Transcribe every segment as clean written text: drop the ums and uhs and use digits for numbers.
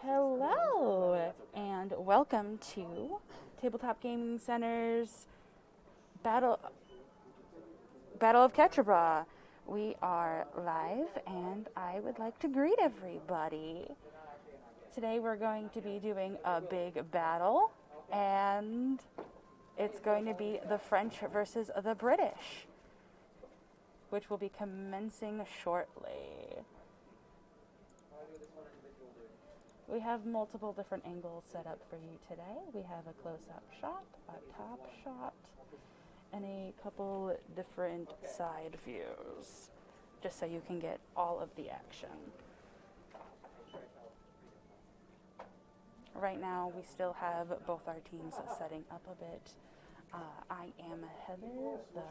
Hello, and welcome to Tabletop Gaming Center's Battle of Quatre Bras. We are live, and I would like to greet everybody. Today we're going to be doing a big battle, and it's going to be the French versus the British, which will be commencing shortly. We have multiple different angles set up for you today. We have a close-up shot, a top shot, and a couple different side views, just so you can get all of the action. Right now, we still have both our teams setting up a bit. I am Heather, the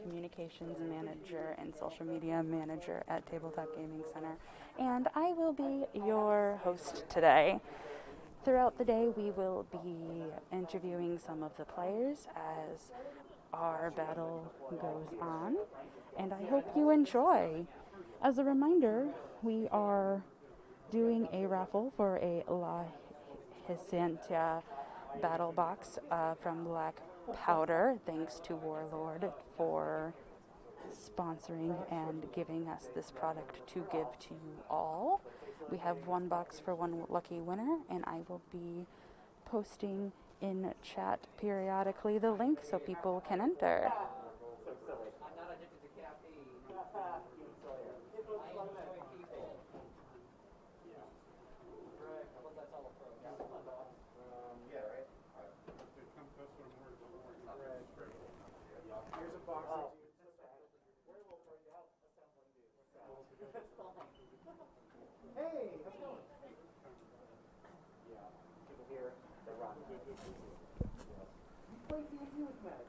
communications manager and social media manager at Tabletop Gaming Center, and I will be your host today. Throughout the day, we will be interviewing some of the players as our battle goes on, and I hope you enjoy. As a reminder, we are doing a raffle for a La Hisantia battle box from Black Powder. Thanks to Warlord for sponsoring and giving us this product to give to you all. We have one box for one lucky winner, and I will be posting in chat periodically the link so people can enter. Hey, how's it going? Yeah, people here, they're rocking. You played D&D with Meg?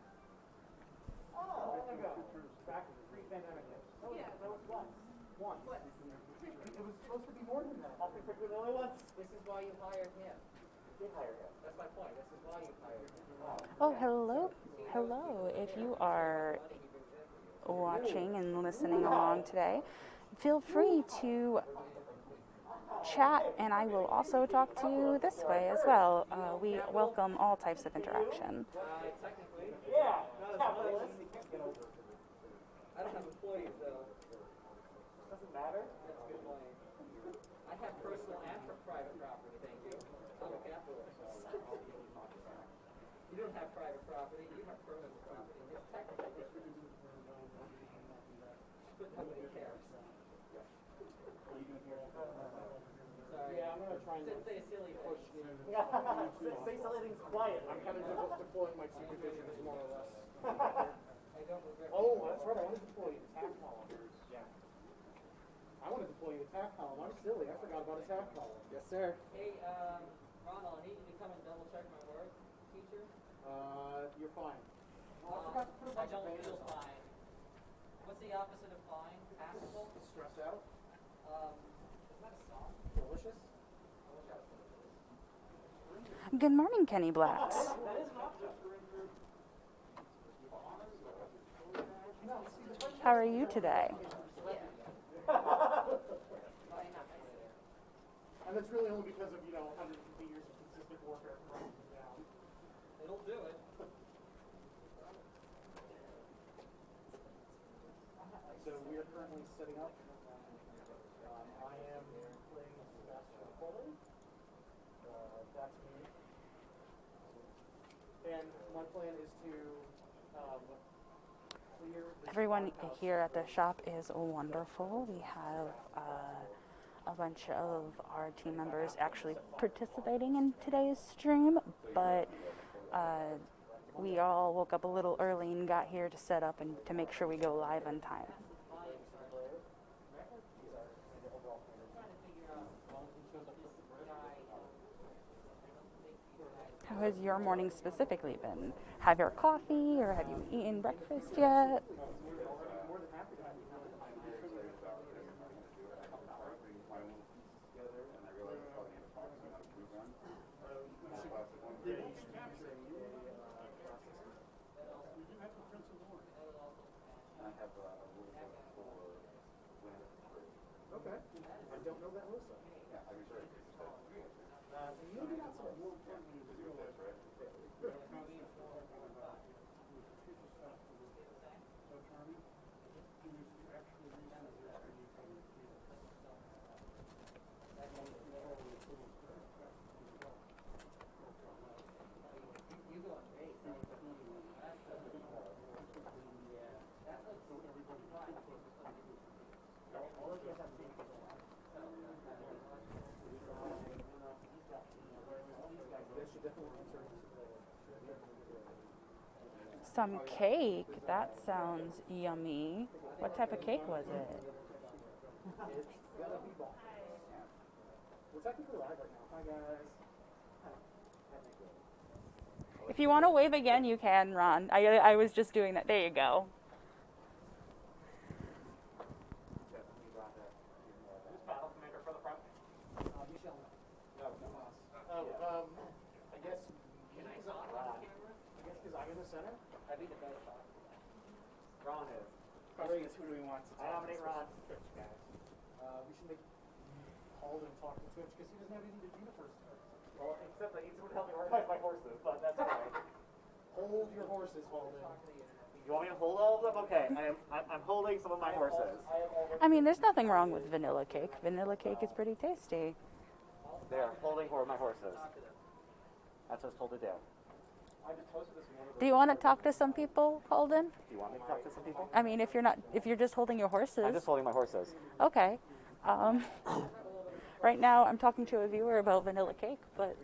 Oh, how long ago? Back pre-pandemic. Oh, yeah. That was once. Once. What? It was supposed to be more than that. I'll be with only once. This is why you hired him. You did hire him. That's my point. This is why you hired him. Oh, hello. Hello. If you are watching and listening along today, feel free to chat, and I will also talk to you this way as well. We welcome all types of interaction. Technically, yeah. I don't have employees though. Doesn't matter. That's a good point. I have personal and private property. Thank you. I'm a capitalist. You don't have private property. You have personal property. It's technically but nobody cares. Sorry. Yeah, I'm gonna try and say silly push. Say silly things quiet. I'm kind of deploying my supervisions more or less. I don't regret. Oh, that's right. I want to deploy attack column. Yeah. I want to deploy attack column. I'm silly. I forgot about attack column. Yes, sir. Hey, Ronald, I need you to come and double check my work, teacher. You're fine. I don't feel fine. What's the opposite of fine? Passable? Stressed out? Isn't that a song? Delicious? Good morning, Kenny Blacks. How are you today? And that's really only because of, 150 years of consistent warfare from down. It'll do it. So we are currently setting up. I am playing Sebastian Foley. That's me. And my plan is to clear the Everyone here at the shop is wonderful. We have a bunch of our team members actually participating in today's stream, but we all woke up a little early and got here to set up and to make sure we go live on time. How has your morning specifically been? Have your coffee, or have you eaten breakfast yet? Okay. I don't know that Melissa. Yeah, I'm sure. Some cake? That sounds yummy. What type of cake was it? We're technically live right now. Hi, guys. If you want to wave again, you can, Ron. I was just doing that. There you go. I guess because I'm in the center. I need a better thought. Ron is. Who do we want to talk? I nominate Ron. Twitch, guys. We should make Holden talk to Twitch because he doesn't have anything to do the first turn. Well, except I need someone to help me organize my horses, but that's all right. Hold your horses, Holden. You want me to hold all of them? Okay, I'm holding some of my horses. I mean, there's nothing wrong with vanilla cake. Vanilla cake is pretty tasty. There, holding my horses. That's what I was told to do. Do you want to talk to some people, Holden? Do you want me to talk to some people? I mean, if you're just holding your horses. I'm just holding my horses. Okay. Right now, I'm talking to a viewer about vanilla cake, but.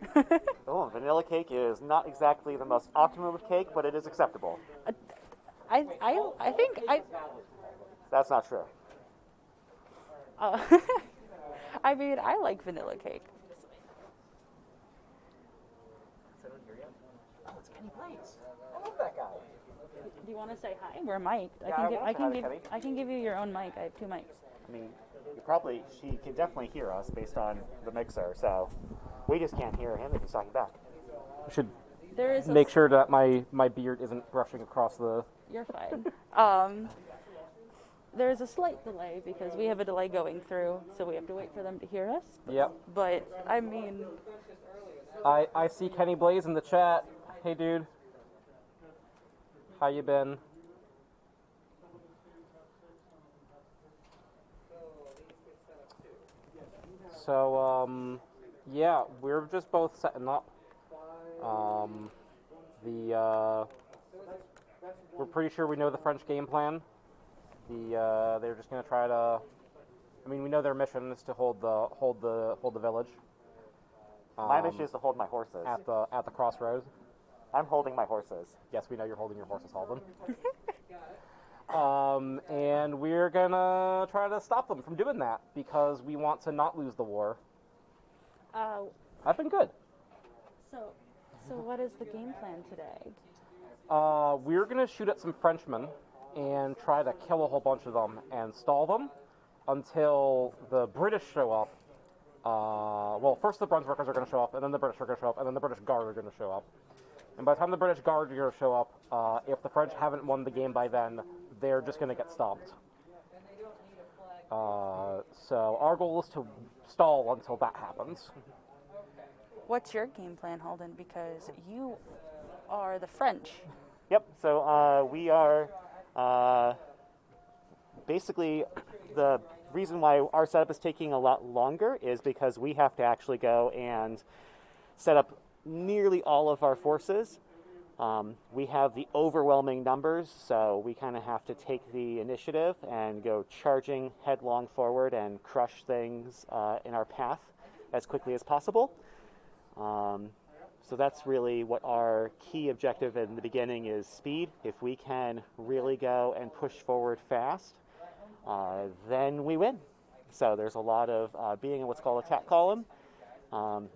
Oh, vanilla cake is not exactly the most optimum of cake, but it is acceptable. I think. That's not true. I mean, I like vanilla cake. Oh, it's Kenny Blaze. I love that guy. Do you want to say hi? We're mic'd. Yeah, I can give you your own mic. I have 2 mics. I mean, she can definitely hear us based on the mixer, so we just can't hear him if he's talking back. Should There is make sure that my beard isn't brushing across the... You're fine. There's a slight delay because we have a delay going through, so we have to wait for them to hear us. Yep. But, I mean... I see Kenny Blaze in the chat. Hey, dude. How you been? So, yeah, we're just both setting up. We're pretty sure we know the French game plan. They're just gonna try to. I mean, we know their mission is to hold the village. My mission is to hold my horses. At the crossroads. I'm holding my horses. Yes, we know you're holding your horses, Holden. And we're gonna try to stop them from doing that because we want to not lose the war. I've been good. So what is the game plan today? We're gonna shoot at some Frenchmen and try to kill a whole bunch of them and stall them until the British show up. Well, first the Brunswickers are going to show up, and then the British are going to show up, and then the British Guard are going to show up. And by the time the British Guard are going to show up, if the French haven't won the game by then, they're just going to get stomped. So our goal is to stall until that happens. What's your game plan, Holden? Because you are the French. Yep, so we are basically the reason why our setup is taking a lot longer is because we have to actually go and set up nearly all of our forces. We have the overwhelming numbers, so we kind of have to take the initiative and go charging headlong forward and crush things in our path as quickly as possible. So that's really what our key objective in the beginning is: speed. If we can really go and push forward fast, then we win. So there's a lot of being in what's called attack column.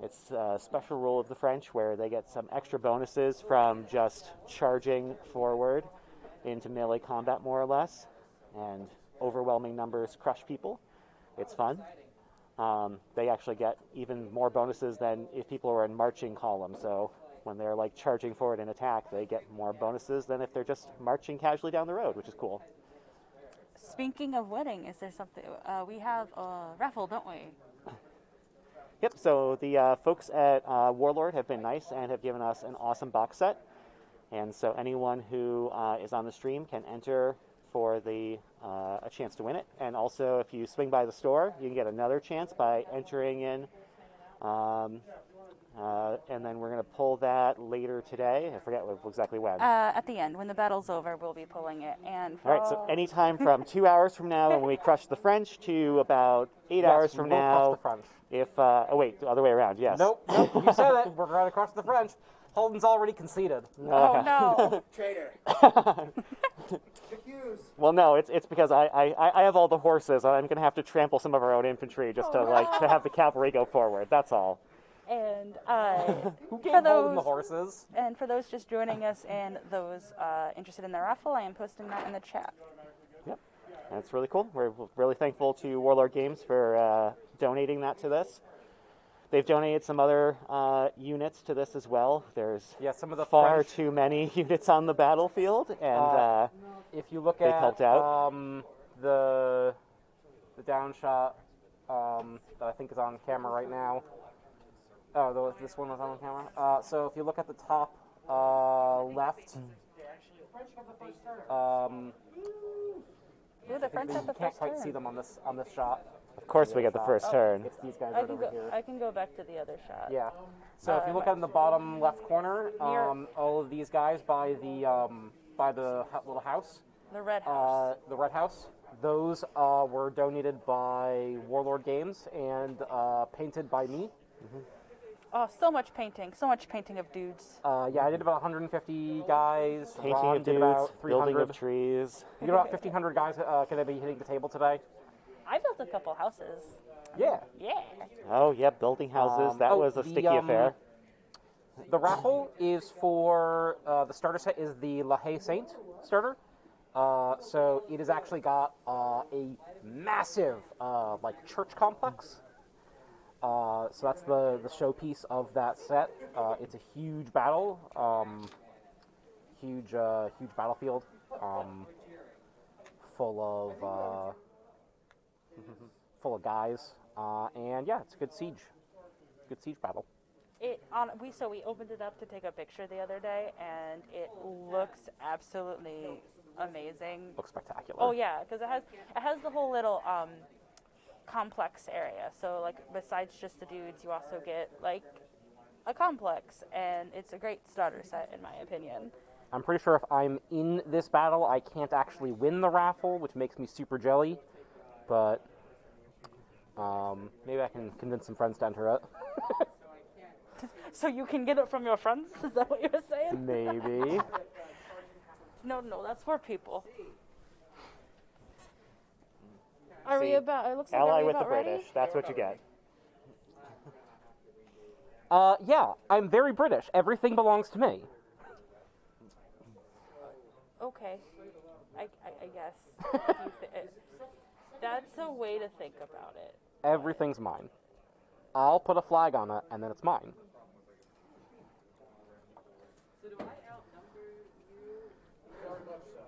It's a special rule of the French where they get some extra bonuses from just charging forward into melee combat, more or less, and overwhelming numbers crush people. It's fun. They actually get even more bonuses than if people are in marching column. So when they're like charging forward in attack, they get more bonuses than if they're just marching casually down the road, which is cool. Speaking of winning, is there something... we have a raffle, don't we? Yep, so the folks at Warlord have been nice and have given us an awesome box set. And so anyone who is on the stream can enter for the a chance to win it. And also, if you swing by the store, you can get another chance by entering in. And then we're going to pull that later today. I forget exactly when. At the end, when the battle's over, we'll be pulling it. And All right, so anytime from 2 hours from now when we crush the French to about 8 hours from now. Crush the French. If oh wait, the other way around. Yes. Nope. You said it. We're going to crush the French. Holden's already conceded. Oh no! Traitor. Accused. Well, no, it's because I have all the horses. I'm going to have to trample some of our own infantry just to to have the cavalry go forward. That's all. And Who gave Holden the horses? And for those just joining us and those interested in the raffle, I am posting that in the chat. Yep, that's really cool. We're really thankful to Warlord Games for donating that to this. They've donated some other units to this as well. There's some of the far French. too many units on the battlefield, and if you look they've at helped out. The down shot that I think is on camera right now. Oh, this one was on camera. So if you look at the top left, The French have the you can't first quite turn. see them on this shot. Of course, we get the first turn. It's these guys I right can over go. here. I can go back to the other shot. Yeah. So if you look in the bottom left corner, Near- all of these guys by the little house. The red house. The red house. Those were donated by Warlord Games and painted by me. Oh, so much painting of dudes. Yeah, I did about 150 guys. Painting Ron of did dudes, about 300. building of trees. You did about 1,500 guys. Can I be hitting the table today? I built a couple houses. Yeah. Yeah. Oh, yep, building houses. That was a sticky affair. The raffle is for the starter set is the La Haye Saint starter. So it has actually got a massive church complex. So that's the showpiece of that set. It's a huge battle, huge battlefield, full of guys, and yeah, it's a good siege battle. We opened it up to take a picture the other day, and it looks absolutely amazing. Looks spectacular. Oh yeah, because it has the whole little complex area. So like besides just the dudes, you also get like a complex, and it's a great starter set in my opinion. I'm pretty sure if I'm in this battle, I can't actually win the raffle, which makes me super jelly. But maybe I can convince some friends to enter it. So you can get it from your friends? Is that what you were saying? Maybe. No, that's for people. Are we about? It looks like Ally are we with the about ready? British. That's what you get. Yeah, I'm very British. Everything belongs to me. Okay, I guess. That's a way to think about it. Everything's mine. I'll put a flag on it, and then it's mine. So do I outnumber you? Very much so.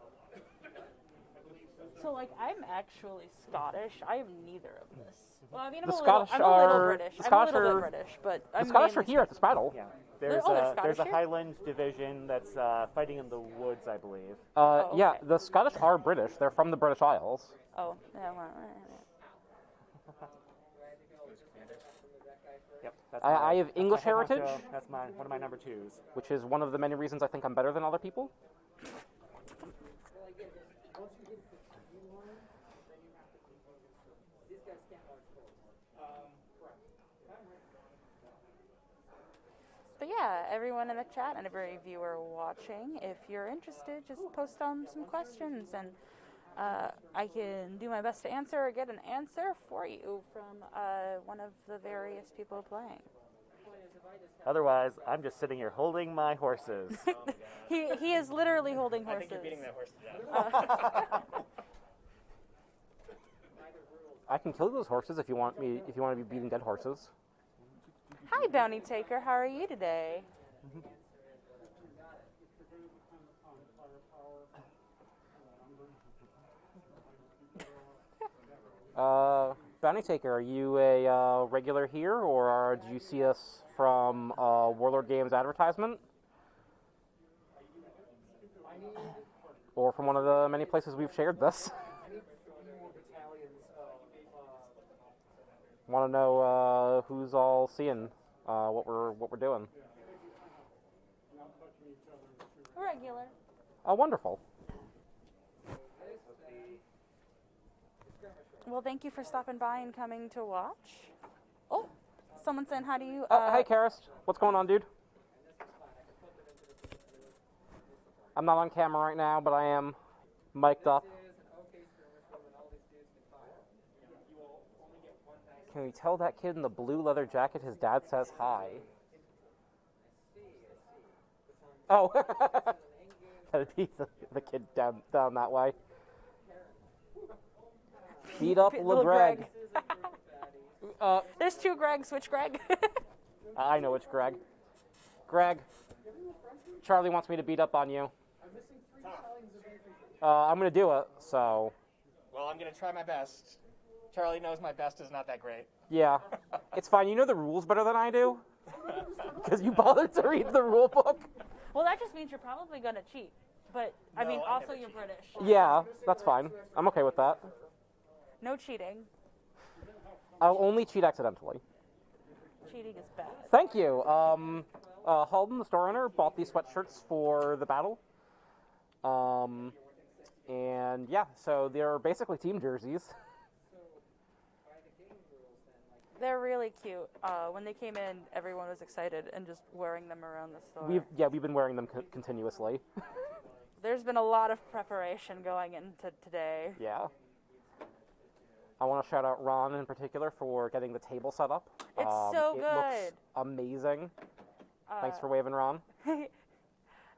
So, like, I'm actually Scottish. I am neither of this. Well, I mean, I'm The a Scottish little are- British. the I'm a Scottish little are- bit British, but The I'm Scottish are mainly- here at this battle. Yeah. There's There's a Scottish here? Highland division that's fighting in the woods, I believe. Oh, Yeah, okay. the Scottish are British. They're from the British Isles. Oh, yeah, well, Yep. That's I have English that's my heritage. That's one of my number twos. Which is one of the many reasons I think I'm better than other people. But yeah, everyone in the chat and every viewer watching, if you're interested, just post some questions, and I can do my best to answer or get an answer for you from one of the various people playing. Otherwise, I'm just sitting here holding my horses. He is literally holding horses. I think you're beating that horse to death. I can kill those horses if you want me. If you want to be beating dead horses. Hi, Bounty Taker. How are you today? Bounty Taker, are you a regular here, or did you see us from Warlord Games advertisement? Or from one of the many places we've shared this? Want to know who's all seeing what we're doing? Regular. Oh, wonderful. Well, thank you for stopping by and coming to watch. Oh, someone saying hi to you. Hey, Karist. What's going on, dude? I'm not on camera right now, but I am mic'd up. Can we tell that kid in the blue leather jacket his dad says hi? Oh, that'd be the kid down that way. Beat up Little LeGreg. There's two Gregs. Which Greg? I know which Greg. Greg, Charlie wants me to beat up on you. I'm going to do it, so... Well, I'm going to try my best. Charlie knows my best is not that great. Yeah. It's fine. You know the rules better than I do. Because you bothered to read the rule book. Well, that just means you're probably going to cheat. But, I mean, I also never you're cheat. British. Yeah, that's fine. I'm okay with that. No cheating. I'll only cheat accidentally. Cheating is bad. Thank you. Halden, the store owner, bought these sweatshirts for the battle. And yeah, so they're basically team jerseys. They're really cute. When they came in, everyone was excited and just wearing them around the store. We've been wearing them continuously. There's been a lot of preparation going into today. Yeah. I want to shout out Ron in particular for getting the table set up. It's so It good. looks amazing. Thanks for waving, Ron.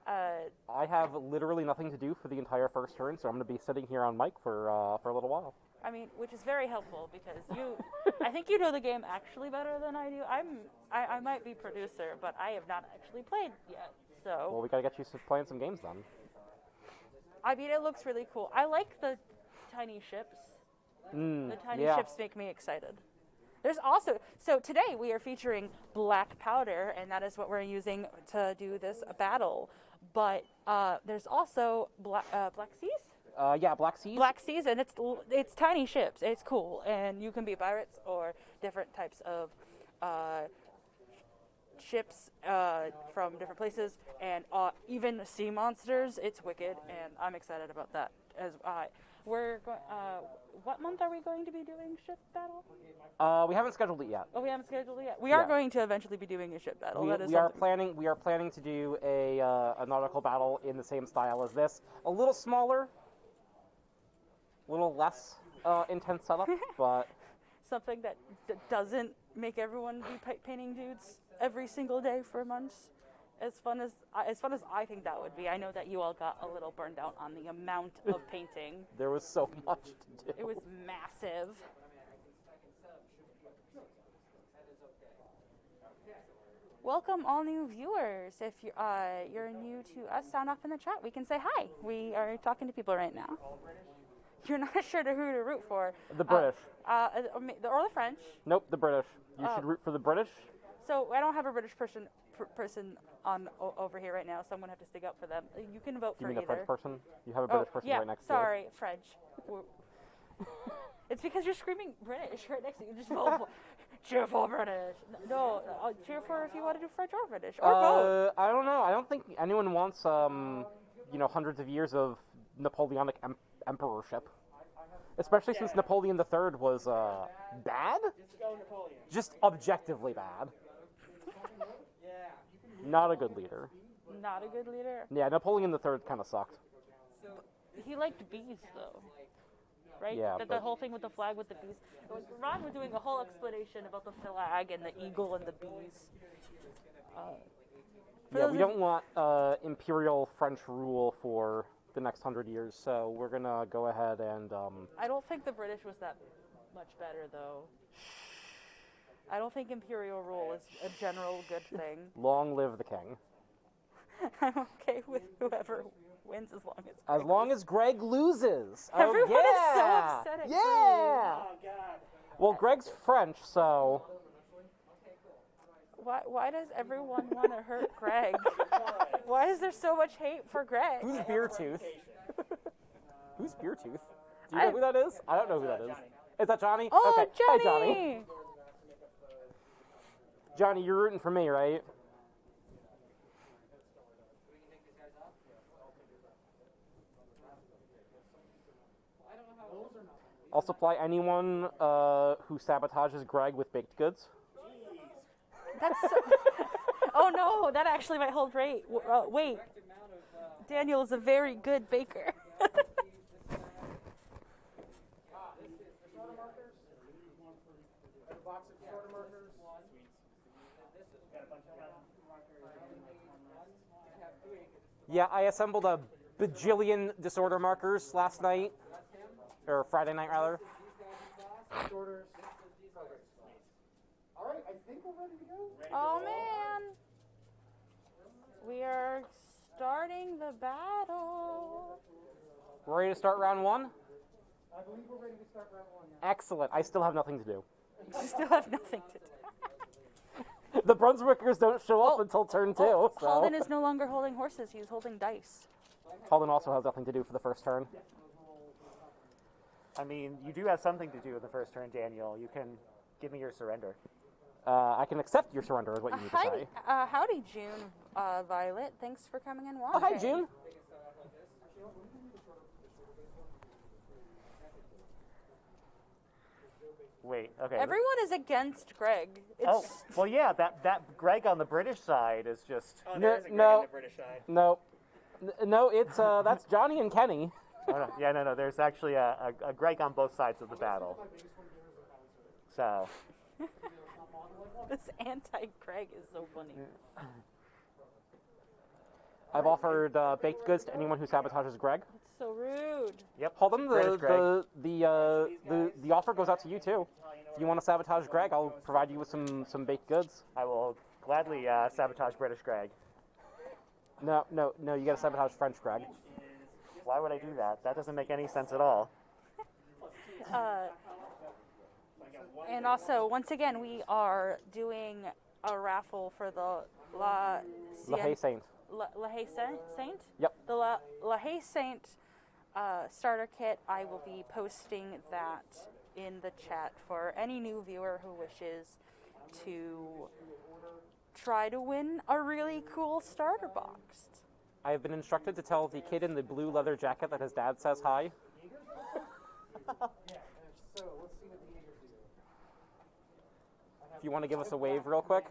I have literally nothing to do for the entire first turn, so I'm going to be sitting here on mic for a little while. I mean, which is very helpful because I think you know the game actually better than I do. I might be producer, but I have not actually played yet. So. Well, we got to get you playing some games then. I mean, it looks really cool. I like the tiny ships. The tiny ships make me excited. There's also, so today we are featuring black powder, and that is what we're using to do this battle. But there's also Black Seas? Yeah, Black Seas. Black Seas, and it's tiny ships. It's cool, and you can be pirates or different types of ships from different places, and even sea monsters. It's wicked, and I'm excited about that. What month are we going to be doing ship battle? We haven't scheduled it yet. Oh, we haven't scheduled it yet. We are going to eventually be doing a ship battle. We are planning to do a nautical battle in the same style as this. A little smaller, a little less intense setup, but something that doesn't make everyone be painting dudes every single day for months. As fun as I think that would be. I know that you all got a little burned out on the amount of painting. There was so much to do. It was massive. Welcome all new viewers. If you're new to us, sound off in the chat. We can say hi. We are talking to people right now. You're not sure who to root for. The British. Or the French. Nope, the British. You should root for the British. So I don't have a British person on over here right now, so I'm gonna have to stick up for them. You can vote for either. You mean a French person? You have a British person right next to you. Sorry, French. It's because you're screaming British right next to you. Just vote for, cheer for British. No, cheer for if you want to do French or British or both. I don't know. I don't think anyone wants hundreds of years of Napoleonic emperorship, especially since Napoleon III was bad. Just objectively bad. Not a good leader. Not a good leader? Yeah, Napoleon III kind of sucked. He liked bees, though. Right? Yeah. The whole thing with the flag with the bees. Ron was doing a whole explanation about the flag and the eagle and the bees. We don't want imperial French rule for the next 100 years, so we're going to go ahead and... I don't think the British was that much better, though. I don't think imperial rule is a general good thing. Long live the king. I'm okay with whoever wins as long as Greg loses. Everyone is so upset at Yeah! Oh, God. Well, Greg's French, so... Why does everyone want to hurt Greg? Why is there so much hate for Greg? Who's Beertooth? Who's Beertooth? Do you know who that is? I don't know who that is. Is that Johnny? Oh, okay. Johnny! Hi, Johnny. Johnny, you're rooting for me, right? I'll supply anyone who sabotages Greg with baked goods. That's so... Oh no, that actually might hold rate. Wait. Daniel is a very good baker. Yeah, I assembled a bajillion disorder markers last night. Or Friday night, rather. Disorders. All right, I think we're ready to go. Oh man. We are starting the battle. Ready to start round one? I believe we're ready to start round one now. Excellent. I still have nothing to do. You still have nothing to do. The Brunswickers don't show up until turn 2. So. Halden is no longer holding horses. He's holding dice. Halden also has nothing to do for the first turn. I mean, you do have something to do in the first turn, Daniel. You can give me your surrender. I can accept your surrender, is what you need to say. Howdy, June, Violet. Thanks for coming and watching. Oh, hi, June. Wait, okay. Everyone is against Greg. Oh, well, yeah, that Greg on the British side is just... Oh, there is a Greg on the British side. No, it's, that's Johnny and Kenny. Oh, no. Yeah, no, there's actually a Greg on both sides of the battle. So... This anti-Greg is so funny. I've offered baked goods to anyone who sabotages Greg. It's so rude. Yep. Halden, British Greg. the offer goes out to you too. If you want to sabotage Greg, I'll provide you with some baked goods. I will gladly sabotage British Greg. No, you got to sabotage French Greg. Why would I do that? That doesn't make any sense at all. And also, once again, we are doing a raffle for the La Haye Saint. La Haye Saint? Yep. The La Haye Saint starter kit. I will be posting that in the chat for any new viewer who wishes to try to win a really cool starter box. I have been instructed to tell the kid in the blue leather jacket that his dad says hi. So let's see what the Jaegers do. If you want to give us a wave real quick.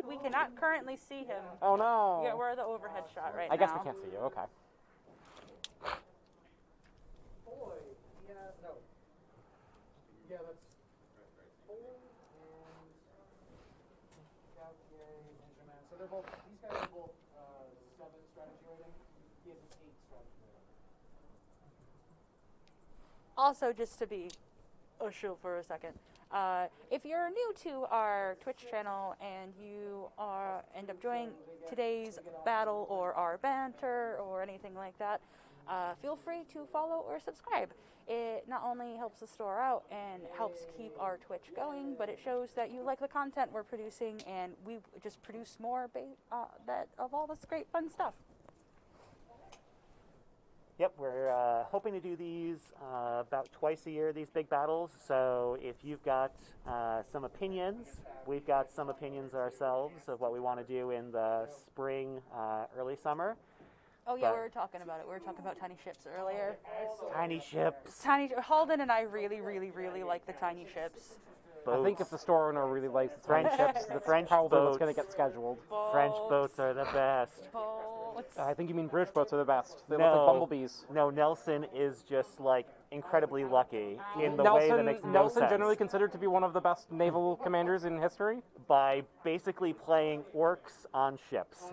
We cannot currently see him. Oh no. Yeah, we're the overhead shot right now. I guess we can't see you. Okay. Boy, no. Yeah, that's Boy and Gautier and Benjamin. So they're both, these guys are both 7 strategy rating. He has an 8 strategy rating. Also, just to be a shill for a second, if you're new to our Twitch channel and you end up enjoying today's battle or our banter or anything like that, feel free to follow or subscribe. It not only helps the store out and helps keep our Twitch going, but it shows that you like the content we're producing, and we just produce more of all this great fun stuff. Yep, we're hoping to do these about twice a year, these big battles. So if you've got some opinions, we've got some opinions ourselves of what we want to do in the spring, early summer. Oh yeah, we were talking about it. We were talking about tiny ships earlier. Tiny ships. Halden and I really, really, really like the tiny ships. Boats. I think if the store owner really likes the French ships, the French probably what's boats. going to get scheduled. French boats are the best. Boats. I think you mean British boats are the best. They No. look like bumblebees. No, Nelson is just like incredibly lucky in the way that makes no Nelson sense. generally considered to be one of the best naval commanders in history. By basically playing orcs on ships.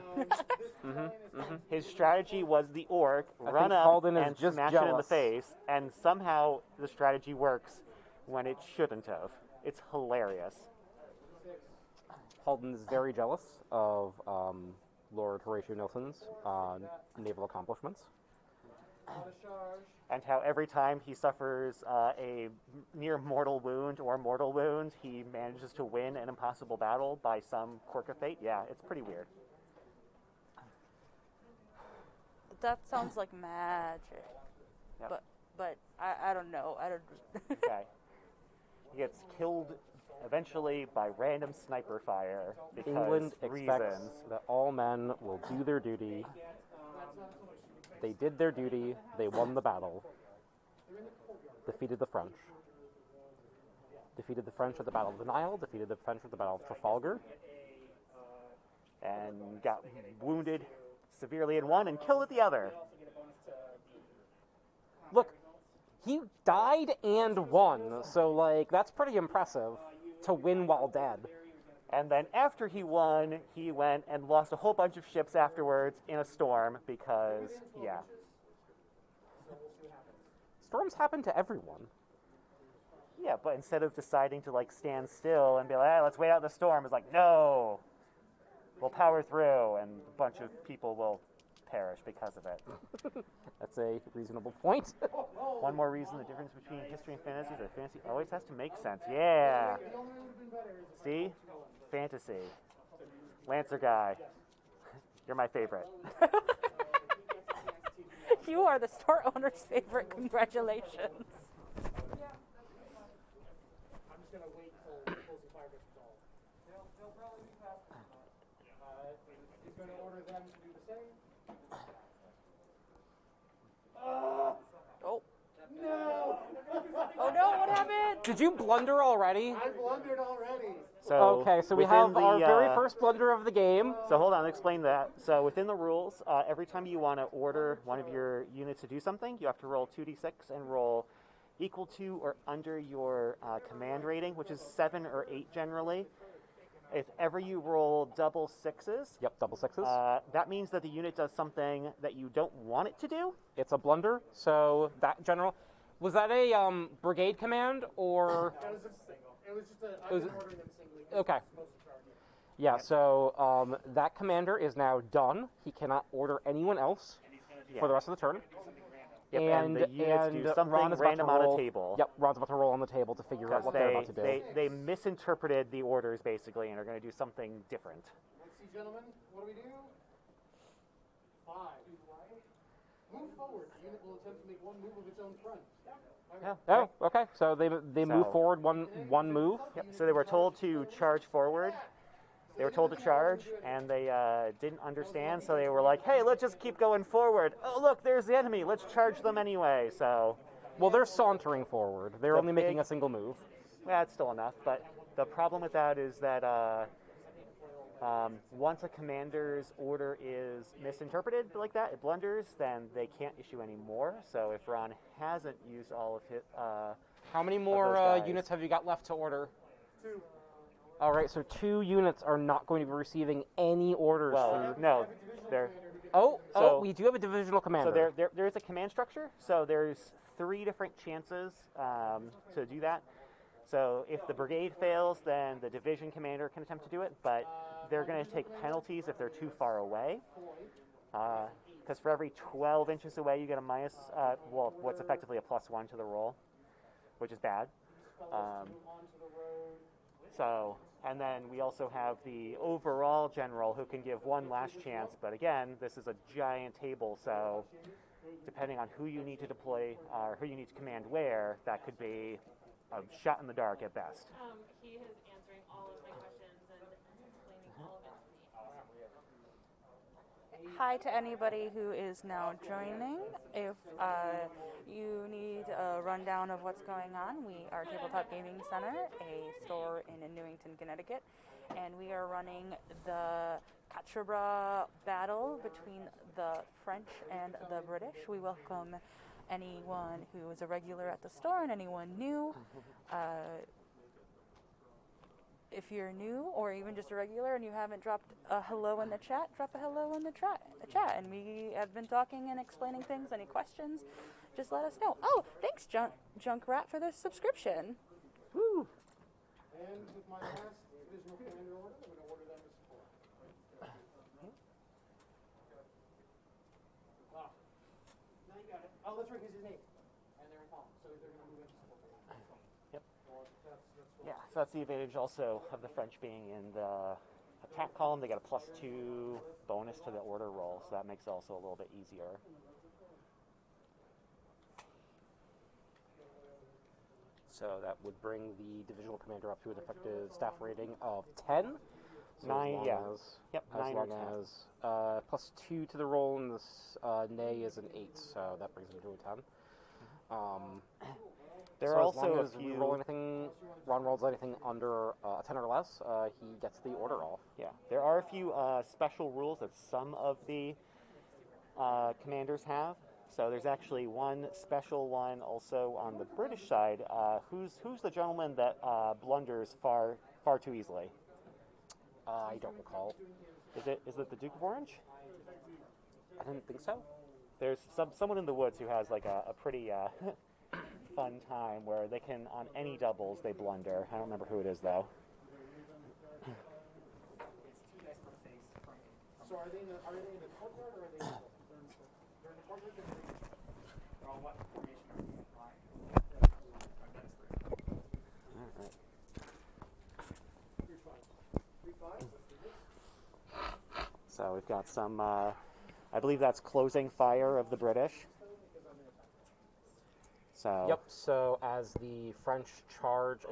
His strategy was the orc, run think up Halden is and just smash it in the jealous. face, and somehow the strategy works when it shouldn't have. It's hilarious. Halden is very jealous of Lord Horatio Nelson's naval accomplishments. and how every time he suffers a near mortal wound or mortal wound, he manages to win an impossible battle by some quirk of fate. Yeah, it's pretty weird. That sounds like magic. Yep. But I don't know. I don't. Okay. He gets killed eventually by random sniper fire because England expects reasons. that all men will do their duty. They did their duty. They won the battle. Defeated the French. Defeated the French at the Battle of the Nile. Defeated the French at the Battle of Trafalgar. And got wounded severely in one and killed at the other. Look, he died and won, so, like, that's pretty impressive to win while dead. And then after he won, he went and lost a whole bunch of ships afterwards in a storm because, yeah. Storms happen to everyone. Yeah, but instead of deciding to, like, stand still and be like, let's wait out the storm, it's like, no, we'll power through, and a bunch of people will perish because of it. That's a reasonable point. One more reason the difference between history and fantasy is that fantasy always has to make sense. Yeah. See? Fantasy. Lancer guy. You're my favorite. You are the store owner's favorite. Congratulations. I'm just gonna wait until closing fire gets resolved. They'll probably be fast. He's gonna order them to do the same. Oh. No! Oh no! What happened? Did you blunder already? I blundered already. So Okay, so we within have our the, very first blunder of the game. So hold on, I'll explain that. So within the rules, every time you want to order one of your units to do something, you have to roll 2d6 and roll equal to or under your command rating, which is 7 or 8 generally. If ever you roll double sixes, Yep, double sixes. that means that the unit does something that you don't want it to do. It's a blunder, so that general... Was that a brigade command, or... It was just a. I've was- been ordering them singly. Okay. Yeah, so that commander is now done. He cannot order anyone else for the rest of the turn. Yep, and the units do something Ron is about random to on roll, a table. Yep, Ron's about to roll on the table to figure out Because what they're about to do. they misinterpreted the orders, basically, and are going to do something different. Let's see, gentlemen. What do we do? 5. Move forward. The unit will attempt to make one move of its own front. Oh, okay. So they move So- forward one move. Yep. So they were told to charge forward. They were told to charge, and they didn't understand, so they were like, hey, let's just keep going forward. Oh, look, there's the enemy. Let's charge them anyway. So, Well, they're sauntering forward. They're The only making big- a single move. that's still enough. But the problem with that is that once a commander's order is misinterpreted like that, it blunders, then they can't issue any more. So if Ron hasn't used all of his... How many those more guys. units have you got left to order? 2. All right, so 2 units are not going to be receiving any orders. well, no, they're... Oh, we do have a divisional commander. So there is a command structure. So there's 3 different chances to do that. So if the brigade fails, then the division commander can attempt to do it, but they're going to take penalties if they're too far away. Because for every 12 inches away, you get a minus, what's effectively a +1 to the roll, which is bad. And then we also have the overall general who can give one last chance, but again, this is a giant table, so depending on who you need to deploy, or who you need to command where, that could be a shot in the dark at best. He is answering all of my questions and explaining all of it to me. Hi to anybody who is now joining. If you need a rundown of what's going on, we are Tabletop Gaming Center, a store in Newington, Connecticut, and we are running the Quatre Bras battle between the French and the British. We welcome anyone who is a regular at the store and anyone new. If you're new or even just a regular and you haven't dropped a hello in the chat, drop a hello in the chat. And we have been talking and explaining things. Any questions, just let us know. Oh, thanks, Junkrat, for the subscription. Woo. And with my last divisional commander order, I'm going to order them to support. Now you got it. Oh, that's right, because his name. And they're in palm, so they're going to move into support. Yep. Well, that's cool. Yeah, so that's the advantage also of the French being in the attack column. They get a +2 bonus to the order roll, so that makes it also a little bit easier. So that would bring the divisional commander up to an effective staff rating of 10. So 9, yeah. Yep, as 9 or long 10. as +2 to the roll, and this nay is an 8, so that brings him to a 10. There So are as long also a as we few. roll anything, Ron rolls anything under a 10 or less, he gets the order off. Yeah, there are a few special rules that some of the commanders have. So there's actually one special one also on the British side. Who's the gentleman that blunders far too easily? I don't recall. Is it the Duke of Orange? I didn't think so. There's someone in the woods who has like a pretty fun time where they can, on any doubles, they blunder. I don't remember who it is though. So are they in the courtyard or are they in the they're in the courtyard? What formation are you applying? All right. 3-5. So we've got some, I believe that's closing fire of the British. So. Yep, so as the French charge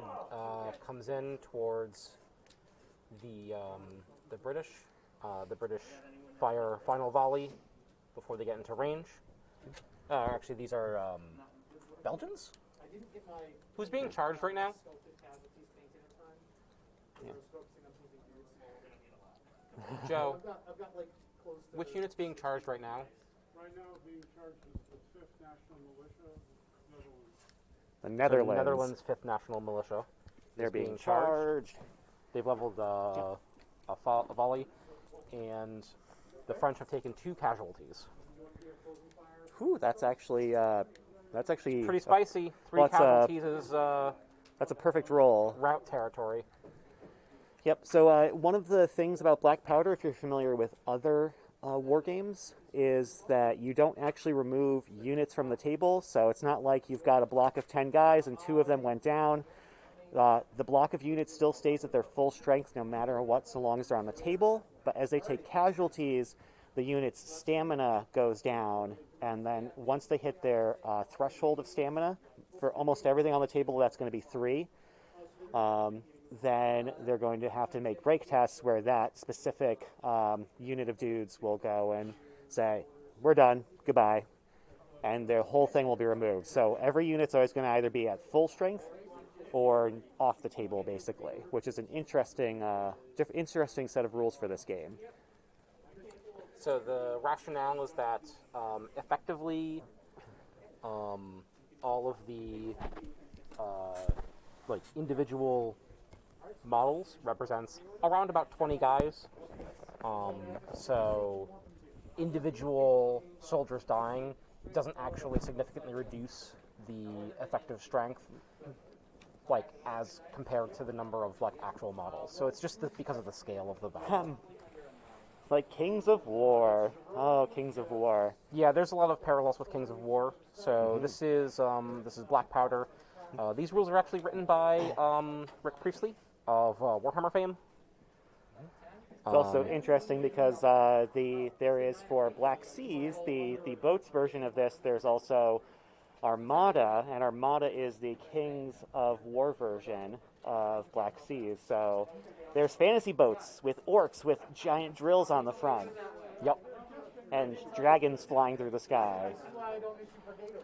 comes in towards the British fire final volley before they get into range. Actually, these are Belgians? I didn't get my Who's being charged right now? sculpted casualties painted in time. Yeah. I was focusing on something weird, so we're gonna need a lot. Joe, I've got like close to which unit's being charged right now? Right now, being charged is the 5th National Militia, Netherlands. The So Netherlands. Netherlands 5th National Militia. They're is being charged. They've leveled a volley, and the French have taken 2 casualties. Whew, that's actually Pretty spicy. 3 well, casualties is that's a perfect roll. route territory. Yep. So one of the things about black powder, if you're familiar with other war games, is that you don't actually remove units from the table. So it's not like you've got a block of 10 guys and 2 of them went down. The block of units still stays at their full strength no matter what, so long as they're on the table. But as they take casualties, the unit's stamina goes down, and then once they hit their threshold of stamina, for almost everything on the table, that's going to be 3. Then they're going to have to make break tests where that specific unit of dudes will go and say, "We're done, goodbye," and their whole thing will be removed. So every unit's always going to either be at full strength or off the table, basically, which is an interesting set of rules for this game. So the rationale is that effectively all of the individual models represents around about 20 guys. So individual soldiers dying doesn't actually significantly reduce the effective strength, as compared to the number of actual models. So it's just because of the scale of the battle. Like Kings of War. Oh, Kings of War. Yeah, there's a lot of parallels with Kings of War. So this is black powder. These rules are actually written by Rick Priestley of Warhammer fame. It's also interesting because there is for Black Seas, the boats version of this, there's also Armada, and Armada is the Kings of War version of Black Seas. So there's fantasy boats with orcs with giant drills on the front. Yep. And dragons flying through the sky.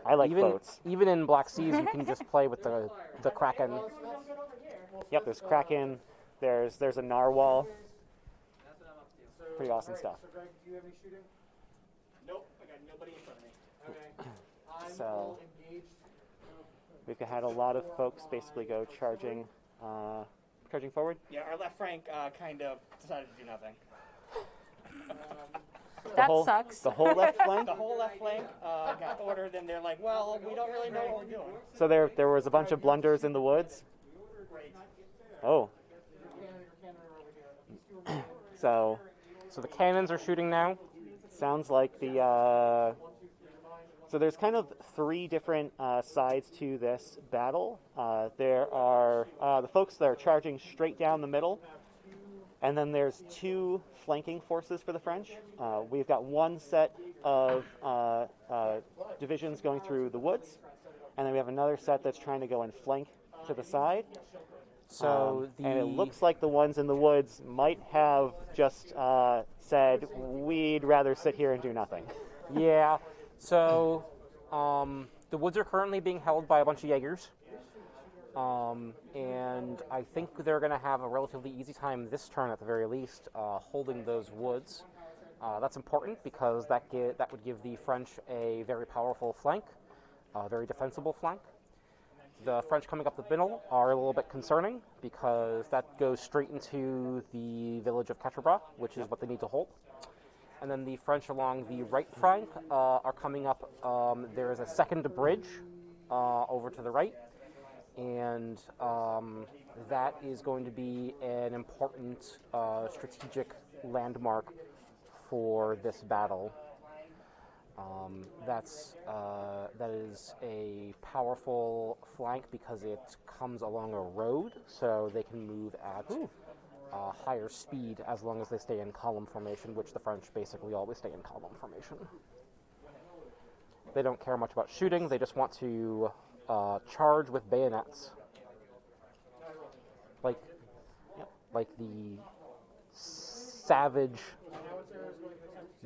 I like boats. Even in Black Seas, you can just play with the Kraken. Yep, there's Kraken. There's a narwhal. Pretty awesome stuff. So, Greg, do you have any shooting? Nope, I got nobody in front of me. Okay. I'm So engaged. we've had a lot of folks basically go charging forward. Yeah, our left flank kind of decided to do nothing. That sucks. The whole left flank. The whole left flank got ordered, and they're like, "Well, we don't really know what we're doing." So there was a bunch of blunders in the woods. Oh. So the cannons are shooting now. Sounds like the So there's kind of three different sides to this battle. There are the folks that are charging straight down the middle, and then there's two flanking forces for the French. We've got one set of divisions going through the woods, and then we have another set that's trying to go and flank to the side. So and it looks like the ones in the woods might have just said, we'd rather sit here and do nothing. Yeah, so the woods are currently being held by a bunch of Jaegers, and I think they're going to have a relatively easy time this turn at the very least holding those woods. That's important because that would give the French a very powerful flank, a very defensible flank. The French coming up the middle are a little bit concerning because that goes straight into the village of Quatre Bras, which is what they need to hold. And then the French along the right flank are coming up. There is a second bridge over to the right, and that is going to be an important strategic landmark for this battle. That is a powerful flank because it comes along a road, so they can move at higher speed as long as they stay in column formation, which the French basically always stay in column formation. They don't care much about shooting, they just want to charge with bayonets. Like the savage,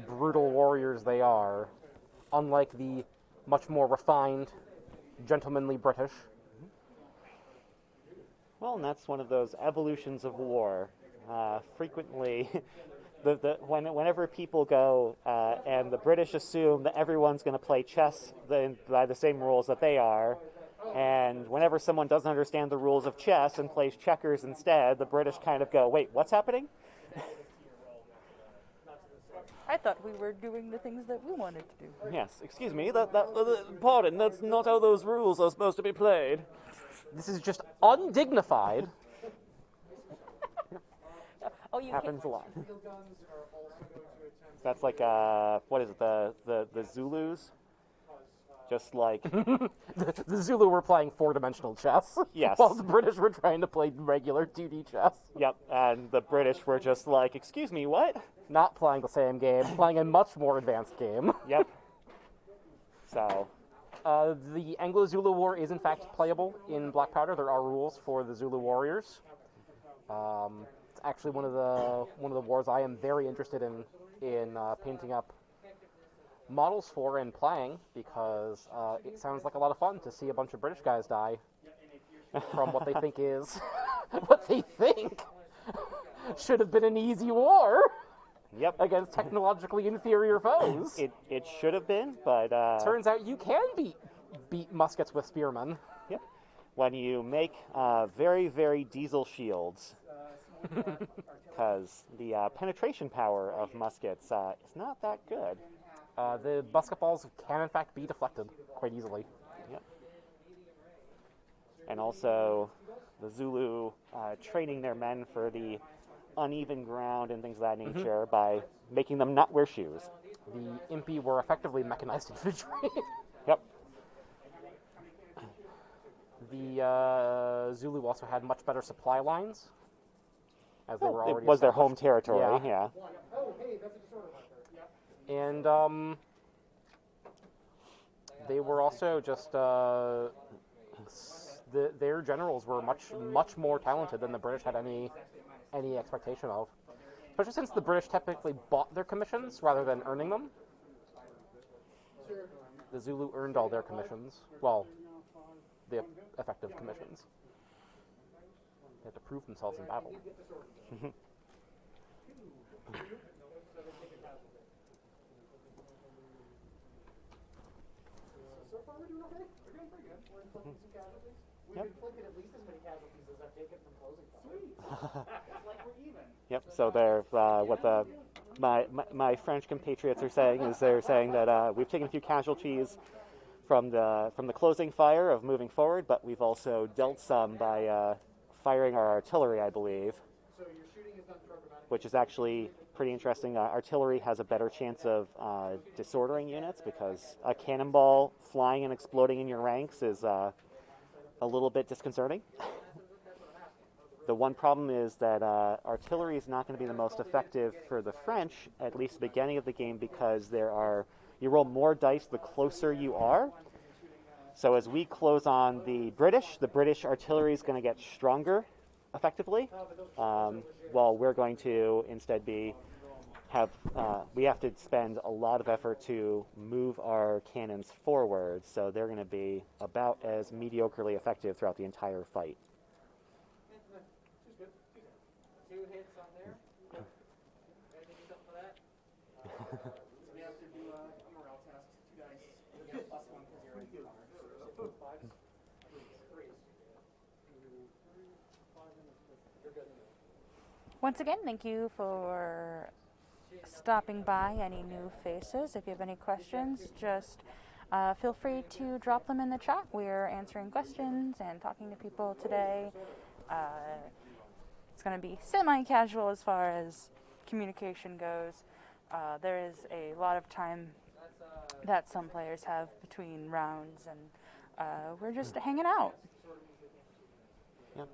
brutal warriors they are, unlike the much more refined, gentlemanly British. Well, and that's one of those evolutions of war. Frequently, whenever people go and the British assume that everyone's going to play chess by the same rules that they are, and whenever someone doesn't understand the rules of chess and plays checkers instead, the British kind of go, wait, what's happening? I thought we were doing the things that we wanted to do. Yes, excuse me, pardon, that's not how those rules are supposed to be played. This is just undignified. Oh, you Happens a lot. Field guns are also going to attempt. That's like, what is it, the Zulus? Just like... The Zulu were playing four-dimensional chess, Yes. while the British were trying to play regular 2D chess. Yep, and the British were just like, excuse me, what? Not playing the same game, playing a much more advanced game. Yep. So... the Anglo-Zulu War is in fact playable in Black Powder. There are rules for the Zulu warriors. It's actually one of the wars I am very interested in painting up models for and playing because it sounds like a lot of fun to see a bunch of British guys die from what they think is what they think should have been an easy war. Yep. Against technologically inferior foes. It should have been, but... Turns out you can beat muskets with spearmen. Yep. When you make very, very diesel shields, because the penetration power of muskets is not that good. The musket balls can in fact be deflected quite easily. Yep. And also, the Zulu training their men for the uneven ground and things of that nature by making them not wear shoes. The Impi were effectively mechanized infantry. Yep. The Zulu also had much better supply lines, as they were already It was their home established. territory, Yeah. Oh, hey, that's a disorder marker. Yep. And they were also just their generals were much more talented than the British had any expectation of. Especially since the British typically bought their commissions rather than earning them. The Zulu earned all their commissions. Well, the effective commissions. They had to prove themselves in battle. So far we're doing okay. We're doing pretty good. We're inflicting some casualties. We've inflicted at least as many casualties as I've taken from closing fire. It's like we're even. Yep. So they're my French compatriots are saying is they're saying that we've taken a few casualties from the closing fire of moving forward, but we've also dealt some by firing our artillery, I believe. So your shooting is done programmatically. which is actually pretty interesting. Artillery has a better chance of disordering units because a cannonball flying and exploding in your ranks is a little bit disconcerting. The one problem is that artillery is not going to be the most effective for the French, at least at the beginning of the game, because you roll more dice the closer you are. So as we close on the British artillery is going to get stronger, effectively, while we're going to instead we have to spend a lot of effort to move our cannons forward, so they're going to be about as mediocrely effective throughout the entire fight. 2 hits on there. Gotta do something for that. So we have to do a morale test. 2 dice. You get +1 because you're in the car. 5s? 3s. You're good. Once again, thank you for stopping by. Any new faces? If you have any questions, just feel free to drop them in the chat. We're answering questions and talking to people today. It's going to be semi-casual as far as communication goes. There is a lot of time that some players have between rounds, and we're just hanging out. Yeah.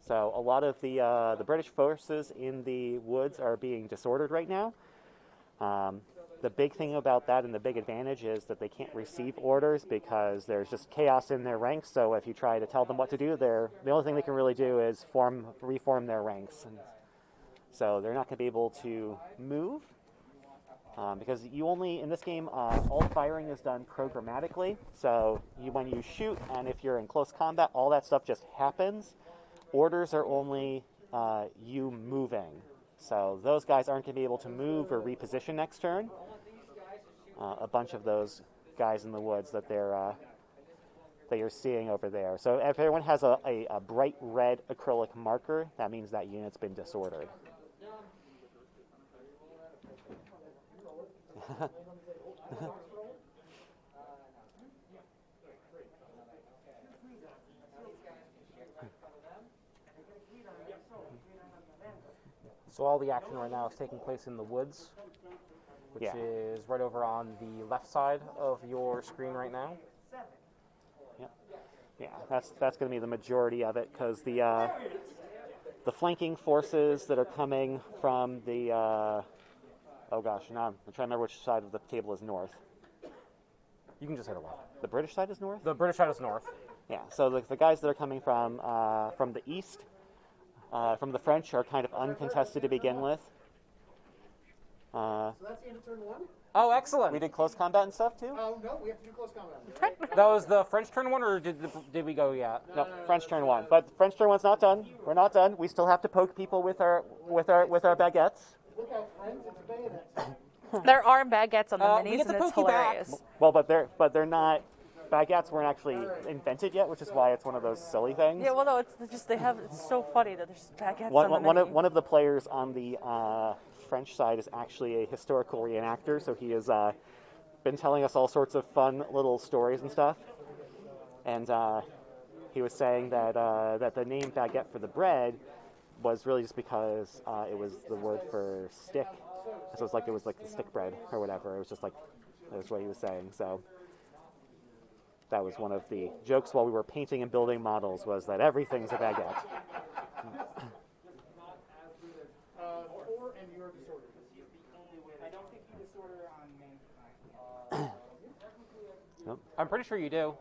So a lot of the British forces in the woods are being disordered right now. The big thing about that and the big advantage is that they can't receive orders because there's just chaos in their ranks. So if you try to tell them what to do, the only thing they can really do is reform their ranks. And so they're not going to be able to move because in this game, all firing is done programmatically. So when you shoot and if you're in close combat, all that stuff just happens. Orders are only you moving. So those guys aren't going to be able to move or reposition next turn. A bunch of those guys in the woods that you're seeing over there. So if everyone has a bright red acrylic marker, that means that unit's been disordered. So all the action right now is taking place in the woods, which is right over on the left side of your screen right now. Yeah, that's going to be the majority of it because the flanking forces that are coming from the oh gosh, now I'm trying to remember which side of the table is north. You can just hit a left. The British side is north? The British side is north. Yeah, so the guys that are coming from the east, from the French, are kind of uncontested to begin with. So that's the end of turn 1? Oh, excellent. We did close combat and stuff too? Oh, no, we have to do close combat. That was the French turn 1, or did we go yet? No, French turn 1. But French turn 1's not done. We're not done. We still have to poke people with our baguettes. Look out, friends, it's bayonets. There are baguettes on the we minis, get to and it's poke you back. hilarious. Well, but they're not. Baguettes weren't actually invented yet, which is why it's one of those silly things. Yeah, well, no, it's so funny that there's baguettes on the mini. One of the players on the French side is actually a historical reenactor, so he has been telling us all sorts of fun little stories and stuff. And he was saying that that the name baguette for the bread was really just because it was the word for stick. So it was like the stick bread or whatever. It was just like, that was what he was saying. So that was one of the jokes while we were painting and building models, was that everything's a baguette. 4 and you're disordered. I don't think you disorder on main. Nope. I'm pretty sure you do.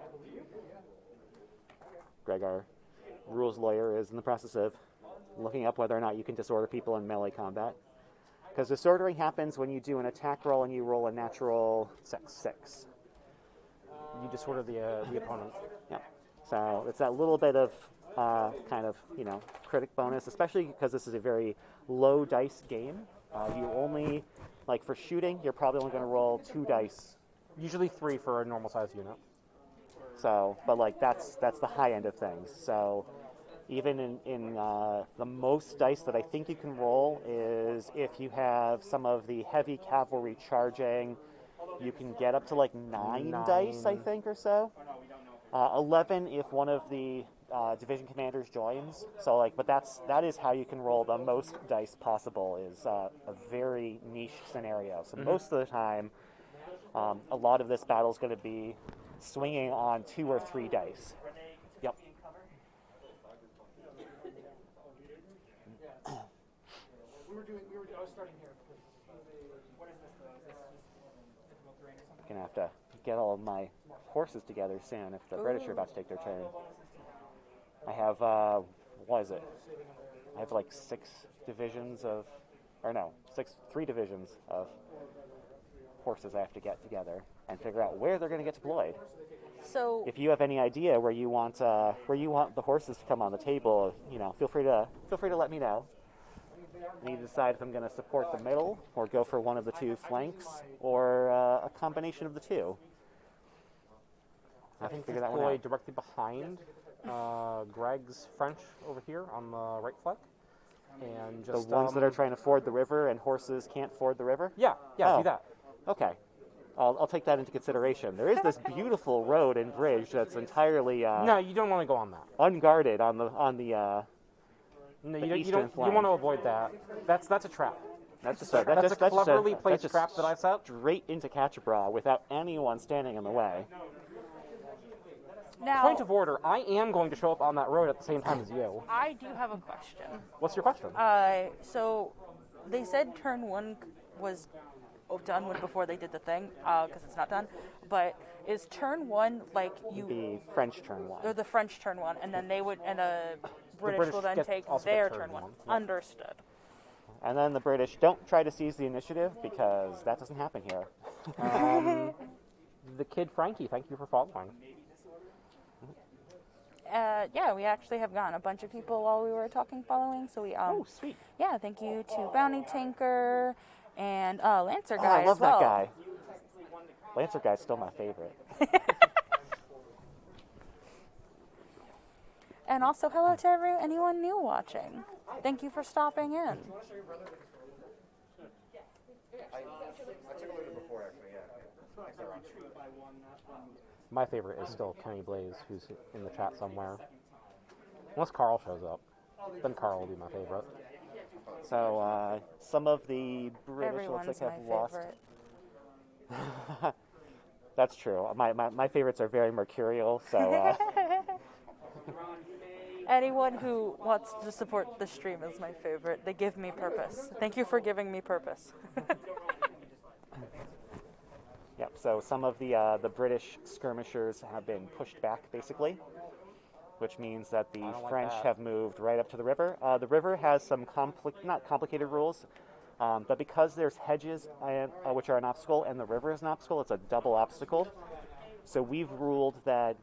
Greg, our rules lawyer, is in the process of looking up whether or not you can disorder people in melee combat. Because disordering happens when you do an attack roll and you roll a natural 6. You disorder the opponent. Yeah. So it's that little bit of kind of, critic bonus, especially because this is a very low dice game. You only, like for shooting, you're probably only going to roll 2 dice. Usually 3 for a normal sized unit. So, but like that's the high end of things. So even in the most dice that I think you can roll is if you have some of the heavy cavalry charging, you can get up to like 9 dice, I think, or so. 11 if one of the division commanders joins. So like, but that is how you can roll the most dice possible, is a very niche scenario. So most of the time, a lot of this battle is going to be swinging on 2 or 3 dice. Yep. I was starting here. What is this though? Is this just difficult terrain or something? Gonna have to get all of my horses together soon if the British are about to take their turn. I have, what is it? I have like 6 divisions of, or no, 3 divisions of horses I have to get together and figure out where they're going to get deployed. So If you have any idea where you want the horses to come on the table, feel free to let me know. I need to decide if I'm going to support the middle or go for one of the 2 flanks or a combination of the 2. I can figure that one Deploy out. directly behind Greg's French over here on the right flank. And The just ones that are trying to ford the river and horses can't ford the river? Yeah, Oh. do that. Okay. I'll take that into consideration. There is this beautiful road and bridge that's entirely No, you don't want to go on that. unguarded on the No, the you eastern don't. flank. You want to avoid that. That's a trap. That's just That's a cleverly placed trap that I set. straight into Quatre Bras without anyone standing in the way. now Point of order, I am going to show up on that road at the same time as you. I do have a question. What's your question? So they said turn 1 was done before they did the thing, because it's not done. But is turn 1 like you? The French turn 1. Or the French turn 1, and then they would, and British British will then take also their get turn turn 1. one, yeah. Understood. And then the British don't try to seize the initiative because that doesn't happen here. The kid Frankie, thank you for following. Yeah, we actually have gotten a bunch of people while we were talking following. So we Oh, sweet. yeah, thank you to Bounty Tanker and Lancer Oh, guy I love as well. that guy. Lancer guy's still my favorite. And also hello to anyone new watching. Thank you for stopping in. I took a look at it before, actually, yeah. My favorite is still Kenny Blaze, who's in the chat somewhere. Unless Carl shows up, then Carl will be my favorite. So some of the British looks Everyone's like my have lost. favorite. That's true. My favorites are very mercurial. So Anyone who wants to support the stream is my favorite. They give me purpose. Thank you for giving me purpose. yep. So some of the British skirmishers have been pushed back, basically, which means that the don't like French that. have moved right up to the river. The river has some not complicated rules, but because there's hedges, which are an obstacle, and the river is an obstacle, it's a double obstacle. So we've ruled that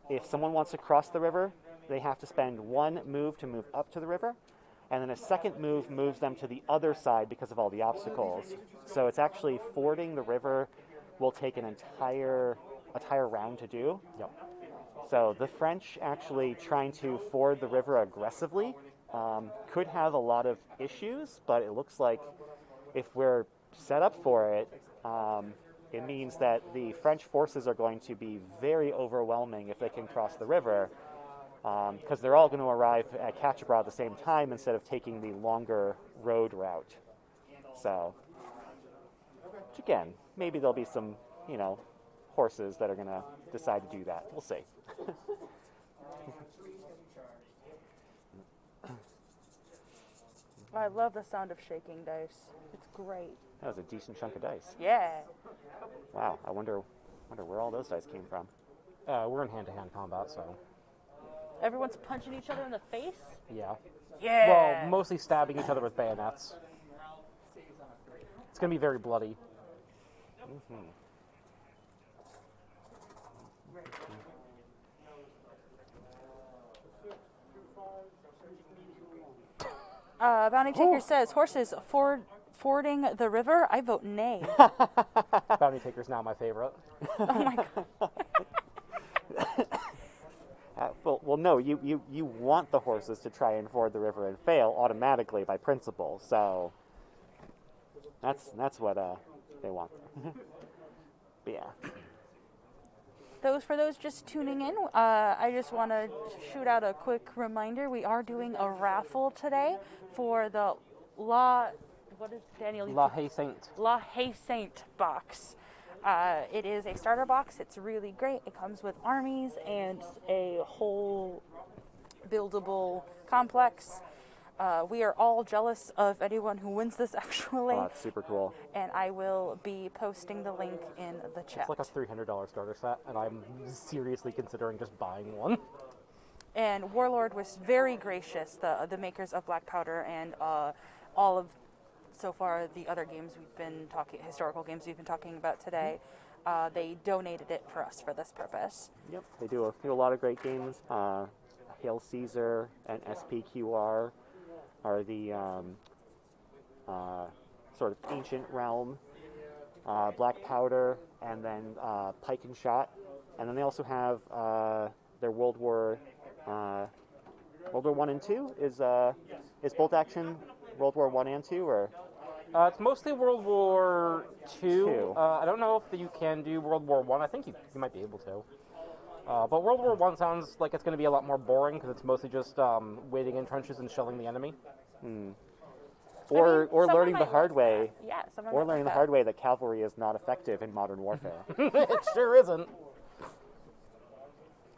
if someone wants to cross the river, they have to spend 1 move to move up to the river, and then a second move moves them to the other side because of all the obstacles. So it's actually fording the river will take an entire round to do. Yep. So the French actually trying to ford the river aggressively could have a lot of issues, but it looks like if we're set up for it, it means that the French forces are going to be very overwhelming if they can cross the river, because they're all going to arrive at Quatre Bras at the same time instead of taking the longer road route. So, which again, maybe there'll be some, horses that are going to decide to do that. We'll see. I love the sound of shaking dice. It's great. That was a decent chunk of dice. Yeah. Wow, I wonder where all those dice came from. We're in hand-to-hand combat, so Everyone's punching each other in the face? yeah. Yeah. Well, mostly stabbing each other with bayonets. It's gonna be very bloody. Bounty Taker says, horses fording the river? I vote nay. Bounty Taker's now my favorite. Oh my god. Well, no, you want the horses to try and ford the river and fail automatically by principle. So that's what they want. But yeah. For those just tuning in, I just want to shoot out a quick reminder. We are doing a raffle today for the what is Daniel? La Haye Saint. La Haye Saint box. It is a starter box. It's really great. It comes with armies and a whole buildable complex. We are all jealous of anyone who wins this, actually. Oh, that's super cool. And I will be posting the link in the chat. It's like a $300 starter set, and I'm seriously considering just buying one. And Warlord was very gracious, the makers of Black Powder and all of, so far, the other games we've been talking, historical games we've been talking about today. They donated it for us for this purpose. Yep, they do a lot of great games. Hail Caesar and SPQR are the sort of ancient realm. Black Powder, and then Pike and Shot. And then they also have their World War I and II. Is Bolt Action World War I and II, or? It's mostly World War II. I don't know if you can do World War I. I think you might be able to. But World War I sounds like it's going to be a lot more boring because it's mostly just waiting in trenches and shelling the enemy. Or learning the hard way. Yeah, or learning the hard way that cavalry is not effective in modern warfare. It sure isn't.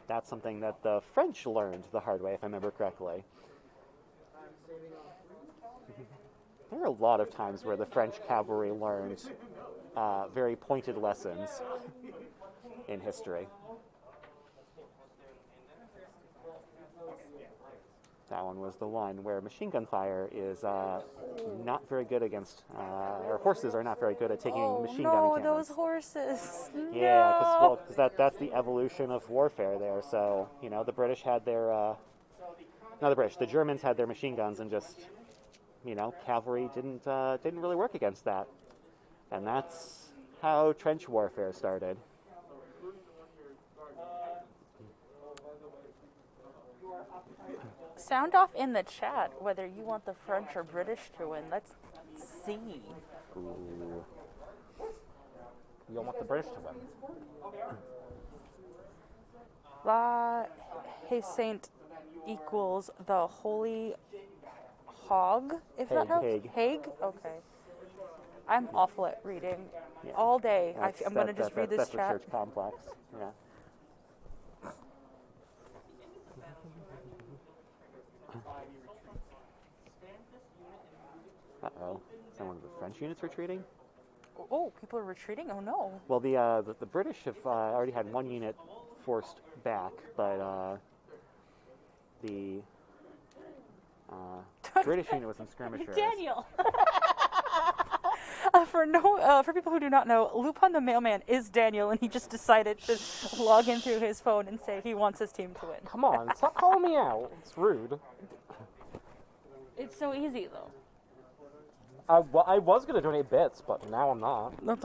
That's something that the French learned the hard way, if I remember correctly. There are a lot of times where the French cavalry learned very pointed lessons in history. That one was the one where machine gun fire is not very good against, or horses are not very good at taking machine gun no, encampments. those horses. Yeah, No. because that's the evolution of warfare there. So, you know, the British had their, not the British, the Germans had their machine guns, and just, you know, cavalry didn't really work against that. And that's how trench warfare started. Sound off in the chat whether you want the French or British to win. Let's see. Ooh. You'll want the British to win. La Haye Saint equals the Holy Hog, if that helps. Hague? Okay. I'm awful at reading. Yeah. All day. I'm going to just read this that's chat. That's the church complex. Yeah. Uh-oh. Is that one of the French units retreating? Oh, people are retreating? Oh, no. Well, the British have already had one unit forced back, but the British unit was in skirmishers. Daniel! For people who do not know, Lupin the Mailman is Daniel, and he just decided to log in through his phone and say he wants his team to win. Come on, stop calling me out. It's rude. It's so easy, though. I was going to donate bits, but now I'm not. Ooh,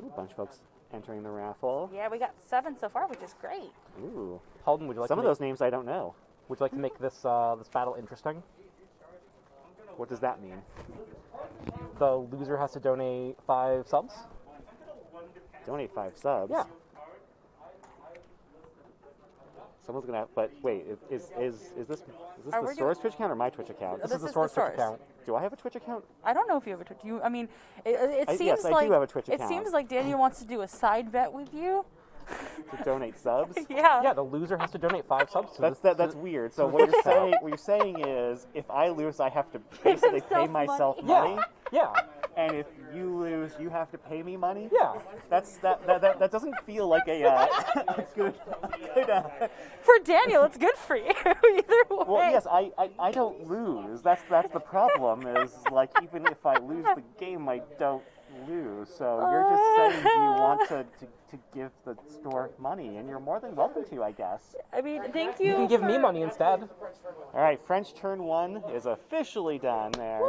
a bunch of folks entering the raffle. Yeah, we got 7 so far, which is great. Ooh. Halden, would you like Some to of those names I don't know. Would you like to make this this battle interesting? What does that mean? The loser has to donate 5 subs. Donate 5 subs? Yeah. Someone's gonna have, but wait, is this the store's Twitch account or my Twitch account? This is the store's Twitch account. Do I have a Twitch account? I don't know if you have a Twitch. I mean, it seems yes, like I do have a Twitch account. It seems like Daniel wants to do a side bet with you. To donate subs? Yeah. Yeah, the loser has to donate 5 subs to That's weird. So what you're saying is, if I lose, I have to basically pay myself money. Yeah. And if you lose, you have to pay me money. Yeah. That doesn't feel like a good. For Daniel, it's good for you either way. Well, yes, I don't lose. That's the problem. Is like even if I lose the game, I don't lose. So you're just saying, do you want to give the store money? And you're more than welcome to, I guess. I mean, thank you. You can give me money instead. All right, French turn 1 is officially done there.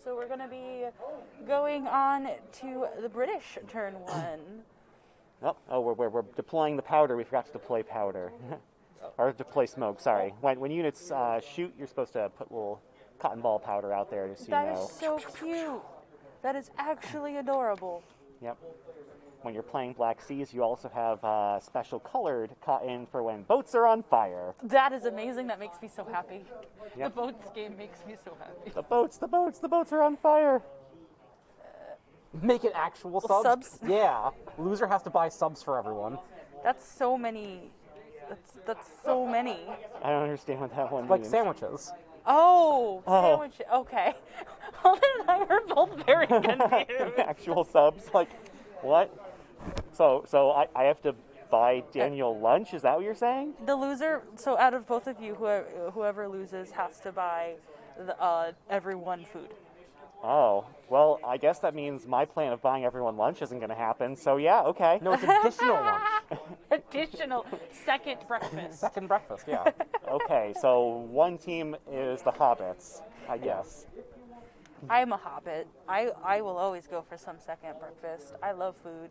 So we're going to be going on to the British turn 1. Oh, we're deploying the powder. We forgot to deploy powder. or deploy smoke. Sorry. When units shoot, you're supposed to put little cotton ball powder out there, just so That you is know. so cute. That is actually adorable. Yep. When you're playing Black Seas, you also have special colored cotton for when boats are on fire. That is amazing. That makes me so happy. Yep. The boats game makes me so happy. The boats are on fire. Make it actual subs. Subs? Yeah. Loser has to buy subs for everyone. That's so many. That's so many. I don't understand what that one Like means. sandwiches. Oh, Oh. sandwich. Okay. Holden and I are both very confused. Actual subs, like what? So I have to buy Daniel lunch. Is that what you're saying? The loser. So out of both of you, whoever loses has to buy everyone food. Oh, well, I guess that means my plan of buying everyone lunch isn't going to happen. So yeah, okay. No, it's additional lunch. Additional second breakfast. Second breakfast, yeah. Okay, so one team is the hobbits, I guess. I'm a hobbit. I will always go for some second breakfast. I love food.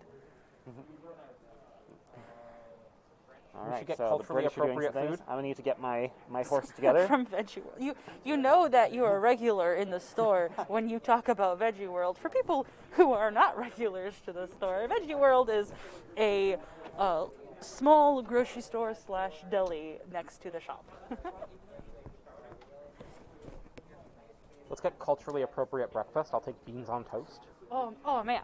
All We right, should get so the culturally British are doing appropriate some things. food. I'm going to need to get my horses together. From Veggie World. You know that you are a regular in the store when you talk about Veggie World. For people who are not regulars to the store, Veggie World is a small grocery store / deli next to the shop. Let's get culturally appropriate breakfast. I'll take beans on toast. Oh man,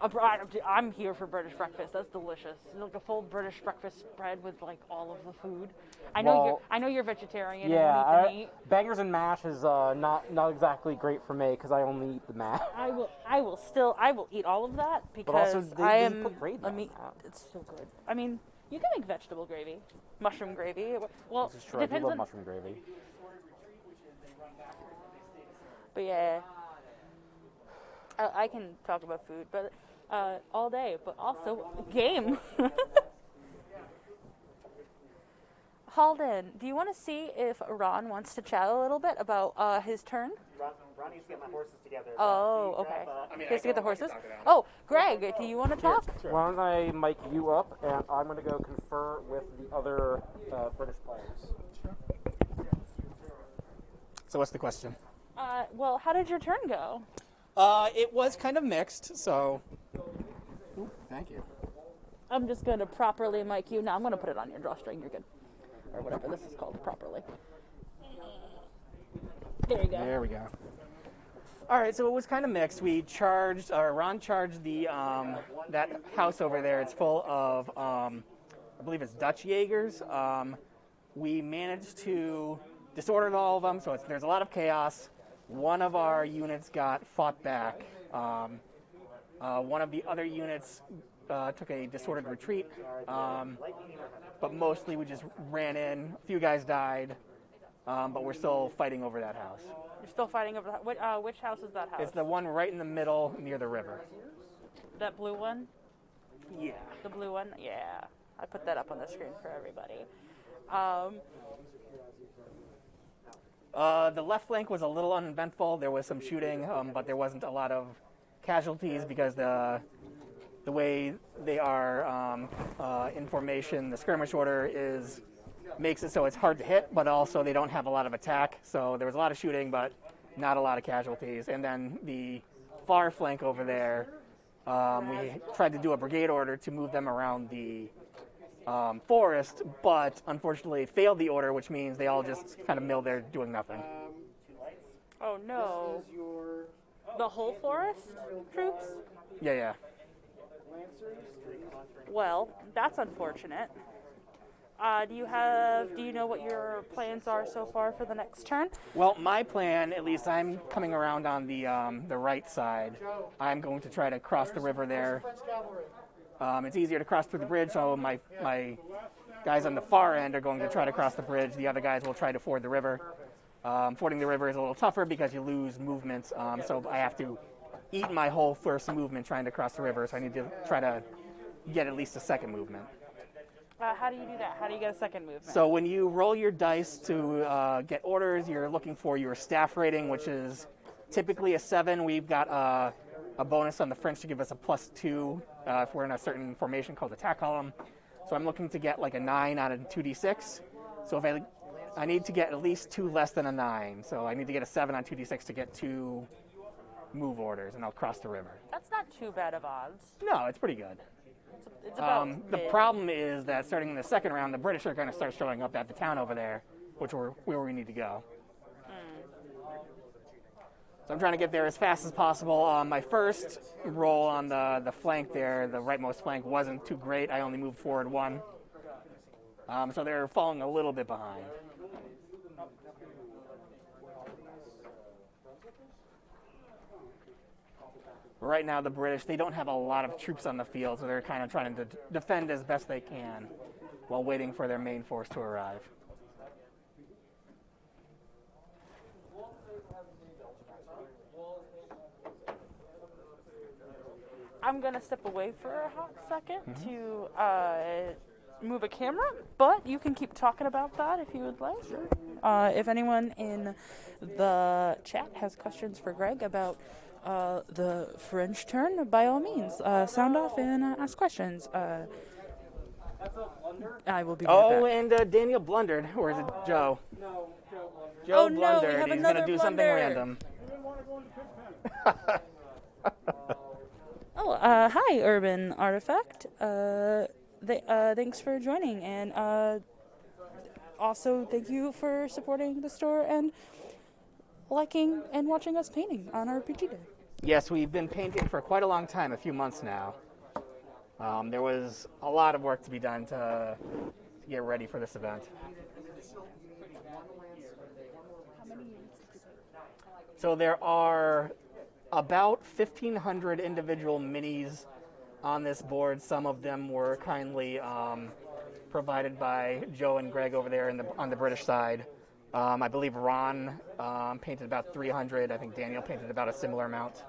I'm here for British breakfast. That's delicious. Like a full British breakfast spread with like all of the food. I know you're vegetarian. Yeah, and don't eat the meat. bangers and mash is not exactly great for me because I only eat the mash. I will eat all of that because also, they I am put gravy a on meat. that. It's so good. I mean, you can make vegetable gravy, mushroom gravy. Well, This is true. it I do depends love on. mushroom gravy. But yeah, I can talk about food, but all day. But also game. Halden, do you want to see if Ron wants to chat a little bit about his turn? Ron needs to get my horses together. Oh, okay. He has to get the horses? Oh, Greg, do you want to talk? Why don't I mic you up, and I'm going to go confer with the other British players. So what's the question? Well, how did your turn go? It was kind of mixed, so... Ooh, thank you. I'm just going to properly mic you. Now I'm going to put it on your drawstring. You're good. Or whatever this is called properly. There you go. There we go. All right, so it was kind of mixed. Ron charged the that house over there. It's full of, I believe it's Dutch Jaegers. We managed to disorder all of them, so there's a lot of chaos. One of our units got fought back. One of the other units took a disordered retreat, but mostly we just ran in. A few guys died, but we're still fighting over that house. You're still fighting over which house is that house? It's the one right in the middle near the river. That blue one? Yeah. The blue one? Yeah. I put that up on the screen for everybody. The left flank was a little uneventful. There was some shooting, but there wasn't a lot of casualties because the way they are in formation, the skirmish order makes it so it's hard to hit, but also they don't have a lot of attack. So there was a lot of shooting, but not a lot of casualties. And then the far flank over there, we tried to do a brigade order to move them around the forest, but unfortunately failed the order, which means they all just kind of milled there doing nothing. Oh no. The whole forest troops? Yeah. Well, that's unfortunate. Do you know what your plans are so far for the next turn? Well, my plan, at least I'm coming around on the right side. I'm going to try to cross the river there. It's easier to cross through the bridge, so my guys on the far end are going to try to cross the bridge. The other guys will try to ford the river. Fording the river is a little tougher because you lose movement, so I have to eat my whole first movement trying to cross the river, so I need to try to get at least a second movement. How do you do that? How do you get a second movement? So when you roll your dice to get orders, you're looking for your staff rating, which is typically a 7. We've got a bonus on the French to give us a +2 if we're in a certain formation called attack column. So I'm looking to get like a 9 out of 2d6. So if I need to get at least 2 less than a 9, so I need to get a 7 on 2d6 to get 2 move orders, and I'll cross the river. That's not too bad of odds. No, it's pretty good. It's about The mid. problem is that starting in the second round, the British are going to start showing up at the town over there, which where we need to go. So I'm trying to get there as fast as possible. My first roll on the flank there, the rightmost flank, wasn't too great. I only moved forward 1. So they're falling a little bit behind. Right now, the British, they don't have a lot of troops on the field, so they're kind of trying to defend as best they can while waiting for their main force to arrive. I'm going to step away for a hot second to move a camera, but you can keep talking about that if you would like. If anyone in the chat has questions for Greg about the French turn, by all means, sound off and ask questions. I will be right back. And Daniel blundered. Or is it Joe? No, Joe blundered. Joe Oh, no, we blundered. have He's another going to do something blunder. random. You didn't want to go into Pigpen. Hi, Urban Artifact. Thanks for joining, and also thank you for supporting the store and liking and watching us painting on RPG Day. Yes, we've been painting for quite a long time, a few months now. There was a lot of work to be done to get ready for this event. So there are about 1,500 individual minis on this board. Some of them were kindly provided by Joe and Greg over there on the British side. I believe Ron painted about 300. I think Daniel painted about a similar amount.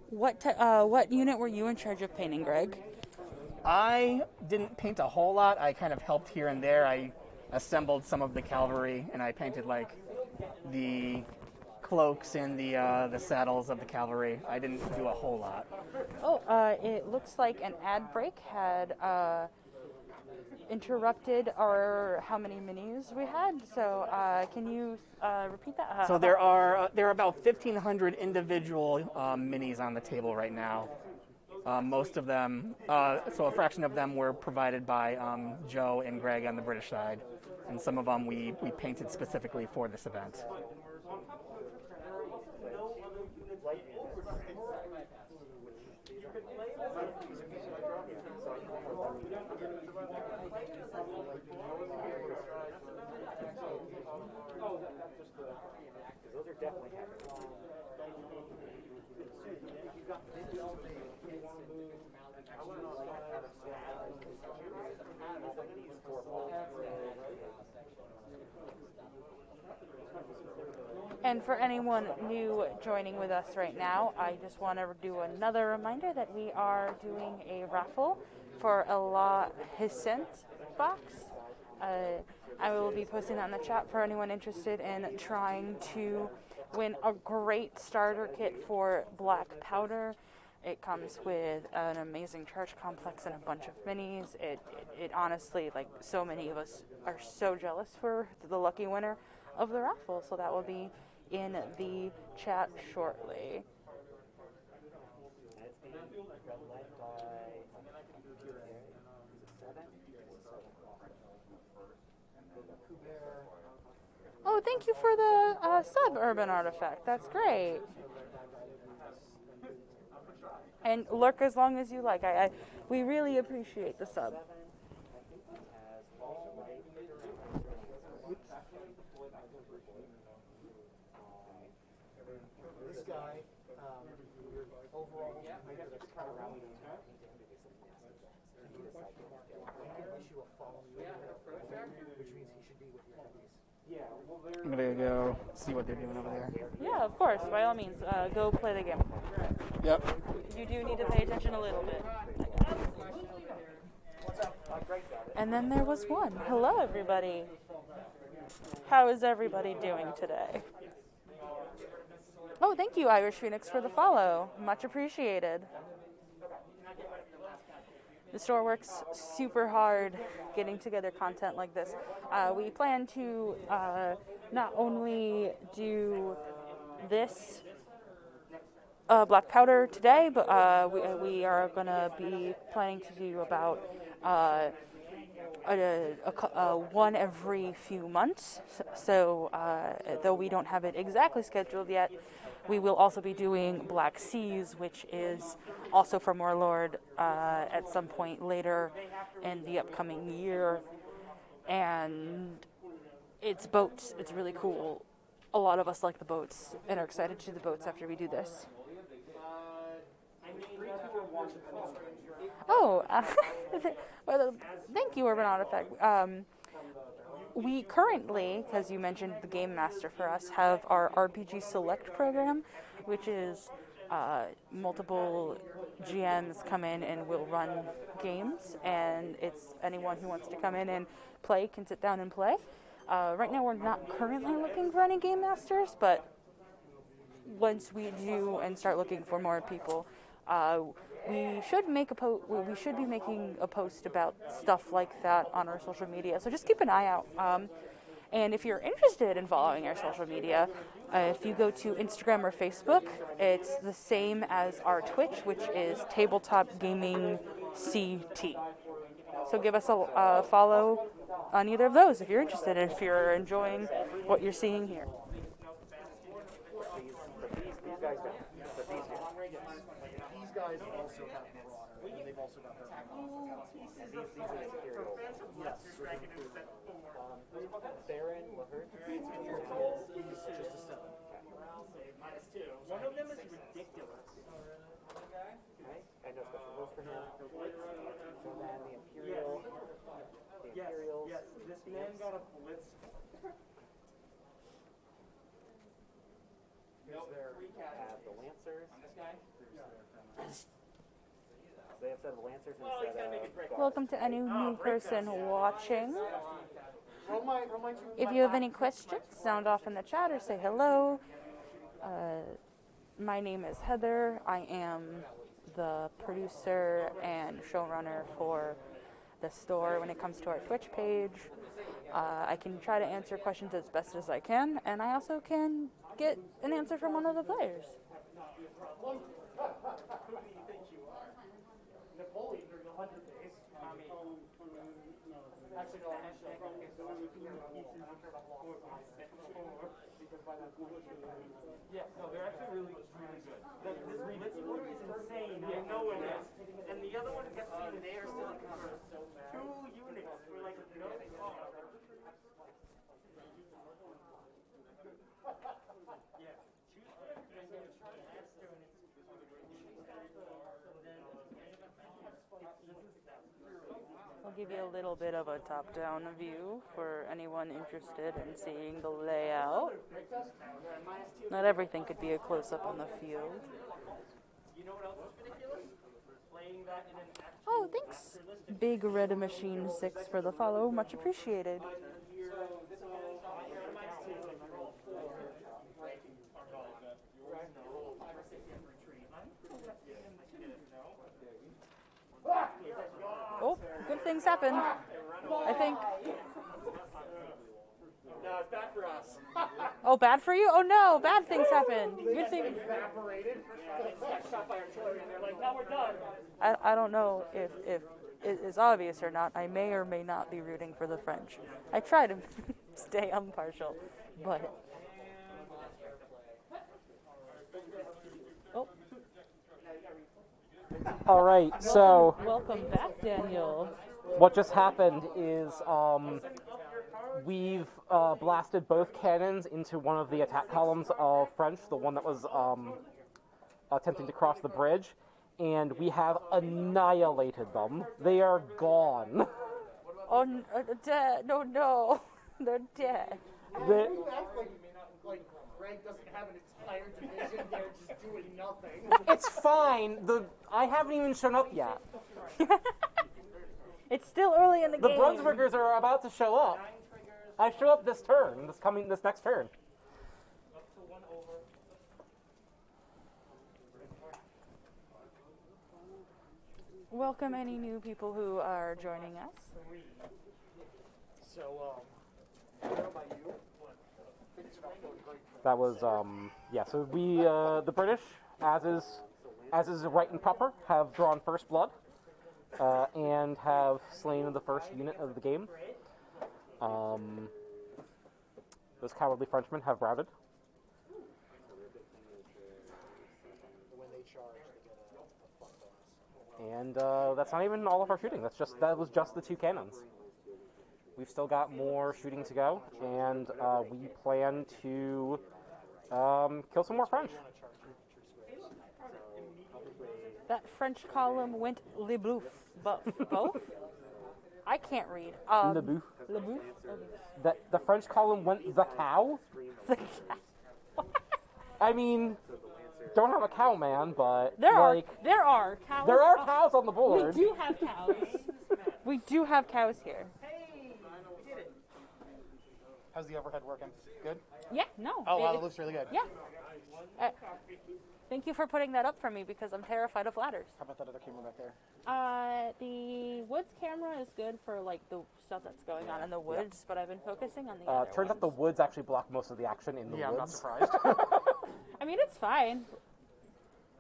What unit were you in charge of painting, Greg? I didn't paint a whole lot. I kind of helped here and there. I assembled some of the cavalry, and I painted like the cloaks and the saddles of the cavalry. I didn't do a whole lot. Oh, it looks like an ad break had interrupted our how many minis we had. So can you repeat that? So there are about 1,500 individual minis on the table right now. Most of them, so a fraction of them were provided by Joe and Greg on the British side, and some of them we painted specifically for this event. Those are definitely heavy. And for anyone new joining with us right now, I just want to do another reminder that we are doing a raffle for a La Hissent box. I will be posting that in the chat for anyone interested in trying to win a great starter kit for black powder. It comes with an amazing charge complex and a bunch of minis. It honestly, like, so many of us are so jealous for the lucky winner of the raffle. So that will be in the chat shortly. Oh, thank you for the sub, Urban Artifact. That's great. And lurk as long as you like. We really appreciate the sub. This guy, overall, maybe let's cut around. He can issue a fallen unit, which means he should be with your heavies. I'm gonna go see what they're doing over there. Yeah, of course. By all means, go play the game. Yep. You do need to pay attention a little bit. And then there was one. Hello, everybody. How is everybody doing today? Oh, thank you, Irish Phoenix, for the follow. Much appreciated. The store works super hard getting together content like this. We plan to not only do this black powder today, but we are going to be planning to do about one every few months. So though we don't have it exactly scheduled yet, we will also be doing Black Seas, which is also from Warlord at some point later in the upcoming year. And it's boats. It's really cool. A lot of us like the boats and are excited to do the boats after we do this. Oh, well, thank you, Urban Artifact. We currently, because you mentioned the Game Master for us, have our RPG Select program, which is multiple GMs come in and will run games, and it's anyone who wants to come in and play can sit down and play. Right now we're not currently looking for any Game Masters, but once we do and start looking for more people, we should make we should be making a post about stuff like that on our social media. So just keep an eye out. And if you're interested in following our social media, if you go to Instagram or Facebook, it's the same as our Twitch, which is Tabletop Gaming CT. So give us a follow on either of those if you're interested and if you're enjoying what you're seeing here. These guys don't. But these do. These guys also have Bras, and they've also got their own. And these are the Imperials. Yes. Baron, Lahert. He's just a 7. -2. One of them is ridiculous. Okay. And no special rules for him. So then the Imperial. The Imperials. Yes, this man got a blitz. The Lancers. They have said the Lancers instead of Welcome to any new person watching. Roll my If you have any questions, sound off in the chat or say hello. My name is Heather. I am the producer and showrunner for the store when it comes to our Twitch page. I can try to answer questions as best as I can, and I also can get an answer from one of the players. Who do you think you are? Napoleon during the 100 Days. Actually, no, yeah, no, they're actually really good. This blitz order is insane. I know it is. And the other one gets to be there still in cover. 2 units were like, no, I'll give you a little bit of a top-down view for anyone interested in seeing the layout. Not everything could be a close-up on the field. Oh, thanks, Big Red Machine 6 for the follow. Much appreciated. Oh, good things happen, I think. no, it's bad for us. Oh, bad for you? Oh no, bad things happen. Good thing. Evaporated. Got shot by artillery, and they're like, now we're done. I don't know if it is obvious or not. I may or may not be rooting for the French. I try to stay impartial, but. Oh. All right, so Welcome back, Daniel. what just happened is we've blasted both cannons into one of the attack columns of French, the one that was attempting to cross the bridge, and we have annihilated them. They are gone. Oh, dead. No, they're dead. You act like Greg doesn't have an entire division there just doing nothing. It's fine. I haven't even shown up yet. It's still early in the The game. Brunswickers are about to show up. I show up this turn, this next turn. Welcome any new people who are joining us. So, I don't know about you. Things are not going great. That was yeah. So we the British, as is right and proper, have drawn first blood and have slain the first unit of the game. Those cowardly Frenchmen have routed. When they charge, they get a fun bonus. And that's not even all of our shooting. That was just the 2 cannons. We've still got more shooting to go, and we plan to kill some more French. That French column went le bouf. Both? I can't read. Le bouf. Le bouf? The French column went the cow? I mean, don't have a cow, man, but There are cows. There are cows on the board. We do have cows. We do have cows here. How's the overhead working? Good? Yeah, no. Oh, wow, that looks really good. Yeah. Thank you for putting that up for me because I'm terrified of ladders. How about that other camera back there? The woods camera is good for like the stuff that's going on in the woods, but I've been focusing on the other Turns out the ones. woods actually block most of the action in the Yeah, I'm not woods. surprised. I mean, it's fine.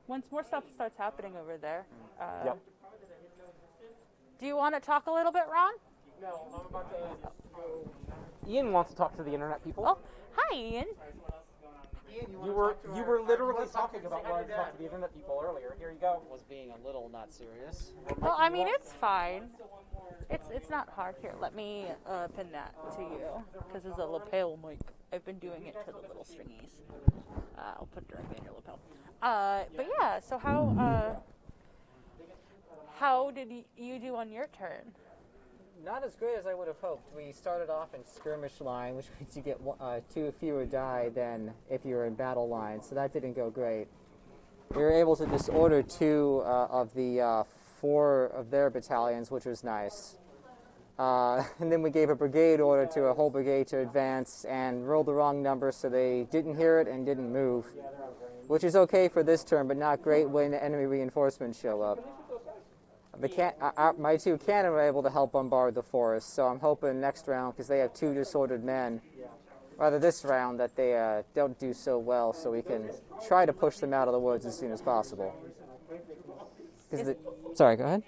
Once more stuff starts happening over there. Yep. Do you want to talk a little bit, Ron? No, I'm about to go. Ian wants to talk to the internet people. Oh, hi, Ian. Ian, You were literally talking about wanting to talk to the internet people earlier. Here you go. Was being a little not serious. Well, I mean, it's fine. It's not hard. Here, let me pin that to you because it's a lapel mic. I've been doing it to the little stringies. I'll put it directly in your lapel. But yeah, so how did you do on your turn? Not as great as I would have hoped. We started off in skirmish line, which means you get 2 fewer die than if you were in battle line, so that didn't go great. We were able to disorder 2 of the 4 of their battalions, which was nice. And then we gave a brigade order to a whole brigade to advance and rolled the wrong number, so they didn't hear it and didn't move, which is okay for this turn, but not great when enemy reinforcements show up. My 2 cannon were able to help bombard the forest, so I'm hoping next round, because they have 2 disordered men, rather this round, that they don't do so well, so we can try to push them out of the woods as soon as possible. Sorry, go ahead.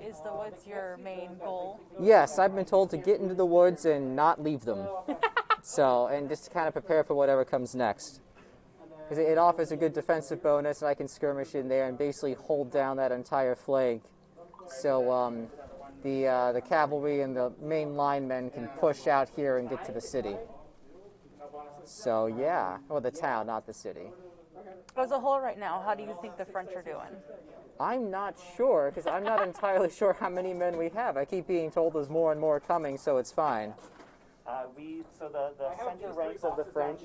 Is the woods your main goal? Yes, I've been told to get into the woods and not leave them. And just to kind of prepare for whatever comes next. Because it offers a good defensive bonus, and I can skirmish in there and basically hold down that entire flank. So the cavalry and the main linemen can push out here and get to the city. So yeah, or the town, not the city. As a whole right now, how do you think the French are doing? I'm not sure, because I'm not entirely sure how many men we have. I keep being told there's more and more coming, so it's fine. So the center ranks of the French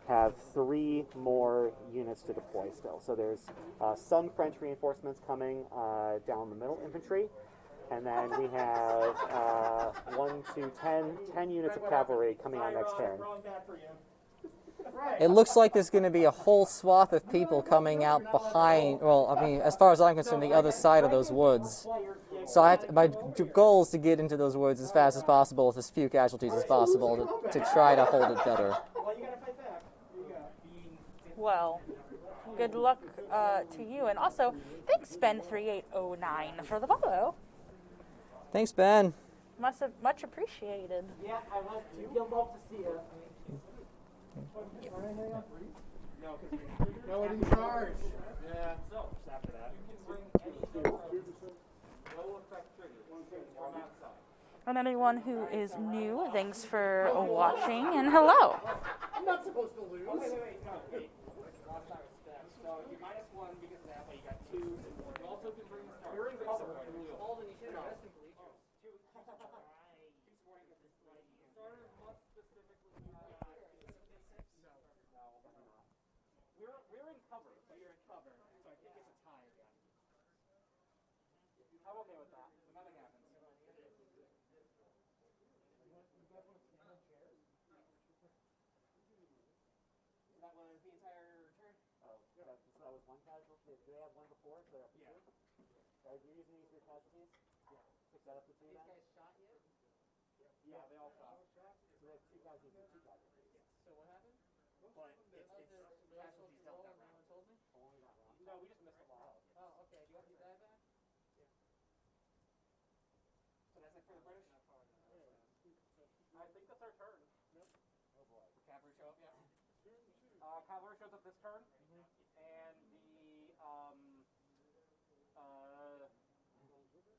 have 3 more units to deploy still. So there's some French reinforcements coming down the middle infantry, and then we have 10 units of cavalry coming on next turn. It looks like there's going to be a whole swath of people coming out behind, well, I mean, as far as I'm concerned, the other side of those woods. So my goal is to get into those woods as fast as possible with as few casualties as possible to try to hold it better. Well, good luck to you. And also, thanks, Ben3809, for the follow. Thanks, Ben. Much appreciated. Yeah, I love to. You'll love to see it. No, in charge. Yeah. So, after that. And anyone who is new, thanks for watching, and hello. I'm not supposed to lose. No. So you -1 because of that, but you got 2. You also can bring the star. You're in cover. Hold and you should invest in bleachers. Right. Starter must cover, but you're in cover, so I think it's a tie again. I'm okay with that. So nothing happens. So that was the entire turn? Oh, that was one casualty. Do they have one before? So they're up to two? Are you using these for casualties? Yeah. Six out of the two then? These guys shot yet? Yeah, they all shot. So they have two casualties and two casualties. Yes. So what happened? But it's casualties dealt that round. Told me? Only that round. No, we just missed a lot. Oh, okay. Do you want your die back? Yeah. So that's it for the British? I think that's our turn. Oh boy. The cavalry show up yet? Cavalry shows up this turn, and the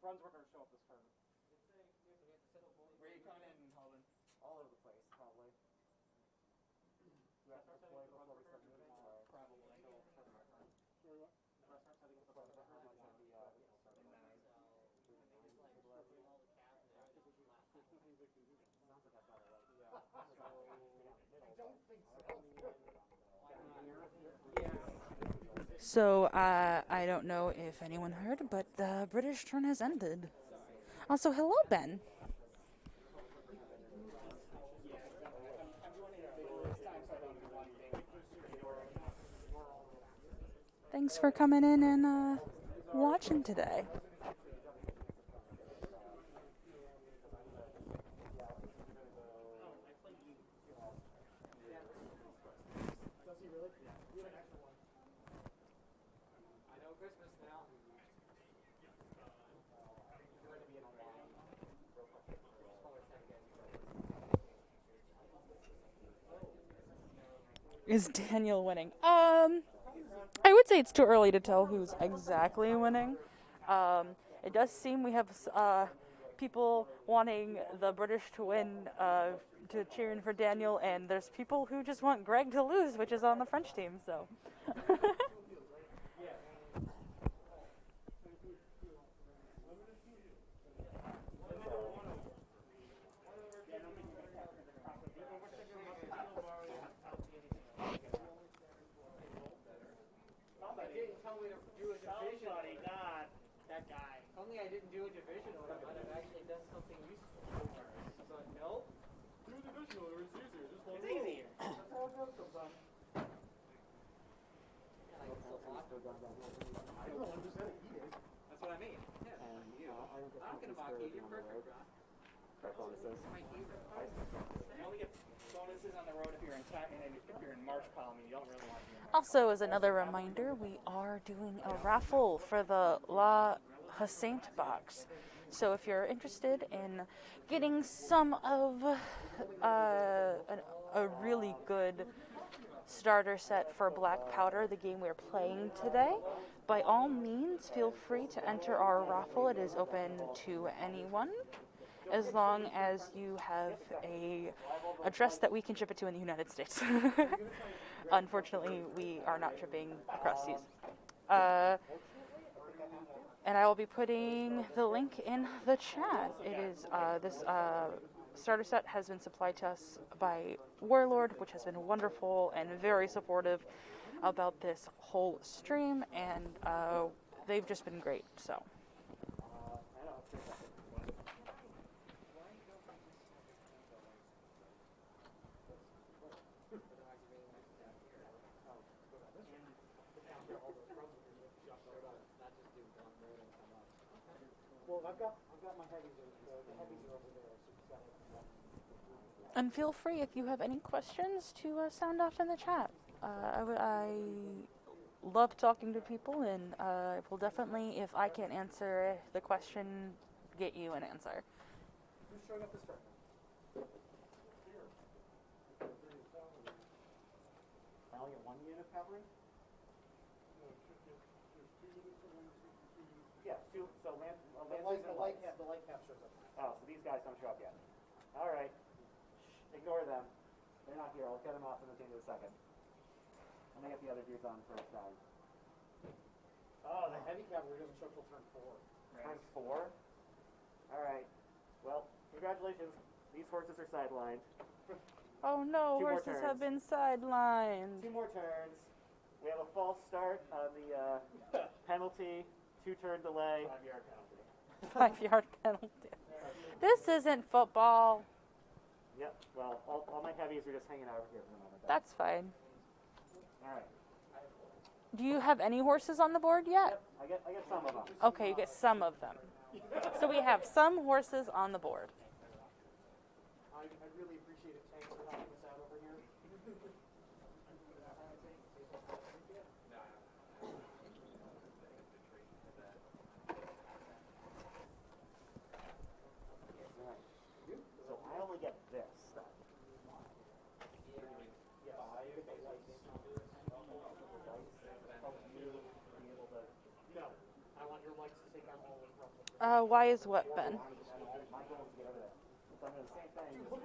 Brunswickers show up this turn. Where are you coming in, Holden? All over the place, probably. Do I have to deploy before we start moving? Or? Probably. Sorry, what? Do I start setting up the Brunswickers? Sounds like I've got it right. Yeah. I don't think so. So, I don't know if anyone heard, but the British turn has ended. Also, hello, Ben. Thanks for coming in and watching today. I know Christmas now. Is Daniel winning? I would say it's too early to tell who's exactly winning. It does seem we have people wanting the British to win, to cheering for Daniel, and there's people who just want Greg to lose, which is on the French team, so. Somebody, not that guy. If only I didn't do a division order, I might have actually done something useful for us. So, no? Do a division order, it's easier. Just It's easier. That's how it goes sometimes. I can still block. I don't know, I'm just saying, he is. That's what I mean. Yeah, you. I'm gonna mock you. You're perfect, Ron. Bonuses. My hero. You only get bonuses on the road if you're in March column. You don't really want to be in March. Also, as another reminder, we are doing a raffle for the La Hyacinthe box. So if you're interested in getting some of a really good starter set for Black Powder, the game we're playing today, by all means feel free to enter our raffle. It is open to anyone, as long as you have a address that we can ship it to in the United States. Unfortunately, we are not shipping across seas. And I will be putting the link in the chat. It is this starter set has been supplied to us by Warlord, which has been wonderful and very supportive about this whole stream, and they've just been great. So. Well, I've got my heavies, the heavies are over there, so just got it. And feel free, if you have any questions, to sound off in the chat. I love talking to people, and I will definitely, if I can't answer the question, get you an answer. Who's showing up this turn? I only get one unit of cavalry? No, it should get, there's 2 units of Lancers and 2 units of... Yeah, two. So The light cap shows up. Oh, so these guys don't show up yet. All right. Ignore them. They're not here. I'll get them off in the team in a second. I'm gonna get the other dudes on first, guys. Oh, the heavy cavalry doesn't show up till turn 4. Turn 4? All right. Well, congratulations. These horses are sidelined. Oh no, 2 more horses turns. have been sidelined. 2 more turns. We have a false start on the penalty, 2-turn delay. 5 yard penalty. This isn't football. Yep, well, all my heavies are just hanging out over here for the moment. That's fine. All right. Do you have any horses on the board yet? Yep, I get some of them. Okay, you get some of them. So we have some horses on the board. I really appreciate it. Thanks for helping us out over here. So I only get this stuff. No, I want your lights to take on all of Russell. Why is what, Ben? Look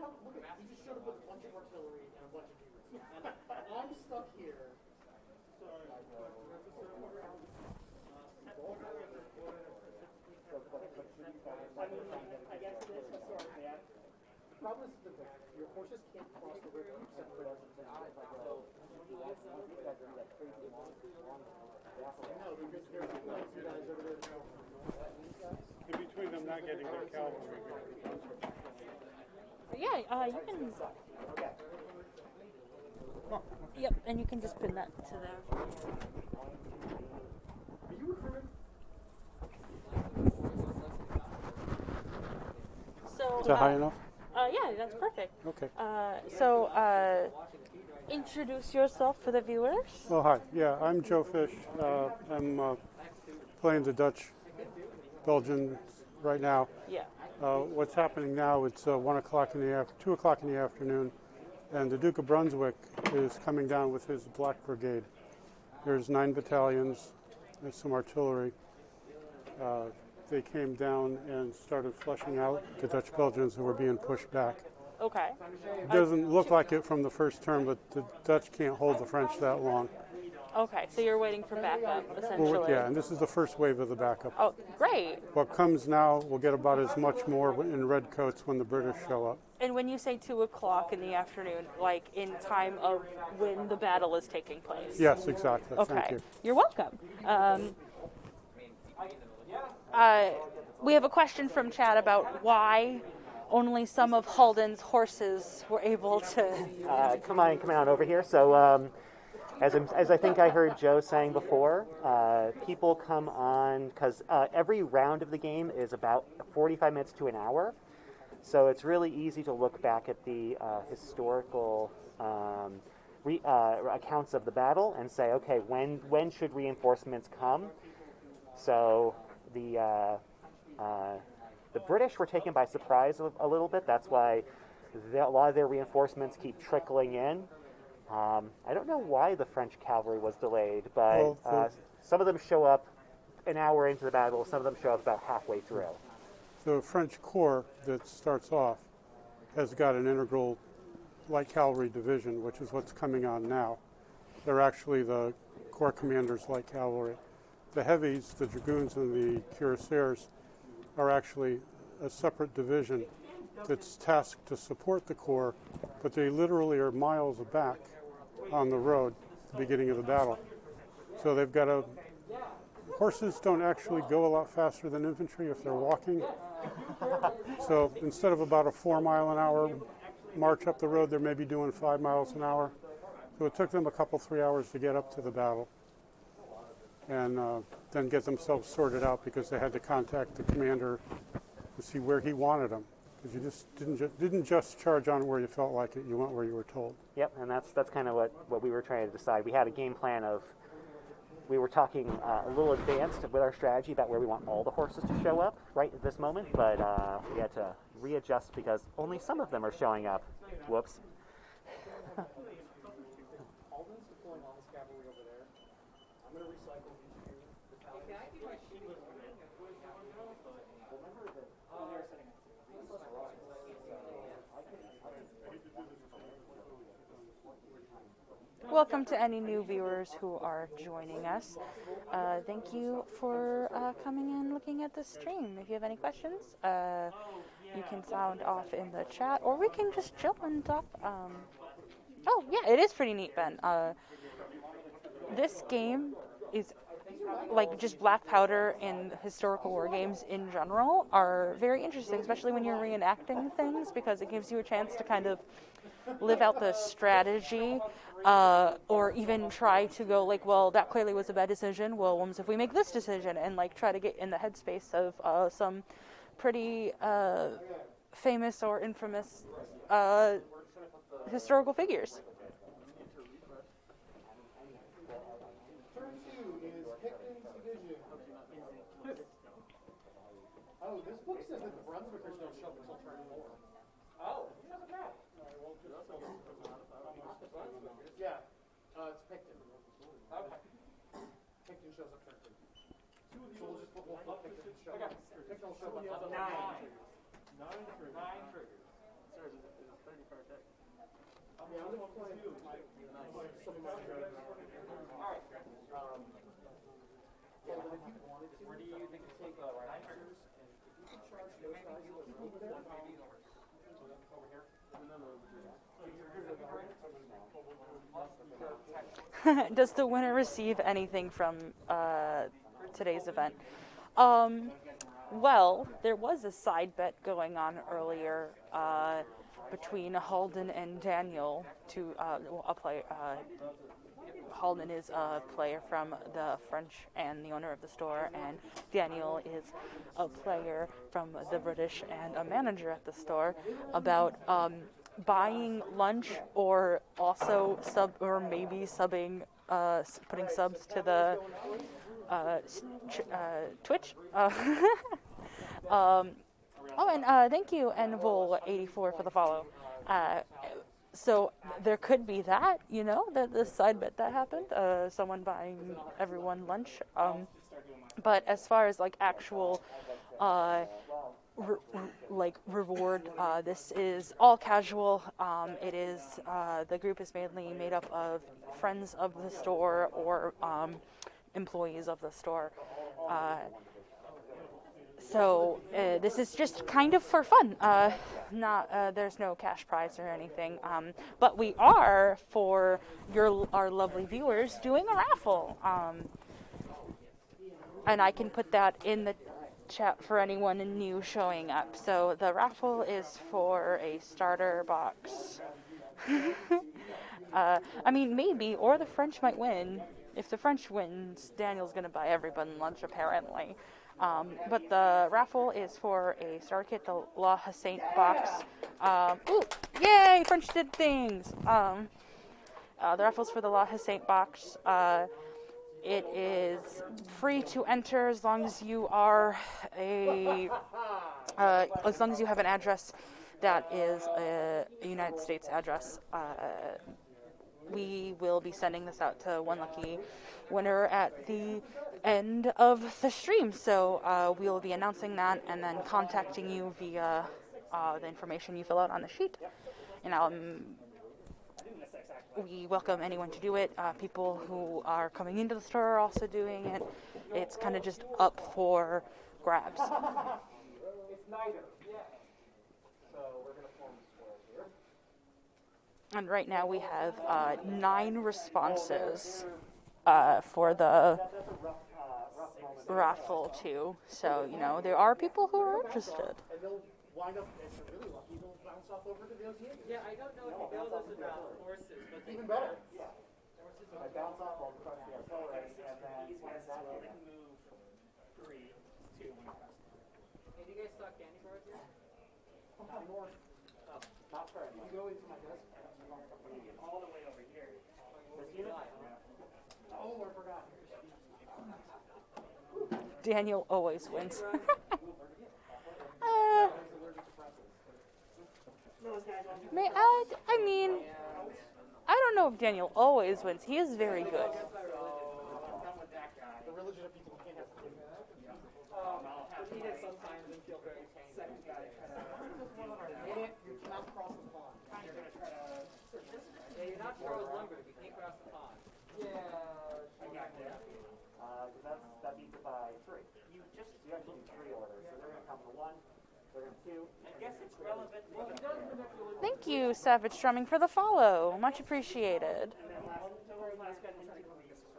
at, we just showed up with a bunch of artillery and a bunch of dudes. And I'm stuck here. I guess it is sorry, man. The problem is that your horses can't cross the river except for those. In between them not getting their cavalry. Yeah, you can. Yep, and you can just pin that to there. Are you recruiting? So, Is that high enough? Yeah, that's perfect. Okay. Introduce yourself for the viewers. Oh, hi. Yeah, I'm Joe Fish. I'm playing the Dutch Belgians right now. Yeah. What's happening now, it's 2 o'clock in the afternoon, and the Duke of Brunswick is coming down with his Black Brigade. There's 9 battalions, there's some artillery. They came down and started flushing out the Dutch Belgians who were being pushed back. Okay. It doesn't look like it from the first turn, but the Dutch can't hold the French that long. Okay, so you're waiting for backup, essentially. Well, yeah, and this is the first wave of the backup. Oh, great. What comes now, we'll get about as much more in red coats when the British show up. And when you say 2 o'clock in the afternoon, like in time of when the battle is taking place? Yes, exactly. Okay. Thank you. You're welcome. We have a question from chat about why only some of Halden's horses were able to... Come on over here. So, as I think I heard Joe saying before, people come on because every round of the game is about 45 minutes to an hour. So it's really easy to look back at the historical accounts of the battle and say, okay, when should reinforcements come? So the British were taken by surprise a little bit. That's why a lot of their reinforcements keep trickling in. I don't know why the French cavalry was delayed, but some of them show up an hour into the battle. Some of them show up about halfway through. The French Corps that starts off has got an integral light cavalry division, which is what's coming on now. They're actually the Corps Commander's light cavalry. The heavies, the dragoons and the cuirassiers, are actually a separate division that's tasked to support the Corps, but they literally are miles back on the road at the beginning of the battle. So they've got horses don't actually go a lot faster than infantry if they're walking. So instead of about a 4 mile an hour march up the road, they're maybe doing 5 miles an hour. So it took them a couple, 3 hours to get up to the battle and then get themselves sorted out because they had to contact the commander to see where he wanted them. Because you just didn't just charge on where you felt like it, you went where you were told. Yep, and that's kind of what we were trying to decide. We had a game plan of, we were talking a little advanced with our strategy about where we want all the horses to show up right at this moment, but we had to readjust because only some of them are showing up. Whoops. Alden's deploying all his cavalry over there. I'm going to recycle these 2 battalions. Can I do my sheet with Welcome to any new viewers who are joining us. Thank you for coming and looking at the stream. If you have any questions, you can sound off in the chat, or we can just chill and talk. Oh, yeah, it is pretty neat, Ben. this game is like just black powder and historical war games in general are very interesting, especially when you're reenacting things, because it gives you a chance to kind of live out the strategy, or even try to go like, well, that clearly was a bad decision. Well, what if we make this decision, and like try to get in the headspace of some pretty famous or infamous historical figures. Oh, this book says that the Brunswickers don't show up until turn 4. Oh, who doesn't know? Yeah, it's Picton. Okay. Picton shows up turn 3. So we'll flip Picton to show up. Picton will show up on 9. 9 triggers. 9 triggers. Sorry, it was a 30-card deck. Yeah, I'm going to play some of my triggers. Alright. Yeah, but if you wanted to, where do you think it's take 9 triggers? Does the winner receive anything from today's event? Well, there was a side bet going on earlier between Halden and Daniel to a player. Halden is a player from the French and the owner of the store, and Daniel is a player from the British and a manager at the store, about buying lunch or also maybe subbing, putting subs to the Twitch. And thank you, Envol84 for the follow. So there could be that, the side bet that happened, someone buying everyone lunch. But as far as like actual reward, this is all casual. It is the group is mainly made up of friends of the store or employees of the store. So this is just kind of for fun. There's no cash prize or anything. But we are, for our lovely viewers, doing a raffle. And I can put that in the chat for anyone new showing up. So the raffle is for a starter box. Maybe, or the French might win. If the French wins, Daniel's going to buy everyone lunch, apparently. But the raffle is for a starter kit, the La Hasaint box. Yay! French did things! The raffle's for the La Hasaint box. It is free to enter as long as you are as long as you have an address that is a United States address. We will be sending this out to one lucky winner at the end of the stream. So we will be announcing that and then contacting you via the information you fill out on the sheet. We welcome anyone to do it. People who are coming into the store are also doing it. It's kind of just up for grabs. It's neither. Yeah. So we're going to form squares here. And right now we have 9 responses for the raffle too. So, there are people who are interested. And they'll wind up, if they're really lucky, they'll bounce off over to those games. Yeah, I don't know if he knows us about horses, but Even better. Yeah. horses I bounce off, I'll crush the artillery, and then once that they can move 3, 2, 1. Hey, do you guys stock candy bars here? Not anymore. not very You much. go into my desk. All the way over here. Oh, I forgot. Daniel always wins. I don't know if Daniel always wins. He is very good. The religion of people who can't have to do that. I'll eat it sometimes and feel very second guy You cannot cross the pond. you're going to try to... Yeah, you're not Charles Lundberg. You can't cross the pond. Yeah. I got that. That beats it by 3. You actually do 3 orders, so they're going to come to 1, they're going to 2. I guess it's relevant. Thank you, Savage Strumming, for the follow. Much appreciated. And then last guy will try to come against the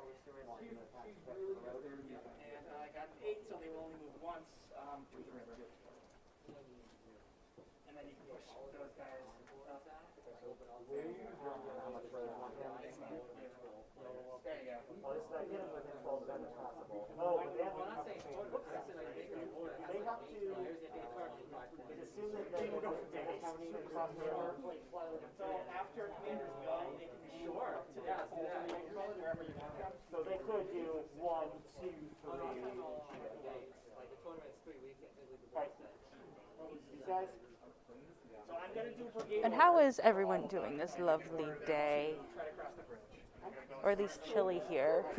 Get them within 12 as much as possible. Oh, but they have to have to it's assumed that they will go from Dana County and cross the river. So after Commander's go, they can do wherever you want them. So they could do 1, 2, 3. Like the tournament's 3 weekends. Right. These guys. So I'm gonna do brigade. And how is everyone doing this lovely day? Try to cross the bridge. Or at least chilly here? I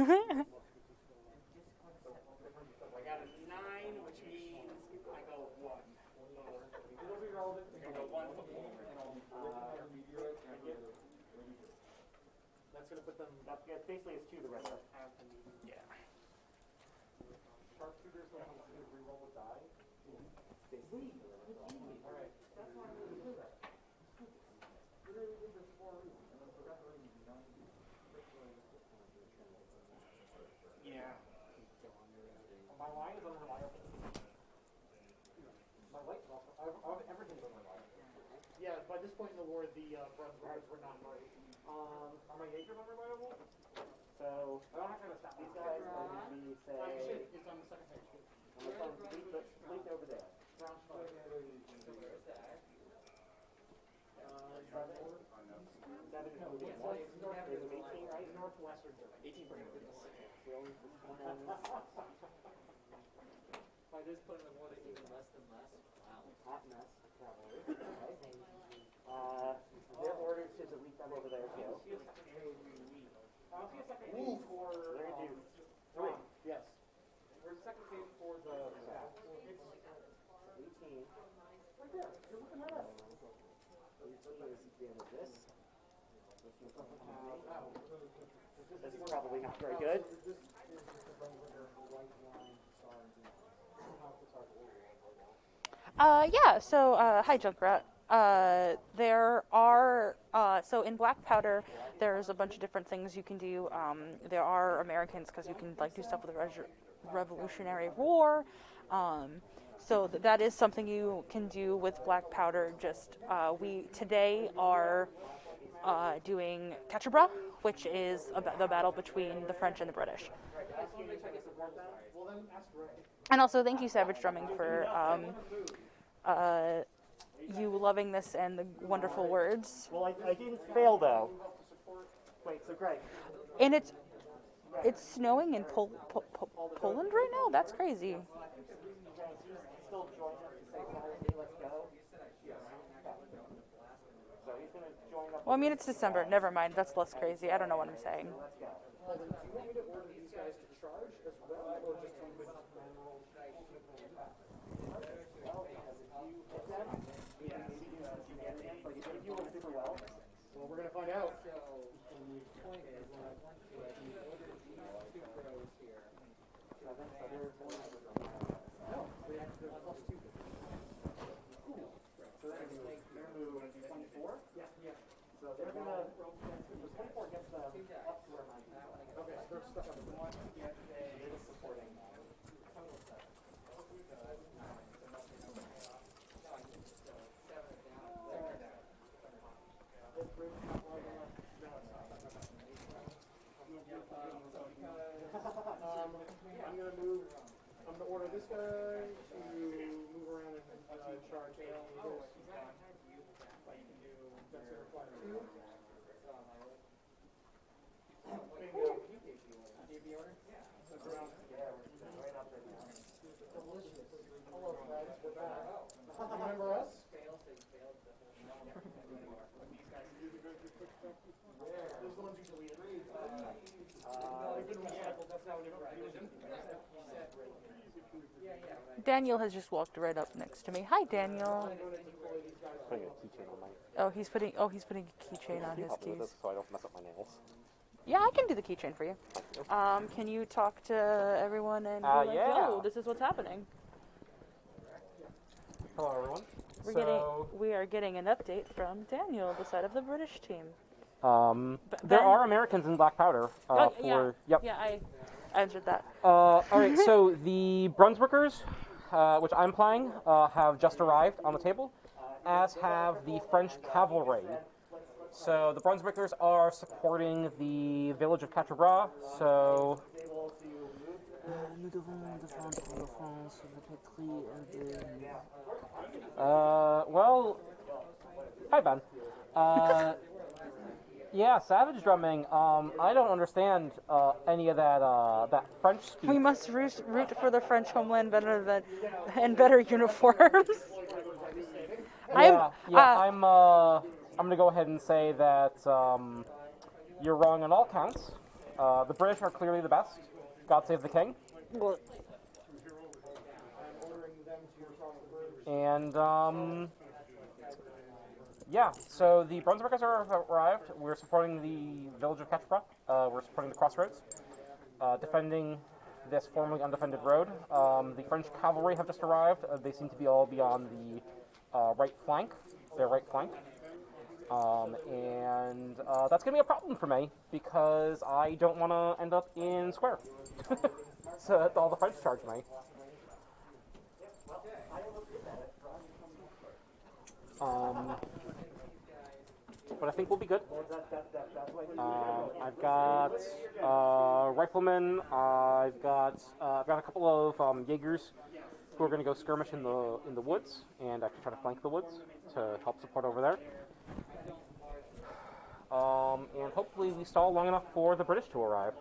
got a 9, which means I go 1. It'll be relevant. I go 1 to 4. That's gonna put them. That's basically it's 2 the rest of Yeah. Sharpshooters will have to reroll a die. Alright. That's why I'm going to do that. Literally did this for a reason, and then forgot to read Yeah. My line is unreliable. My light's also. Everything's unreliable. Yeah, by this point in the war, the Brunswickers were not great. Are my Jaegers unreliable? So, I don't have to stop these guys are going to be, say, it's on the second page. sleep over there. 7 is moving north. There's 18, right? Northwestern Germany. 18 for By this point in the war, they even less than less. Wow. hot mess cavalry. They're ordered to delete them over there too. I'll see a second page for. We're going to do 3. Yes. Where's the second page for the staff? It's 18. right there. You're looking at us. 18 is the end of this. This is probably not very good. Yeah, so, hi, Junkrat. There are, so in Black Powder, there's a bunch of different things you can do. There are Americans, because you can, like, do stuff with the Revolutionary War. So that is something you can do with Black Powder. Just, we today are doing Quatre Bras, which is the battle between the French and the British. And also, thank you, Savage Drumming, for you loving this and the wonderful words. Well, I didn't fail though. Wait, so Greg. And it's snowing in Poland right now? That's crazy. Still join us to say Saturday, let's go. So he's going to join up. Well, I mean, it's December. Never mind. That's less crazy. I don't know what I'm saying. Let's go. Do you want me to order these guys to charge as well, or just to with Well, we're going to find out. So they're going to move 24? Yeah. So they're going to, the 24 gets them up to where mine is. Okay, so they're stuck on the one. They're just supporting. I'm going to move, I'm going to order this guy to move around and charge this. Bingo. DB order? That's around. Right up there now. Delicious. Hello, friends. We're back. Remember us? Those are the ones you deleted. They've been recycled. That's now a different version. Daniel has just walked right up next to me. Hi, Daniel. Putting a keychain on my. Oh, he's putting a keychain on his Help me with keys. this so I don't mess up my nails. Yeah, I can do the keychain for you. Can you talk to everyone and be like, yeah. "Yo, this is what's happening." Hello, everyone. We are getting an update from Daniel, the side of the British team. There are Americans in Black Powder. Yeah, I answered that. All right, so the Brunswickers, which I'm playing, have just arrived on the table, as have the French cavalry. So the Brunswickers are supporting the village of Quatre Bras. So. Well, hi Ben. Yeah, savage drumming. I don't understand any of that French speak. We must root for the French homeland and better uniforms. I'm gonna go ahead and say that you're wrong on all counts. The British are clearly the best. God save the king. And yeah, so the Brunswickers have arrived. We're supporting the village of Quatre Bras. We're supporting the crossroads, defending this formerly undefended road. The French cavalry have just arrived. They seem to be all be on the right flank, their right flank. And that's going to be a problem for me, because I don't want to end up in square. So that's all the French charge me. But I think we'll be good. I've got riflemen. I've got a couple of Jaegers who are going to go skirmish in the woods and actually try to flank the woods to help support over there. And hopefully we stall long enough for the British to arrive.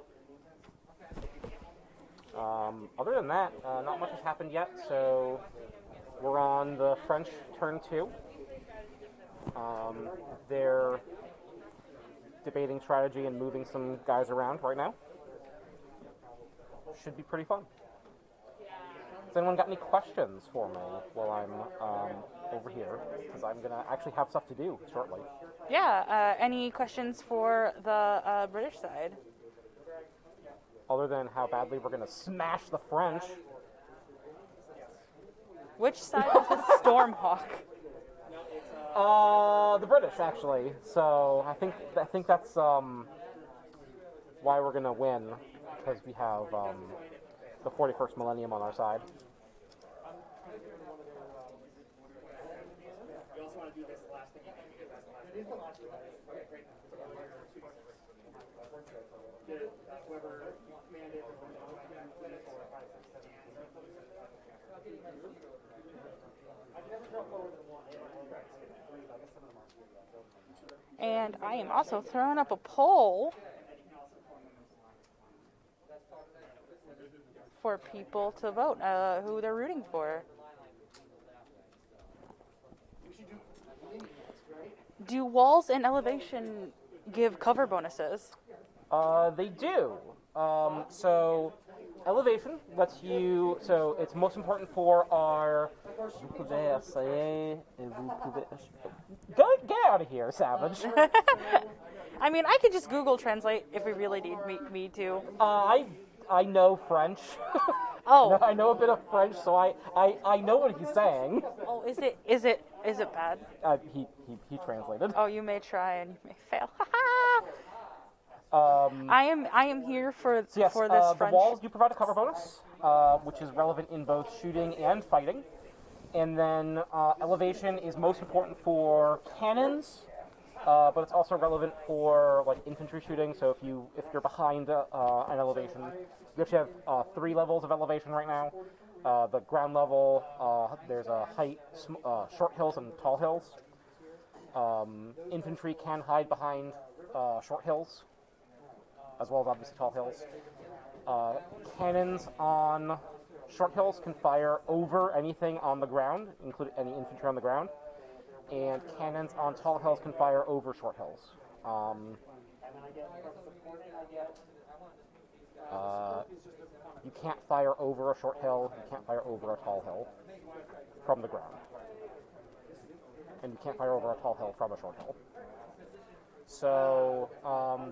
Other than that, not much has happened yet, so we're on the French turn 2. They're debating strategy and moving some guys around right now. Should be pretty fun. Has anyone got any questions for me while I'm over here? Because I'm going to actually have stuff to do shortly. Yeah, any questions for the British side? Other than how badly we're going to smash the French. Which side is the Stormhawk? The British, actually. So I think that's why we're gonna win, because we have the 41st millennium on our side. We also want to do this last thing because that's the last thing. It is the last thing. Okay, great. Whoever commanded or I've never dropped lower than 1. And I am also throwing up a poll for people to vote who they're rooting for. Do walls and elevation give cover bonuses? They do. So elevation lets you. So it's most important for our. Get out of here, savage. I mean, I could just Google Translate if we really need me to. I know French. Oh. I know a bit of French, so I know what he's saying. Oh, is it bad? He translated. Oh, you may try and you may fail. I am here for this French. The walls do provide a cover bonus, which is relevant in both shooting and fighting. And then elevation is most important for cannons, but it's also relevant for like infantry shooting. So if you're behind an elevation, we actually have 3 levels of elevation right now. The ground level, there's a height, short hills and tall hills. Infantry can hide behind short hills, as well as obviously tall hills. Cannons on short hills can fire over anything on the ground, including any infantry on the ground. And cannons on tall hills can fire over short hills. You can't fire over a short hill, you can't fire over a tall hill from the ground. And you can't fire over a tall hill from a short hill. So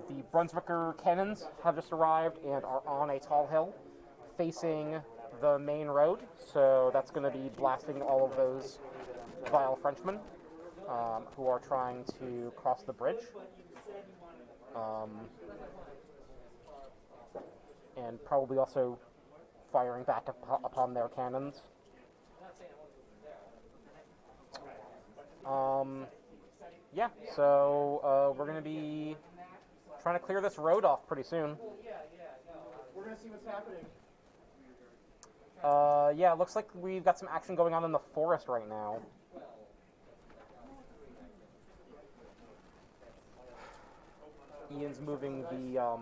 the Brunswicker cannons have just arrived and are on a tall hill facing the main road. So that's going to be blasting all of those vile Frenchmen who are trying to cross the bridge. And probably also firing back upon their cannons. Yeah, so we're going to be trying to clear this road off pretty soon. We're gonna see what's happening. Yeah, it looks like we've got some action going on in the forest right now. Ian's moving the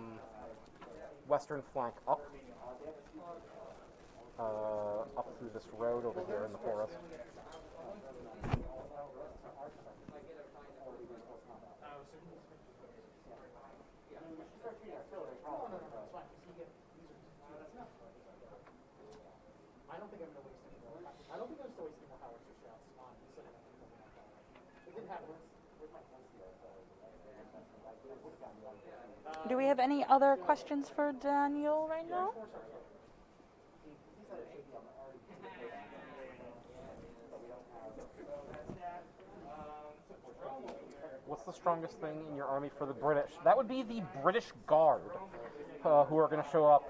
western flank up through this road over here in the forest. I don't think I'm gonna waste any more. I don't think I'm still wasting more howitzer shots on setting up people in that fire. It didn't happen. Do we have any other questions for Daniel right now? What's the strongest thing in your army for the British? That would be the British Guard, who are going to show up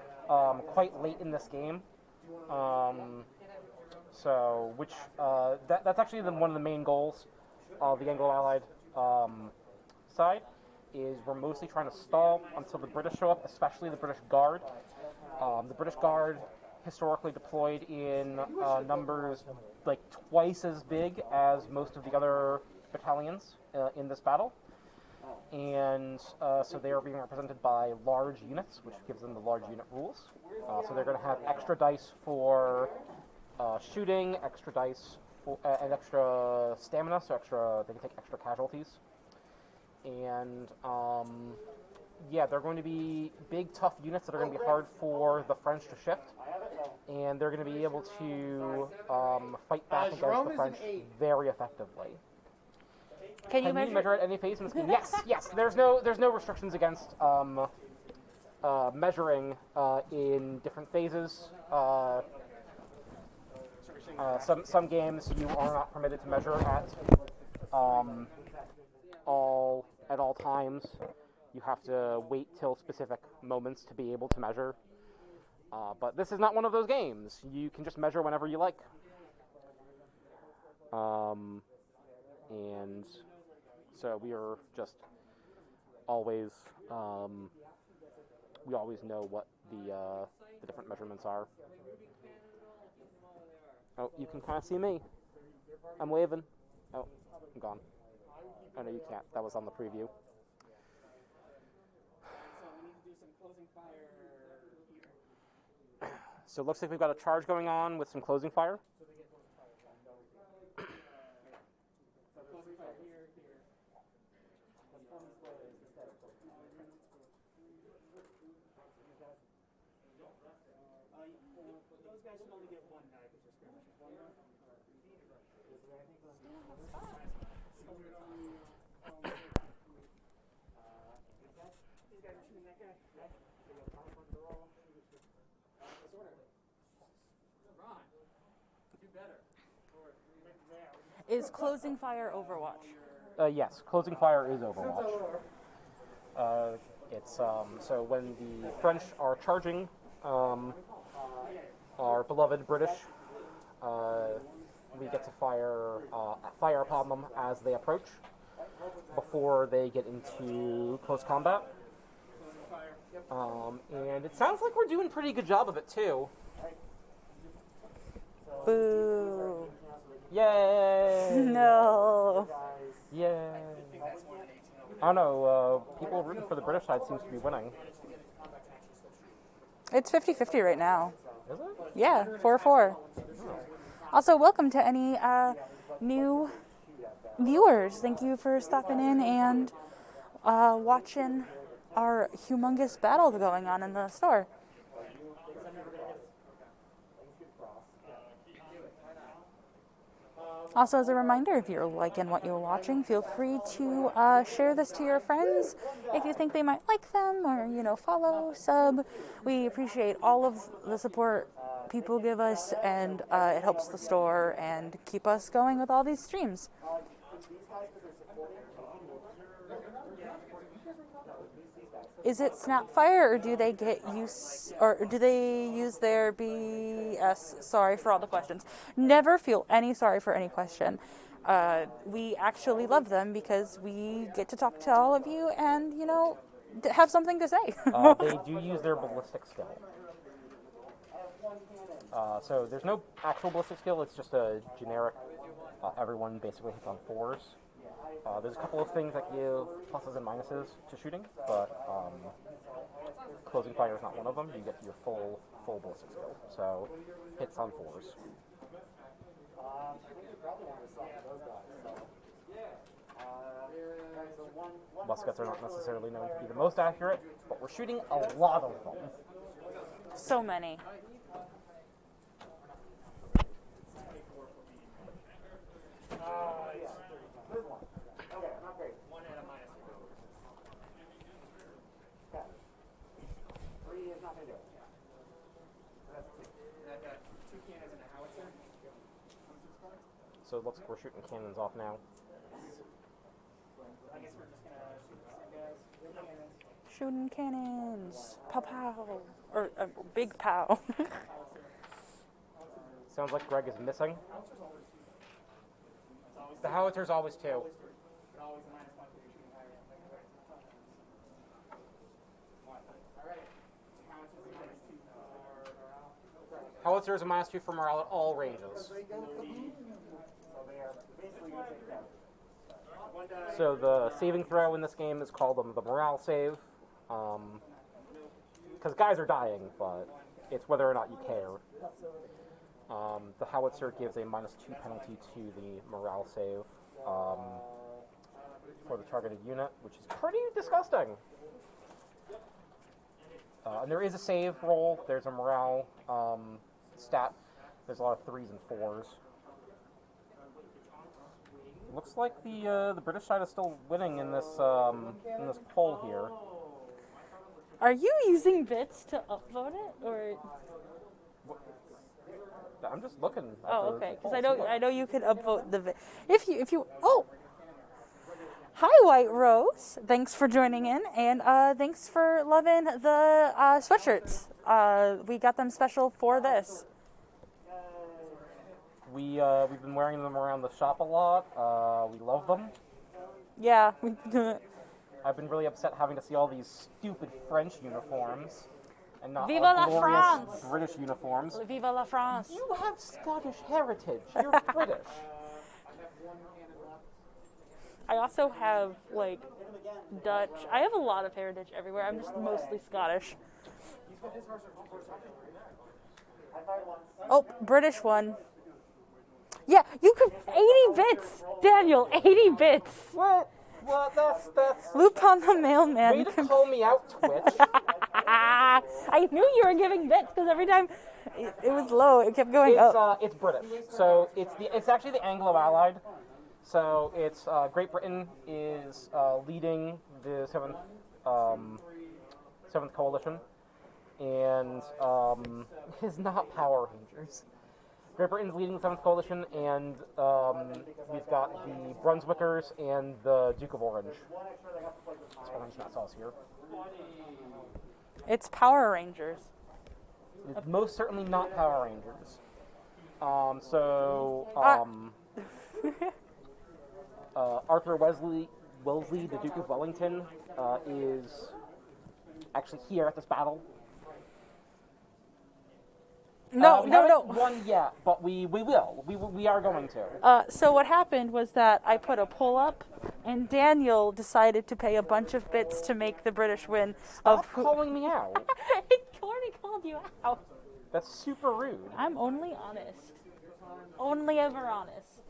quite late in this game. That's actually one of the main goals of the Anglo-Allied side, is we're mostly trying to stall until the British show up, especially the British Guard. The British Guard historically deployed in numbers like twice as big as most of the other battalions in this battle. And so they are being represented by large units, which gives them the large unit rules. So they're going to have extra dice for shooting, extra dice for, and extra stamina, so they can take extra casualties. And yeah, they're going to be big, tough units that are going to be hard for the French to shift. And they're going to be able to fight back against the French very effectively. Can you measure at any phase in this game? Yes, yes. There's no restrictions against measuring in different phases. Some games you are not permitted to measure at all times. You have to wait till specific moments to be able to measure. But this is not one of those games. You can just measure whenever you like. And so we are just always, we always know what the different measurements are. Oh, you can kind of see me. I'm waving. Oh, I'm gone. Oh, no, you can't. That was on the preview. So it looks like we've got a charge going on with some closing fire. Those guys should only get one die because they're skirmishing. These guys are shooting that guy. Ron, do better. Is closing fire Overwatch? Yes, closing fire is Overwatch. It's so when the French are charging our beloved British, we get to fire upon them as they approach before they get into close combat. And it sounds like we're doing a pretty good job of it too. Boo. Yay! No. Yay! I don't know, people rooting for the British side seems to be winning. It's 50-50 right now. Is it? Yeah, 4-4. Also, welcome to any new viewers. Thank you for stopping in and watching our humongous battle going on in the store. Also, as a reminder, if you're liking what you're watching, feel free to share this to your friends if you think they might like them, or, follow, sub. We appreciate all of the support people give us, and it helps the store and keep us going with all these streams. Is it Snapfire, or do they use their BS? Sorry for all the questions. Never feel any sorry for any question. we actually love them because we get to talk to all of you and, you know, have something to say. They do use their ballistic skill. So there's no actual ballistic skill, it's just a generic, everyone basically hits on 4s. There's a couple of things that give pluses and minuses to shooting, but closing fire is not one of them. You get your full ballistic skill. So hits on 4s. Muskets are not necessarily known to be the most accurate, but we're shooting a lot of them. So many. So it looks like we're shooting cannons off now. Shooting cannons. Pow pow. Or big pow. Sounds like Greg is missing. The howitser's always 2. Howitzer is a -2 for morale at all ranges. So the saving throw in this game is called the morale save. Because guys are dying, but it's whether or not you care. The howitzer gives a -2 penalty to the morale save for the targeted unit, which is pretty disgusting. And there is a save roll. There's a morale stat. There's a lot of 3s and 4s. Looks like the British side is still winning in this poll here. Are you using bits to upvote it, or? I'm just looking. At okay. Because I know you could upvote the if you. Oh. Hi, White Rose. Thanks for joining in, and thanks for loving the sweatshirts. We got them special for this. We've been wearing them around the shop a lot. We love them. Yeah. I've been really upset having to see all these stupid French uniforms and not Viva la glorious France! British uniforms. Viva la France! You have Scottish heritage. You're British. I also have, like, Dutch. I have a lot of heritage everywhere. I'm just mostly Scottish. Oh, British one. Yeah, you could 80 bits, Daniel. 80 bits. What? Well, that's. Lupin the mailman. Way to call me out, Twitch. I knew you were giving bits because every time it was low, it kept going up. It's British, so it's actually the Anglo-Allied. So it's Great Britain is leading the seventh coalition, and it is not Power Rangers. Great Britain's leading the 7th Coalition, and we've got the Brunswickers and the Duke of Orange. It's Orange, not sauce here. It's Power Rangers. It's most certainly not Power Rangers. Arthur Wellesley, the Duke of Wellington, is actually here at this battle. No. One yet, but we will. We are going to. So what happened was that I put a poll up, and Daniel decided to pay a bunch of bits to make the British win. Stop calling me out. I already called you out. That's super rude. I'm only honest. Only ever honest.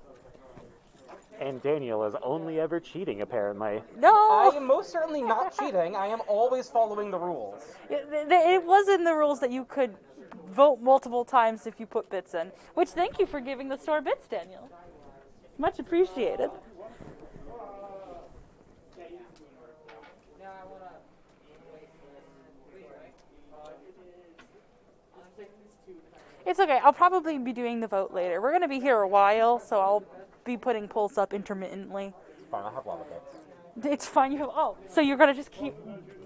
And Daniel is only ever cheating, apparently. No! I am most certainly not cheating. I am always following the rules. It was in the rules that you could vote multiple times if you put bits in. Which, thank you for giving the store bits, Daniel. Much appreciated. It's okay. I'll probably be doing the vote later. We're going to be here a while, so I'll be putting polls up intermittently. It's fine. I have a lot of bits. It's fine. You have. Oh, so you're going to just keep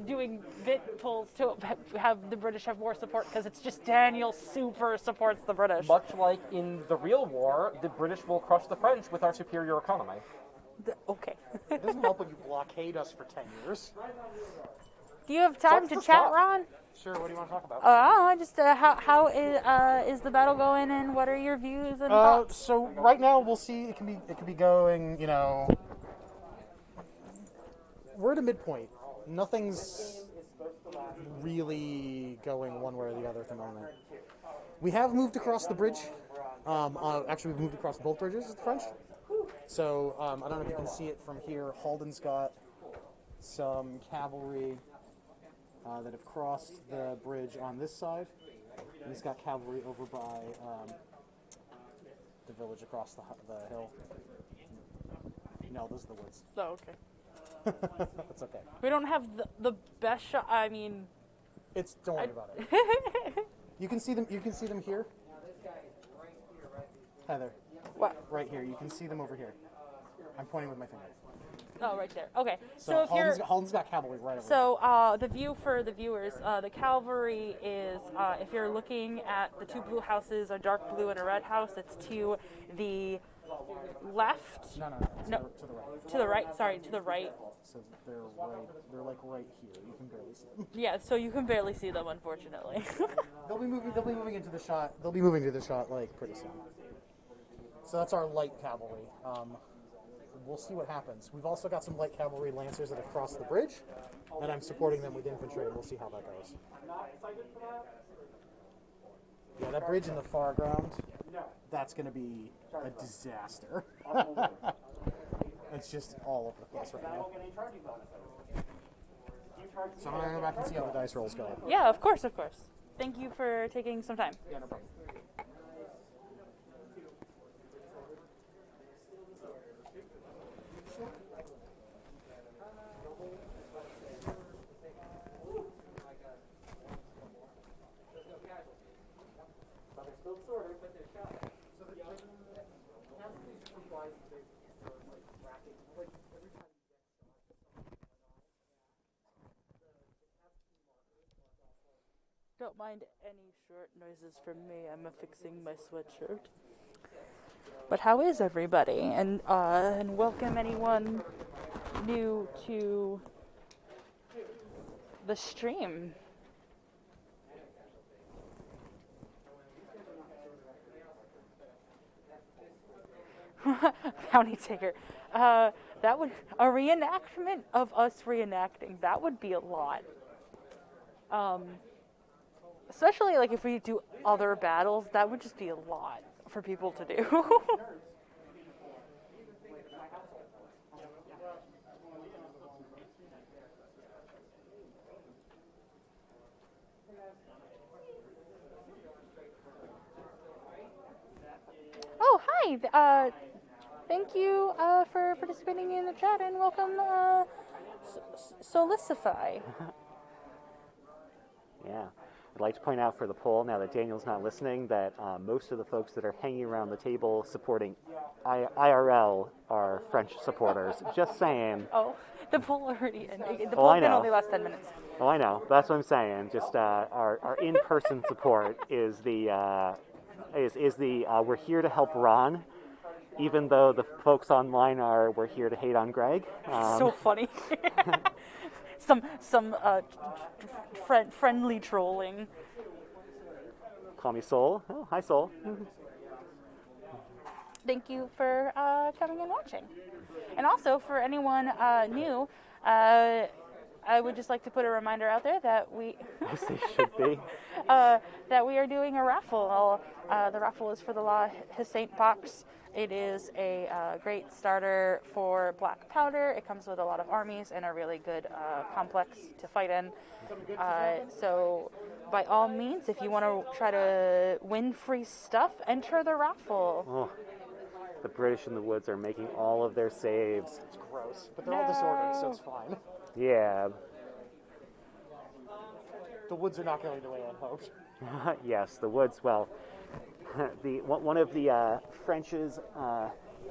doing bit pulls to have the British have more support because it's just Daniel super supports the British. Much like in the real war, the British will crush the French with our superior economy. Okay. It doesn't help when you blockade us for 10 years. Do you have time to chat, Ron? Sure, what do you want to talk about? Just how is the battle going, and what are your views and thoughts? So right now we'll see. It can be going. We're at a midpoint. Nothing's really going one way or the other at the moment. We have moved across the bridge. Actually, we've moved across both bridges with the French. So I don't know if you can see it from here. Halden's got some cavalry that have crossed the bridge on this side. And he's got cavalry over by the village across the hill. No, those are the woods. Oh, okay. That's okay. We don't have the best shot. I mean, Don't worry about it. You can see them. You can see them here. Heather. What? Right here. You can see them over here. I'm pointing with my finger. Oh, right there. Okay. So if you're Halden's got cavalry right over So the view for the viewers, the cavalry is, if you're looking at the two blue houses, a dark blue and a red house, it's to the left. No. To the right. To the right. Sorry, to the right. So they're right. They're like right here. You can barely see them. Yeah. So you can barely see them, unfortunately. They'll be moving into the shot. They'll be moving to the shot like pretty soon. So that's our light cavalry. We'll see what happens. We've also got some light cavalry lancers that have crossed the bridge, and I'm supporting them with infantry, and we'll see how that goes. Yeah, that bridge in the far ground, that's going to be a disaster. It's just all over the place right now. So I'm going to go back and see how the dice rolls go. Yeah, of course. Thank you for taking some time. Yeah, no problem. Don't mind any short noises from me. I'm affixing my sweatshirt. But how is everybody? And welcome anyone new to the stream. Bounty taker. That would a reenactment of us reenacting. That would be a lot. Especially like if we do other battles, that would just be a lot for people to do. Oh, hi. Thank you for participating in the chat, and welcome, Solicify. Yeah. I'd like to point out for the poll, now that Daniel's not listening, that most of the folks that are hanging around the table supporting IRL are French supporters. Just saying. Oh, the poll already ended. The poll can only last 10 minutes. Oh, I know. That's what I'm saying. Just our in-person support is the we're here to help Ron, even though the folks online are we're here to hate on Greg. So funny. Some friendly trolling. Call me Soul. Oh, hi, Soul. Thank you for coming and watching. And also, for anyone new, I would just like to put a reminder out there that we Yes, they should be. that we are doing a raffle. The raffle is for the La Hissante box. It is a great starter for black powder. It comes with a lot of armies and a really good complex to fight in. So by all means, if you want to try to win free stuff, enter the raffle. Oh, the British in the woods are making all of their saves. It's gross, but they're all disordered, so it's fine. Yeah. The woods are not going away unhoped. Yes, the woods. Well, one of the French's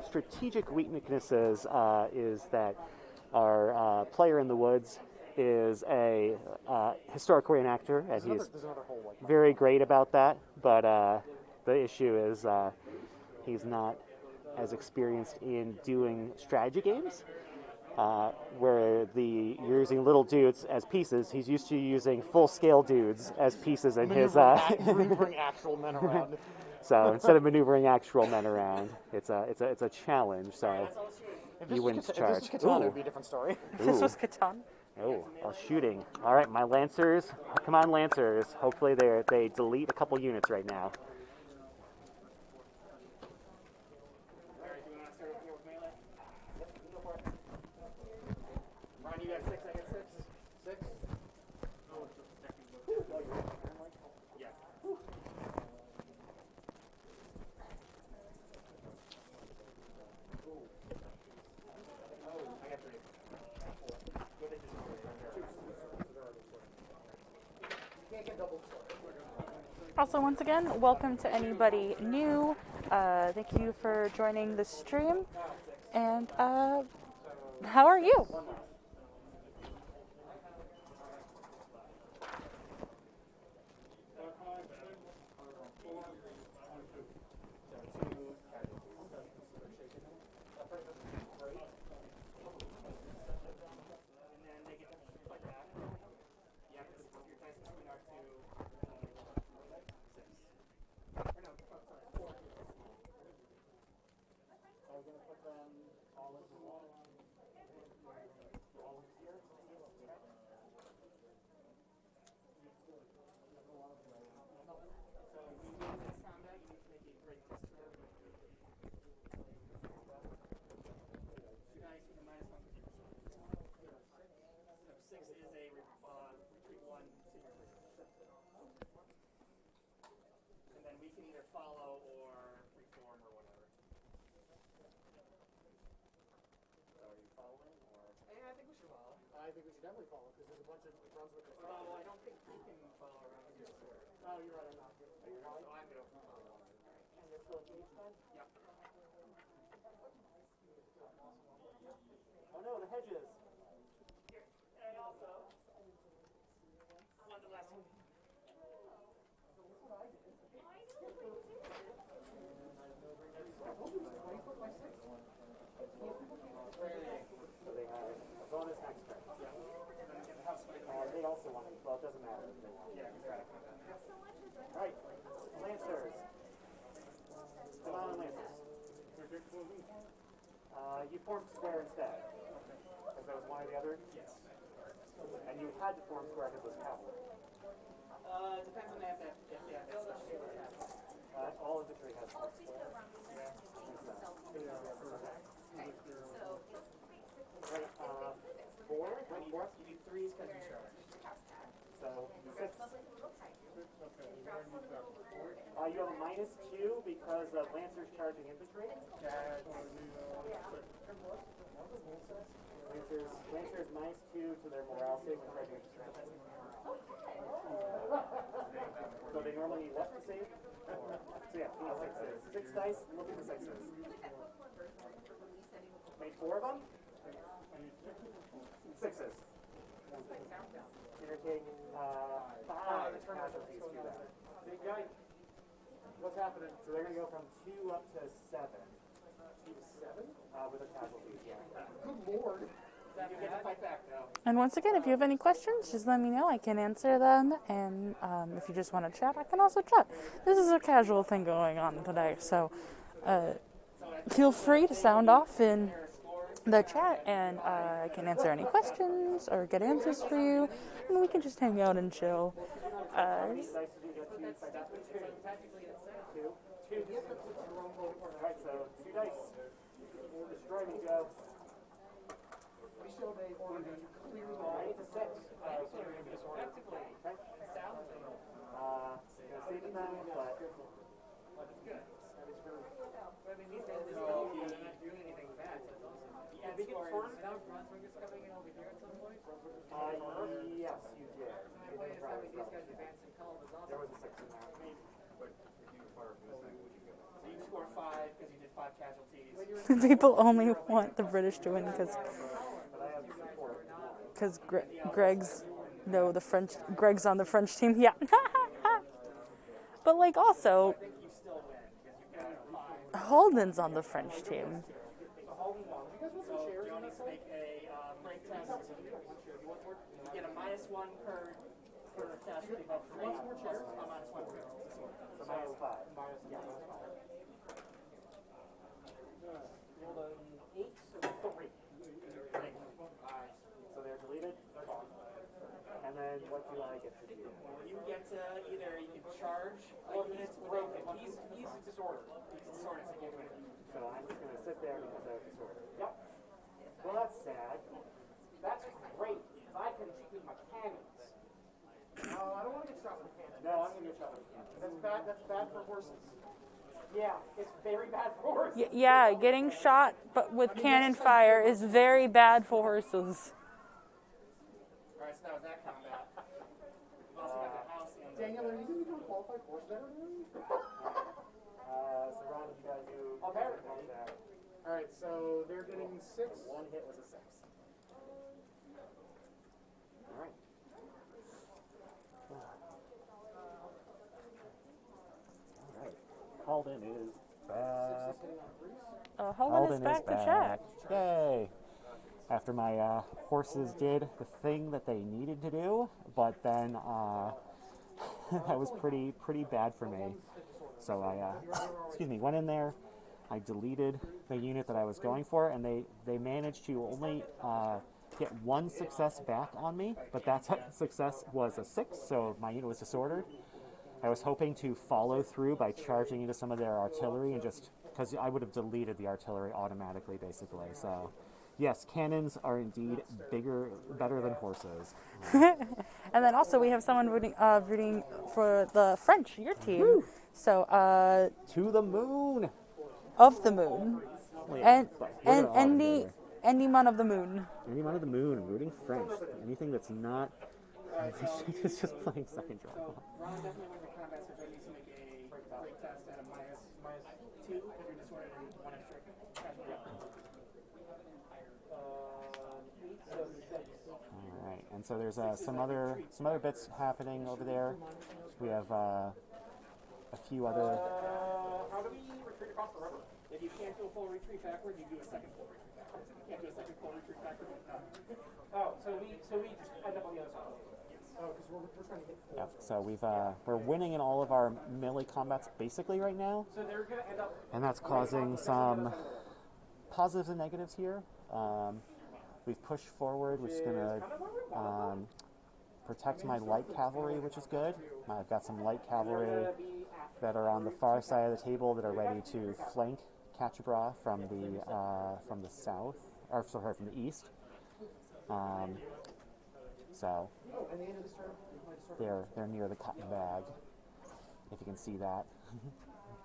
strategic weaknesses is that our player in the woods is a historic reenactor, and he's There's another hole like that. very great about that. But the issue is he's not as experienced in doing strategy games, where you're using little dudes as pieces. He's used to using full-scale dudes as pieces in his. Maneuvering actual men around. So instead of maneuvering actual men around, it's a challenge. So he wins charge. If this was Catan, it would be a different story. This was Catan. Oh, shooting. All right, my Lancers. Come on, Lancers. Hopefully they delete a couple units right now. Ron, you got 6, I got 6. 6? Yeah. I got 3. Also, once again, welcome to anybody new. Thank you for joining the stream. And how are you? Follow or reform or whatever. So are you following or? Yeah, I think we should follow. I think we should definitely follow because there's a bunch of Brunswick. Oh, I don't think we can follow around here. Oh, you're right. I'm not. So you're not. So I'm going to follow. And you're still at each time? Yep. Oh no, the hedges. And also, on the last one. So they have a bonus next turn. They also want it. Well, it doesn't matter if they want it. Right. Lancers. Come on, Lancers. You formed square instead. Because that was one or the other? Yes. And you had to form square because it was cavalry. Depends on if they have that special. All infantry has formed square. Right, 4? You need 3s because you charge. So, 6. You have a -2 because of Lancers charging infantry. Lancers -2 to their morale save when charging infantry. So they normally need what to save? So yeah, 6s. 6 dice, look at the 6s. Made 4 of them? 6s. So you're taking 5 casualties to that. Big guy. What's happening? So they're going to go from 2 up to 7. 2 to 7? With the casualties, yeah. Good lord. You get to fight back now. And once again, if you have any questions, just let me know. I can answer them. And if you just want to chat, I can also chat. This is a casual thing going on today. So feel free to sound off in the chat, and I can answer any questions or get answers for you. And we can just hang out and chill. Alright, so 2 dice. Destroy me, Joe. We showed a order to clear the I need to 6. Practically. Okay. Save the time, but That's good. That is very good. But I mean, these guys they're not doing anything bad, so that's awesome. yeah, they get formed. Now Brunswick is coming in over here at some point. Yes, you did. My point is having these guys advance in column is awesome. There was a 6 in there. So you score 5 because you did 5 casualties. People only want the British to win because But I have support. Because Greg's on the French team. Yeah. But like also, Holden's on the French team. You get a -1 per test. What's more chairs? A -1 per. So -5. Yeah, -5. Rolled an 8, so 3. So they're deleted? And then what do I get to do? You get to either you can charge or he's broken. He's disordered. He's disordered, so you can't do anything. So I'm just going to sit there because I have disorder. Yep. Well, that's sad. That's great, because I can shoot my cannons. No, I don't want to get shot with a cannon. No, I'm going to get shot with a cannon. That's bad for horses. Yeah, it's very bad for horses. Yeah, getting shot but with cannon fire is very bad for horses. Alright, so that was that combat. We've also got the house and Daniel, are you going to become a qualified horse veterinarian? So Ron, you guys do... Apparently. Alright, so they're getting 6. One hit was a 6. All right. All right. Holden is back. Holden is back to check. Yay! After my horses did the thing that they needed to do, but then that was pretty bad for me. So I went in there. I deleted the unit that I was going for, and they managed to only get 1 success back on me, but that success was a 6, so my unit was disordered. I was hoping to follow through by charging into some of their artillery, and just because I would have deleted the artillery automatically, basically. So, yes, cannons are indeed better than horses. And then also we have someone rooting for the French, your team. Woo! So to the moon. Of the moon, and anyone of the moon. Anyone of the moon, rooting French. Anything that's not. It's just playing second draw. So Ron definitely went to combat, so that needs to make a break test at a -2 if you're disordered and 1 extra casualty. All right, and so there's some other bits happening over there. We have a few other. How do we retreat across the river? If you can't do a full retreat backwards, you do a second full retreat backwards. If you can't do a second full retreat backwards, no. Oh, so we just end up on the other side. Yes. Oh, because we're trying to get. Yeah. So we're winning in all of our melee combats basically right now. So they're gonna end up. And that's causing some positives and negatives here. We've pushed forward, which is going to protect my light cavalry, which is good. I've got some light cavalry that are on the far side of the table that are ready to flank Quatre Bras from the south, or sorry, from the east. So they're near the cotton bag, if you can see that.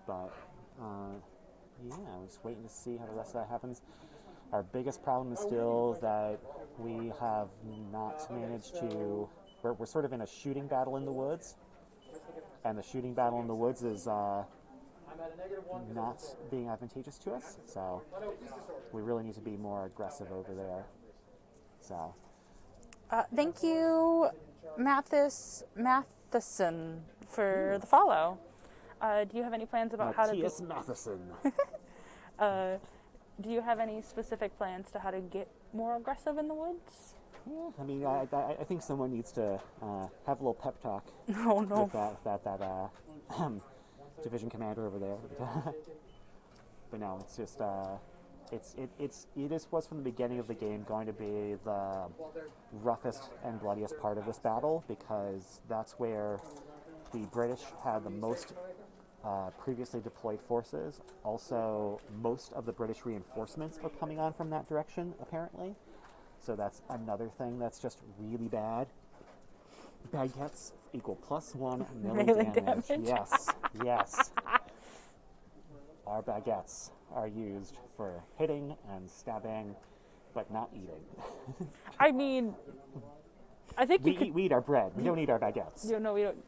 But yeah, I'm just waiting to see how the rest of that happens. Our biggest problem is still that we have not managed to. We're sort of in a shooting battle in the woods, and the shooting battle in the woods is not being advantageous to us. So we really need to be more aggressive over there. So thank you, Matheson, for the follow. Do you have any plans about how to? T.S. Matheson. Do you have any specific plans to how to get more aggressive in the woods? Yeah, I mean, I think someone needs to have a little pep talk. Oh no! With that division commander over there. But no, it's just it was from the beginning of the game going to be the roughest and bloodiest part of this battle, because that's where the British had the most previously deployed forces. Also, most of the British reinforcements are coming on from that direction, apparently. So that's another thing that's just really bad. Baguettes equal +1 melee damage. Yes, yes. Our baguettes are used for hitting and stabbing, but not eating. I mean, I think we eat our bread. We don't eat our baguettes. No, we don't.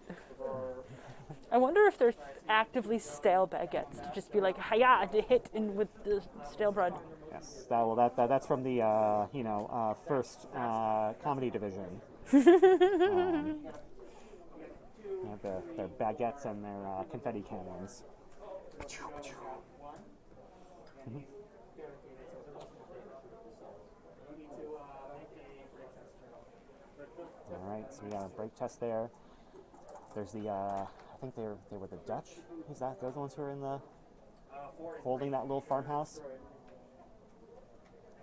I wonder if there's actively stale baguettes to just be like, hiya, to hit in with the stale bread. Yes, that's from the first comedy division. They have their baguettes and their confetti cannons. All right, so we got a break test there. There's the I think they were the Dutch. Is that they're the ones who are in the holding that little farmhouse?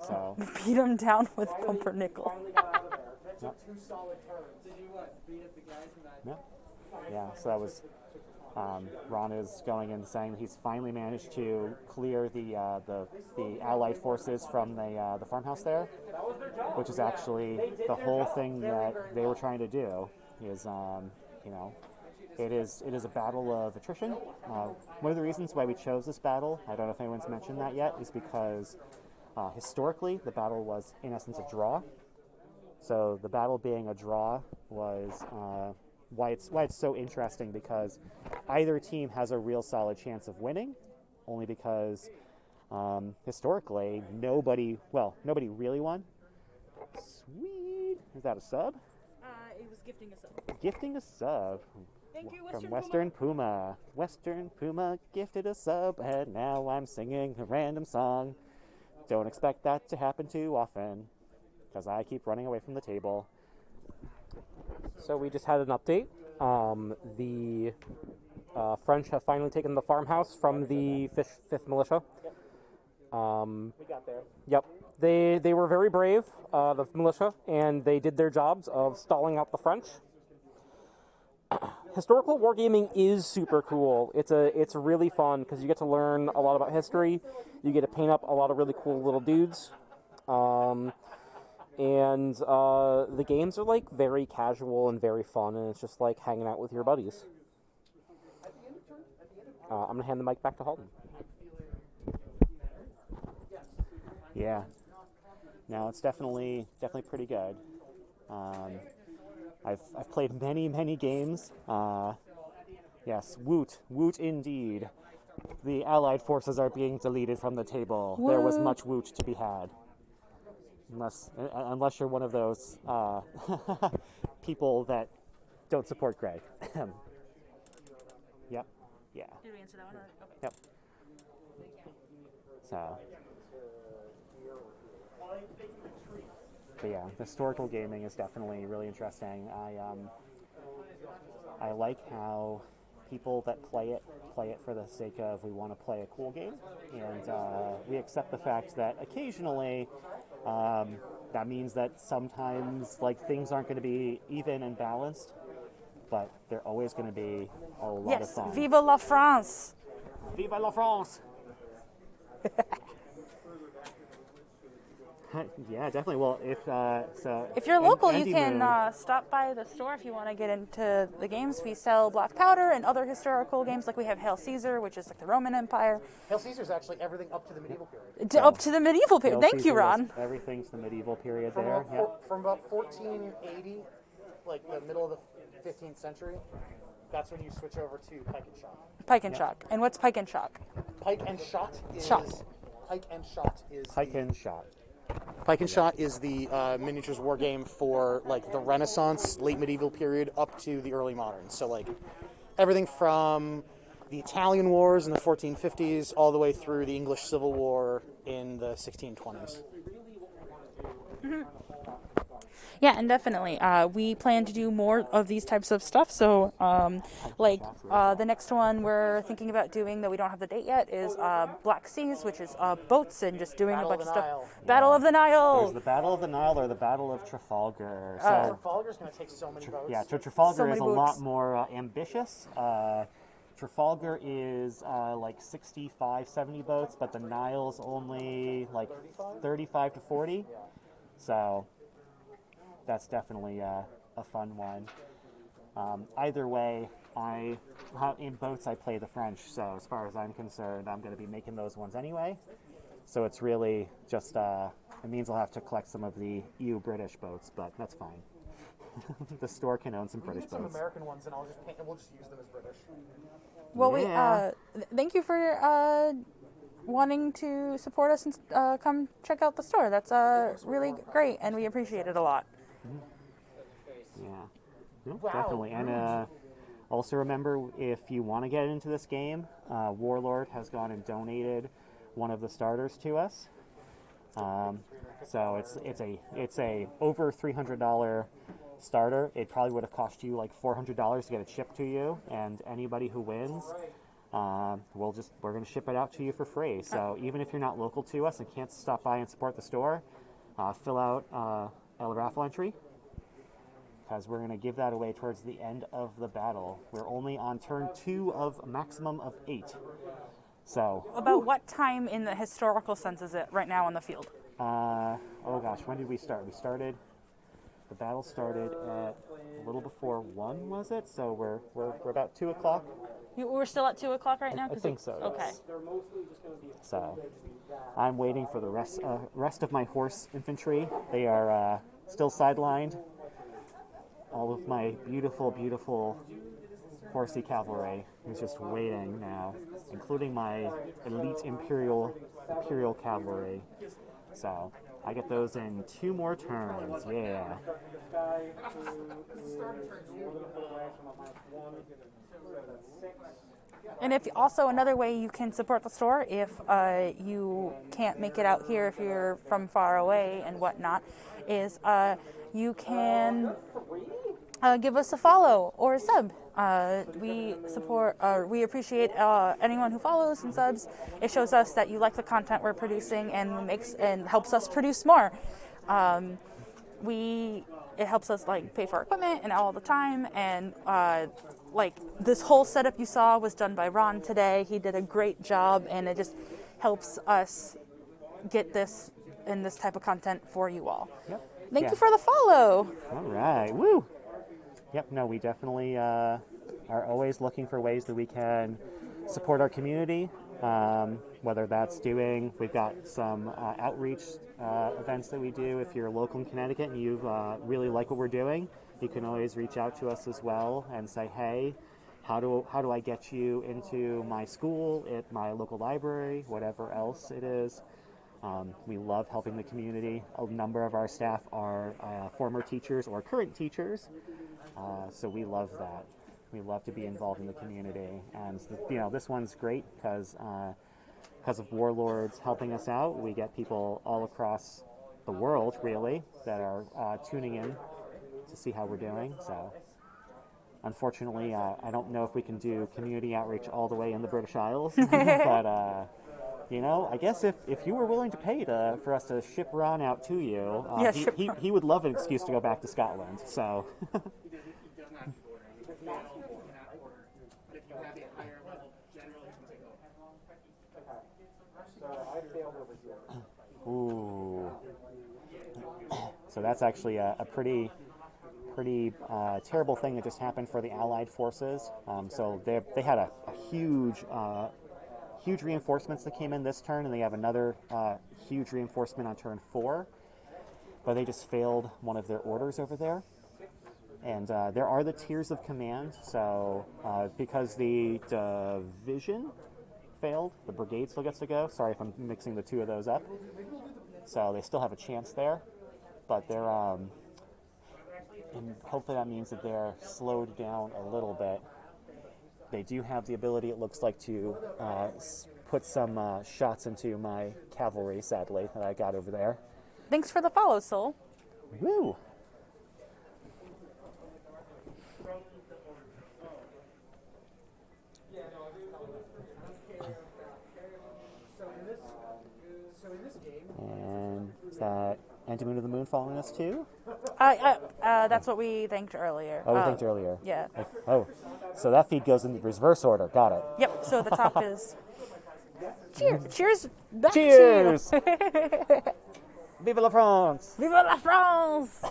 So Beat him down with pumpernickel. yep. Did you what? Beat up the guys in that? Yep. Yeah, so that was Ron is going and saying he's finally managed to clear the Allied forces from the farmhouse there, which is actually the whole thing that they were trying to do. Is it is a battle of attrition. One of the reasons why we chose this battle, I don't know if anyone's mentioned that yet, is because historically the battle was in essence a draw. So the battle being a draw was why it's so interesting, because either team has a real solid chance of winning, only because historically nobody really won. Sweet. Is that a sub? It was gifting a sub. Gifting a sub. Thank you, From Western Puma. Western Puma gifted a sub, and now I'm singing a random song. Don't expect that to happen too often, because I keep running away from the table. So we just had an update. The French have finally taken the farmhouse from the 5th Militia. We got there. Yep. They were very brave, the militia, and they did their jobs of stalling out the French. Historical wargaming is super cool. It's really fun because you get to learn a lot about history. You get to paint up a lot of really cool little dudes. And the games are like very casual and very fun, and it's just like hanging out with your buddies. I'm gonna hand the mic back to Halton. Yeah. No, it's definitely pretty good. I've played many games. Yes, woot indeed. The Allied forces are being deleted from the table. What? There was much woot to be had. Unless you're one of those people that don't support Greg. Yep. Yeah. Did we answer that one? Okay. Yep. So. But yeah, historical gaming is definitely really interesting. I like how people that play it for the sake of we want to play a cool game, and we accept the fact that occasionally that means that sometimes like things aren't going to be even and balanced, but they're always going to be a lot of fun. Yes, vive la France! Vive la France! Yeah, definitely. Well, If you're local, you Andy can Moon- stop by the store if you want to get into the games. We sell Black Powder and other historical games, like we have Hail Caesar, which is like the Roman Empire. Hail Caesar's actually everything up to the medieval period. Up to the medieval period. Hail Thank you, Caesar was Ron. Everything's the medieval period From there. about, Yep. from about 1480, like the middle of the 15th century, that's when you switch over to pike and shot. Pike and Shock. And what's Pike and Shock? Pike and shot is Shot. Pike and shot is Pike and shot. Pike and Shot is the miniatures war game for like the Renaissance, late medieval period up to the early modern. So like everything from the Italian wars in the 1450s all the way through the English Civil War in the 1620s. Mm-hmm. Yeah, and definitely. We plan to do more of these types of stuff. So, the next one we're thinking about doing that we don't have the date yet is Black Seas, which is boats and just doing a bunch of stuff. Battle of the Nile. There's the Battle of the Nile or the Battle of Trafalgar. Trafalgar's going to take so many boats. Yeah, Trafalgar So many is a boats. lot more ambitious. Trafalgar is like 65, 70 boats, but the Nile's only like 35 to 40. So that's definitely a fun one. Either way, in boats I play the French, so as far as I'm concerned, I'm going to be making those ones anyway. So it's really just, it means I'll have to collect some of the EU British boats, but that's fine. The store can own some British Some boats. American ones, and I'll just paint, and we'll just use them as British. Well, Yeah. thank you for wanting to support us and come check out the store. That's really great, and we appreciate it a lot. Yeah, no, definitely. And also remember, if you want to get into this game, Warlord has gone and donated one of the starters to us. So it's a over $300 starter. It probably would have cost you like $400 to get it shipped to you, and anybody who wins, we're going to ship it out to you for free. So even if you're not local to us and can't stop by and support the store, fill out a raffle entry, because we're going to give that away towards the end of the battle. We're only on turn 2 of a maximum of 8. So about what time in the historical sense is it right now on the field? Oh gosh, when did we start? The battle started at a little before 1, was it? So we're about 2 o'clock. We're still at 2 o'clock right now? I think so. Okay. Yes. So I'm waiting for the rest of my horse infantry. They are still sidelined. All of my beautiful, beautiful horsey cavalry is just waiting now, including my elite imperial cavalry. So I get those in 2 more turns. Yeah. And if also another way you can support the store, if you can't make it out here, if you're from far away and whatnot, is you can give us a follow or a sub. We appreciate anyone who follows and subs. It shows us that you like the content we're producing and helps us produce more. It helps us like pay for our equipment and all the time, and like this whole setup you saw was done by Ron today. He did a great job, and it just helps us get this and this type of content for you all. Yep. Thank you for the follow. All right. Woo. Yep. No, we definitely are always looking for ways that we can support our community. Whether that's we've got some outreach events that we do. If you're local in Connecticut and you really like what we're doing, you can always reach out to us as well and say, hey, how do I get you into my school, at my local library, whatever else it is. We love helping the community. A number of our staff are former teachers or current teachers, so we love that. We love to be involved in the community, and this one's great because of Warlords helping us out. We get people all across the world, really, that are tuning in to see how we're doing. So, unfortunately, I don't know if we can do community outreach all the way in the British Isles, but I guess if you were willing to pay for us to ship Ron out to you, he would love an excuse to go back to Scotland. So. Ooh. So that's actually a pretty terrible thing that just happened for the Allied forces. So they had a huge reinforcements that came in this turn, and they have another huge reinforcement on turn 4. But they just failed one of their orders over there. And there are the tiers of command. So because the division failed, the brigade still gets to go. Sorry if I'm mixing the 2 of those up. So they still have a chance there, but they're and hopefully that means that they're slowed down a little bit. They do have the ability, it looks like, to put some shots into my cavalry, sadly, that I got over there. Thanks for the follow, Soul. Woo! And is that Anti-Moon of the Moon following us too? That's what we thanked earlier. Oh, we thanked earlier. Yeah. Oh, so that feed goes in the reverse order. Got it. Yep. So the top is cheers. Back Cheers. to you. Vive la France! Vive la France!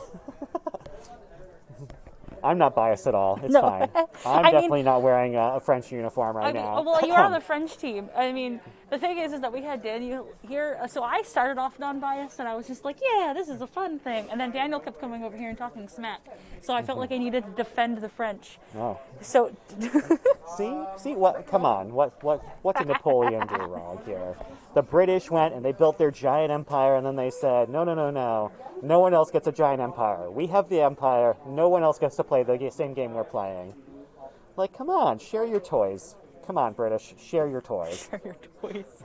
I'm not biased at all. It's No. fine. I'm definitely not wearing a French uniform right now. Well, you are on the French team. I mean, The thing is that we had Daniel here, so I started off non-biased, and I was just like, yeah, this is a fun thing. And then Daniel kept coming over here and talking smack, so I felt like I needed to defend the French. Oh. So, See what? Come on, what did Napoleon do wrong here? The British went and they built their giant empire, and then they said, no, no one else gets a giant empire. We have the empire. No one else gets to play the same game we're playing. Like, come on, share your toys. Come on, British, share your toys. Share your toys.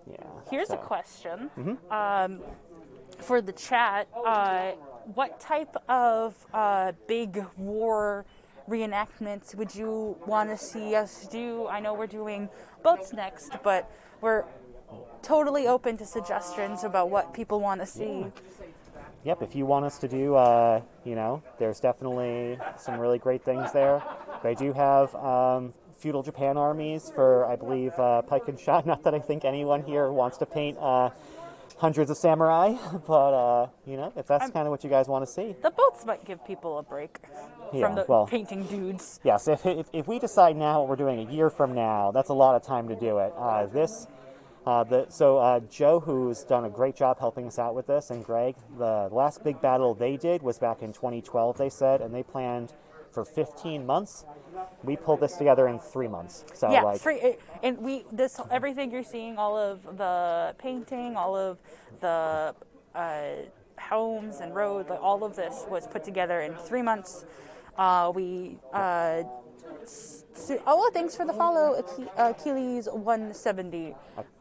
Yeah. Here's a question for the chat. What type of big war reenactments would you want to see us do? I know we're doing boats next, but we're totally open to suggestions about what people want to see. Yep, if you want us to do, there's definitely some really great things there. They do have feudal Japan armies for, I believe, pike and shot. Not that I think anyone here wants to paint hundreds of samurai, but, if that's kind of what you guys want to see. The boats might give people a break from the painting dudes. Yes, if we decide now what we're doing a year from now, that's a lot of time to do it. Joe, who's done a great job helping us out with this, and Greg, the last big battle they did was back in 2012, they said, and they planned for 15 months. We pulled this together in 3 months. So everything you're seeing, all of the painting, all of the homes and roads, like all of this was put together in 3 months. Thanks for the follow, Achilles 170.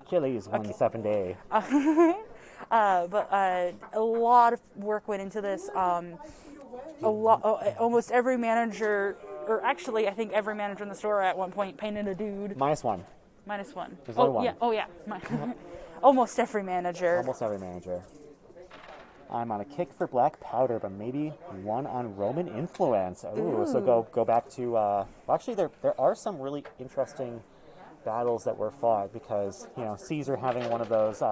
Achilles 170. But a lot of work went into this. Almost every manager, or actually, I think every manager in the store at one point painted a dude. Minus one. Minus one. There's only one. Yeah. Oh, yeah. Almost every manager. Almost every manager. I'm on a kick for black powder, but maybe one on Roman influence. Ooh. So go back to. Actually, there are some really interesting battles that were fought because Caesar having one of those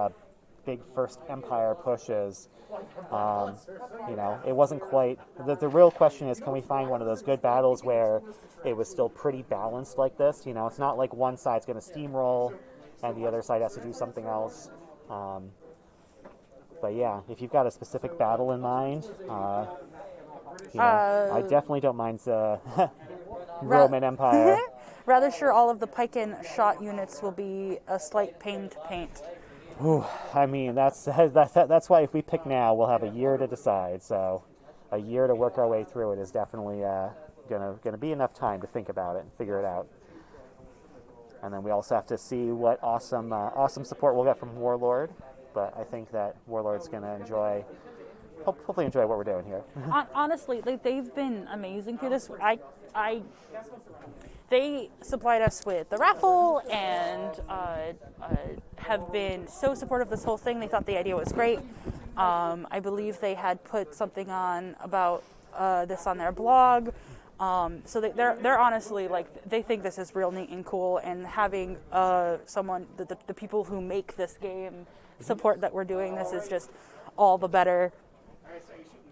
big first empire pushes. It wasn't quite. The real question is, can we find one of those good battles where it was still pretty balanced like this? It's not like one side's going to steamroll and the other side has to do something else. But yeah, if you've got a specific battle in mind, I definitely don't mind the Roman Empire. Rather sure all of the pike and shot units will be a slight pain to paint. Ooh, I mean, that's why if we pick now, we'll have a year to decide. So a year to work our way through it is definitely gonna be enough time to think about it and figure it out. And then we also have to see what awesome support we'll get from Warlord. But I think that Warlord's going to hopefully enjoy what we're doing here. Honestly, they've been amazing through this. They supplied us with the raffle and have been so supportive of this whole thing. They thought the idea was great. I believe they had put something on about this on their blog. So they're honestly they think this is real neat and cool, and having someone, the people who make this game support that we're doing this is just all the better.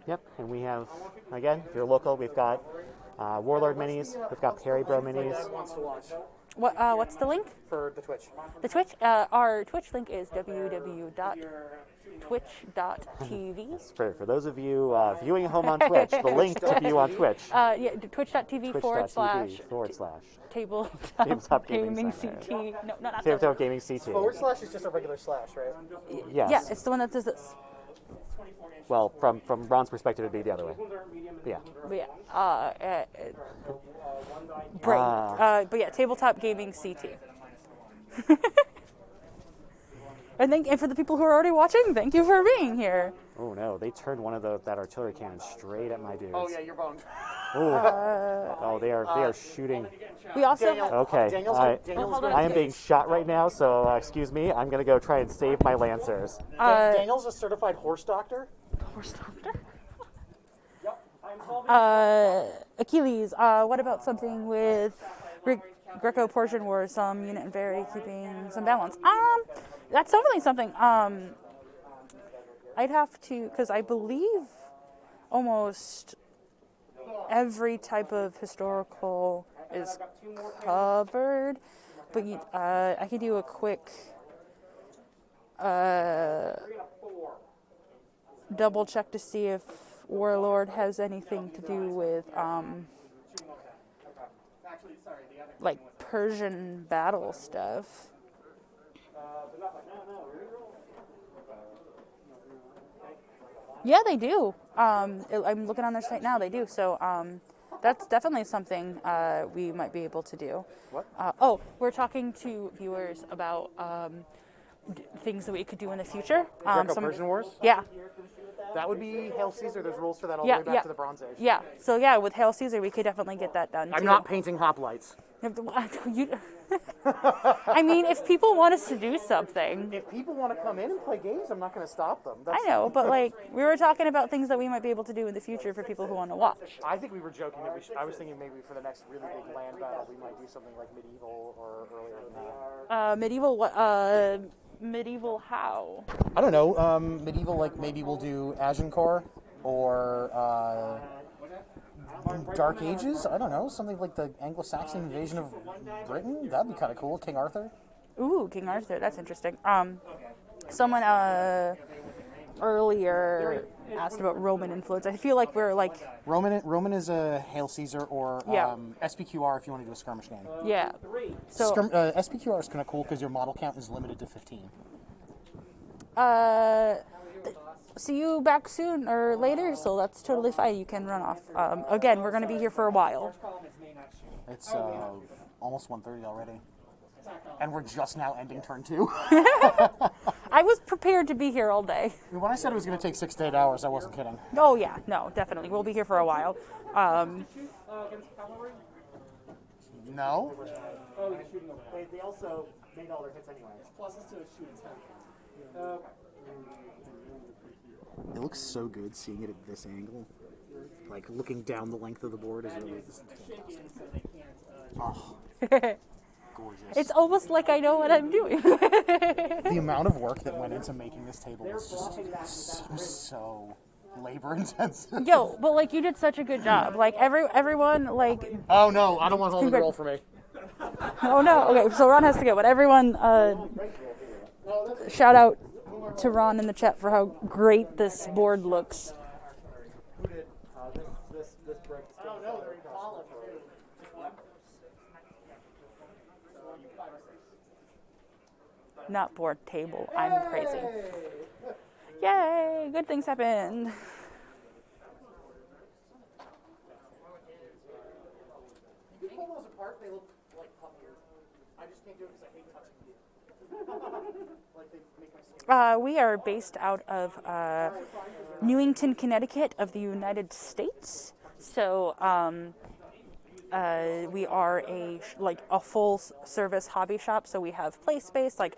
Yep, and we have, again, if you're local, we've got Warlord minis, we've got Perry Bro minis. What's the link? For the Twitch. The Twitch? Our Twitch link is www.twitch.tv. For those of you viewing at home on Twitch, the link to view on Twitch. Twitch.tv / Tabletop Gaming CT. No, not Tabletop Gaming CT. / is just a regular slash, right? Yes. Yeah, it's the one that does this. Well, from Ron's perspective, it'd be the other way. Yeah. Great. But yeah, Tabletop Gaming CT. And for the people who are already watching, thank you for being here. Oh no, they turned one of that artillery cannon straight at my dudes. Oh yeah, you're boned. They are shooting. We also okay. I am being shot right now, so excuse me. I'm gonna go try and save my lancers. Daniel's a certified horse doctor. Horse doctor. Achilles. What about something with Greco-Persian War? Some unit and vary, keeping some balance. That's definitely something. I'd have to, because I believe almost every type of historical is covered, but I could do a quick double check to see if Warlord has anything to do with like Persian battle stuff. Yeah, they do. I'm looking on their site now. They do. So that's definitely something we might be able to do. What? We're talking to viewers about things that we could do in the future. Greco-Persian Wars? Yeah. That would be Hail Caesar. There's rules for that all Yeah, the way back yeah. to the Bronze Age. Yeah. So yeah, with Hail Caesar, we could definitely get that done. I'm too. not painting hoplites. I mean, if people want us to do something. If people want to come in and play games, I'm not going to stop them. I know, but like we were talking about things that we might be able to do in the future for people who want to watch. I think we were joking that I was thinking maybe for the next really big land battle, we might do something like medieval or earlier than that. Medieval what? Medieval how? I don't know. Medieval, like maybe we'll do Agincourt or Dark Ages. I don't know. Something like the Anglo-Saxon invasion of Britain. That'd be kind of cool. King Arthur. Ooh, King Arthur. That's interesting. Someone earlier asked about Roman influence. I feel like we're like Roman is a Hail Caesar or Yeah. SPQR if you want to do a skirmish game. yeah. So SPQR is kind of cool because your model count is limited to 15. see you back soon or later, so that's totally fine. You can run off. Again, we're going to be here for a while. It's almost 1:30 already. And we're just now ending turn 2. I was prepared to be here all day. When I said it was going to take 6 to 8 hours, I wasn't kidding. Oh yeah, no, definitely. We'll be here for a while. No? They also made all their hits anyway. Pluses to a shooting. It looks so good seeing it at this angle. Like looking down the length of the board is really fantastic. Oh, gorgeous. It's almost like I know what I'm doing. The amount of work that went into making this table was just so labor intensive. Yo, but like you did such a good job. Like everyone like. Oh no, I don't want Holden to roll for me. Oh no. Okay, so Ron has to go, but everyone shout out to Ron in the chat for how great this board looks. Who did? This brick. I don't know. They're polished too. Just one. Not board, table. I'm crazy. Yay! Good things happened. You can pull those apart. They look like puffier. I just can't do it because I hate touching you. Like they make my skin. We are based out of Newington, Connecticut of the United States. So we are a full service hobby shop. So we have play space. Like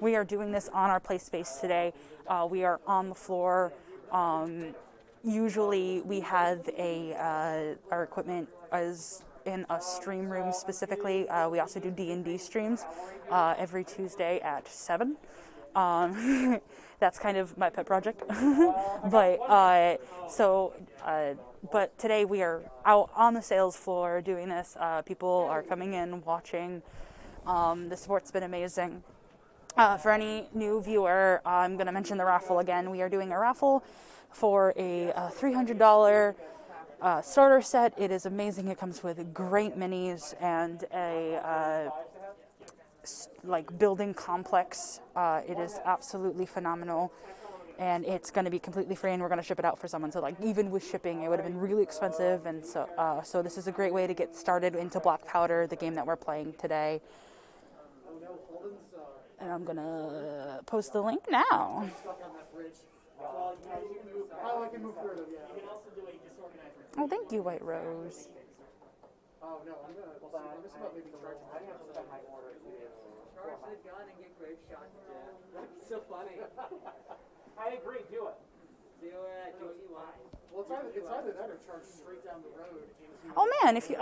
we are doing this on our play space today. We are on the floor. Usually we have our equipment is in a stream room specifically. We also do D&D streams every Tuesday at 7. That's kind of my pet project. But today we are out on the sales floor doing this. People are coming in, watching. The support's been amazing. For any new viewer, I'm going to mention the raffle again. We are doing a raffle for a $300 starter set. It is amazing. It comes with great minis and a building complex. It is absolutely phenomenal, and it's going to be completely free, and we're going to ship it out for someone. So even with shipping, it would have been really expensive, and so this is a great way to get started into Black Powder, the game that we're playing today. And I'm going to post the link now. Oh, thank you, White Rose. Oh no, I'm just about maybe charging. I have to spend my order to Charge the gun and get grape shot to death. That's so funny. I agree, do it. Do it. Do what you want. Well, it's either that or charge straight down the road into. Oh man, if you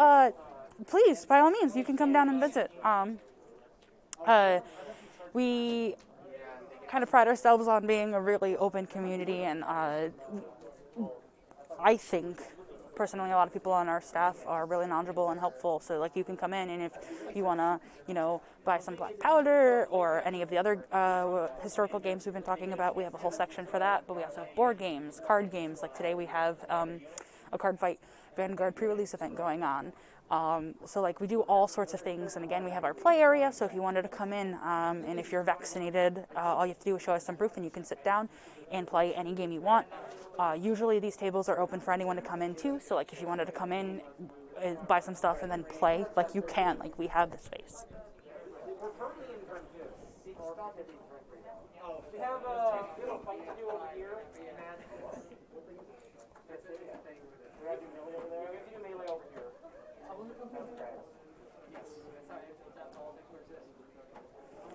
please, by all means, you can come down and visit. We kind of pride ourselves on being a really open community, and I think personally a lot of people on our staff are really knowledgeable and helpful. So like you can come in and if you want to, buy some black powder or any of the other historical games we've been talking about, we have a whole section for that. But we also have board games, card games. Like today we have a card fight Vanguard pre-release event going on. So like we do all sorts of things, and again we have our play area, so if you wanted to come in and if you're vaccinated, all you have to do is show us some proof and you can sit down and play any game you want. Usually these tables are open for anyone to come in too, so like if you wanted to come in, buy some stuff and then play, like you can, like we have the space. We have a fight to do over here. We have to do melee over there. We have to do melee over here.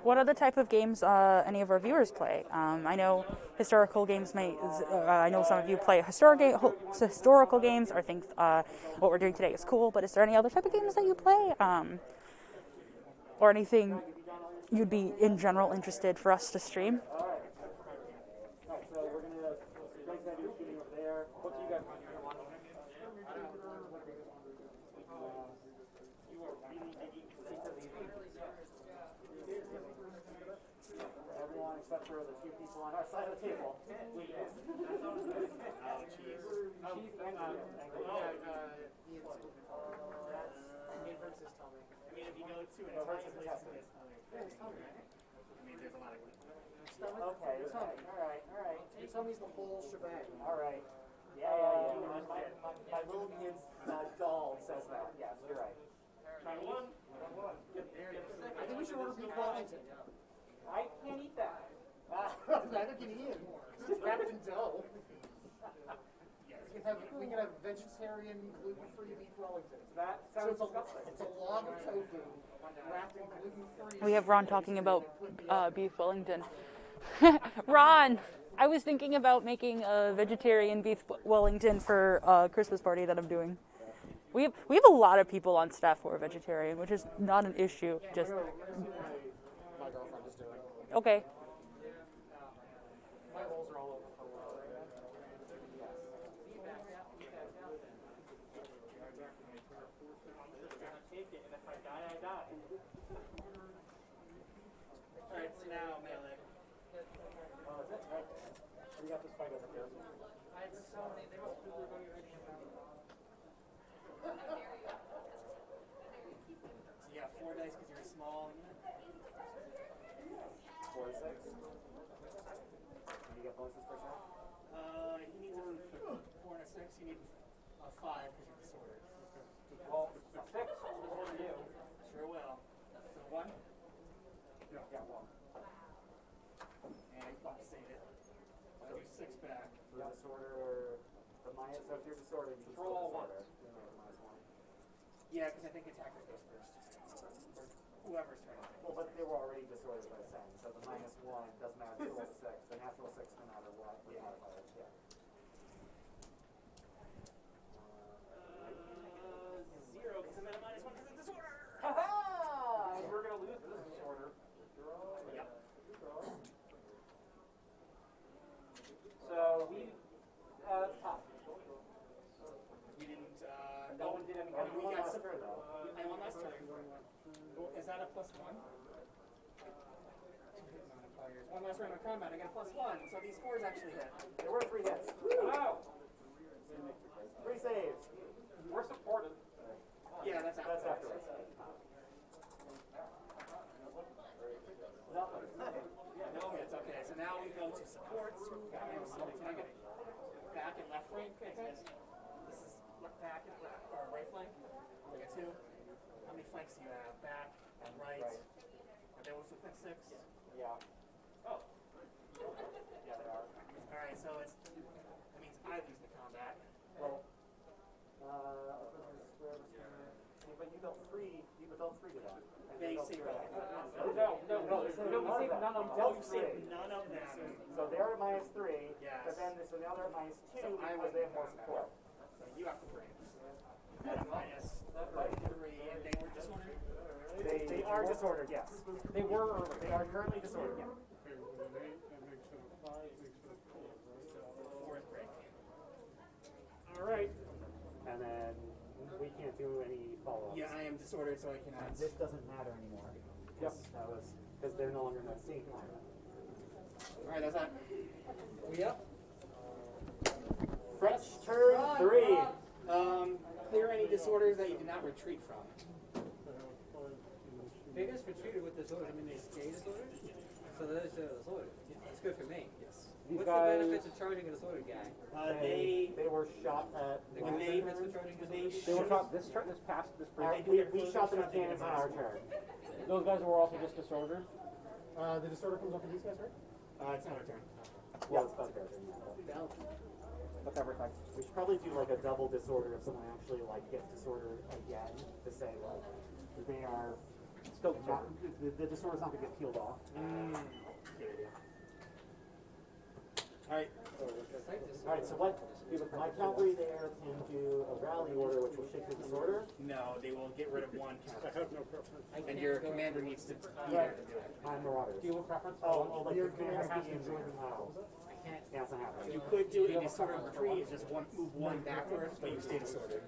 What other type of games any of our viewers play? I know historical games I know some of you play historical games, or think what we're doing today is cool, but is there any other type of games that you play? Or anything you'd be in general interested for us to stream? Alright, so we're going to do shooting over there. What do you guys want? Everyone except for the two people on our side of the table. We did. Oh, jeez. Chief and Versus tell me. I mean, if you go to an Italian place, it's I mean, there's a lot of okay, alright. You tell me it's the whole shebang. Alright. Yeah. My little kid's doll says that. Yes, you're right. Try one. I think we should order beef Wellington. I can't eat that. Neither can Ian. It's just wrapped in dough. We can have vegetarian, gluten-free beef Wellington. That sounds disgusting. It's a log of tofu wrapped in gluten-free. We have Ron talking about beef Wellington. Ron, I was thinking about making a vegetarian beef Wellington for a Christmas party that I'm doing. We have a lot of people on staff who are vegetarian, which is not an issue. Just My girlfriend is doing. Okay. My rolls are all over the floor. Take it, and if I die, I die. Alright, so now melee. Oh, is it? Right. We got this fight over here. I had so many. They must be going already. So you got 4 dice because you're small. 4 to 6. Can you get bonuses for that? He needs a 4 and a 6. You need a 5 because you're disordered. Well, 6 will disorder you. Sure will. So 1? Yeah, 1. And he's about to save it. So 6 back. For disorder, the minus of your disorder, you throw all 1. Yeah, because I think attacker goes first. Or whoever's turn. Well, but they were already disordered by 10, so the -1 doesn't matter. Roll a 6. The natural 6 no matter what. Yeah. Yeah. 0 because I'm at a -1 because of disorder. Ha-ha! We're going to lose this disorder. Yep. So we that's tough. You didn't no one did anything. We got super though. I won last turn. Is that a +1? 1 last round of combat, I got a +1. So these 4s actually hit. There were 3 hits. Wow! 3 saves. We're supported. Yeah, that's afterwards. Nothing. No hits, okay. So now we go to supports. Back and left flank, okay? This is back and left, or right flank. We got 2. How many flanks do you have? Back and right. Are they also within 6? Yeah. Oh. Yeah, they are. Alright, so that means I lose the combat. Well, but you dealt 3 to them. They saved all of them. No, we saved none of them. No, you saved none of them. So they're at -3, yes. But then so now they're at -2 because they have more support. So you have to bring at -3, and they were disordered? They are disordered, yes. They were earlier. They are currently disordered, yeah. 4 is break. All right. And then we can't do any follow-ups. Yeah, I am disordered, so I cannot. This doesn't matter anymore. Yep. That was because they're no longer in the same time. All right, that's that. We up? French turn 3. Clear any disorders that you did not retreat from. They just retreated with disorder. I mean, they stay disordered? So they're disordered. That's good for me. Yes. What's the benefits of charging a disordered guy? They were shot at. The benefits of charging a disordered They were shot this turn, this past, this previous. We shot them with cannons on our turn. Those guys were also just disordered. The disorder comes off of these guys, right? It's not our turn. Well, it's not fair. That's everything. We should probably do like a double disorder if someone actually like gets disordered again to say like they are still not, the disorder's not going to get peeled off. All right. Alright, so what? My cavalry there can do a rally order which will shake the disorder. No, they will get rid of one I count. have no preference. And your commander needs to be there to do it. I'm Marauders. Do you have a preference? Oh, like your commander has to join the model. Yeah, it's not happening. You could do a disordered retreat, just move one backwards, but you stay disordered.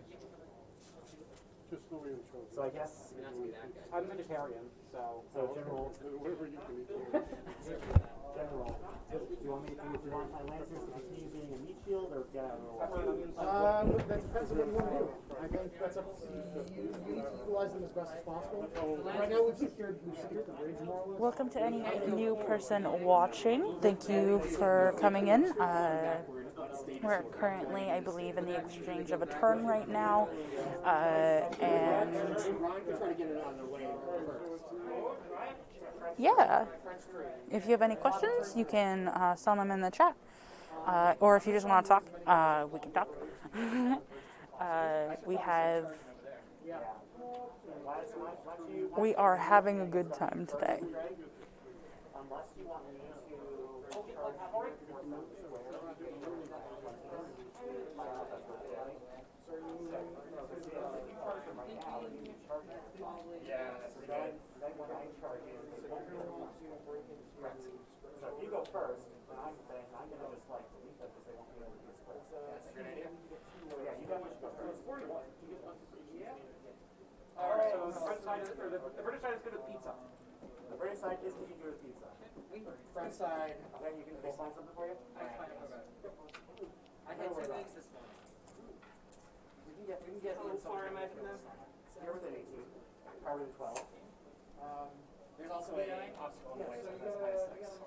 Just no in trouble. So I guess I'm vegetarian, so. General. Whatever you can eat. General. Do you want me to? Do you want my lancers to continue being a meat shield or get out of the way? That depends on what you want to do. I think that's up to you. You need to utilize them as best as possible. Right now, we've secured the bridge more or less. Welcome to any new person watching. Thank you for coming in. We're currently, I believe, in the exchange of a turn right now, and yeah, if you have any questions, you can send them in the chat, or if you just want to talk, we can talk. We are having a good time today. Unless you want me So if you go first, then I'm saying I'm going to just like delete them because they won't be able to be split. That's a good idea. So yeah, you guys should go first. Alright, so the French side is, or the British side is good with pizza. The British side is to be good with pizza. Front side. Okay, you can baseline something for you? I had 2 weeks this morning. We can get How far am I from them? You're within 18. Probably 12. There's also a obstacle in the way, so that's -6.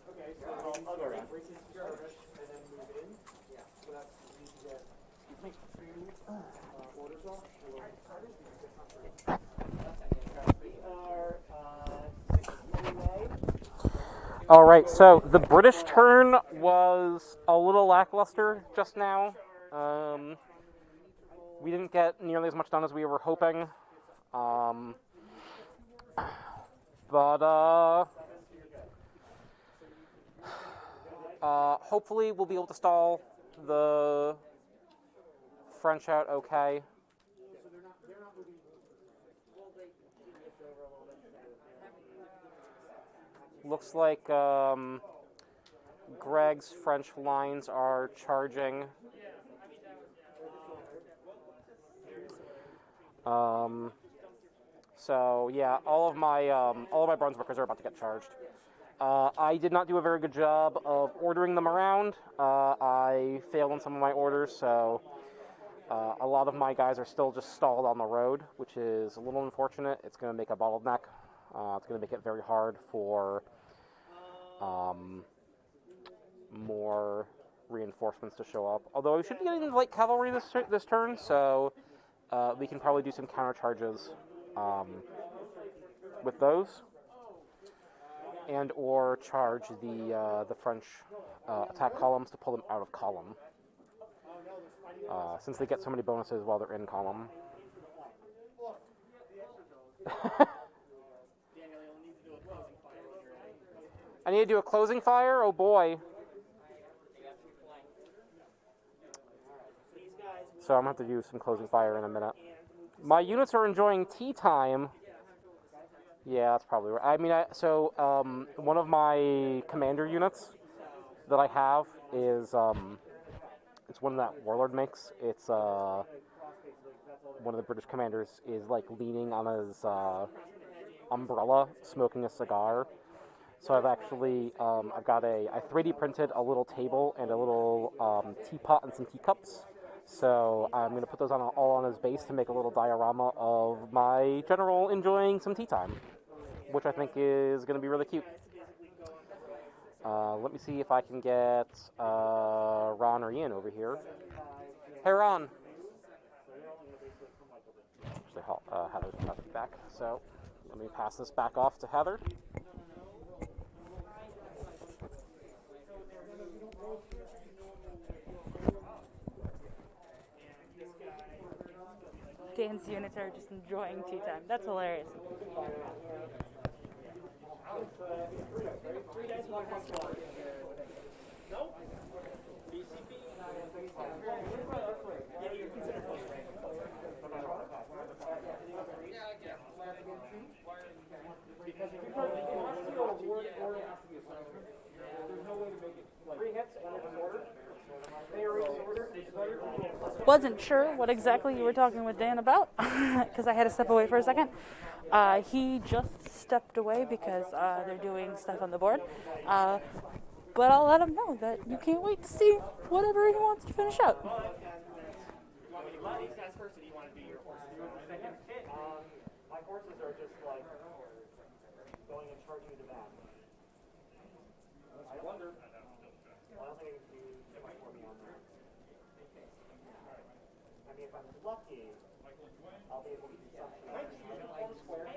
Okay, so I'll go around. And then move in. Yeah. So that's we get 2 orders off. We are 6 away. Alright, so the British turn was a little lackluster just now. We didn't get nearly as much done as we were hoping. Hopefully we'll be able to stall the French out okay. Looks like Greg's French lines are charging. So yeah, all of my bronze workers are about to get charged. I did not do a very good job of ordering them around. I failed on some of my orders, so a lot of my guys are still just stalled on the road, which is a little unfortunate. It's going to make a bottleneck. It's going to make it very hard for more reinforcements to show up. Although we should be getting light cavalry this turn, so we can probably do some counter charges with those, and or charge the French attack columns to pull them out of column, since they get so many bonuses while they're in column. I need to do a closing fire? Oh boy. So I'm going to have to do some closing fire in a minute. My units are enjoying tea time. Yeah, that's probably right. I mean, one of my commander units that I have is it's one that Warlord makes. It's one of the British commanders is like leaning on his umbrella, smoking a cigar. So I've actually I've 3D printed a little table and a little teapot and some teacups. So I'm going to put those all on his base to make a little diorama of my general enjoying some tea time, which I think is going to be really cute. Let me see if I can get Ron or Ian over here. Hey, Ron. Actually, Heather's back, so let me pass this back off to Heather. Dan's units are just enjoying tea time. That's hilarious. Wasn't sure what exactly you were talking with Dan about because I had to step away for a second. He just stepped away because they're doing stuff on the board. But I'll let him know that you can't wait to see whatever he wants to finish up. These guys first, or do you want to do your horses? My horses are just like going and charging you to back. I wonder. I don't think I can do too much for me on that. I mean, if I'm lucky, I'll be able to do something. Can I just use a form square?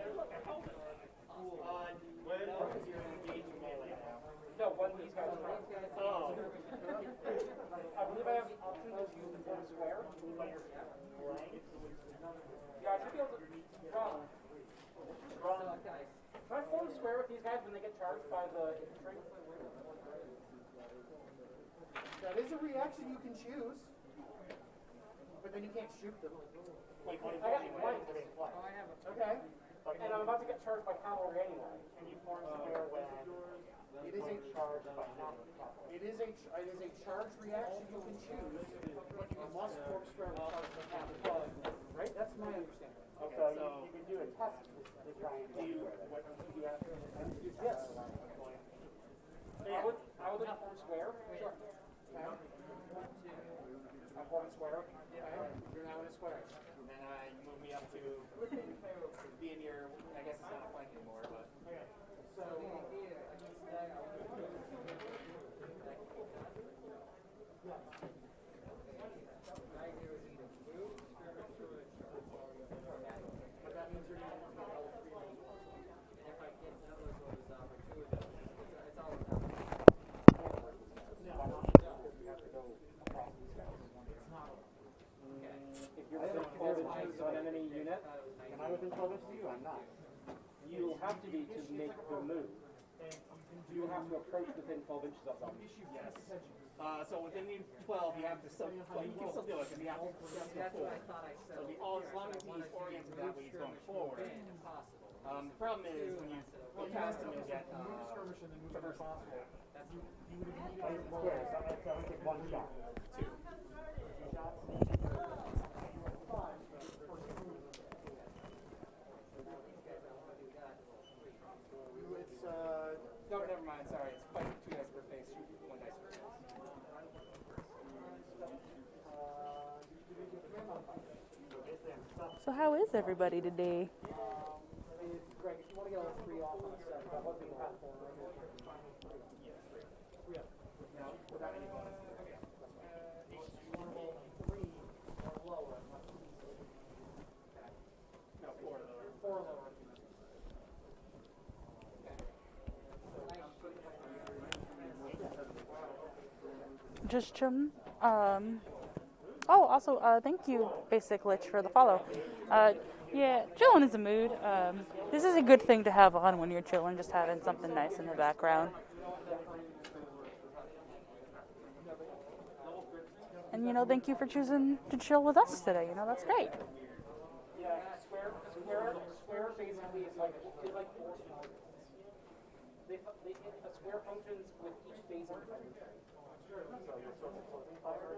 Because you're engaged in melee now. No, when these guys are trying. Oh. I believe I have the option to use the form square, but you're playing. Yeah, I should be able to run. Can I form square with these guys when they get charged by the infantry? That is a reaction you can choose, but then you can't shoot them. Like, I got flanks. Okay. And I'm about to get charged by cavalry anyway. Can you form square when it is a charge by not cavalry? It is a charge reaction you can choose, but you must form square with charge by cavalry. Right? That's my understanding. Okay, so you can do a test to try and do what you have. Yes. I would like to form square. Sure. Okay. I form square. Okay. You're now in a square. And then you move me up to be in your, I guess it's not a flank anymore, but. Okay. So. But that means you're going to get all three of them. And if I get none of those orders off, or two of them, it's all about. No, I don't know, because you have to go across these guys. It's not. Okay. If you're within 12 inches of an enemy unit, am I within 12 inches of you? I'm not. You will have to be to make the move. You will have to approach within 12 inches of them. Yes. So within 12, you have to still, you can still do it, because you have to. That's what I thought I said. So as long as he's oriented that way, he's going forward. The problem is when you cast him and get traverse possible. That's squares. So I would take one shot. Two. Two shots. No, never mind. Sorry, it's fighting 2 dice per face, shoot 1 dice per face. So how is everybody today? Greg, if you want to get all 3 off on a set, that would be helpful. Yeah. No, without any bonus. Okay. You want to roll 3 or lower. No, 4 lower. 4 lower. Just chilling. Also, thank you, Basic Lich, for the follow. Yeah, chilling is a mood. This is a good thing to have on when you're chilling, just having something nice in the background. And, thank you for choosing to chill with us today. That's great. Yeah, square. Square basically is like four small units. A square functions with each phasing function. So you're sort of closing fire.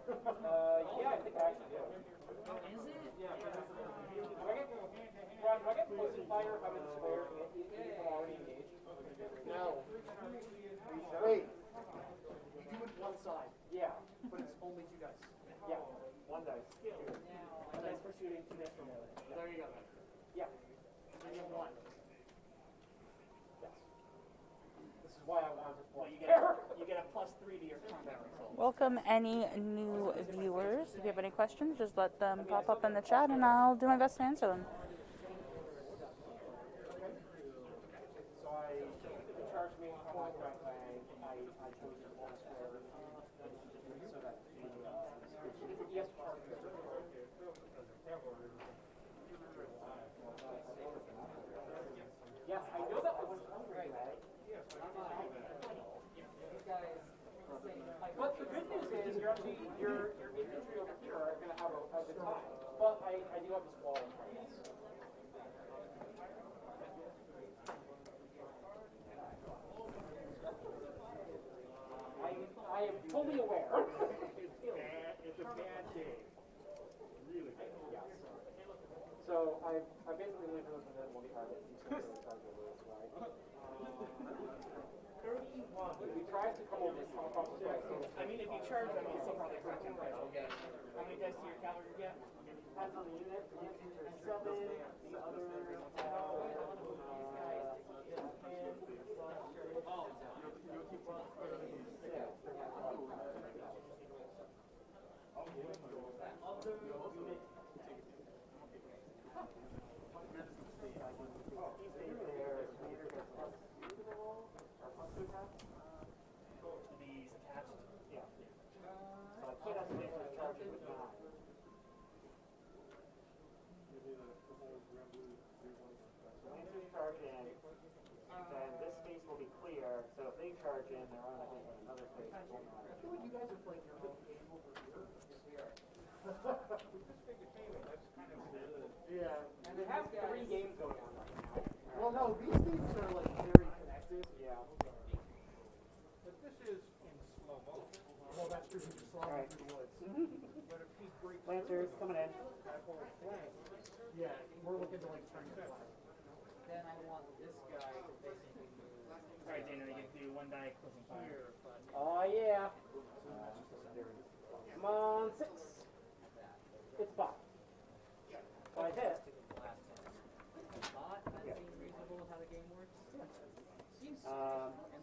Yeah, I think I actually do. Oh, is it? Yeah. Do I get closing fire if I'm in square and if I'm already engaged? No. Wait. You do it one side. Yeah. But it's only 2 dice. Yeah. 1 dice. 1 dice for shooting, 2 dice for melee. There you go. Yeah. So you have 1. Yes. This is why I wanted to play. You get a +3 to your combat results. Welcome any new viewers. If you have any questions, just let them pop up in the chat and I'll do my best to answer them. So they charged me on my front line. I chose the one square so that yes, yes, I know that I was hungry. But the good news is your infantry over here are going to have a good time. But I do have this wall in front of us. I am fully aware. It's a bad day. Really bad. Yes. So I basically only really within 1 target. If he tries to come over this across the way. I mean, if you charge them, you'll still probably crack him. Okay. How many dice do your cavalry get? Depends on the unit. The infantry are 7. The other These attached? Yeah. So I could estimate the charging with 9. So once we charge in, then this space will be clear. So if they charge in, they're on another space. I feel like you guys are playing your own game over here. We just figured, hey, that's kind of yeah. And it has 3 games going on right now. Well, no, these games are like very connected. Yeah. But this is in slow motion. Well, that's true. He's sliding through the woods. But if he breaks Lancers coming in. That whole flank. Yeah, we're looking to like turn your flag. Then I want this guy to basically move. Alright, Dana, you get to do 1 die closing fire. Oh, yeah. Come on, 6. It's 5. So I hit. That seems reasonable with how the game works. Seems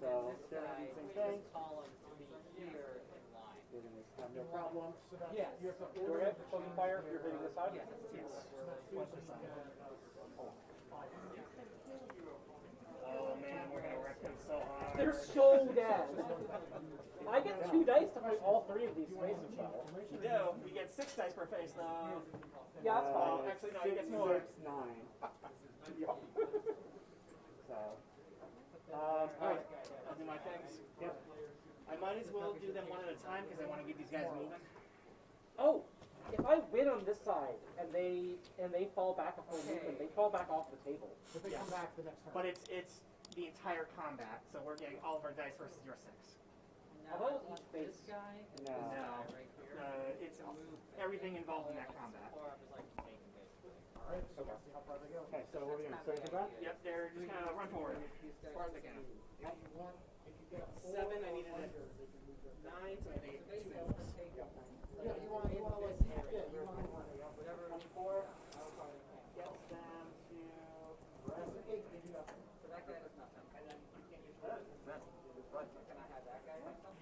So they're going to do the same thing. column to be here in line. You're going to have no problem. Yes. Go ahead, closing fire if you're hitting this side. Yes. Oh man, we're gonna wreck them so hard. They're so dead. I get 2 dice to fight all 3 of these spaces, though. You do. You get 6 dice per face, though. Yeah, that's fine. Actually, no, you get more. 6, 9. So, alright. I'll do my things. Yep. I might as well do them one at a time because I want to get these guys moving. Oh, if I win on this side and they fall back a full movement, they fall back off the table. But they come back the next time. But it's the entire combat, so we're getting all of our dice versus your 6. Although each face. This guy. No. Right here. It's everything involved in that combat. Or I was like taking basically. Okay. See how far they go. Okay, so what are we doing? So you that? Yep, they're just gonna run forward as far as they can. 7, I needed a 9, so I need 2 moves. Yeah, you want to like, yeah, you want to Whatever. 24 gets them to. So that guy does nothing. And then you can use Can I have that guy myself?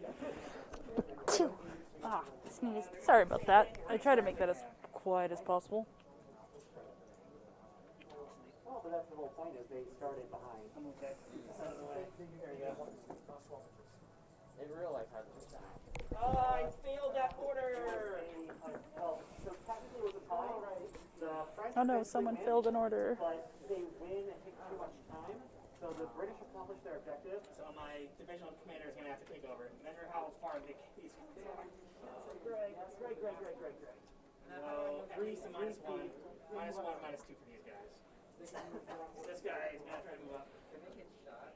Ah, sneezed. Sorry about that. I try to make that as quiet as possible. Oh, but that's the whole point is they started behind. In real life, how does that? Oh, I failed that order! Well, so technically it was a tie. The French Oh no, eventually someone win, failed an order. But they win and take too much time. So the British accomplish their objective. So my divisional commander is going to have to take over. Measure how far these guys are. Great. So 3, so -1. -1, -2 for these guys. This guy is gonna try to move up. Can they get shot?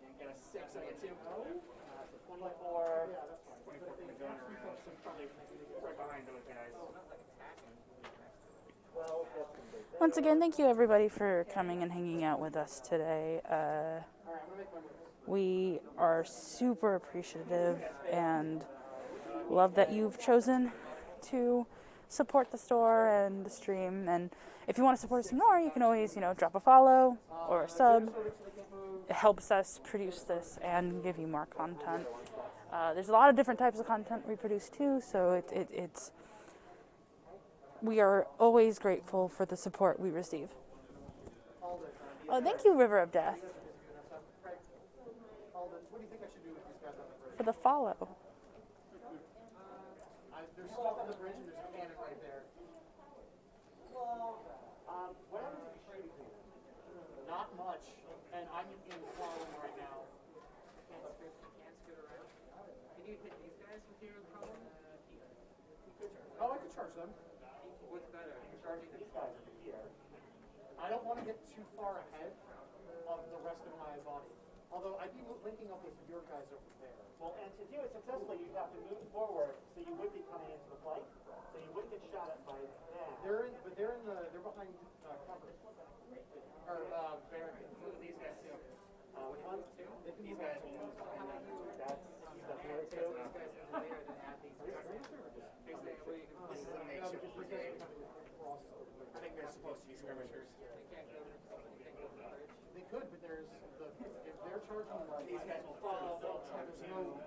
And get a 6, I get 2. So 24. 24 from the gun around. So probably right behind those guys. Once again, thank you everybody for coming and hanging out with us today. We are super appreciative and love that you've chosen to support the store and the stream. And if you want to support us more, you can always, drop a follow or a sub. It helps us produce this and give you more content. There's a lot of different types of content we produce too, so we are always grateful for the support we receive. Oh, thank you, River of Death, for the follow. There's stuff on the bridge and there's a cannon right there. Well, what happens if you shoot a cannon? Not much, and I'm in the problem right now. Can't scoot around. Can you hit these guys with your problem? Oh, I could charge them. What's better? Charging these guys over here. I don't want to get too far ahead of the rest of my body. Although I'd be linking up with your guys over there. Well, and to do it successfully, you'd have to move forward, so you would be coming into the flank, so you wouldn't get shot at by them. They're behind cover. Or barricade. These guys too. Which ones? These guys will move. That's the other two. These guys over there that have these. Basically, where you can. This is a makeshift brigade. I think they're supposed to be skirmishers. They can't go to the bridge. They could, but if they're charging These guys will follow. there's no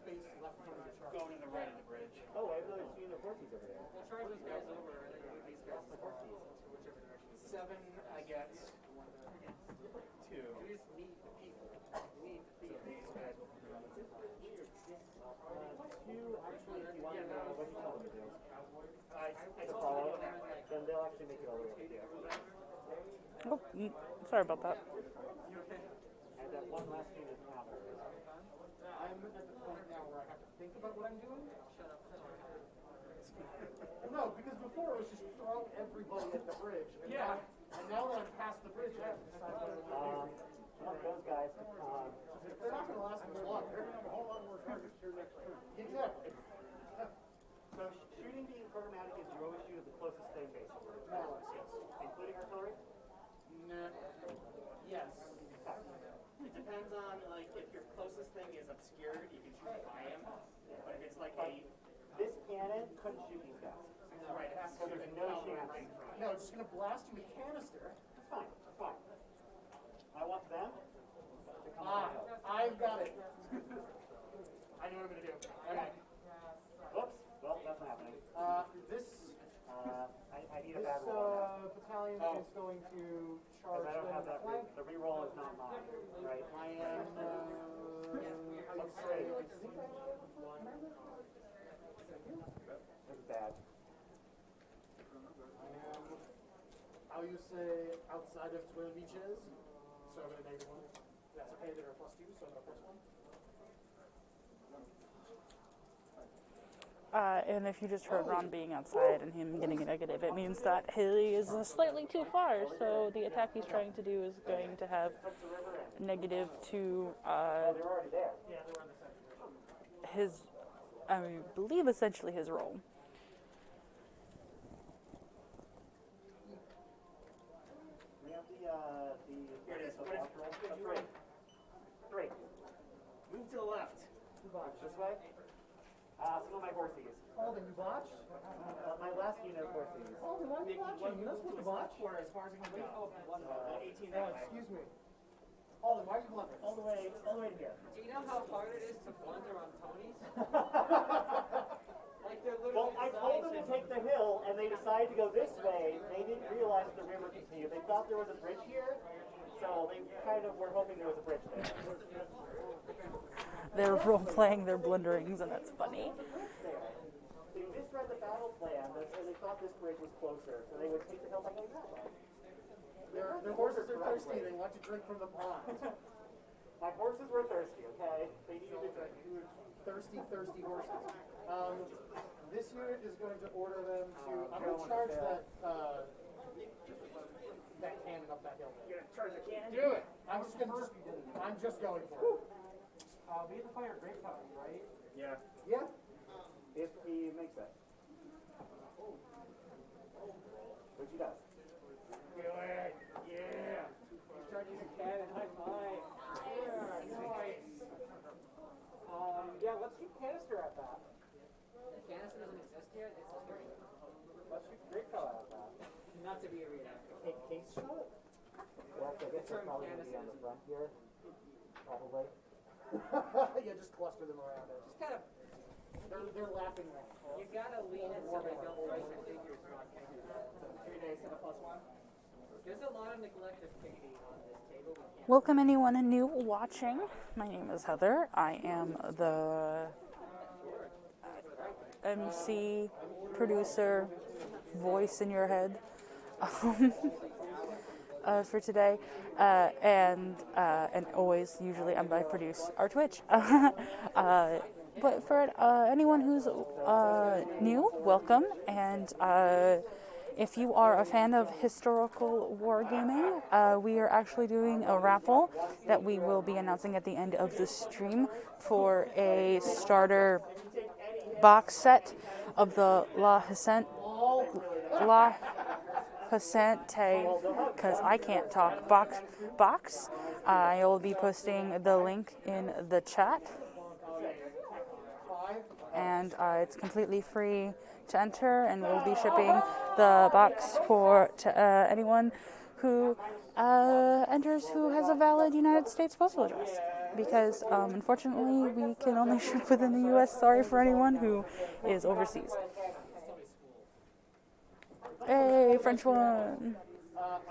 space left for them to charge. Go to the right of the bridge. Oh, I know you've seen the horses over there. We'll charge these guys over and then move these guys to whichever direction. 7, I get 2. We just need the people. We need the people. These guys will come around the bridge. Two, actually, if you want to know what you tell them to do. I To follow, then they'll actually make it all the way up there. Oh, sorry about that. And that one last thing is after. I'm at the point now where I have to think about what I'm doing. Shut up. No, because before it was just throw everybody at the bridge. And now that I'm past the bridge, I have to decide what I'm going to do. I want those guys to come. They're not going to last much longer. They're going to have a whole lot more targets here next turn. Exactly. So shooting being programmatic is you always shoot at the closest thing, basically. More or less, yes. Including artillery? Nah. Yes. It depends on, like, if your closest thing is obscured, you can shoot by him. But if it's like This cannon couldn't shoot these guys. Right, it has to So shoot there's a no caliber chance. range. No, it's just going to blast you with canister. That's fine. That's fine. I want them to come on. I've got it. I know what I'm going to do. Okay. Whoops. Well, that's not happening. I need a bad roll. Battalion is going to charge Because I don't them have in that. flank. The reroll is not mine, right? I am, Let's say. This is bad. I'll use say outside of Twin Beaches, so I'm going to -1. That's okay, they're a +2, so I'm a +1. And if you just heard Ron being outside and him getting a negative, it means that he is slightly too far. So the attack he's trying to do is going to have negative to his, I believe, essentially his roll. We have the Here it is. What is Three. Move to the left. This way? Some of my horsies. Alden, you botch? My last unit of horsies. Alden, why are you botching? You're not supposed to botch. Or as far as you can go. 18 No, that way. excuse me. Alden, why are you blundering? All the way to here. Do you know how hard it is to blunder on Tony's? Like they're Well, literally I told them to take the hill, and they decided to go this way. They didn't realize the river continued. They thought there was a bridge here, so they kind of were hoping there was a bridge there. They're role-playing their blunderings, and that's funny. They misread the battle plan, and they thought this bridge was closer, so they would take the hill by going that way. Their horses are thirsty. They want to drink from the pond. My horses were thirsty, okay? They needed to drink. Thirsty horses. This unit is going to order them to. I'm going to charge that cannon up I'm just going for it. We have to fire great powder, right? Yeah. Yeah. If he makes it. Which he does. Do it. Yeah. He's charging a cannon. High five. Yeah. Nice. Yeah, let's shoot canister at that. The canister doesn't exist yet. It's just very. Let's shoot great powder at that. Not to be a reenactor. A case shot? Well, I guess they're probably going to be on the front here. Probably. Yeah, just cluster them around it. Just kind of. They're laughing at it. You gotta lean it so they don't break the figures not connected. 3 days and a +1. There's a lot of neglect of picketing on this table. We can't. Welcome anyone new watching. My name is Heather. I am the MC, producer, voice in your head for today, and always usually I produce our Twitch. But for anyone who's new, welcome, and if you are a fan of historical wargaming, we are actually doing a raffle that we will be announcing at the end of the stream for a starter box set of the La Hacente, because I can't talk, box. I will be posting the link in the chat. And it's completely free to enter, and we'll be shipping the box to anyone who enters who has a valid United States postal address. Because unfortunately, we can only ship within the U.S. Sorry for anyone who is overseas. Hey, French one!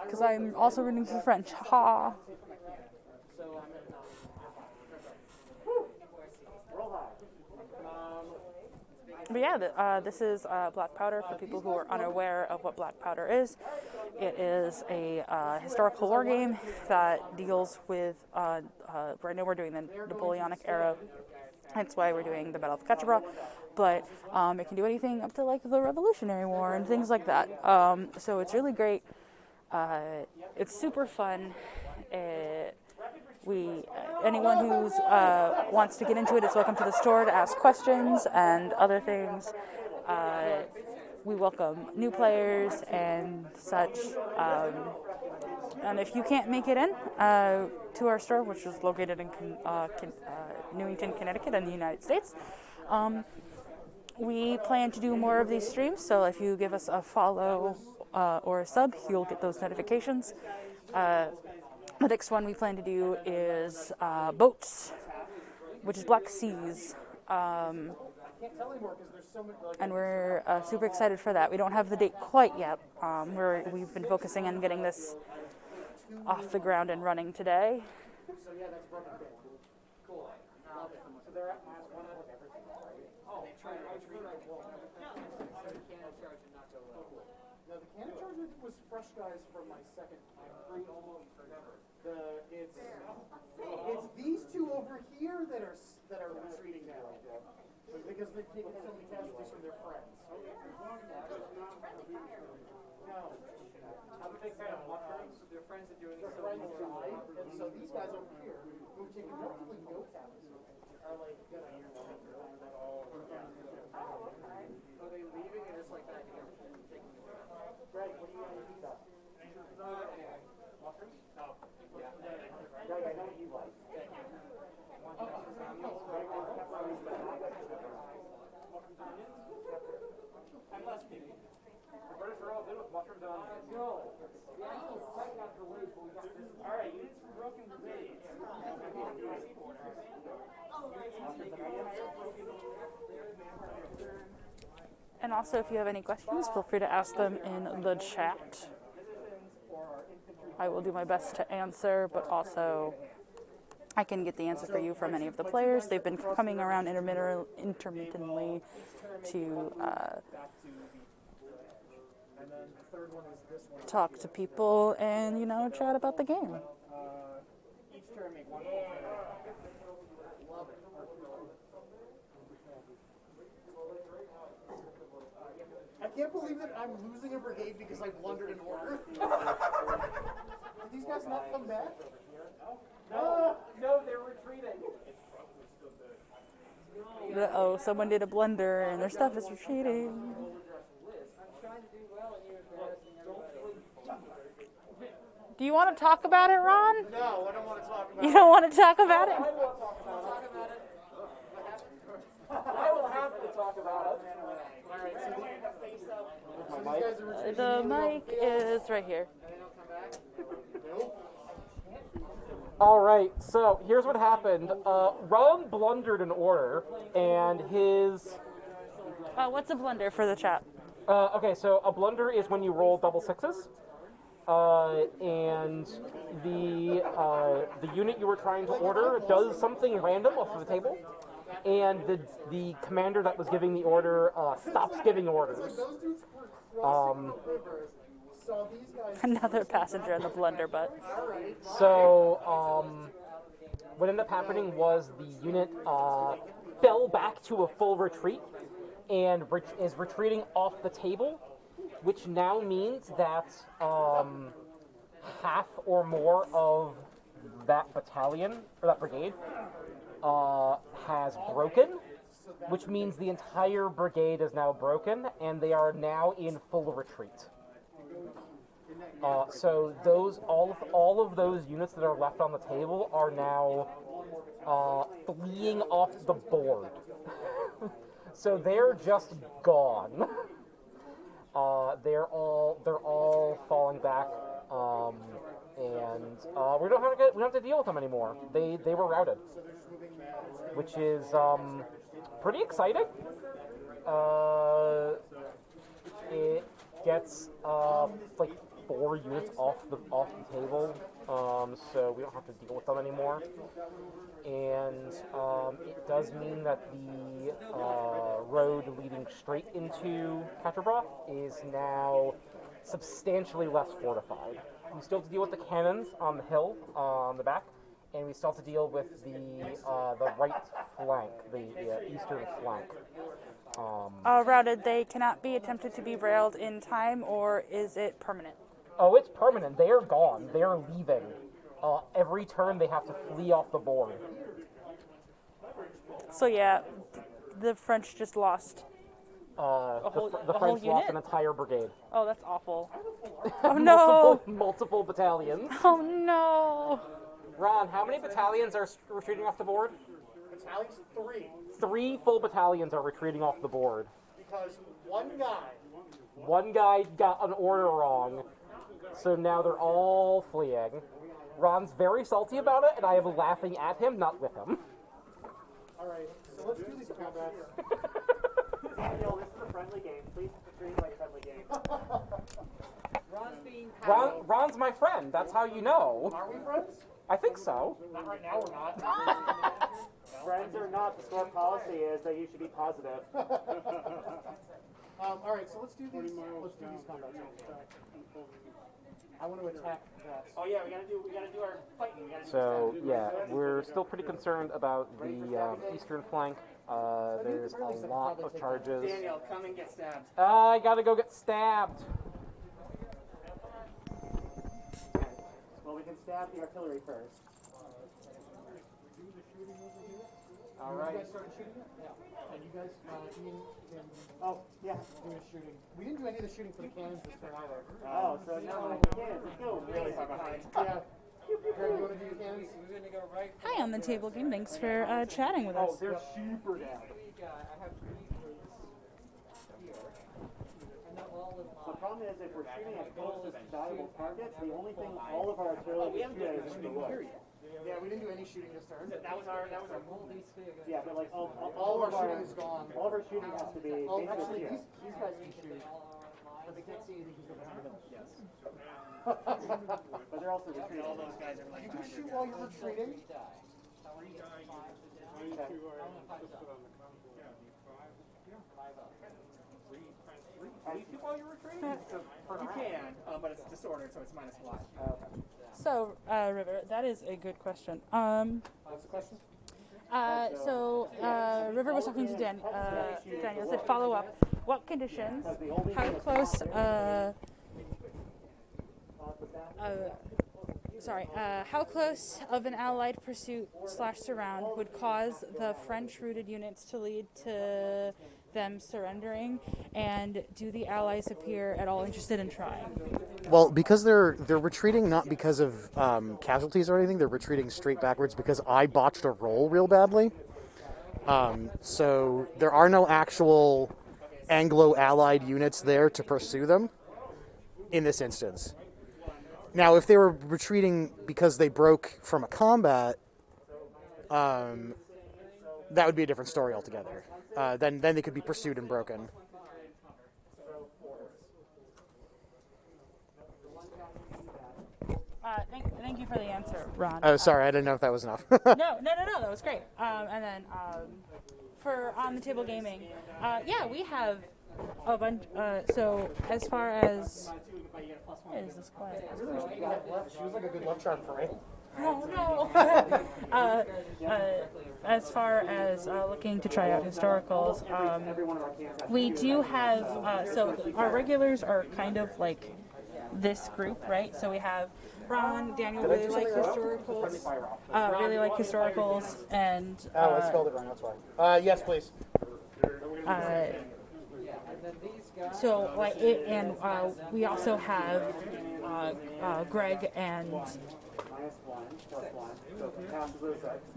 Because I'm also rooting for French. Ha! But yeah, this is black powder for people who are unaware of what black powder is. It is a historical war game that deals with, right now we're doing the Napoleonic era. That's why we're doing the Battle of Quatre Bras. But it can do anything up to like the Revolutionary War and things like that. So it's really great. It's super fun. Anyone who wants to get into it is welcome to the store to ask questions and other things. We welcome new players and such. And if you can't make it in to our store, which is located in Newington, Connecticut in the United States, we plan to do more of these streams. So if you give us a follow or a sub, you'll get those notifications. The next one we plan to do is boats, which is Black Seas, and we're super excited for that. We don't have the date quite yet. We've been focusing on getting this off the ground and running today. So yeah, that's broken big. Cool. Love it. So they're at -1 on everything, right? Oh, they try to retreat. So the cannon charge and not go low. No, the cannon charge was fresh guys from my second time through. It's these two over here that are retreating now. Because they've taken so many casualties from their friends. No. How big fan of mushrooms? Their friends are doing their friends died, and so these guys over here, who've taken relatively no casualties, are like gonna Are they leaving and it's like that? Greg, what do you want to eat up? Mushrooms? No. Yeah. Greg, I know what you like. I'm less people. The British are all good with mushrooms and onions. No. Alright, units for broken brigades. And also, if you have any questions, feel free to ask them in the chat. I will do my best to answer, but also I can get the answer for you from any of the players. They've been coming around intermittently to talk to people and, you know, chat about the game. Each turn make one. Love it. I can't believe that I'm losing a brigade because I blundered an order. Did these guys not come back? oh, someone did a blunder and their stuff is retreating. Do you want to talk about it, Ron? No, I don't want to talk about You don't want to talk about it? I will have to talk about it. Alright, so face up. So My these guys are retreating. The mic is right here. All right, so here's what happened. Ron blundered an order, and his... What's a blunder for the chat? Okay, so a blunder is when you roll double sixes, and the unit you were trying to order does something random off of the table, and the commander that was giving the order stops giving orders. So these guys. Another passenger in the blunder butt. So what ended up happening was the unit fell back to a full retreat and is retreating off the table, which now means that half or more of that battalion, or that brigade, has broken, which means the entire brigade is now broken, and they are now in full retreat. So all of those units that are left on the table are now fleeing off the board. So they're just gone. They're all falling back, and we don't have to deal with them anymore. They were routed, which is pretty exciting. It gets like 4 units off the table, so we don't have to deal with them anymore. And it does mean that the road leading straight into Quatre Bras is now substantially less fortified. We still have to deal with the cannons on the hill on the back, and we still have to deal with the right flank, the eastern flank. Routed, they cannot be attempted to be railed in time, or is it permanent? Oh, it's permanent. They are gone. They are leaving. Every turn they have to flee off the board. So yeah, the French just lost. The whole French lost unit? an entire brigade. Oh, that's awful. Oh no! Multiple battalions. Oh no! Ron, how many battalions are retreating off the board? Battalions 3. 3 full battalions are retreating off the board. Because one guy got an order wrong, so now they're all fleeing. Ron's very salty about it, and I am laughing at him, not with him. Alright, so let's do these combats. Daniel, this is a friendly game. Please treat it like a friendly game. Ron's being paddled. Ron's my friend. That's how you know. Are we friends? I think so. Not right now, we're not. Friends or not, the store policy is that you should be positive. Alright, so let's do these combats. I want to attack that. Oh yeah, we gotta do our fighting. So yeah, we're still pretty concerned about the eastern flank. There's a lot of charges. Daniel, come and get stabbed. I gotta go get stabbed. Well, we can stab the artillery first. Alright. You guys started shooting it? Yeah. And you guys, Ian, can... Oh, yeah. Do the shooting. We didn't do any of the shooting for the cannons this turn either. Oh, so now my cannons are still really far behind. Yeah. Greg, you want to do the cannons? Hi on the table game. Thanks for chatting with us. Oh, they're super down. The problem is, if we're shooting at closest valuable targets, the only thing all of our artillery can shoot at is the wood. Yeah, we didn't do any shooting this turn. That was our Yeah, but like all All of our shooting is gone. All of our shooting has to be Oh, basically actually, here. these guys can shoot. But they can't see anything because they're behind the hill. Yes. But they're also retreating. all those guys are like You can shoot while you're retreating. You can, but it's disordered, so it's -1. So, River, that is a good question. What's the question? River was talking to Daniel said, follow up. What conditions? How close? How close of an allied pursuit / surround would cause the French-rooted units to lead to them surrendering, and do the allies appear at all interested in trying? Well, because they're retreating not because of casualties or anything. They're retreating straight backwards because I botched a roll real badly. So there are no actual Anglo-allied units there to pursue them in this instance. Now, if they were retreating because they broke from a combat, that would be a different story altogether. Then they could be pursued and broken. Thank you for the answer, Ron. Oh, sorry, I didn't know if that was enough. No, that was great. And then for on the table gaming, yeah, we have a bunch. So as far as is this quiet? She was like a good luck charm for me. Oh no. As far as looking to try out historicals, we do have. So our regulars are kind of like this group, right? So we have Ron, Daniel really like historicals, and I spelled it wrong. That's why. Yes, please. So like it, and we also have Greg and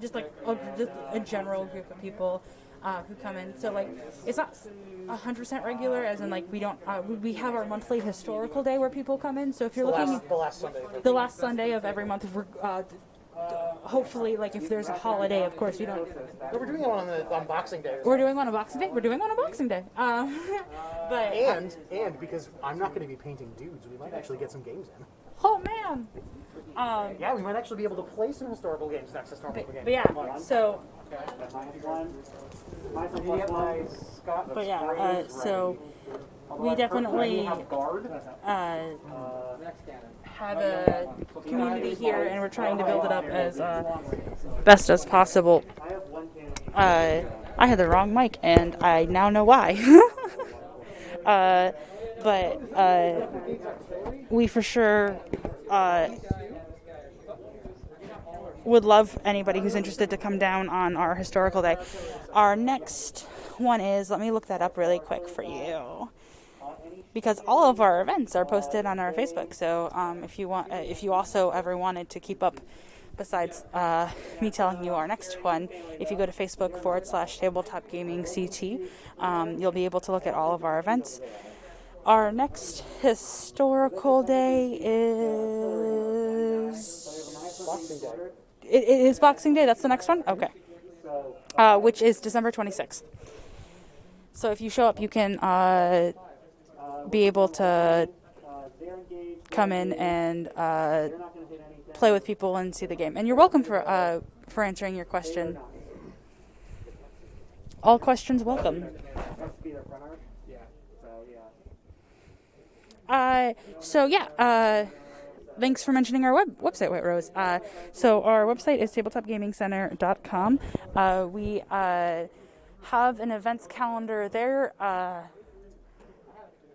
just like a general group of people who come in. So like it's not 100% regular, as in like we don't we have our monthly historical day where people come in. So if you're looking the last Sunday of every month, we're hopefully, like if there's a holiday, of course you don't. We're doing it on Boxing Day. We're doing one on Boxing Day. We're doing one on Boxing Day. But and because I'm not going to be painting dudes, we might actually get some games in. Oh man. Yeah, we might actually be able to play some historical games next historical game. But yeah, so. But yeah, so we definitely have a community here, and we're trying to build it up as best as possible. I had the wrong mic, and I now know why. But we for sure would love anybody who's interested to come down on our historical day. Our next one is, let me look that up really quick for you, because all of our events are posted on our Facebook. So if you also ever wanted to keep up, besides me telling you our next one, if you go to Facebook /Tabletop Gaming CT, you'll be able to look at all of our events. Our next historical day is Boxing Day. It is Boxing Day. That's the next one? Okay. Which is December 26th. So if you show up, you can be able to come in and play with people and see the game. And you're welcome for answering your question. All questions welcome. Thanks for mentioning our website, White Rose. So our website is tabletopgamingcenter.com. We have an events calendar there.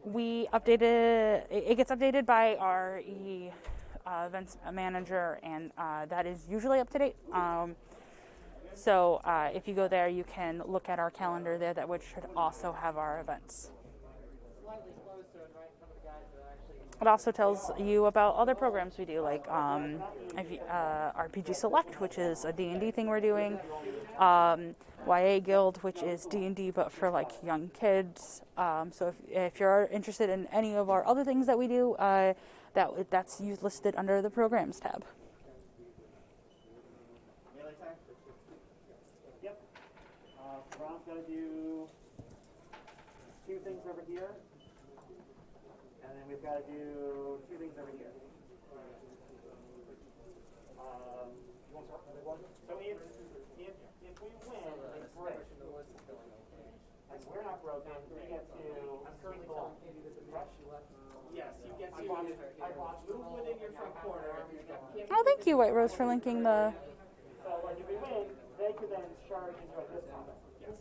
We updated it gets updated by our events manager, and that is usually up to date. So if you go there, you can look at our calendar there, that which should also have our events. It also tells you about other programs we do, like RPG Select, which is a D&D thing we're doing, YA Guild, which is D&D but for like young kids. So if you're interested in any of our other things that we do, that's listed under the Programs tab. Yep. Ron's got to do 2 things over here. And then we've got to do 2 things over here. So if we win, they break. And we're not broken, we get to people. Yes, you get to move within your front corner. Oh, thank you, White Rose, for linking the. So like if we win, they could then charge into this combat. Yes.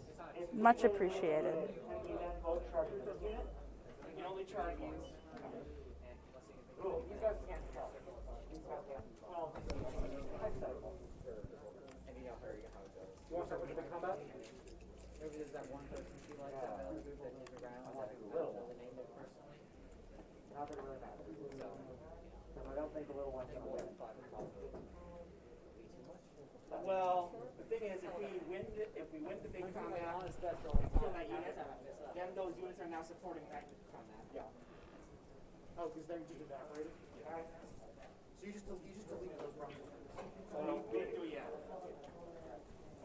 Much appreciated. And we then both charge into this unit. You can only charge once. Ooh, these guys can't tell. These guys can't. Well, the thing is, if we win the big combat, kill that unit, then those units are now supporting that combat. Yeah. Oh, because they're just evaporated. Yeah. So you just delete those runs. We didn't do it yet.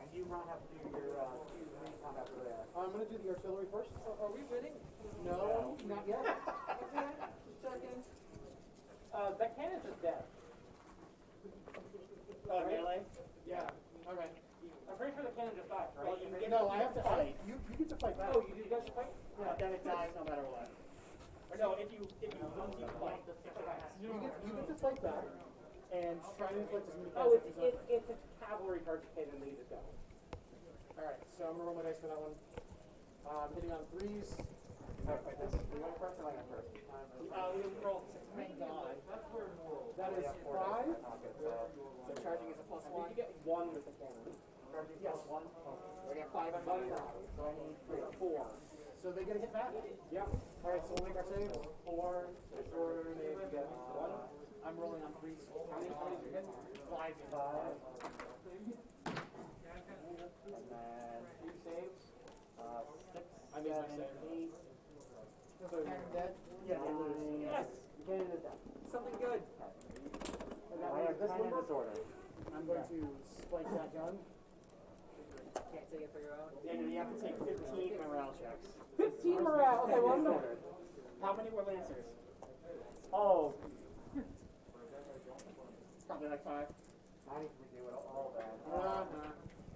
And you not have to do your combat for that. I'm going to do the artillery first. Are we winning? No, not yet. Okay, just checking. That cannon's just dead. Oh, melee? Yeah. Okay. I'm pretty sure the cannon just died, right? Well, no, I have to fight. You get to fight back. Oh, you guys fight? Yeah. Then it dies no matter what. Or no, if you lose, you fight. You get to fight back and try to inflict as many casualties. If it's cavalry target cannon, they just go. Alright, so I'm gonna roll my dice for that one. Hitting on threes. You want first or I got first? We roll 6 main die. That is 5. So charging is a +1. You get 1 with the cannon. Charging is +1. So I got 5 on my die. So I need 4. So they get a hit back? Yeah. Alright, so we'll make our saves. 4. Shorter, they get 1. I'm rolling on 3s. How many did you hit? 5. And then 3 saves. 6. I made my save. 8. So cannon dead? Yeah, they lose. Yes! The cannon is dead. Something good. And I have this number. I'm going to spike that gun. Can't take it for your own. And you have to take 15 morale checks. 15 morale? Okay, well, no. How many were lancers? Oh. Probably like 5. I need to do it all that.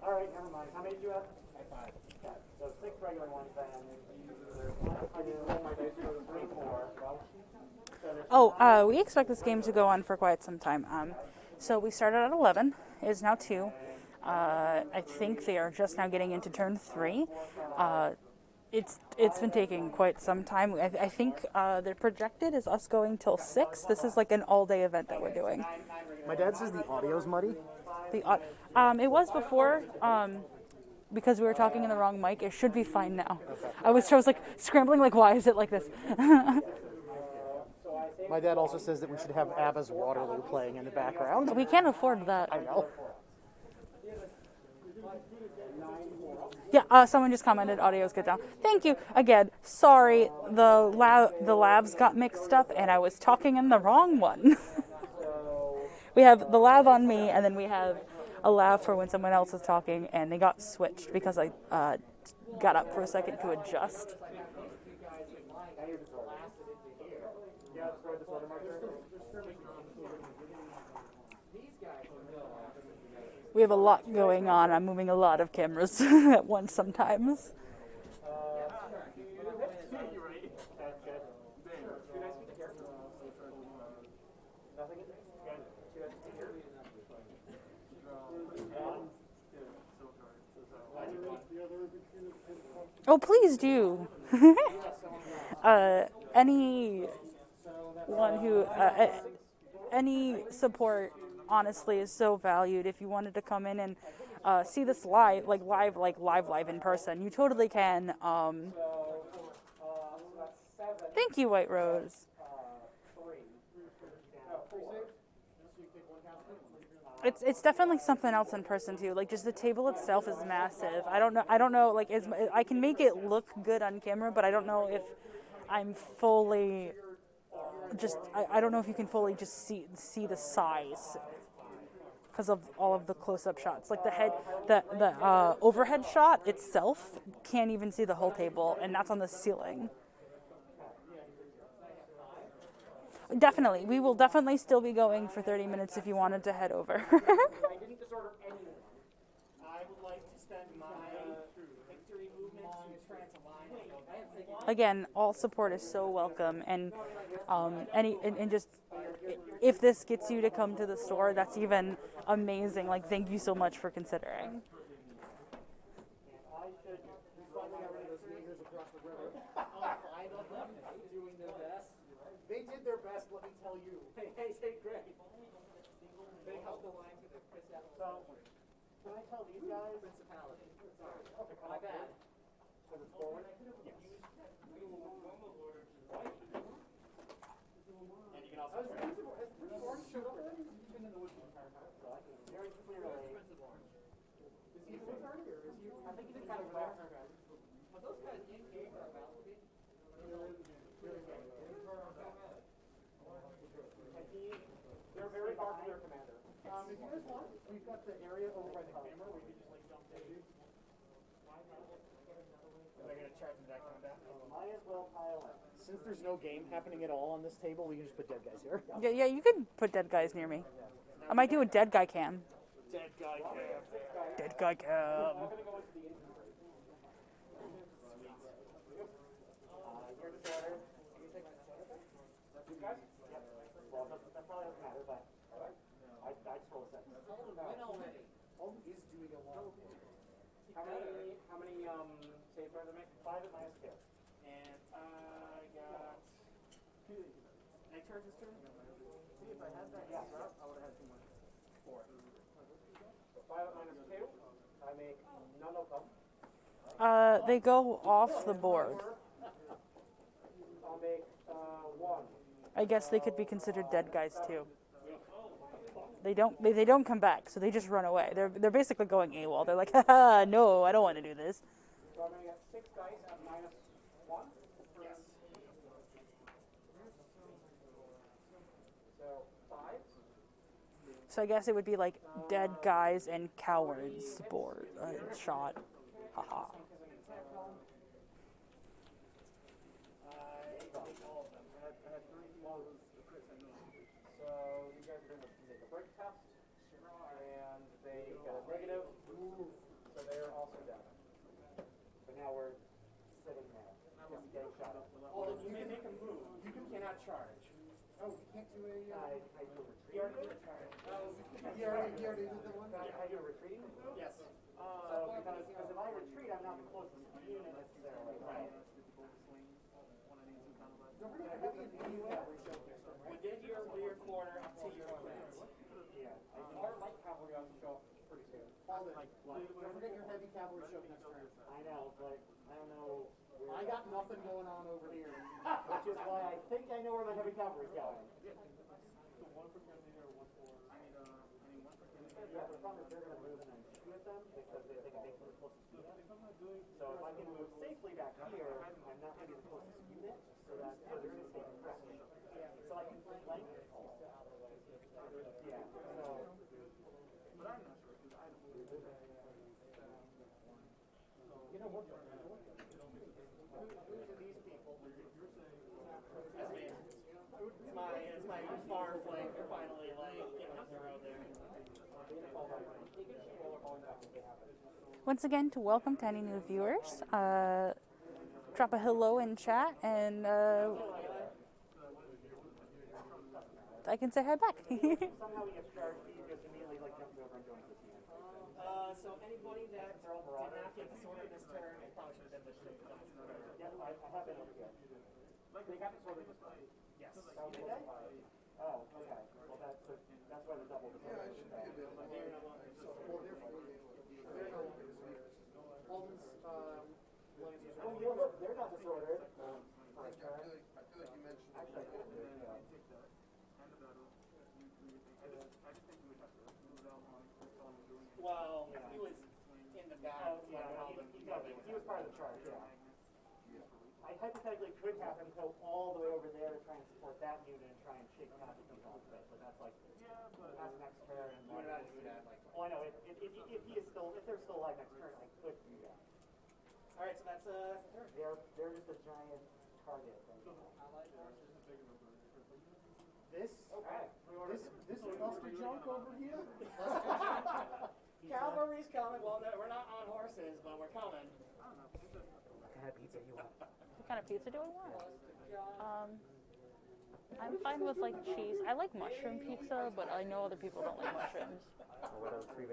Alright, never mind. How many did you have? I had 5. Okay. So 6 regular ones then. I need to roll my dice for the 3, 4. Oh, we expect this game to go on for quite some time. So we started at 11. It is now 2. I think they are just now getting into turn 3. It's been taking quite some time. I think the projected is us going till 6. This is like an all-day event that we're doing. My dad says the audio's muddy. It was before. Because we were talking in the wrong mic, it should be fine now. I was like scrambling, like, why is it like this? My dad also says that we should have ABBA's Waterloo playing in the background. We can't afford that. I know. Yeah, someone just commented audio's good now. Thank you. Again, sorry, the labs got mixed up and I was talking in the wrong one. We have the lav on me and then we have a lav for when someone else is talking, and they got switched because I got up for a second to adjust. We have a lot going on. I'm moving a lot of cameras at once sometimes. Oh, please do. Any support, honestly, is so valued. If you wanted to come in and see this live in person, you totally can. Thank you, White Rose. It's definitely something else in person too. Like, just the table itself is massive. I don't know. Like, I can make it look good on camera, but I don't know if I'm fully. I don't know if you can fully just see the size because of all of the close-up shots. Like the overhead shot itself can't even see the whole table, and that's on the ceiling. Definitely. We will definitely still be going for 30 minutes if you wanted to head over. I didn't disorder any. I would like to spend my victory movement to try to line. Again, all support is so welcome, and just if this gets you to come to the store, that's even amazing. Like, thank you so much for considering. They did their best, let me tell you. Hey, great. They held the line to the Chris Evans. So, can I tell these guys? Principality. Sorry. Okay, my bad. So it's forward? Yes. And you can also... showed up already? He's been in the woods the entire time. So I can very clearly. Is he in the woods already, or is he? I think he's kind of over there. But those guys in game are about to be. They're very far from their commander. If you guys want, we've got the area over by the camera where you can just like jump in. Are they gonna charge them back on that? Might as well pile in. Since there's no game happening at all on this table, we can just put dead guys here. Yeah, you could put dead guys near me. I might do a dead guy cam. Dead guy cam. Dead guy cam. Well, that probably doesn't matter, but I just roll a second. Holden is doing a lot of work. How many save throws I make? 5 at minus 2. And I got. Can I charge this turn? See, if I had that up, I would have had 2 more. 4. So 5 at minus 2. I make none of them. They go off the board. I'll make 1. I guess they could be considered dead guys too. They don't come back, so they just run away. They're basically going AWOL. They're like, haha, no, I don't want to do this. So I'm going to get 6 dice at minus 1. Yes. So 5. So I guess it would be like dead guys and cowards board shot. Haha. So you guys are going to make a break test, and they got a negative, so they're also dead. So now we're sitting there, just getting shot at. Well, you may make a move. You cannot charge. Oh, you can't do a. I do a retreat. You already did a charge. You already did the one? I do a retreat? Yes. So, because if I retreat, I'm not the closest unit necessarily. Right. Don't forget, I have the cavalry show next time, right? Within your rear corner up to your left. Yeah. Our light cavalry also show up pretty soon. Don't forget your heavy cavalry show next turn. I know, but I don't know. I got nothing going on over here. Which is why I think I know where my heavy cavalry's going. Yeah, the problem is they're going to move and then shoot at them because they think they can be the closest unit. So if I can move safely back here, I'm not going to be the closest unit, so that they're going to stay fresh. So I can flank. Yeah, so. But I'm not sure because I don't know. You know what? Who are these people? That's me. It's my far flanker finally like getting up the road there. Once again, to welcome to any new viewers, drop a hello in chat, and I can say hi back. Somehow he gets charged, he just immediately like jumps over and joins the team. So anybody that did not get disorder this turn, it probably should have been this turn. Yeah, I have been over here. Like they got disorder this time. Yes. Did they? Oh, okay. Well, that's why the double disorder. Oh, you know what? They're not disordered. I feel like you mentioned. Actually, Well, he was in the back. he was part of the charge, yeah. I hypothetically could have him go all the way over there to try and support that unit and try and shake casualties off of it, but that's like, that's next turn. You're not doing that. Oh, I know, if they're still alive next turn, I could do that. All right, so that's a turn. They're just a giant target. This cluster junk over here? Cavalry's coming. Well, no, we're not on horses, but we're coming. What kind of pizza you want? What kind of pizza do I want? I'm fine with like cheese. I like mushroom pizza, but I know other people don't like mushrooms. What else did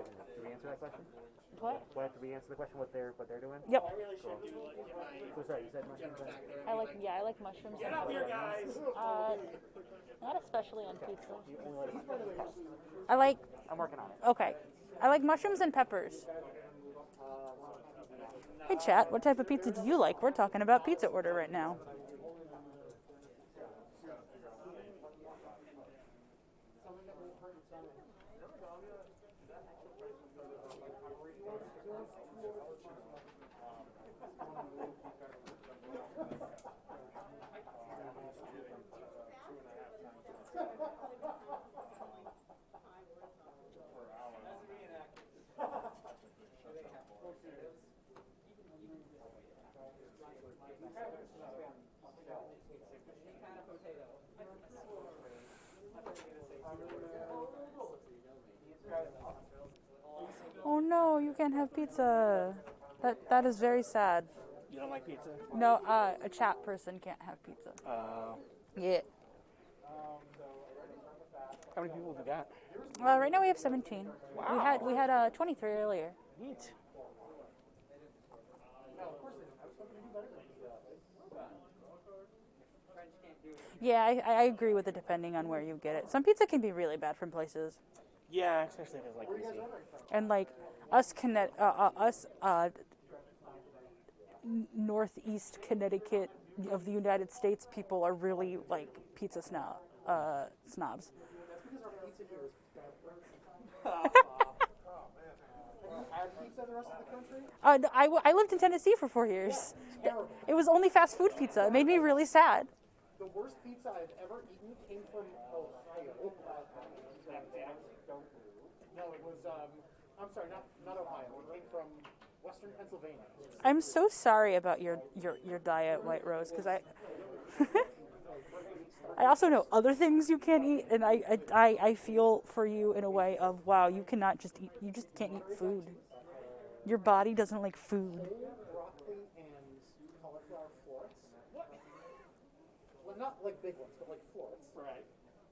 we answer that question? What? What did we answer the question? What they're doing? Yep. I really should do like get my So sorry, you said mushrooms. back there. I like mushrooms. Get up here, guys. Not especially on pizza. You only like I like. I'm working on it. Okay. I like mushrooms and peppers. Hey chat, what type of pizza do you like? We're talking about pizza order right now. Oh no, you can't have pizza. That is very sad. You don't like pizza? No, a chat person can't have pizza. Yeah. How many people do that? Right now we have 17. Wow. We had 23 earlier. Neat. Yeah, I agree with it depending on where you get it. Some pizza can be really bad from places. Yeah, especially if it's like greasy. And like Northeast Connecticut of the United States people are really like pizza snobs. I lived in Tennessee for 4 years. It was only fast food pizza. It made me really sad. The worst pizza I've ever eaten came from Ohio. No, it was, I'm sorry, not Ohio. It came from Western Pennsylvania. I'm so sorry about your diet, White Rose, because I also know other things you can't eat, and I feel for you in a way of, wow, you cannot just eat, you just can't eat food. Your body doesn't like food. Broccoli and cauliflower florets. Well, not like big ones, but like florets. Right.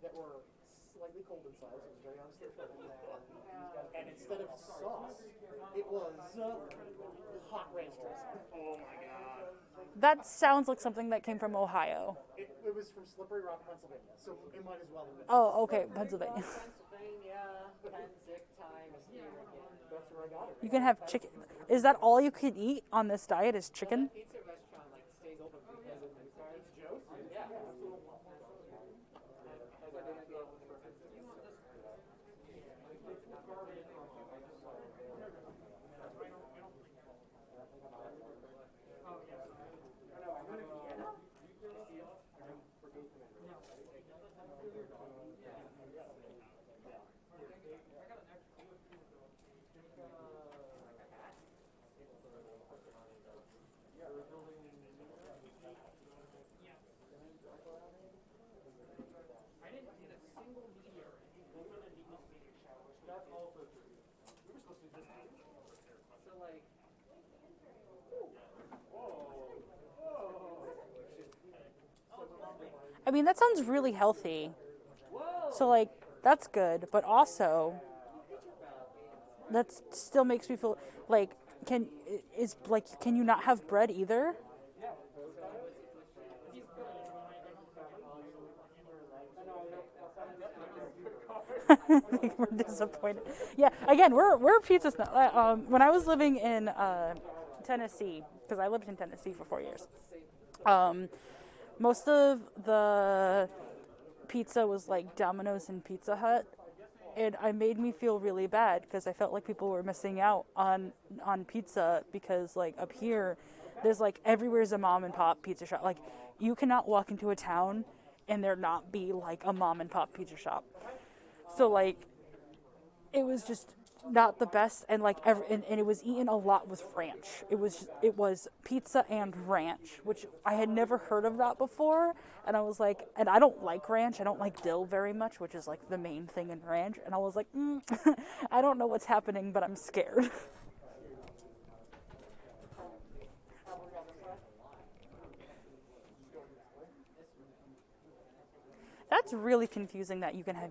That were slightly cold inside, so it was very honestly frozen. And instead of sauce, it was hot ranch dressing. Oh my god. That sounds like something that came from Ohio. It was from Slippery Rock, Pennsylvania, so it might as well have been. Oh, okay, Pennsylvania. Pennsylvania, Pensick time is here again. That's where I got it. You can have chicken. Is that all you can eat on this diet is chicken? Pizza restaurant like stays open because of the It's Joe's? Yeah. I mean, that sounds really healthy. So, like, that's good. But also, that still makes me feel like, can you not have bread either? We're disappointed. Yeah, again, we're pizza snob. When I was living in Tennessee, because I lived in Tennessee for 4 years, most of the pizza was like Domino's and Pizza Hut, and it made me feel really bad because I felt like people were missing out on pizza because like up here, there's like everywhere's a mom and pop pizza shop. Like you cannot walk into a town and there not be like a mom and pop pizza shop. So like, it was just not the best, and like and it was eaten a lot with ranch. It was pizza and ranch, which I had never heard of that before, and I was like, and I don't like ranch. I don't like dill very much, which is like the main thing in ranch. And I was like, I don't know what's happening, but I'm scared. That's really confusing that you can have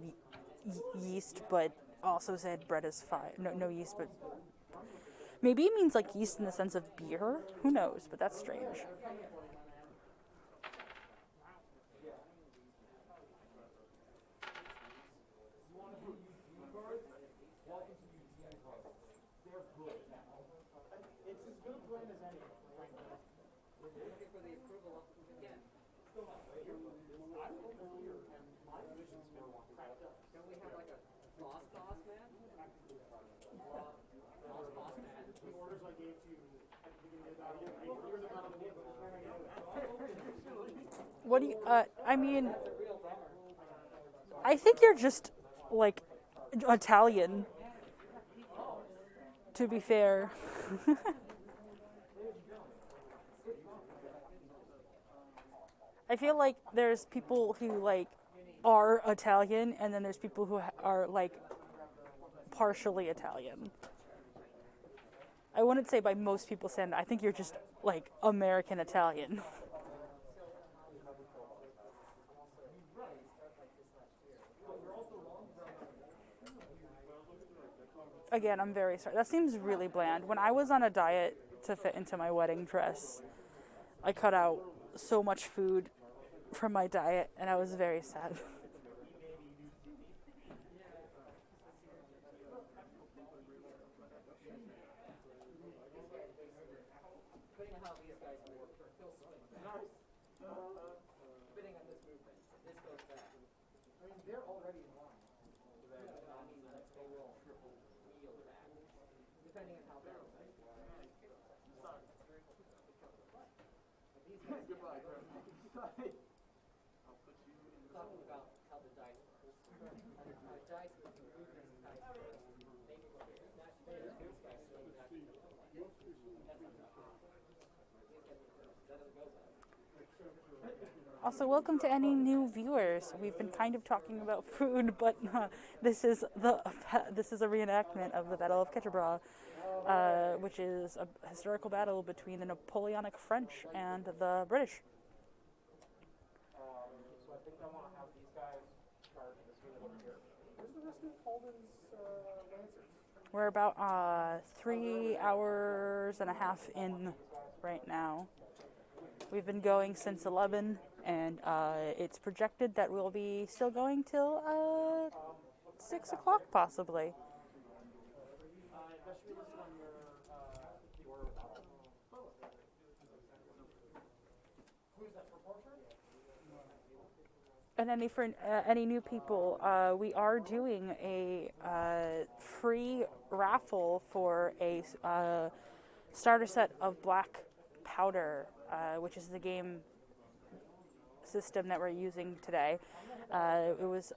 yeast, but also said bread is fine. No yeast, but maybe it means like yeast in the sense of beer. Who knows? But that's strange. What do you, I mean, I think you're just, like, Italian, to be fair. I feel like there's people who, like, are Italian, and then there's people who are, like, partially Italian. I wouldn't say by most people's standard. I think you're just, like, American Italian. Again, I'm very sorry. That seems really bland. When I was on a diet to fit into my wedding dress, I cut out so much food from my diet, and I was very sad. Also, welcome to any new viewers. We've been kind of talking about food, but this is a reenactment of the Battle of Quatre Bras, which is a historical battle between the Napoleonic French and the British. So I think I want to have these guys charge this unit over here. Where's the rest of Holden's lancers? We're about 3 hours and a half in right now. We've been going since 11, and it's projected that we'll be still going till 6 o'clock possibly. And for any new people, we are doing a free raffle for a starter set of black powder, which is the game system that we're using today. It was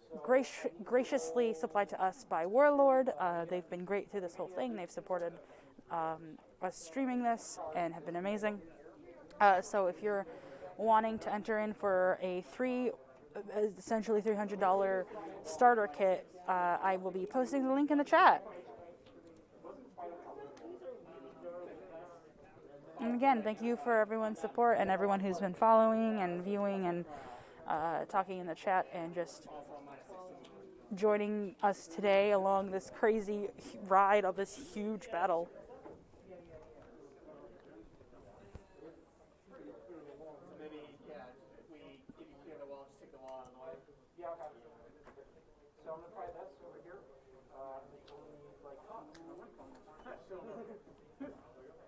graciously supplied to us by Warlord. They've been great through this whole thing. They've supported us streaming this and have been amazing. So if you're wanting to enter in for a essentially $300 starter kit, I will be posting the link in the chat. And again, thank you for everyone's support and everyone who's been following and viewing and talking in the chat and just joining us today along this crazy ride of this huge battle. So I'm going to try this over here.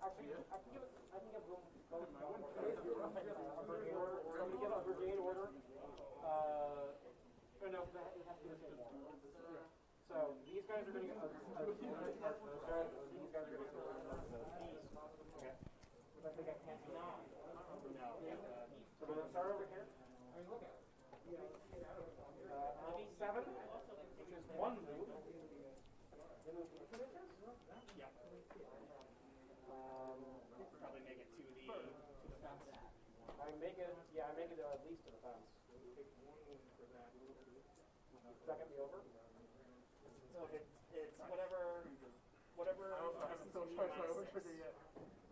Actually, I can give room. I'm going to give a brigade order. No, it has to be the same wall. So these guys are going to get these guys are going to get okay. I think I can't do that. No. So we're going to start over here. E7, which is one move. Yeah. Probably make it to the fence. I make it at least to the fence. Second me over. So it's whatever.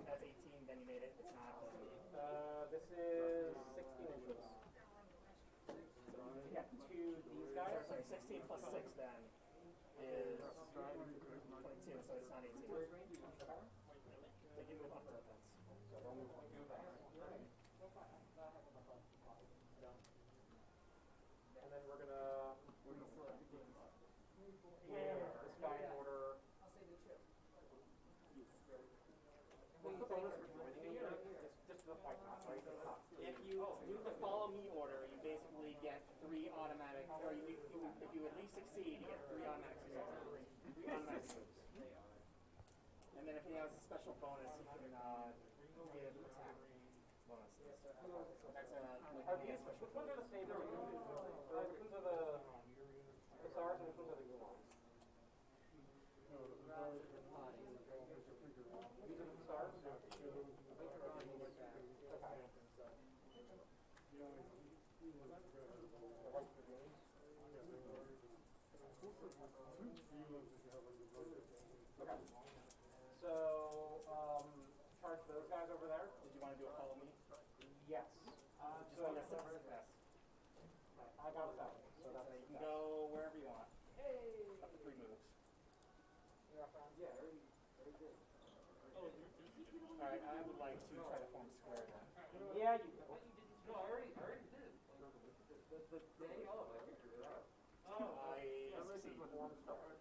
That's 18. Then you made it. It's not. This is 16 inches. Yeah, to these guys. Sorry, 16 plus 6 then is 22, so it's not 18. They can move up to the fence. So they'll move 22 fence. And then we're gonna this guy in order. I'll say the two. What's the bonus for joining a unit? It's just the fight not right? If you do the follow me order, you basically get 3 automatic, or if you at least succeed, you get 3 automatic successes. 3 automatic moves. And then if he has a special bonus, he can Are these, which ones are the saber? Which ones are the stars and which ones are the Gulons? These are the stars? Okay. So, charge those guys over there. Did you want to do a follow me? Yes. Just like a simple test. I got it out. So that's You can go wherever you want. Hey! Up to 3 moves. Yeah, already good. Alright, I would like to try to form a square then. Yeah, you go. No, I already did. The day of, I figured it out. I succeed. Form star.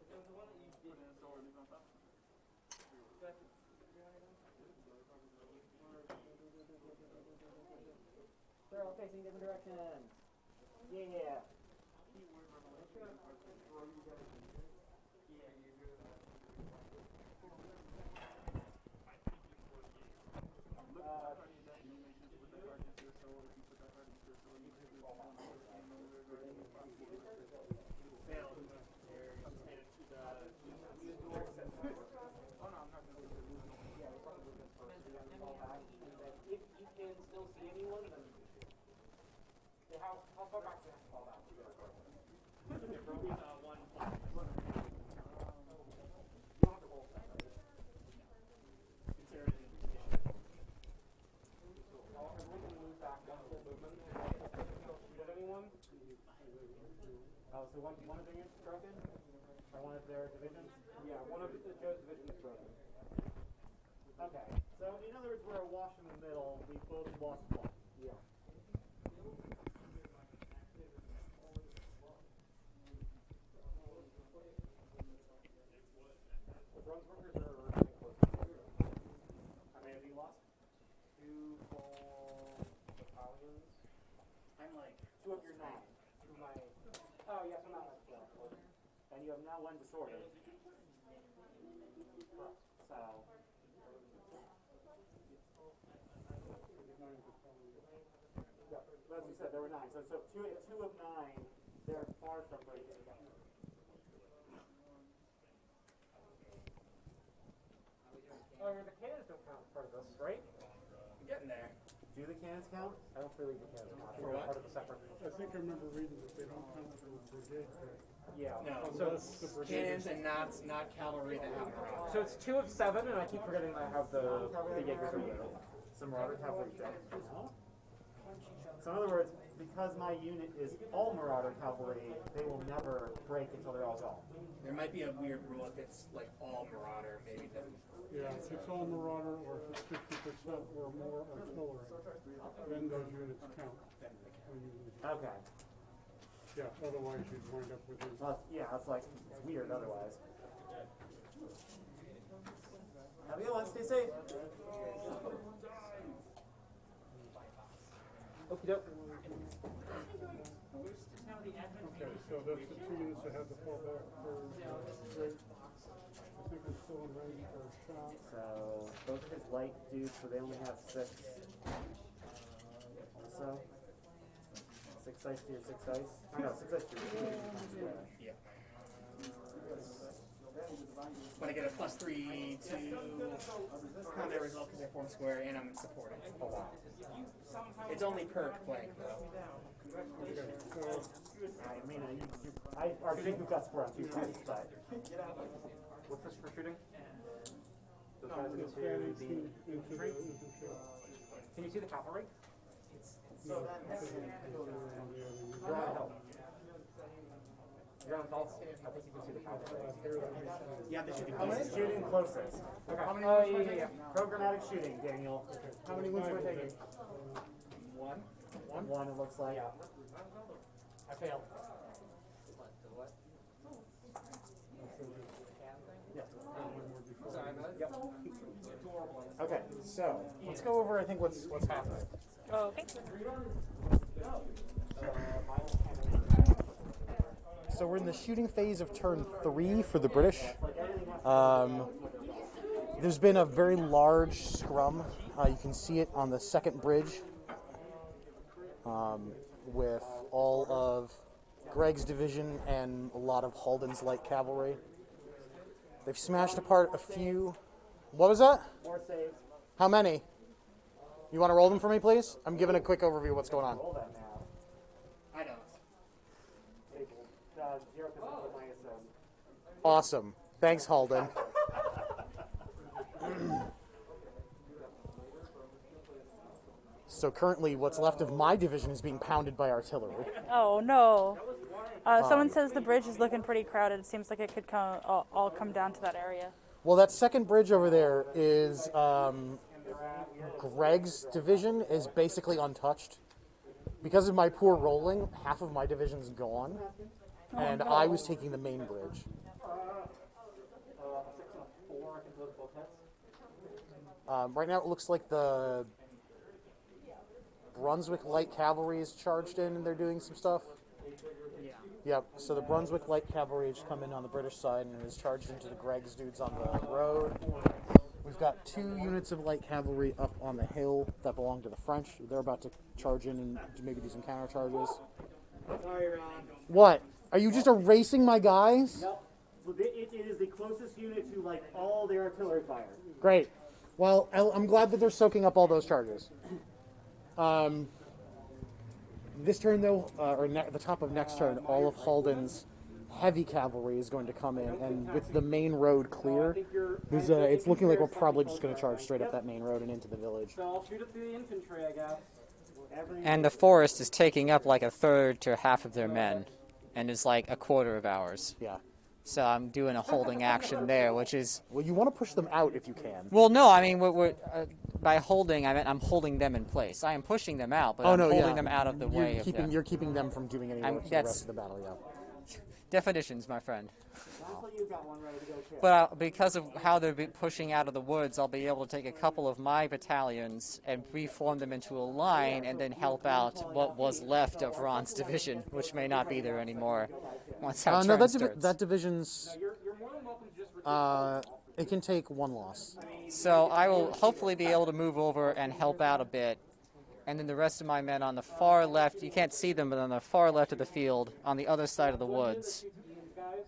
They're all facing different directions. Yeah. If you can still see anyone, then how far back do you have to fall back? So one of the units is broken? Or one of their divisions? Yeah, one of Joe's division is broken. Okay. So in other words, we're awash in the middle. We both lost one. Yeah. The Brunswickers are getting close. How many have you lost? 2 full battalions. I'm like 2 of your 9. Oh, yes, I'm not like that. And you have now 1 disorder. So. As you said, there were 9. So 2 of 9, they're far from breaking together. Oh, the cannons don't count as part of this, right? I'm getting there. Do the cannons count? I don't believe the cannons count. For what? Part of the separate. I think I remember reading that they don't count for brigade. Yeah. No. Unless the brigade Cannons and not cavalry that have morale. So it's 2 of 7, and I keep forgetting that I have the Jaegers in there. Some Marauder cavalry don't. So in other words, because my unit is all Marauder cavalry, they will never break until they're all gone. There might be a weird rule if it's like all Marauder, maybe then. Yeah, if it's all Marauder or if it's 50% or more artillery, then those units count. Okay. Yeah, otherwise you'd wind up with these. Well, yeah, it's like, it's weird otherwise. Have a good one, stay safe. Okie doke. Okay, so that's the 2 units that have the fallback for great. I think it's still in range for a shot. So, those are his light dudes, so they only have 6. Also, 6 dice to your 6 dice. Oh, no, 6 dice to your 6 dice. Yeah. When I get a +3 to combat result because I form square and I'm supporting. Oh, wow. It's only perk flank though. Okay, so I mean, I think we've got score on 2 points, but. What's this for shooting? Those guys into the infantry? Can you see the cavalry? no, You're on health. You're on health. I think you can see the cavalry. Yeah, they should be Shooting closest. Okay. How many moves yeah. Programmatic shooting, Daniel. How many moves am I taking? 1. 1, it looks like. I failed. Yep. Okay, so let's go over. I think what's happening. Okay. So we're in the shooting phase of turn 3 for the British. There's been a very large scrum. You can see it on the second bridge. with all of Greg's division and a lot of Halden's light cavalry. They've smashed apart a few. What was that? More saves. How many? You want to roll them for me, please? I'm giving a quick overview of what's going on. Roll that now. I don't. 0% of minus Awesome. Thanks, Halden. So currently, what's left of my division is being pounded by artillery. Oh no. Someone says the bridge is looking pretty crowded. It seems like it could all come down to that area. Well, that second bridge over there is Greg's division is basically untouched. Because of my poor rolling, half of my division's gone, and I was taking the main bridge. 6 and a 4, I think those both hits. Right now, it looks like the Brunswick Light Cavalry is charged in, and they're doing some stuff. Yeah. Yep, so the Brunswick Light Cavalry has come in on the British side and is charged into the Greg's dudes on the road. We've got 2 units of light cavalry up on the hill that belong to the French. They're about to charge in and maybe do some counter charges. Sorry, Ron. What? Are you just erasing my guys? Nope. It is the closest unit to, like, all their artillery fire. Great. Well, I'm glad that they're soaking up all those charges. This turn, though, the top of next turn, all of Halden's heavy cavalry is going to come in, and with the main road clear, it's looking like we're probably just going to charge straight up that main road and into the village. So I'll shoot at the infantry, I guess. And the forest is taking up like a third to half of their men, and is like a quarter of ours. Yeah. So I'm doing a holding action there, which is... Well, you want to push them out if you can. Well, no, I mean, by holding, I meant I'm holding them in place. I am pushing them out, but I'm holding them out of the way of them. You're keeping them from doing any work for the rest of the battle, yeah. Definitions, my friend. Honestly, you've got one ready to go, too. But because of how they're pushing out of the woods, I'll be able to take a couple of my battalions and reform them into a line and then help out what was left of Ron's division, which may not be there anymore once our turn starts. That division's... it can take 1 loss. So I will hopefully be able to move over and help out a bit. And then the rest of my men on the far left, you can't see them, but on the far left of the field, on the other side of the woods,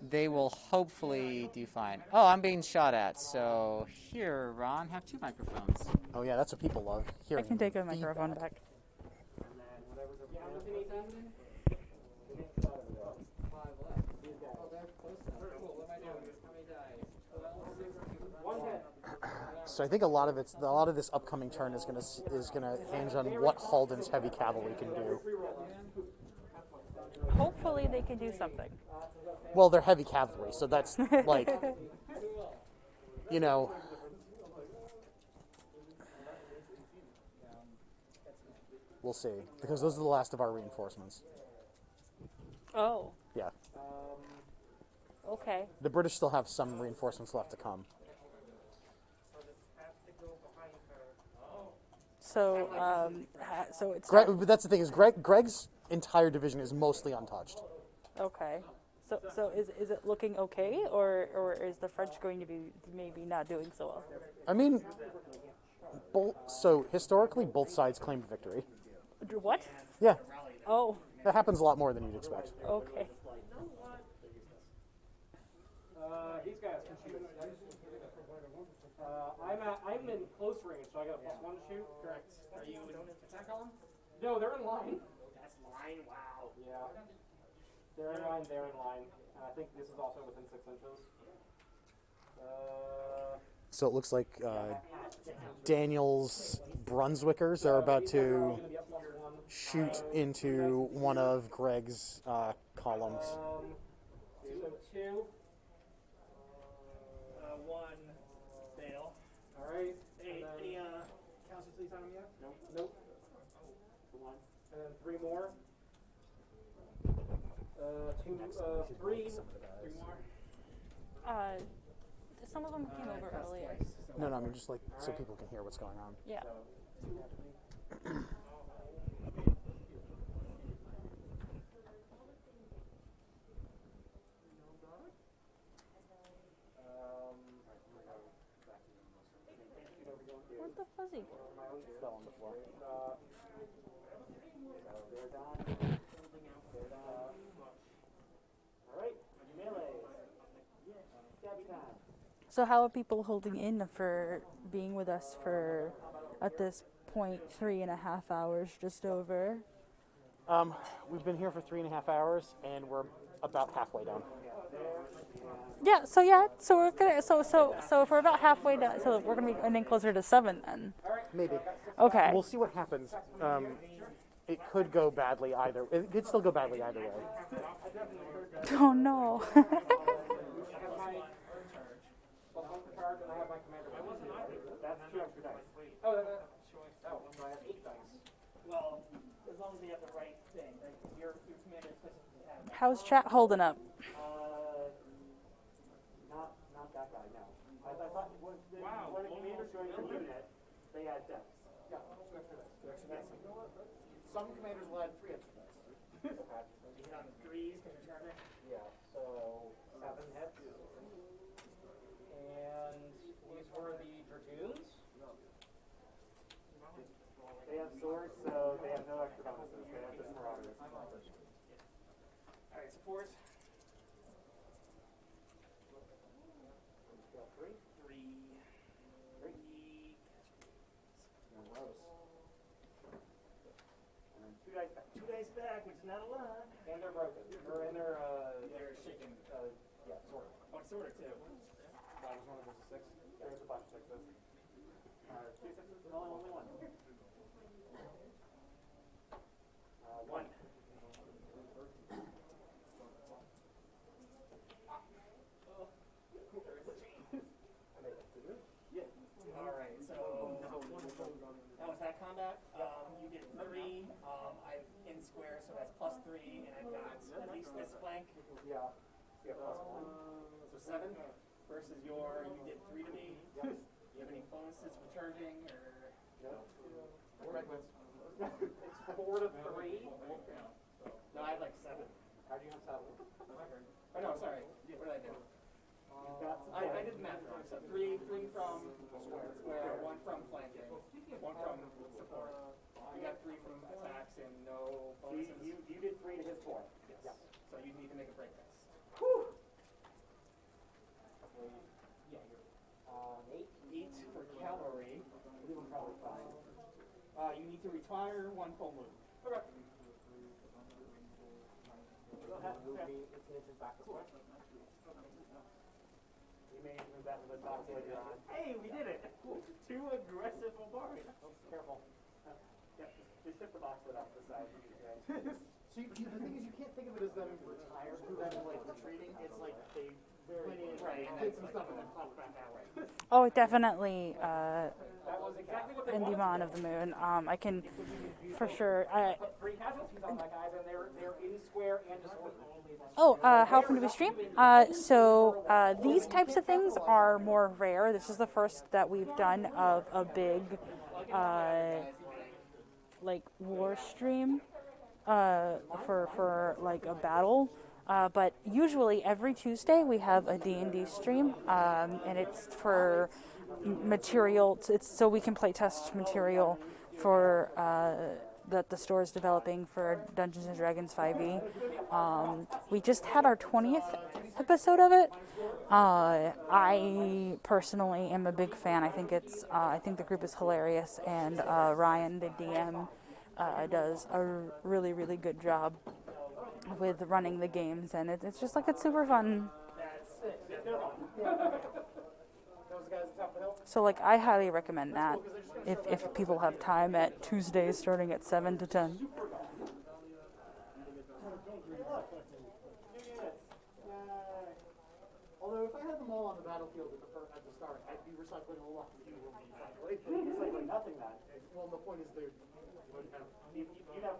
they will hopefully do fine. Oh, I'm being shot at. So here, Ron, have 2 microphones. Oh yeah, that's what people love. Here, I can take a microphone back. So I think a lot of this upcoming turn is gonna hinge on what Halden's heavy cavalry can do. Hopefully they can do something. Well, they're heavy cavalry, so that's like, you know. We'll see, because those are the last of our reinforcements. Oh. Yeah. Okay. The British still have some reinforcements left to come. So, so it's But that's the thing is Greg's entire division is mostly untouched. okay. So is it looking okay, or is the French going to be maybe not doing so well? I mean, so historically both sides claimed victory. What? Yeah. Oh. That happens a lot more than you'd expect. Okay. These guys can shoot. I'm in close range, so I got a +1 to shoot. Correct. Are you in attack column? No, they're in line. That's line. Wow. Yeah. They're in line. They're in line. And I think this is also within 6 inches. So it looks like Daniel's Brunswickers are about to shoot into one of Greg's columns. So 2. 1 fail. All right. Any counter please on him yet? Nope. Nope. 1. And then 3 more. 3 more. Some of them came over earlier. No, I mean just like so people can hear what's going on. Yeah. Where'd the fuzzy go? Fell on the floor. they're done. They're done. Alright, melee. Stabby time. So how are people holding in for being with us for, at this point, 3.5 hours, just over? We've been here for 3.5 hours, and we're about halfway done. Yeah, so we're gonna, so if we're about halfway done, so we're gonna be ending closer to 7 then. Maybe. Okay. We'll see what happens. It could go badly either. It could still go badly either way. Oh no. That's 2 extra dice. Oh, so I have 8 dice. Well, as long as they have the right thing, like your commander specifically has. How's chat holding up? Not that guy, no. I thought when the commanders joined the unit, they had decks. Yeah, 2 extra dice. 2 extra dice. Some commanders will add 3 extra dice. You hit on the 3s because you're charging. Yeah, so 7 hits. And these were the dragoons. They have swords, so they have no extra bonuses. They have just marauders. Alright, so 4s. Three. 3. And Rose. And then 2 dice back. 2 dice back, which is not a lot. And they're broken. They're shaking. Yeah, sort of. Oh, sort of too. That was one of those 6. There's a bunch of 6s. 2 6s and only 1. 1. Alright, so that was that combat. You get 3. I'm in square, so that's +3, and I've got at least this flank. Yeah. Yeah, +1. So 7 versus you did 3 to me. Do you have any bonuses for charging or? No. It's 4 to 3. No, I had like 7. How do you have 7? Oh no, sorry. What did I do? I did the math wrong. So 3 from square, 1 from flanking, 1 from support. You got 3 from attacks and no bonuses. You did 3 to his 4. Yes. Yeah. So you need to make a break test. Whew. Yeah, you're 8 for cavalry. Leave him probably fine. You need to retire 1 full move. okay. You'll have to move me 18 inches back this way. You may move that to the top later on. Hey, we did it! 2 aggressive barbarians. Oh, careful. Yeah, just shift the box lid off the side. So the thing is, you can't think of it as them retired, them like retreating. It's like they went in, did some stuff, and then popped back out. Oh, definitely. That was exactly what they In wanted. Demon of the Moon. I can, for sure. Put 3 casualties on that, guys, and they're in square and disordered. Oh, how often do we stream? So these types of things are more rare. This is the first that we've done of a big, like, war stream for like a battle. But usually every Tuesday we have a D&D stream, and it's for material. It's so we can play test material for that the store is developing for Dungeons and Dragons 5e. We just had our 20th episode of it. I personally am a big fan. I think the group is hilarious, and Ryan, the DM, does a really, really good job with running the games, and it's just like it's super fun. So like I highly recommend that if people have time at Tuesdays starting at 7 to 10. Although if I had them all on the battlefield at the start, I'd be recycling a lot fewer recycling. Nothing that. Well, the point is you'd have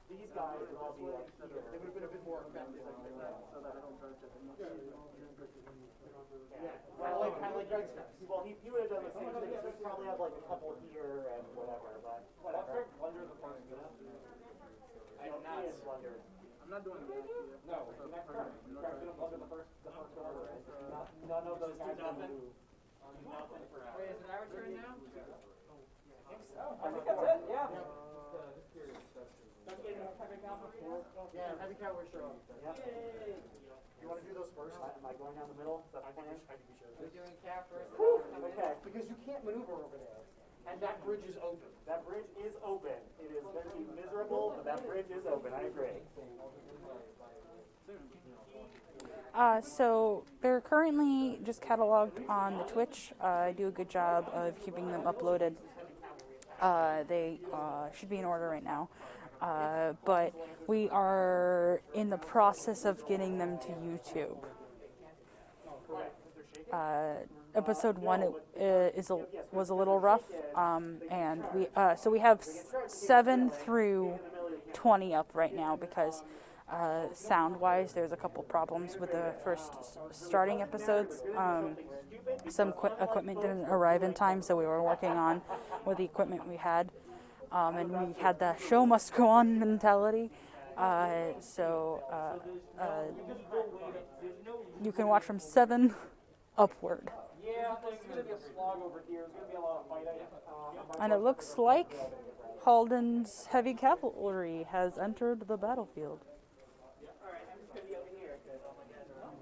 these guys would all be like here. They would have been a bit more effective. So that I don't charge it. Yeah, kind of like Greg's guys. Well, he would have done the same thing. So he'd probably have like a couple here and whatever, but whatever. Blunder the first go. I did not. Blunder. I'm not doing that. No, next turn. Greg's gonna blunder the first order. None of those guys can move. Nothing for hours. Wait, is it our turn now? I think that's it. Yeah. No, Yeah, heavy cavalry show. Yep. You want to do those first? Am I going down the middle? Is that the plan? I think we should. We're doing cap first. Okay. Because you can't maneuver over there. And that bridge is open. That bridge is open. It is going to be miserable, but that bridge is open. I agree. So they're currently just cataloged on the Twitch. I do a good job of keeping them uploaded. They should be in order right now. But we are in the process of getting them to YouTube. Episode 1 was a little rough, and we have 7 through 20 up right now because sound-wise there's a couple problems with the first starting episodes. Some equipment didn't arrive in time, so we were working on with the equipment we had, and we had the show must go on mentality. You can watch from 7 upward. Yeah, there's going to be a slog over here. There's going to be a lot of fighting. And it looks like Halden's heavy cavalry has entered the battlefield. Alright, I'm just gonna be over here because all my guys are up.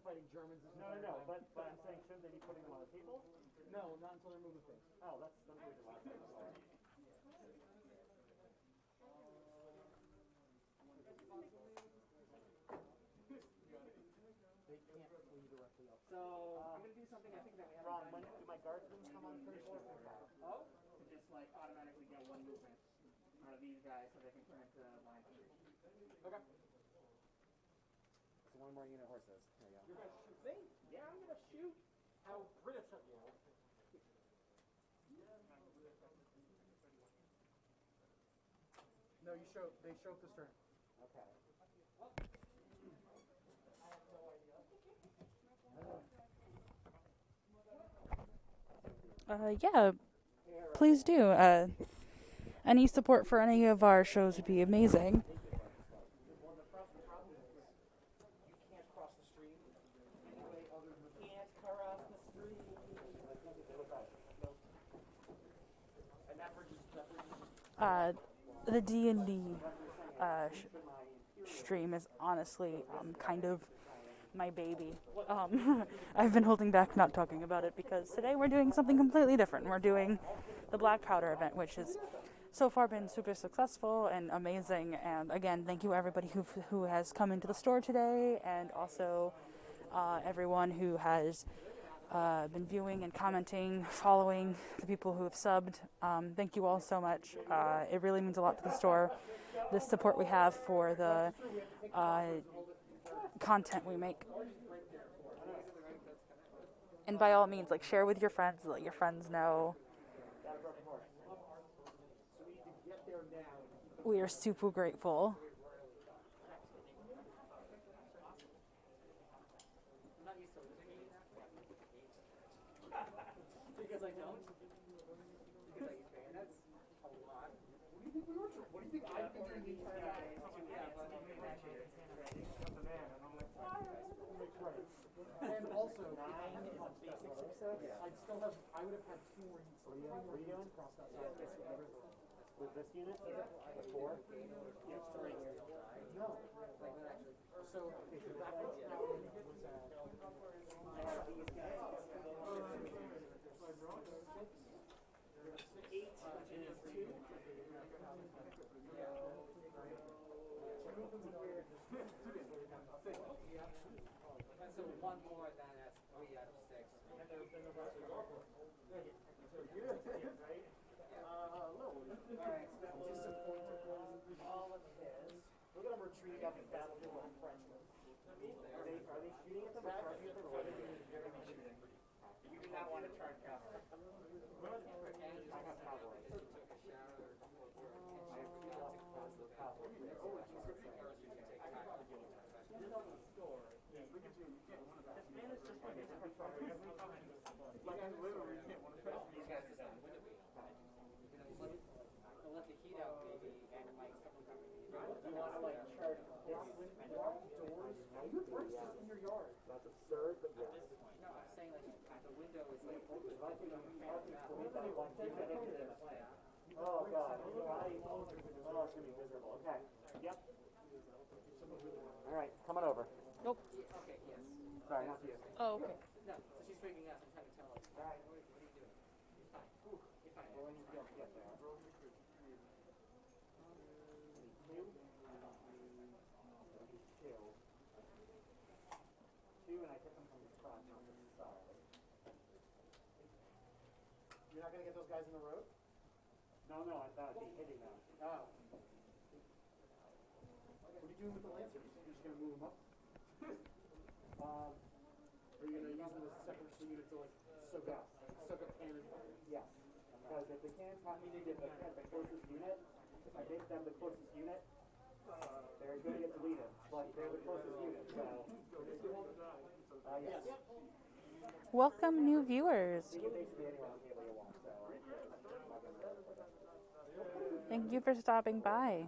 Fighting Germans. No, but I'm saying, shouldn't they be putting them on the table? No, not until they're moving things. Oh, that's the reason why. So, I'm gonna do something I think that we haven't Ron, done when yet. do my guardsmen come on first? Oh? To just like automatically get one movement out of these guys so they can turn into line three. Okay. So one more unit horses. There you go. You're going to shoot me? Yeah, I'm going to shoot. How British of you. No, they show up this turn. Okay. Yeah, please do. Any support for any of our shows would be amazing. The D&D stream is honestly kind of my baby. I've been holding back not talking about it because today we're doing something completely different. We're doing the Black Powder event, which has so far been super successful and amazing. And again, thank you everybody who has come into the store today, and also everyone who has been viewing and commenting, following the people who have subbed. Thank you all so much. It really means a lot to the store. The support we have for the content we make. And by all means, like, share with your friends, let your friends know. We are super grateful. Because I don't. Because I use bayonets a lot. What do you think we were? What do you think I've been doing the entire day? And also, I would have had 2 more units. What are you doing? Across that side. With this unit? The 4? Yeah, still right here. No. So, the backwards now was I have these guys. 8 is 2. So 1 more, then that's 3 out of 6. all of his. Look at them retreating up and battling with Frenchmen. Are they shooting at them or charging at them, or what are they doing? You do not want to charge cavalry. I have cavalry. Oh God. Oh, it's gonna be miserable. Okay. Yep. All right, coming over. Nope. Okay, yes. Sorry, not you. Oh, okay. No, so she's freaking out. I'm trying to tell her. All right, what are you doing? You're fine. You're fine. Well, you don't get there. Two, and I hit them from the front, not the side. You're not going to get those guys in the road? No, I thought I'd be hitting them. Oh. What are you doing with the Lancers? You're just going to move them up? Are you going to use them as separate so units to like soak up cannons? Yes. Because if the cannons have to get the closest unit, if I make them the closest unit, they're going to get deleted. But they're the closest unit, so. Yes. Welcome, new viewers. Thank you for stopping by.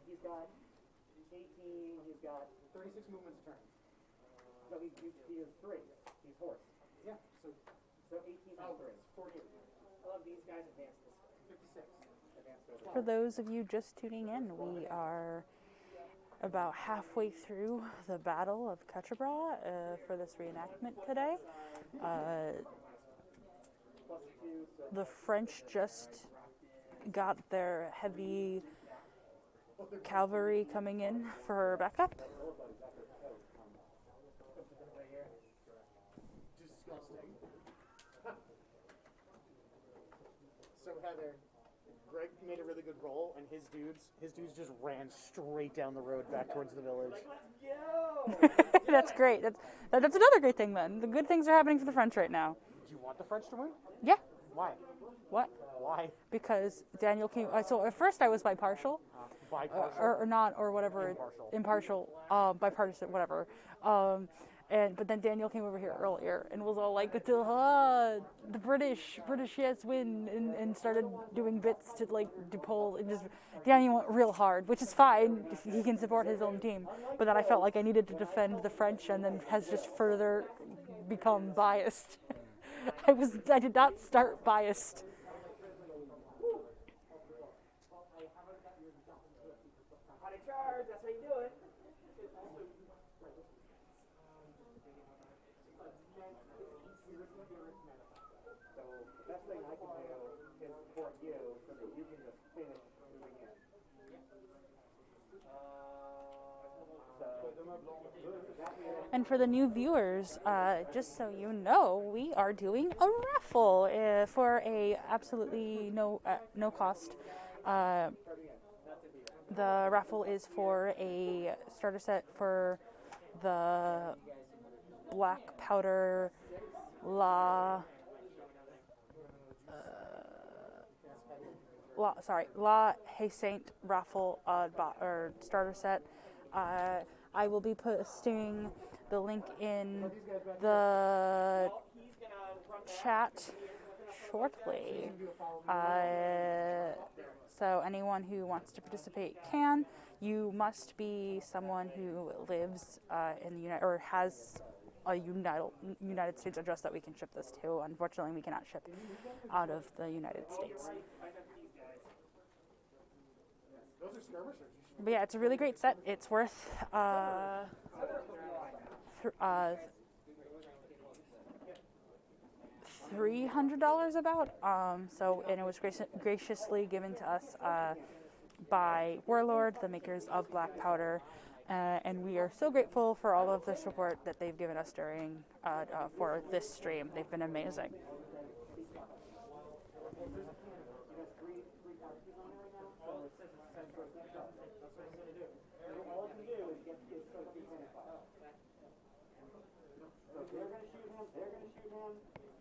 He's got 18, he's got 36 movements a turn. So he has 3. He's horse. Yeah, so 18 times 3. 48. All of these guys advanced this way. 56. Advanced over. For those of you just tuning in, we are about halfway through the Battle of Quatre Bras for this reenactment today. The French just got their heavy cavalry coming in for backup. Disgusting. So Heather, Greg made a really good roll, and his dudes just ran straight down the road back towards the village. That's great. That's another great thing then. The good things are happening for the French right now. Do you want the French to win? Yeah. Why? What? Why? Because Daniel came. So at first I was bipartial. Bipartial? Or not, or whatever. Impartial. Bipartisan, whatever. But then Daniel came over here earlier and was all like, the British yes win, and started doing bits to like depose, and just Daniel went real hard, which is fine if he can support his own team. But then I felt like I needed to defend the French, and then has just further become biased. I did not start biased. How to charge, that's how you do it. So the best thing I can do is support you so that you can just finish moving in. And for the new viewers, just so you know, we are doing a raffle for a absolutely no cost. The raffle is for a starter set for the Black Powder La Hayssaint raffle or starter set. I will be posting the link in the chat shortly. So anyone who wants to participate can. You must be someone who lives in the United or has a United States address that we can ship this to. Unfortunately, we cannot ship out of the United States. Those are skirmishers. But yeah, it's a really great set. It's worth $300 about. And it was graciously given to us by Warlord, the makers of Black Powder, and we are so grateful for all of the support that they've given us during for this stream. They've been amazing.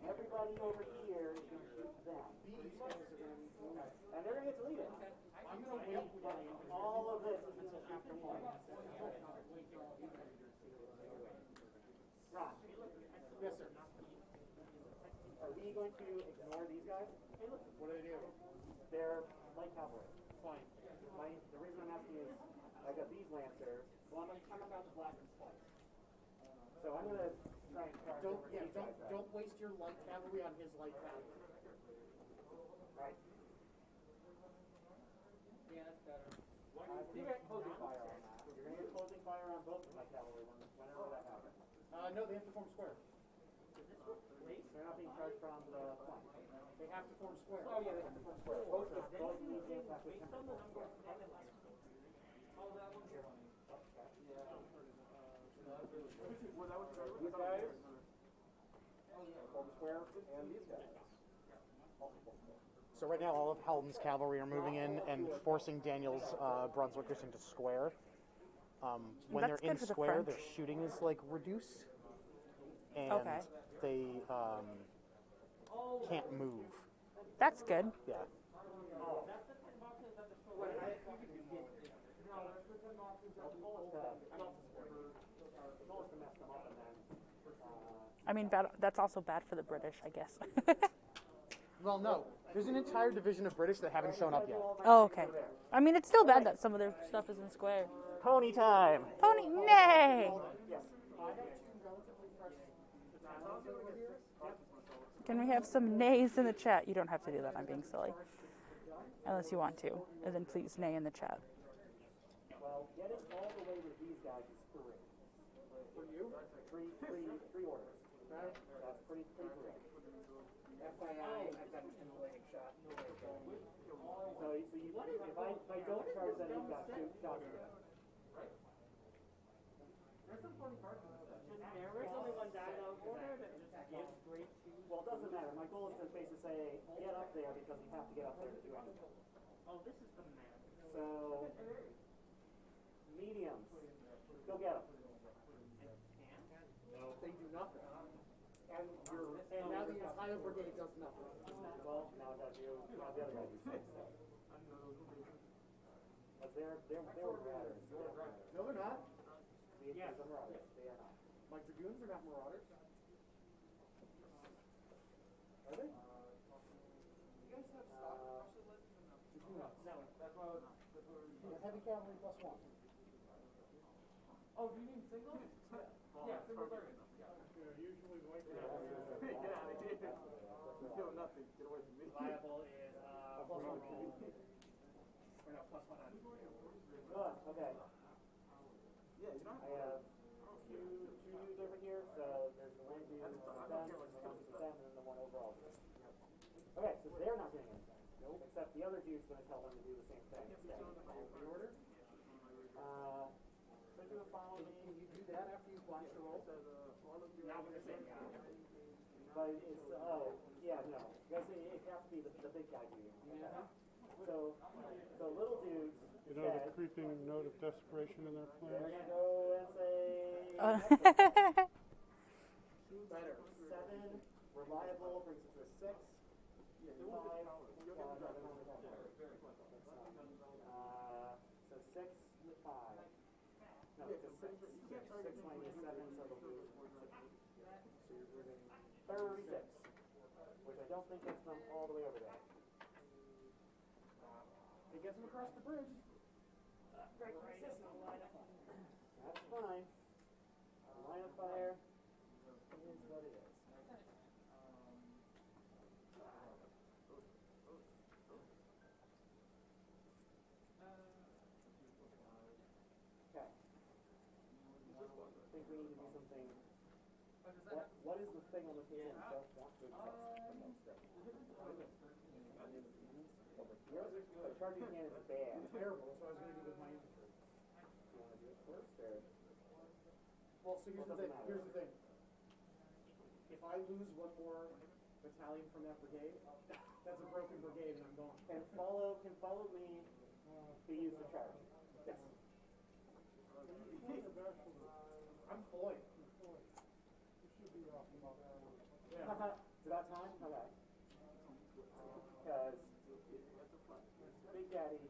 Everybody over here is going to shoot them. And they're going to get deleted. I'm going to wait all of this until after one. Ron. Yes, sir. Are we going to ignore these guys? What do they do? They're light cavalry. Fine. The reason I'm asking is I got these lancers. Well, I'm about to blast them twice. So I'm going to Don't waste your light cavalry on his light cavalry. Right. Yeah, that's better. You get closing fire on that. You're going to get closing fire on both of my cavalry whenever that happens. No, they have to form square. They're not being charged from the flank. They have to form square. Oh yeah, they have to form square. Both these games have to form square. These guys, form square, and these guys. So right now, all of Halden's cavalry are moving in and forcing Daniel's Brunswickers into square. When That's they're in good for the square, French. their shooting is like reduced, and Okay. they can't move. That's good. Yeah. I mean, that's also bad for the British, I guess. Well, no. There's an entire division of British that haven't shown up yet. Oh, okay. I mean, it's still bad that some of their stuff is in square. Pony time! Pony, nay! Can we have some nays in the chat? You don't have to do that. I'm being silly. Unless you want to. And then please nay in the chat. Well, getting all the way with these guys is three. For you? Three orders. Okay? That's pretty great. FYI, I've got an emulating shot. So if I don't charge, then you've got two shots. There's some funny cards in this set. There's only one die though. Order that just gives straight to. Well, it doesn't matter. My goal is to basically say, get up there because you have to get up there to do anything. Oh, this is the man. So, mediums. Go get them. No, they do nothing. And now the entire brigade does nothing. Well, now the other guy do six. But they're marauders. No, they're not. Yes. They're marauders. They are not. My dragoons are not marauders. Are they? You guys have stock? Dragoons. No, that's why I was. Heavy cavalry +1. Oh, do you mean single? Yeah, single target. Usually white cavalry. Get out of here. You're doing nothing. Get away from me. Reliable is +1 roll. Or no, +1 on. Good. Okay. Yeah, you don't I have two dudes over here, so there's the one dude with them, and the one with them, and then the one overall. Okay, so they're not doing anything. Nope. Except the other dude's going to tell them to do the same thing. Reorder? So do a follow me. Can you do that after you've watched the roll? Not with the same guy. But it's, yeah, no. Because it has to be the big guy dude. Yeah. So little dudes. You know the creeping note of desperation in their They're plans? going to go and say... Better. 7, reliable, brings it to a 6. 5, so 6, 5. No, it's a 6. 6 minus 7, so it'll be 36. Which I don't think gets them all the way over there. It gets them across the bridge. That's fine. Line of fire is what it is. Okay. I think we need to do something. What is the thing on the table you don't want to accept the most of? Over here? The charging hand is bad. It's terrible, so I was going to do with my infantry. You want to do it first, or? Well, so here's the thing. Here's the thing. If I lose one more battalion from that brigade, that's a broken brigade, and I'm gone. Can follow me to use the charge. Yes. I'm Floyd. Yeah. Is that time? Okay. Because Big Daddy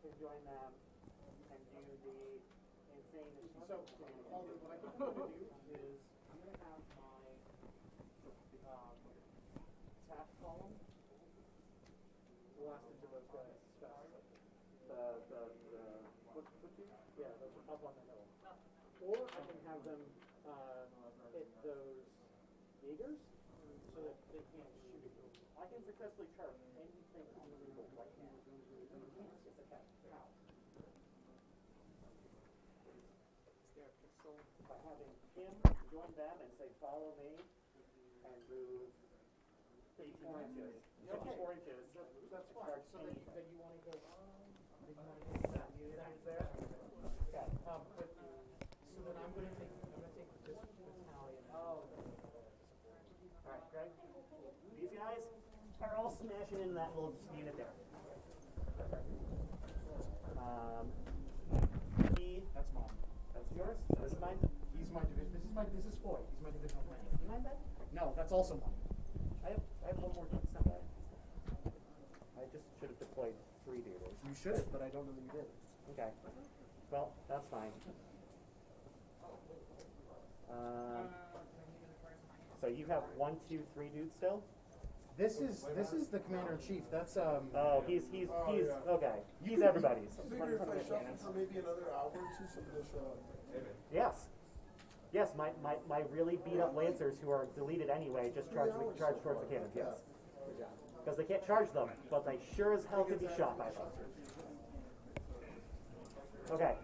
can join them and do the insane So, Alden, what I think I'm going to do is I'm going to have my attack column blast into those guys as fast as I can. What you? Yeah, those up on the hill. Or I can have them hit those Jaegers so that they can't shoot you. I can successfully charge anything on the table right now. No, you can't. It's a cat. How? By having him join them and say, follow me, and move 4 inches. 4 inches. That's fine. So then you want to go that unit there? Okay. But, so then I'm going to take this battalion. Oh. Alright, Greg. These guys are all smashing in that little unit there. That's mine. That's yours? This is mine? He's my division. This is Floyd. He's my divisional commander. Do you mind that? No, that's also mine. I have one more to send that. I just should have deployed 3 dudes. You should, but I don't know that you did. Okay. Well, that's fine. So you have 1, 2, 3 dudes still? This is the commander in chief. That's Oh, he's okay. He's everybody's. Figure if I shuffle for maybe another hour or two, somebody will show up. Yes. Yes, my really beat up lancers who are deleted anyway just charge towards the cannons. Yes. Because they can't charge them, but they sure as hell can be shot by them. Okay.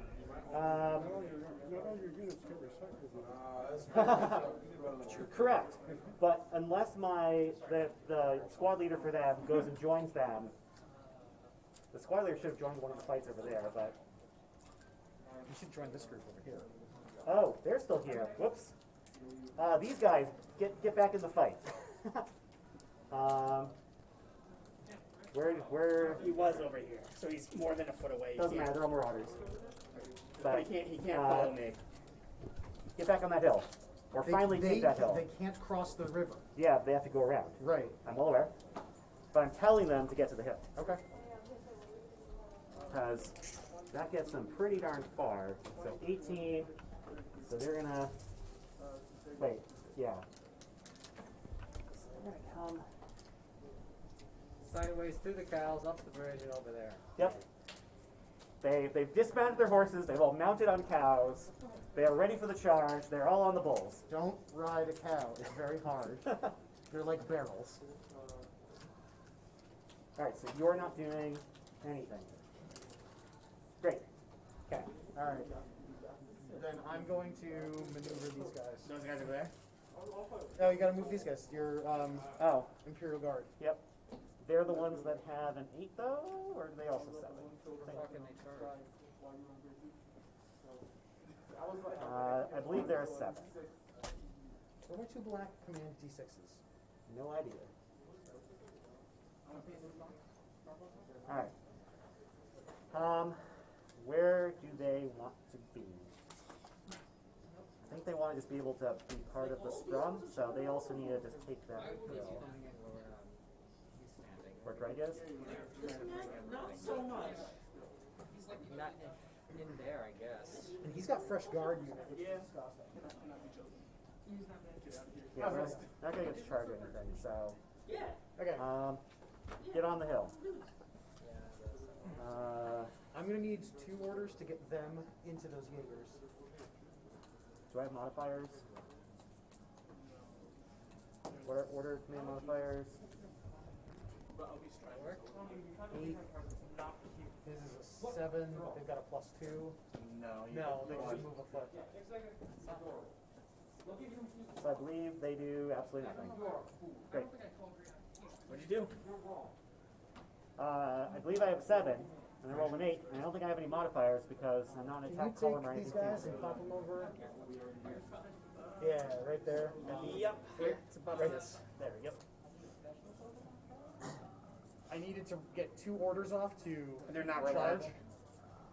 Not all your units get recycled. Correct. But unless the squad leader for them goes and joins them, the squad leader should have joined one of the fights over there, but You should join this group over here. oh, they're still here. Whoops. These guys get back in the fight. Where He was over here, so he's more than a foot away. doesn't matter. They're all marauders. But he can't follow me. Get back on that hill, or finally take that hill. They can't cross the river. Yeah, they have to go around. Right. I'm well aware, but I'm telling them to get to the hill. Okay. Because that gets them pretty darn far. So 18. So they're gonna wait. Yeah. So they're gonna come Sideways through the cows, up the bridge, and over there. Yep. They've dismounted their horses. They've all mounted on cows. They are ready for the charge. They're all on the bulls. Don't ride a cow. It's very hard. They're like barrels. All right. So you're not doing anything. Great. Okay. All right. Then I'm going to maneuver these guys. Those guys over there? Oh, you got to move these guys. Your Oh. Imperial Guard. Yep. They're the ones that have an 8 though, or do they also 7? I believe they're a 7. What are 2 black command D6s? No idea. Alright. Where do they want to be? I think they want to just be able to be part of the scrum, so they also need to just take that hill. Where Greg is? Not so much. He's like not in there, I guess. And he's got fresh guard unit. Yeah, we're not going to get to charge or anything, so... Okay. Get on the hill. I'm going to need 2 orders to get them into those Jaegers. Do I have modifiers? What are order command modifiers? 8. His is a 7. They've got a +2. No, they just move a foot. So I believe they do absolutely nothing. Great. What'd you do? I believe I have a 7, and I rolled an 8, and I don't think I have any modifiers because I'm not an attack column or Can you anything. take these guys and pop them over? Yeah, right there. Yep. It's about this. There we go. I needed to get 2 orders off to They're not charge reliable.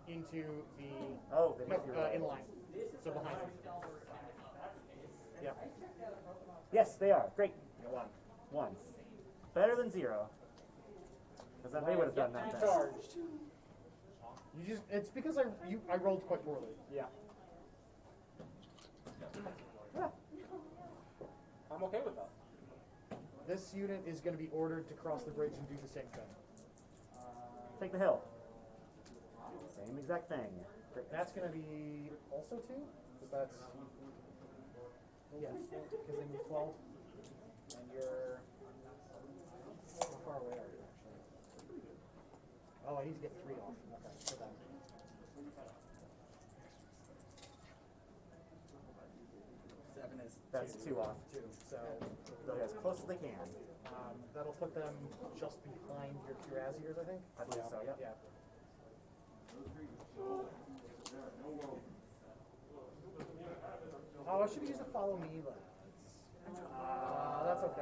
into the Oh, they might be reliable. in line. So behind them. Yeah. Yes, they are. Great. 1. 1. Better than 0. Because then they would have done that then. Charged. It's because I rolled quite poorly. Yeah. I'm okay with that. This unit is going to be ordered to cross the bridge and do the same thing. Take the hill. Same exact thing. Great. That's going to be also 2? Because that's... Yes, because they move 12. you're... How far away are you, actually? Oh, I need to get 3 off. Okay, for them. That's 2 off. 2, so... They'll get as close as they can. That'll put them just behind your Curaziers, I think? I believe so, yep. Yeah. Oh, I should have used the follow me, but that's okay.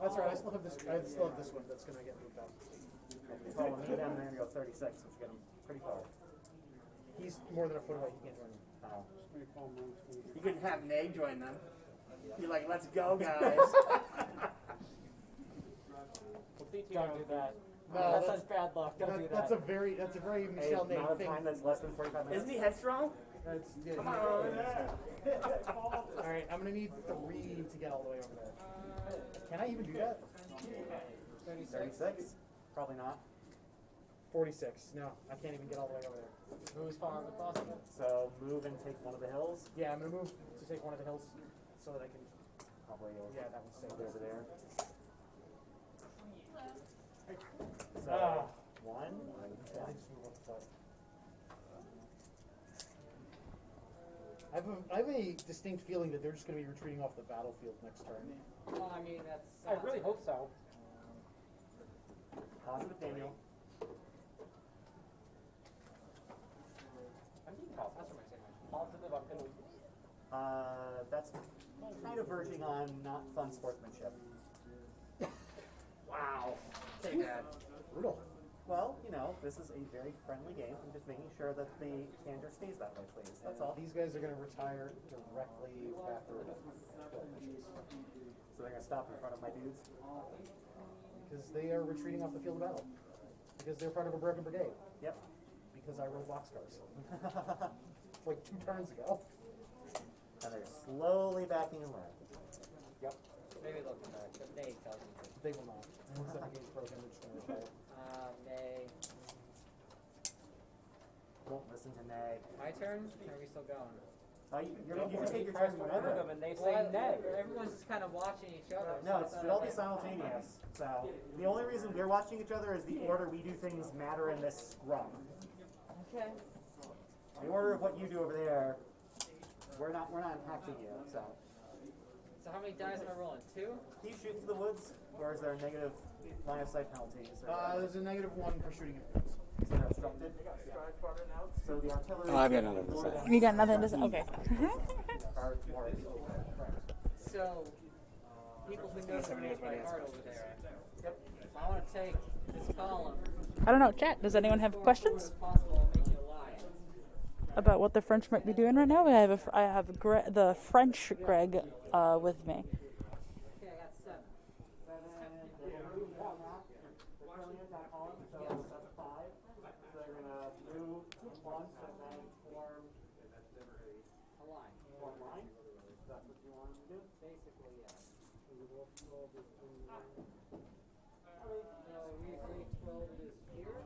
That's alright. I still have this. I still have this one that's gonna get moved up. Follow me, then they're gonna go 36, which is getting pretty far. He's more than a foot away. He can't join me. You could have Nate join them. You're like, let's go, guys. Don't do that. No, that's such bad luck. Don't do that. That's a very Michelle Nate thing. Time that's less than 45 minutes. Isn't he headstrong? Come on. Alright, I'm gonna need 3 to get all the way over there. Can I even do that? 36? Probably not. 46. No, I can't even get all the way over there. Who's following the crossing? So move and take one of the hills. Yeah, I'm gonna move to take one of the hills so that I can. Probably Yeah, that one's safe. over there. So, Ah. 1. I just move up the foot. I have a distinct feeling that they're just going to be retreating off the battlefield next turn. Well, I mean, that's... I really hope so. Positive, Daniel. I'm being positive. Positive, I'm going to... That's kind of verging on not fun sportsmanship. Wow. Take that. Brutal. Well, you know, this is a very friendly game. I'm just making sure that the candor stays that way, please. That's all. These guys are going to retire directly after 12 missions. So they're going to stop in front of my dudes? Because they are retreating off the field of battle. Because they're part of a broken brigade. Yep. Because I rolled boxcars. Like 2 turns ago. And they're slowly backing away. Yep. Maybe they'll come back, but Nate tells me to. They will not. Once that brigade's broken, they're just going to retire. Nay. Won't listen to Nay. My turn? Or are we still going? You can take your turn whenever. And they say nay. Everyone's just kind of watching each other. No, it should all be simultaneous. So the only reason we're watching each other is the order we do things matter in this scrum. Okay. The order of what you do over there, we're not impacting you. So how many dice am I rolling? 2? can you shoot through the woods, or is there a negative line of sight penalty? There's a -1 for shooting in woods. Is it obstructed? So the artillery. Oh, I've got nothing to say. You got nothing to say? Okay. Are more So, people who know the rules by heart over there. Yep. If I want to take this column. I don't know, chat. Does anyone have questions about what the French might be doing right now? I have the French Greg with me. Okay, I got 7. So they're gonna move once and then form A line. form line. That's what you want them to do. Basically, yeah. So we agree 12 is here.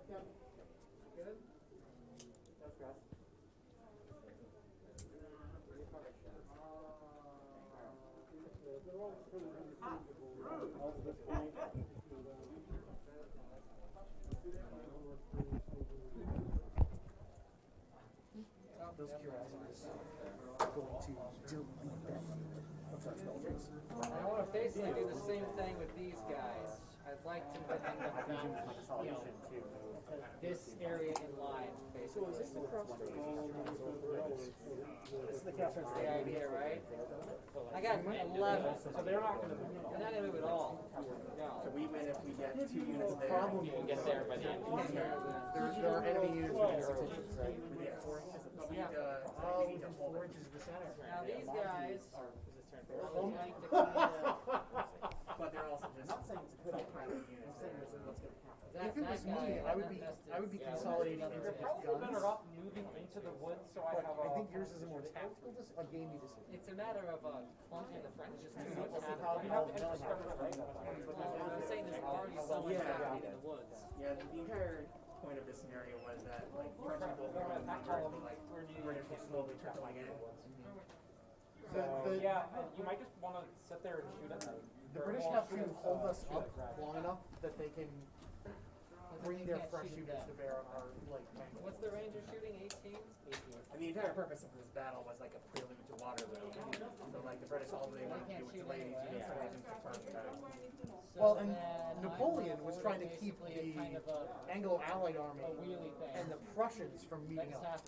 Yep. Good. That's correct. Those Curaziers are going to delete them. What's that spell, Jace? I want to basically do the same thing with these guys. I'd like to end up being, this area in line, basically. This is the That's the idea, right? I got 11. So they're not going to move. They're not going to move at all. No. So we win if we get 2 units there. Problem You will get there by the end of the turn. there are enemy units within 6 inches, right? We need 4 inches. We need Within 4 inches of the center. Now these guys are Oh. trying to come But they're also just I'm not saying it's a good idea. pilot I'm units saying there. this is what's going to happen. If it was me, I would be consolidating into You're his probably better guns. off moving into the woods, so I But have I think yours is a more tactical, a gamey decision. It's a matter of clunking the French just too much This is happening. how the milling happens, right? I'm saying there's already so much happening in the woods. Yeah, the entire point of this scenario was that, like, French people were going to like, we're going to slowly trickling in. Yeah, you might just want to sit there and shoot at them. The British have to hold us up long enough that they can bring their fresh units to bear on our tangle. What's the range of shooting? 18? 18. And the entire purpose of this battle was like a prelude to Waterloo. So like the British, all they wanted to do was delay these units so they didn't confirm that. Well, and Napoleon was trying to keep the Anglo-Allied army and the Prussians from meeting up.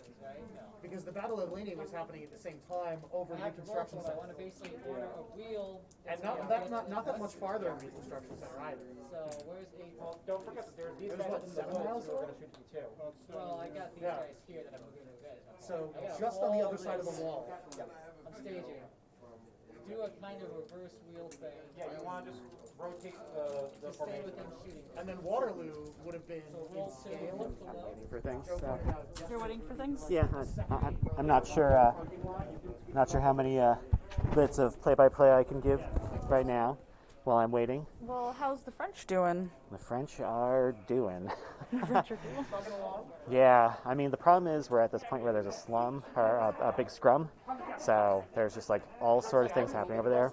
Because the Battle of Ligny was happening at the same time over Reconstruction Center. I want to basically order a wheel. And not that much farther in Reconstruction Center either. So where's 8? Well, don't forget that there's these There's guys what, in 7 the miles who are away? going to shoot you too. Well, I got these guys here that I'm moving to bed. So just on the other side of the wall. I'm staging. Do a kind of reverse wheel thing. Yeah, you want to just rotate the Just stay formation. within shooting. And then Waterloo would have been in scale. Waiting for things. You're waiting for things? Yeah, I'm not sure. Not sure how many bits of play-by-play I can give right now while I'm waiting. Well, how's the French doing? The French are doing. The French are doing. Yeah, I mean the problem is we're at this point where there's a slum or a big scrum, so there's just like all sort of things happening over there.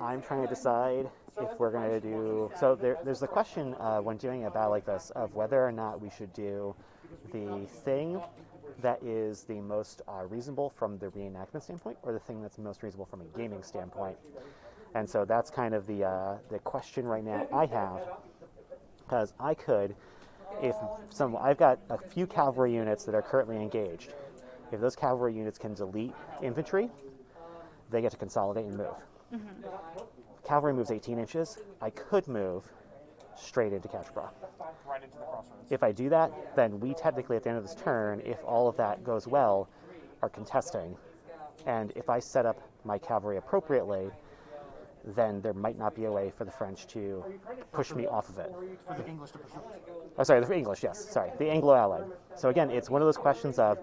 I'm trying to decide if we're going to do so. There's the question when doing a battle like this of whether or not we should do the thing that is the most reasonable from the reenactment standpoint, or the thing that's most reasonable from a gaming standpoint. And so that's kind of the question right now I have, because I could, I've got a few cavalry units that are currently engaged. If those cavalry units can delete infantry, they get to consolidate and move. Mm-hmm. Cavalry moves 18 inches. I could move straight into Quatre Bras. Right into the crossroads. If I do that, then we technically at the end of this turn, if all of that goes well, are contesting. And if I set up my cavalry appropriately, then there might not be a way for the French to push me off of it. For the English to pursue. Oh, sorry, the English, yes, sorry, the Anglo-Allied. So again, it's one of those questions of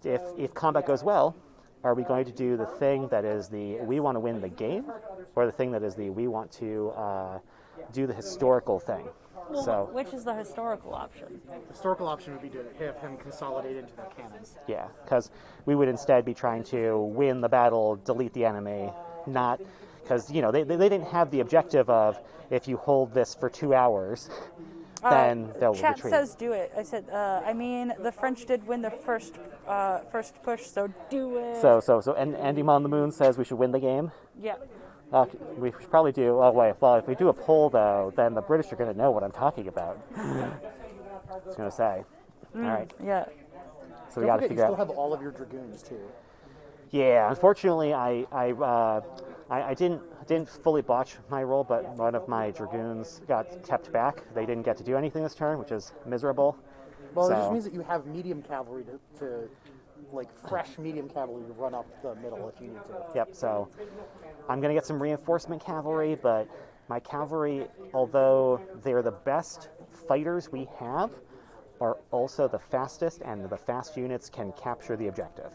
if combat goes well, are we going to do the thing that is the we want to win the game, or the thing that is the we want to do the historical thing? Well, So which is the historical option? The historical option would be to have him consolidate into their cannons. yeah, because we would instead be trying to win the battle, delete the enemy, not because they didn't have the objective of if you hold this for 2 hours, then they'll Chat retreat. says do it. I said, I mean, the French did win the first push, so do it. So Andy on the Moon says we should win the game. Yeah. We should probably do. Oh wait, well if we do a poll though, then the British are going to know what I'm talking about. I was going to say. All right. Yeah. So we got to You figure still out. have all of your dragoons too. Yeah, unfortunately, I didn't fully botch my roll, but one of my dragoons got kept back. They didn't get to do anything this turn, which is miserable. Well, it So- just means that you have medium cavalry to like fresh medium cavalry to run up the middle if you need to. Yep, so I'm going to get some reinforcement cavalry, but my cavalry, although they're the best fighters we have, are also the fastest, and the fast units can capture the objective.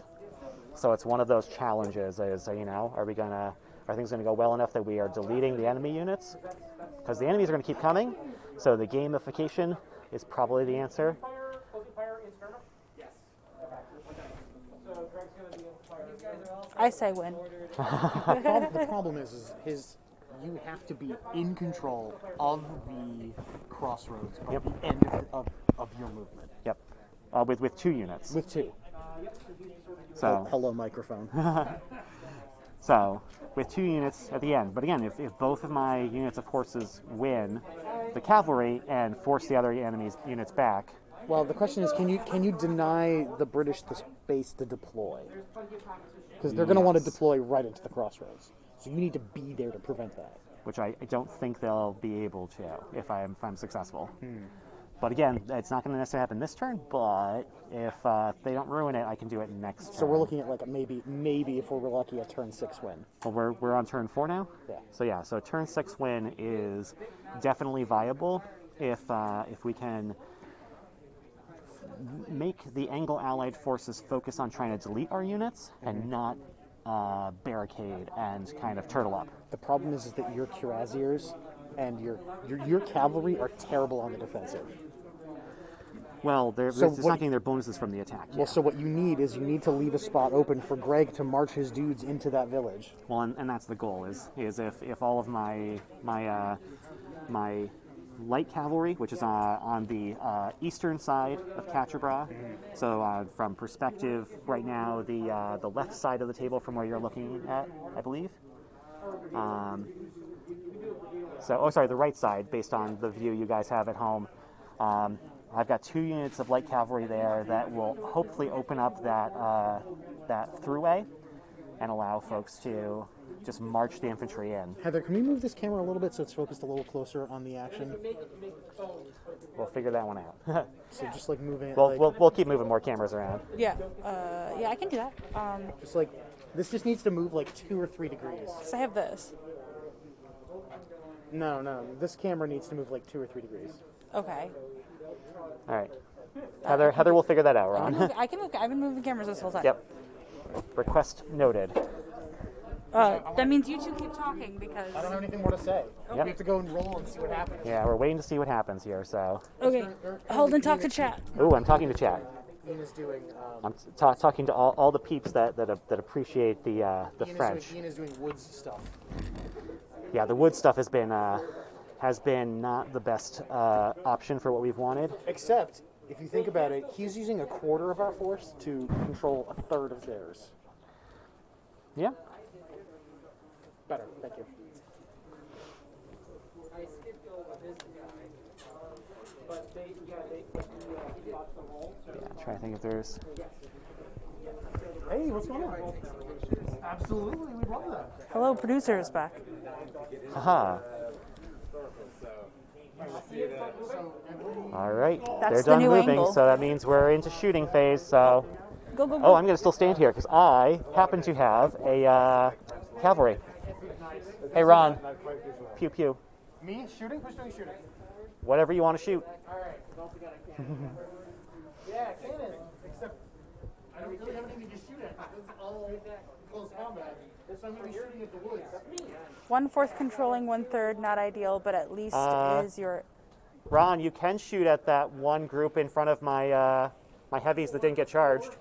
So it's one of those challenges is, are things going to go well enough that we are deleting the enemy units? Because the enemies are going to keep coming, so the gamification is probably the answer. I say win. The problem is you have to be in control of the crossroads by the end of your movement. Yep, with 2 units. With 2. So Hello, microphone. So, with 2 units at the end. But again, if both of my units of horses win the cavalry and force the other enemy's units back. Well, the question is, can you deny the British the space to deploy? Because they're going to want to deploy right into the crossroads. So you need to be there to prevent that. Which I don't think they'll be able to if I'm successful. But again, it's not going to necessarily happen this turn, but if they don't ruin it, I can do it next turn. So we're looking at like maybe if we're lucky, a turn 6 win. Well, we're on turn 4 now? Yeah. So turn 6 win is definitely viable if we can make the Anglo-Allied forces focus on trying to delete our units and not barricade and kind of turtle up. The problem is that your cuirassiers and your cavalry are terrible on the defensive. Well, So it's what- not getting their bonuses from the attack. Well, so what you need is you need to leave a spot open for Greg to march his dudes into that village. Well, and that's the goal is if all of my light cavalry, which is on the eastern side of Quatre Bras, so from perspective right now, the left side of the table from where you're looking at, I believe. The right side, based on the view you guys have at home. I've got 2 units of light cavalry there that will hopefully open up that throughway and allow folks to just march the infantry in. Heather, can we move this camera a little bit so it's focused a little closer on the action? We'll figure that one out. So just like moving it. We'll keep moving more cameras around. Yeah, yeah, I can do that. Just like this just needs to move like 2 or 3 degrees. So I have this. No. This camera needs to move like 2 or 3 degrees. Okay. All right. Heather will figure that out, Ron. I can move. I've been moving cameras this whole time. Yep. Request noted. That means you two keep talking because. I don't have anything more to say. Yep. We have to go and roll and see what happens. Yeah, we're waiting to see what happens here. So. Okay. Hold and talk to chat. Ooh, I'm talking to chat. Ian is doing. I'm talking to all the peeps that appreciate the French. Ian is doing woods stuff. Yeah, the wood stuff has been not the best option for what we've wanted. Except, if you think about it, he's using a quarter of our force to control a third of theirs. Yeah. Better, thank you. I skipped over this guy, but they got the roll. Yeah, trying to think if there's. Hey, what's going on? Absolutely, we love that. Hello, producer is back. Haha. All right, That's they're the done new moving, angle. so that means we're into shooting phase. So. Go, go, go. Oh, I'm going to still stand here because I happen to have a cavalry. Hey, Ron. Pew pew. Me shooting? Who's doing shooting? Whatever you want to shoot. All right. Yeah, cannon. Except I don't really have anything to shoot at. It's all close combat. So I'm going to be shooting at the woods. 1/4 controlling, 1/3 not ideal, but at least is your. Ron, you can shoot at that one group in front of my my heavies that didn't get charged.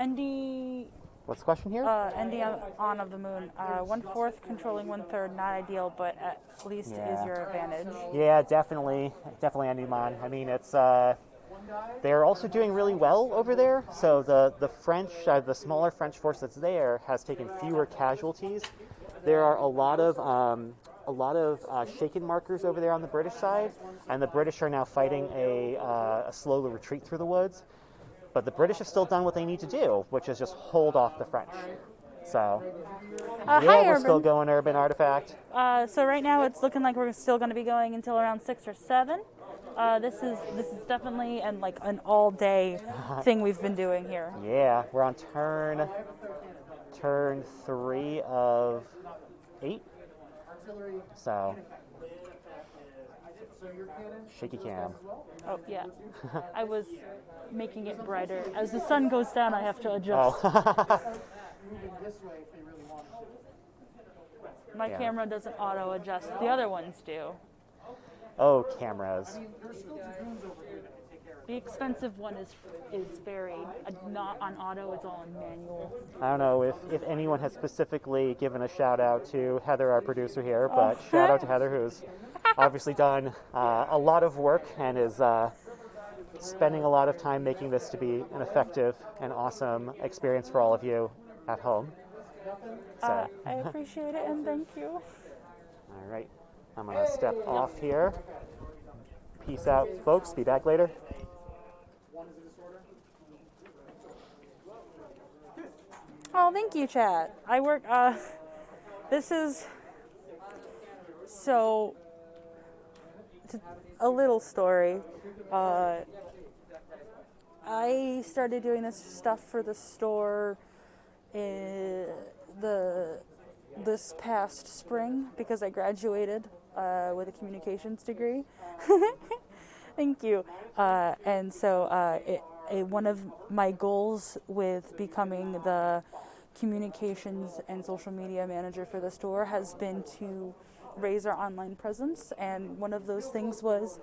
ND. What's the question here? ND on of the moon. 1/4 controlling, 1/3 not ideal, but at least is your advantage. Yeah, definitely Animon. I mean, it's they're also doing really well over there. So the French, the smaller French force that's there has taken fewer casualties. There are a lot of shaken markers over there on the British side, and the British are now fighting a slow retreat through the woods. But the British have still done what they need to do, which is just hold off the French. So, Hi, we're Urban. still going Urban Artifact. So right now it's looking like we're still going to be going until around 6 or 7. This is definitely an all day thing we've been doing here. Yeah, we're on turn 3 of 8. So, shaky cam. Oh yeah, I was making it brighter. As the sun goes down, I have to adjust. Oh. My Yeah. camera doesn't auto adjust. The other ones do. Oh, cameras. The expensive one is very not on auto. It's all on manual. I don't know if anyone has specifically given a shout out to Heather, our producer here, but shout out to Heather, who's obviously done a lot of work and is spending a lot of time making this to be an effective and awesome experience for all of you at home. So. I appreciate it and thank you. All right, I'm going to step off here. Peace out, folks. Be back later. Oh, thank you, chat. I work, this is, so, a little story. I started doing this stuff for the store this past spring because I graduated with a communications degree. Thank you. And so one of my goals with becoming the communications and social media manager for the store has been to raise our online presence, and one of those things was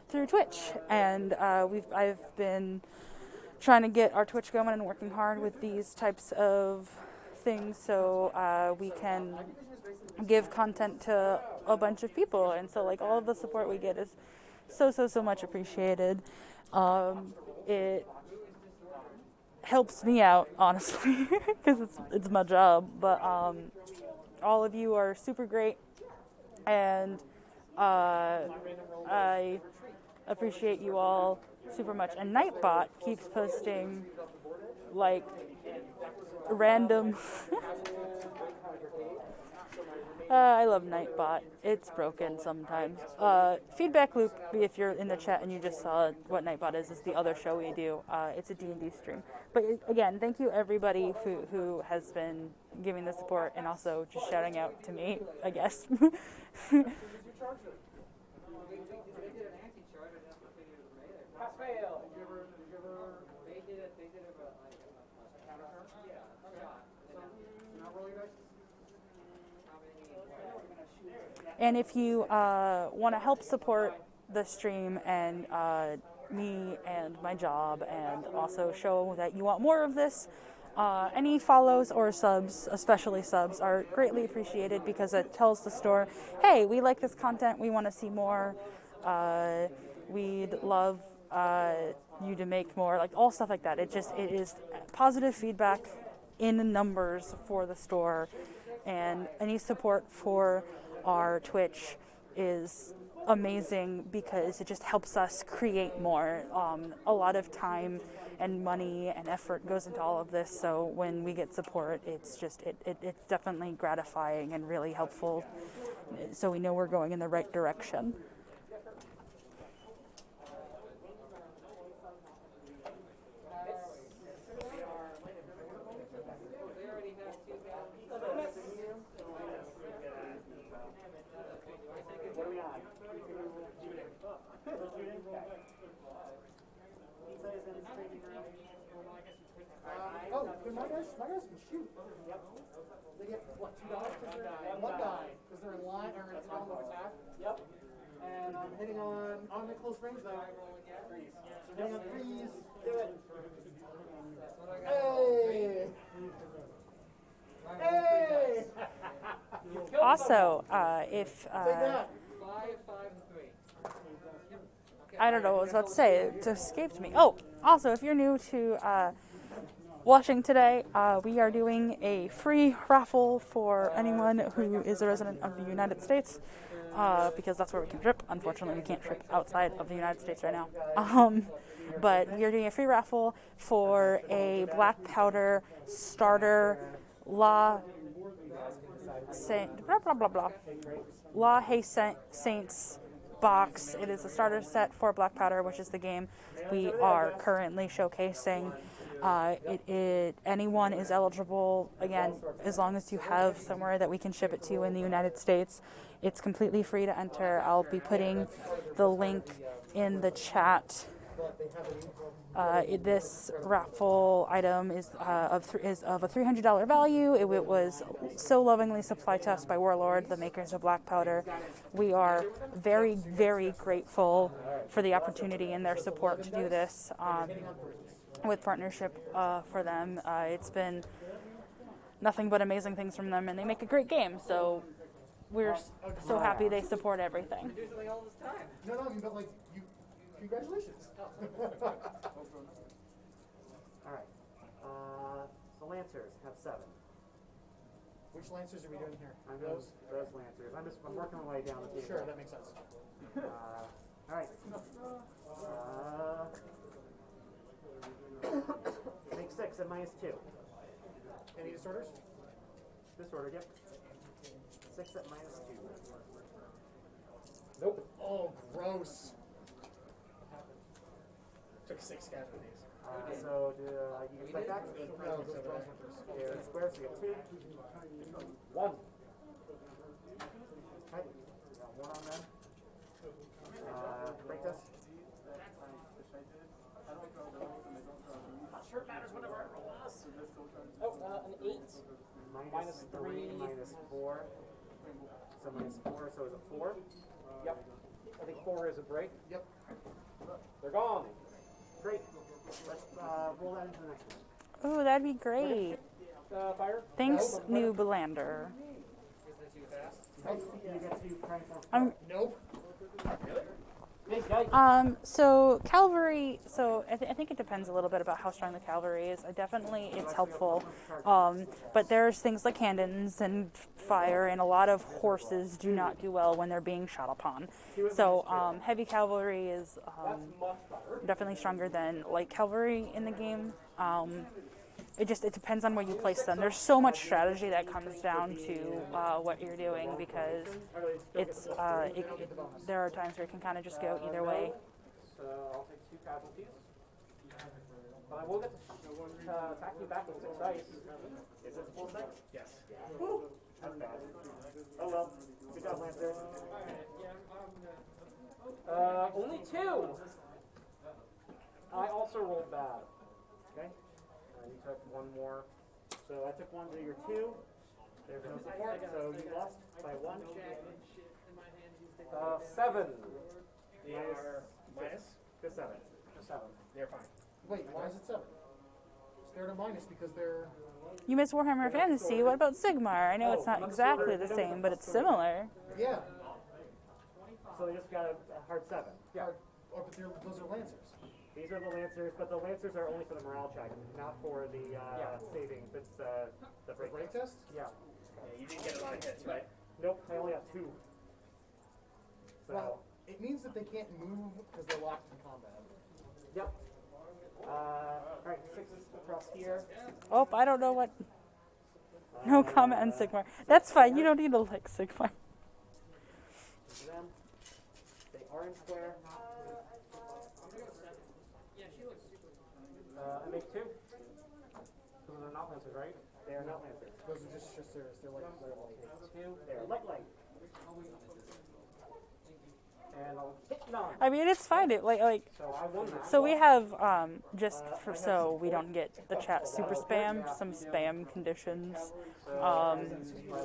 through Twitch. And I've been trying to get our Twitch going and working hard with these types of things so we can give content to a bunch of people. And so like all of the support we get is so much appreciated. It helps me out, honestly, because it's my job, but all of you are super great, and I appreciate you all super much. And Nightbot keeps posting like random I love Nightbot. It's broken sometimes. Feedback Loop, if you're in the chat and you just saw what Nightbot is the other show we do. It's a D&D stream. But again, thank you everybody who has been giving the support and also just shouting out to me, I guess. And if you want to help support the stream and me and my job, and also show that you want more of this, any follows or subs, especially subs, are greatly appreciated because it tells the store, hey, we like this content, we want to see more, we'd love you to make more, like all stuff like that. It is positive feedback in numbers for the store, and any support for our Twitch is amazing because it just helps us create more. A lot of time and money and effort goes into all of this, so when we get support, it's just it's definitely gratifying and really helpful, so we know we're going in the right direction. Oh, my guys can shoot. Yep. They get, what, $2 because they're one die, because they're in line, or in a column of attack. Yep. And I'm hitting on the close range, though. Threes. So hitting on threes. Do it. Hey! Hey! Also, if... I don't know what I was about to say. It just escaped me. Oh, also, if you're new to watching today, we are doing a free raffle for anyone who is a resident of the United States, because that's where we can trip. Unfortunately, we can't trip outside of the United States right now. But we are doing a free raffle for a black powder starter La Hay Saints box. It is a starter set for black powder, which is the game we are currently showcasing. Anyone is eligible, again, as long as you have somewhere that we can ship it to in the United States. It's completely free to enter. I'll be putting the link in the chat. This raffle item is of a $300 value. It was so lovingly supplied to us by Warlord, the makers of black powder. We are very, very grateful for the opportunity and their support to do this with partnership for them. It's been nothing but amazing things from them, and they make a great game, so we're so happy they support everything. No, but like, congratulations. Alright. The Lancers have 7. Which Lancers are we doing here? Those Lancers. I'm working my way down the table. Sure, that makes sense. Alright. Make 6 at -2. Any disorders? Disorder, yep. 6 at -2. Nope. Oh, gross. Took 6 casualties. So do you expect that? No, because bronze hunters. Yeah, square, so you have 2. 1. Okay. Got 1 on them. Break test. Not sure it matters whatever I roll us. Oh, an 8. -3, -4. So minus 4, so is it 4? Yep. I think 4 is a break. Yep. They're gone. Great. Let's roll that into the next one. Ooh, that'd be great. Fire? Thanks, Noob Lander. You get to crank on. Nope. So cavalry. So I think it depends a little bit about how strong the cavalry is. It's helpful, but there's things like cannons and fire, and a lot of horses do not do well when they're being shot upon. So heavy cavalry is definitely stronger than light cavalry in the game. It depends on where you place them. There's so much strategy that comes down to what you're doing, because there are times where it can kind of just go either way. So I'll take 2 casualties. But I will get to attack you back with 6 dice. Is it full 6? Yes. Woo! That's bad. Oh well. Good job, Lancer. Only 2! I also rolled bad. Okay? You took 1 more. So I took 1 to your 2. There's no support, so you lost by 1. 7. They are minus? Just 7. Just 7. They're fine. Wait, why is it 7? They're at a minus because they're... You miss Warhammer Fantasy. What about Sigmar? I know it's not exactly the same, but it's similar. Yeah. So they just got a hard 7. Yeah. Oh, but those are Lancers. These are the Lancers, but the Lancers are only for the morale check, not for the saving. It's the break test? Yeah. You didn't get a lot of hits, right? Nope, I only have 2. So. Well, it means that they can't move because they're locked in combat. Yep. Alright, 6 across here. Oh, I don't know what. No comment on Sigmar. That's fine. You don't need to like Sigmar. Them. They are in square. I make 2. Those are not Lancers, right? They are not Lancers. Those are just Chasseurs. They're like light. 2. They're light. And I'll hit 9. I mean, it's fine. So I won that. So we have so we don't get the chat super spammed, some spam conditions.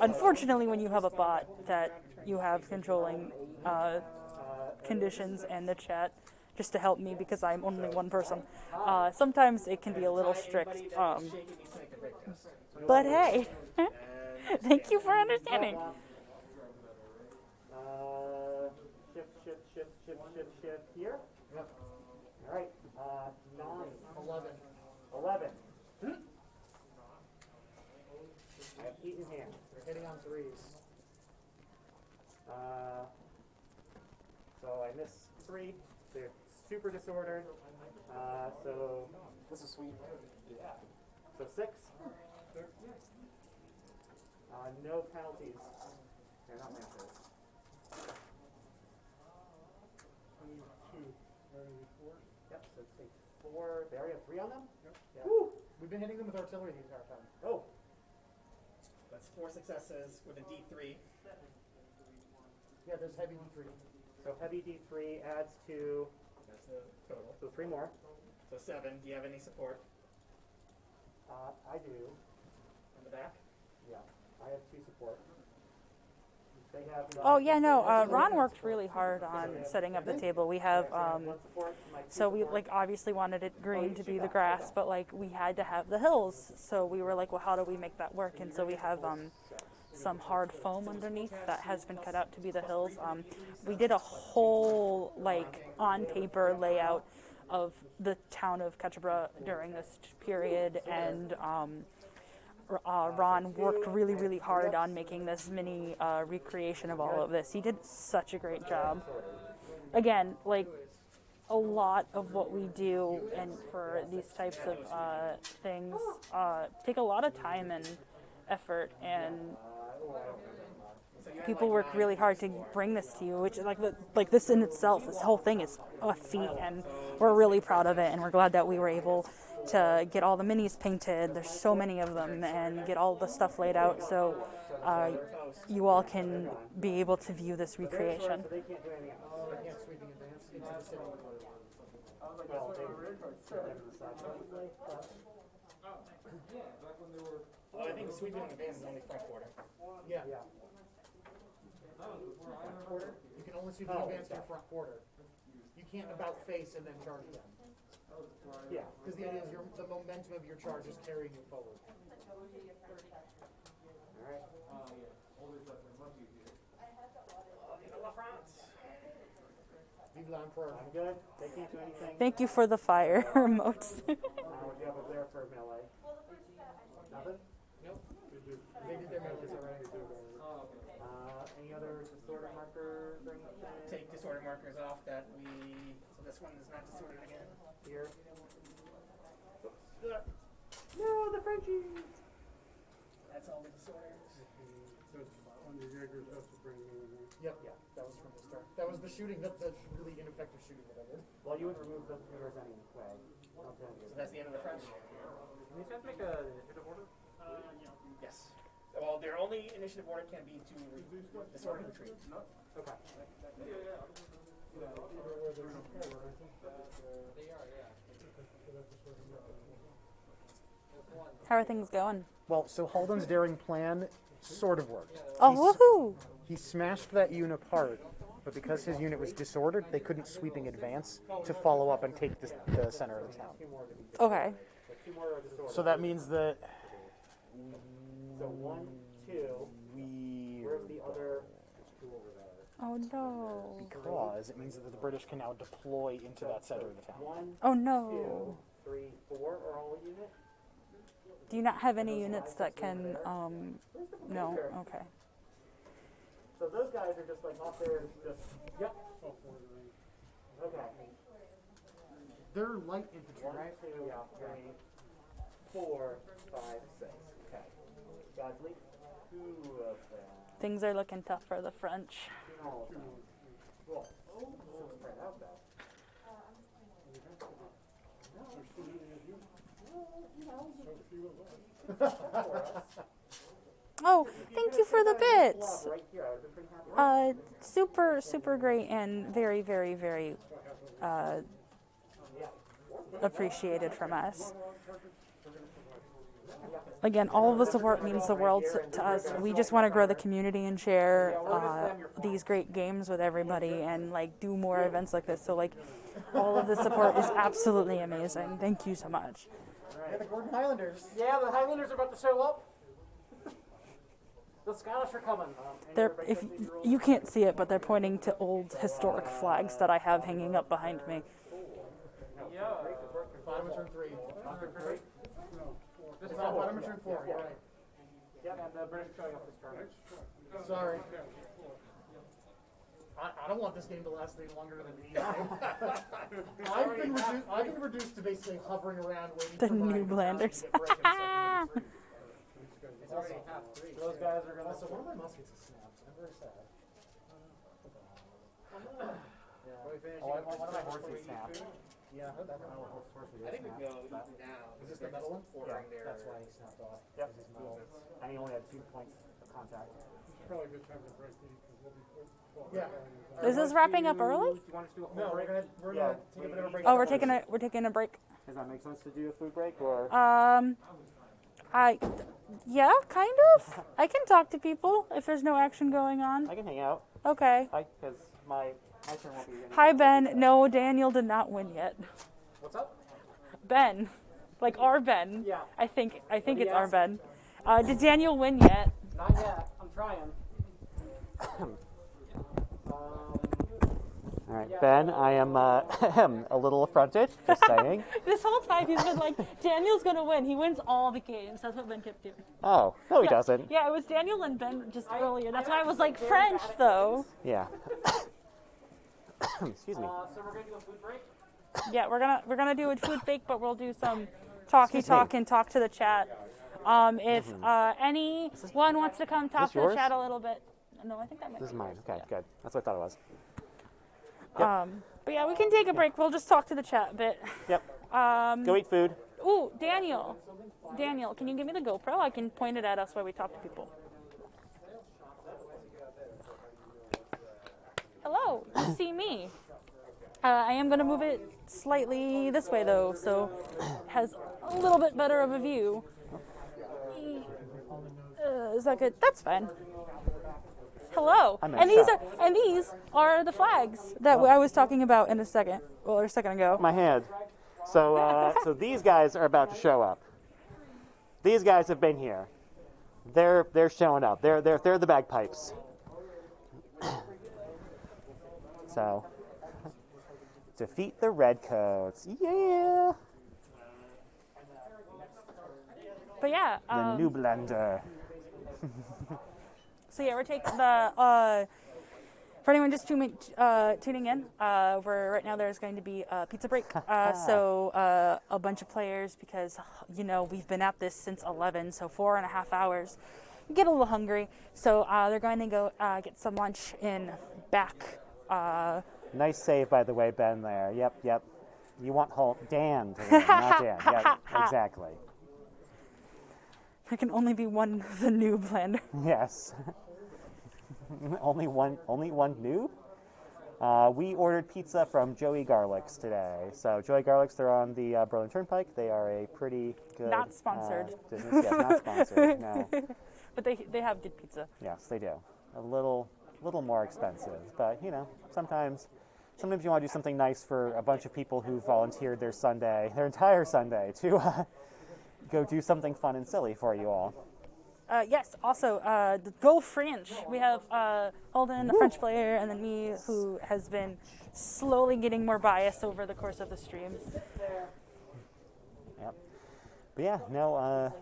Unfortunately, when you have a bot that you have controlling conditions and the chat, just to help me because I'm only one person, sometimes it can be a little strict. But hey, thank you for understanding. Shift here. Yep. Alright, 9. 11. 11. I have 8 in hand. They're hitting on 3s. So I miss 3. They're super disordered. So This is sweet. So 6. No penalties. They're not Lancers. 4. Yep, so take 4. They already have 3 on them? Yep. Yeah. Woo! We've been hitting them with artillery the entire time. Oh. That's 4 successes with a D3. Yeah, there's heavy D3. So heavy D3 adds to... That's the total. So 3 more. So 7. Do you have any support? I do. On the back? Yeah, I have 2 support. They have, Oh yeah, no. Ron worked really hard on setting up the table. We have so we obviously wanted it green to be the grass, but we had to have the hills. So we were like, well, how do we make that work? And so we have some hard foam underneath that has been cut out to be the hills. We did a whole on paper layout of the town of Quatre Bras during this period, and Ron worked really, really hard on making this mini recreation of all of this. He did such a great job. Again, a lot of what we do and for these types of things take a lot of time and effort, and people work really hard to bring this to you, which this in itself, this whole thing is a feat, and we're really proud of it, and we're glad that we were able to get all the minis painted. There's so many of them, and get all the stuff laid out so you all can be able to view this recreation. I think sweeping in advance is only front quarter. Yeah. You can only sweep in advance to your front quarter. You can't about face and then charge them. Yeah. Because the idea is the momentum of your charge is carrying you forward. Alright. Vive l'Empereur. I'm good. They can't do anything. Thank you for the fire emotes. What do you have over there for melee? Nothing? Nope. They did their melees already. Any other disorder markers or anything? Take disorder markers off so this one is not disordered again. Here. No, the Frenchies! That's all the disorders. Yep, yeah, that was from the start. That was the shooting, the really ineffective shooting that I did. Well, you would remove those meters anyway. So that's the end of the French? Can these guys make a initiative order? Yes. Well, their only initiative order can be to disorder retreat. Okay. How are things going? Well, so Halden's daring plan sort of worked. Oh, woohoo! He smashed that unit apart, but because his unit was disordered, they couldn't sweeping advance to follow up and take the center of the town. Okay. So that means that So 1, 2. Where's the other? There's 2 over there. Oh no. because it means that the British can now deploy into that center of the town. 1, Oh no. 2, 3, 4 are all units. Do you not have any units that can, no? Okay. So those guys are just like off there, just, yep. Okay. They're light infantry, 1, right? 2, 3, 4, 5, 6. Okay. Godly, 2 of them. Things are looking tough for the French. All of them. Cool. So spread out though. Oh, thank you for the bits. Right here, I would be pretty happy. Super great and very, very, very appreciated from us. Again, all of the support means the world to us. We just want to grow the community and share these great games with everybody and like do more events like this. So like all of the support is absolutely amazing. Thank you so much. Yeah, the Gordon Highlanders. Yeah, the Highlanders are about to show up. The Scottish are coming. They're, if you can't see it, but they're pointing to old historic flags that I have hanging up behind me. Yeah. Bottom of turn 3. This is Bottom of turn 4, you're right. Yep, and the British showing up this turn. Sorry. I don't want this game to last any longer than it needs to. I've been reduced to basically hovering around waiting The for my new Blanders. to get break and second It's already half 3. Those guys are going to... Also, one of my muskets is snapped. I'm very sad. One of my horses snapped. Yeah, I heard that. I think we go now. Is this the metal one? Ordering their... That's why he snapped off. Yep. And he only had 2 points of contact. Probably a good time to break these because we'll be Yeah. Is this wrapping up early? Do you want us to do a No, full break? we're gonna take a bit of a break. Oh, we're taking a break. Does that make sense to do a food break or? Yeah, kind of. I can talk to people if there's no action going on. I can hang out. Okay. Because my turn won't be. Hi, Ben. No, Daniel did not win yet. What's up? Ben, like our Ben. Yeah. I think What it's he our asked? Ben. Did Daniel win yet? Not yet. I'm trying. All right, Yeah. Ben, I am a little affronted, just saying. This whole time he's been like, Daniel's gonna win. He wins all the games. That's what Ben kept doing. Oh, no, he Yeah. doesn't. Yeah, it was Daniel and Ben just earlier. That's why I was like French though. Yeah. Excuse me. So we're gonna do a food break. Yeah, we're gonna do a food bake, but we'll do some talky talk and talk to the chat. If anyone wants to come talk to the yours? chat a little bit. No, I think that might This is be mine. yours. Okay, good. That's what I thought it was. But yeah, we can take a break. We'll just talk to the chat a bit. Yep. Go eat food. Ooh, Daniel, can you give me the GoPro? I can point it at us while we talk to people. Hello, you see me. I am going to move it slightly this way though, so it has a little bit better of a view. Is that good? That's fine. Hello. I'm And these are the flags that I was talking about a second ago. My hand. So so these guys are about to show up. These guys have been here. They're showing up. They're the bagpipes. So defeat the redcoats. Yeah. But yeah, The new blender. so yeah, we're taking the for anyone just tuning in, right now there's going to be a pizza break. So a bunch of players, because we've been at this since 11, so 4.5 hours. Get a little hungry, so they're going to go get some lunch in back. Nice save, by the way, Ben. There. Yep. You want Dan to win, not Dan. Yep, exactly. There can only be one the noob blender. Yes. only one noob? We ordered pizza from Joey Garlic's today. So Joey Garlic's, they're on the Berlin Turnpike. They are a pretty good Not sponsored. Business. Yes, not sponsored. No. But they have good pizza. Yes, they do. A little more expensive, but sometimes you want to do something nice for a bunch of people who volunteered their entire Sunday to go do something fun and silly for you all. Yes, also, the Go French. We have Holden, the French player, and then me, who has been slowly getting more biased over the course of the stream. Yep. But yeah, no,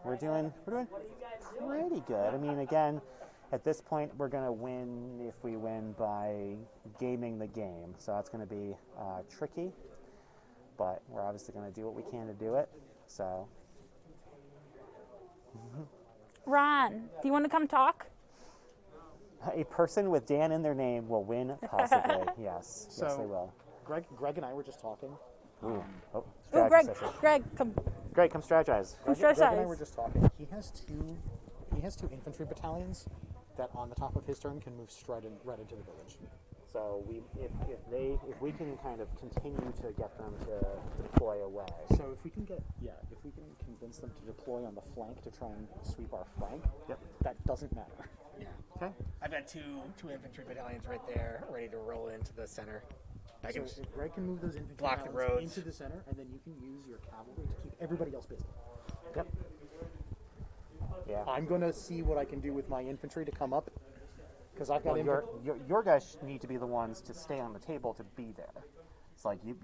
we're doing pretty good. I mean, again, at this point, we're going to win if we win by gaming the game. So that's going to be tricky, but we're obviously going to do what we can to do it. So. Ron, do you want to come talk? A person with Dan in their name will win, possibly. Yes, yes, they will. Greg and I were just talking. Ooh. Oh, Strategy Greg, session. Greg, come. Greg, come strategize. Greg and I were just talking. He has two infantry battalions that on the top of his turn can move right into the village. So if we can kind of continue to get them to deploy away. So if we can convince them to deploy on the flank to try and sweep our flank, that doesn't matter. Yeah. Okay. I've got two infantry battalions right there, ready to roll into the center. I can if Greg can move those infantry block the battalions roads into the center, and then you can use your cavalry to keep everybody else busy. Yep. Yeah. I'm gonna see what I can do with my infantry to come up, because I've got your guys need to be the ones to stay on the table to be there. It's like you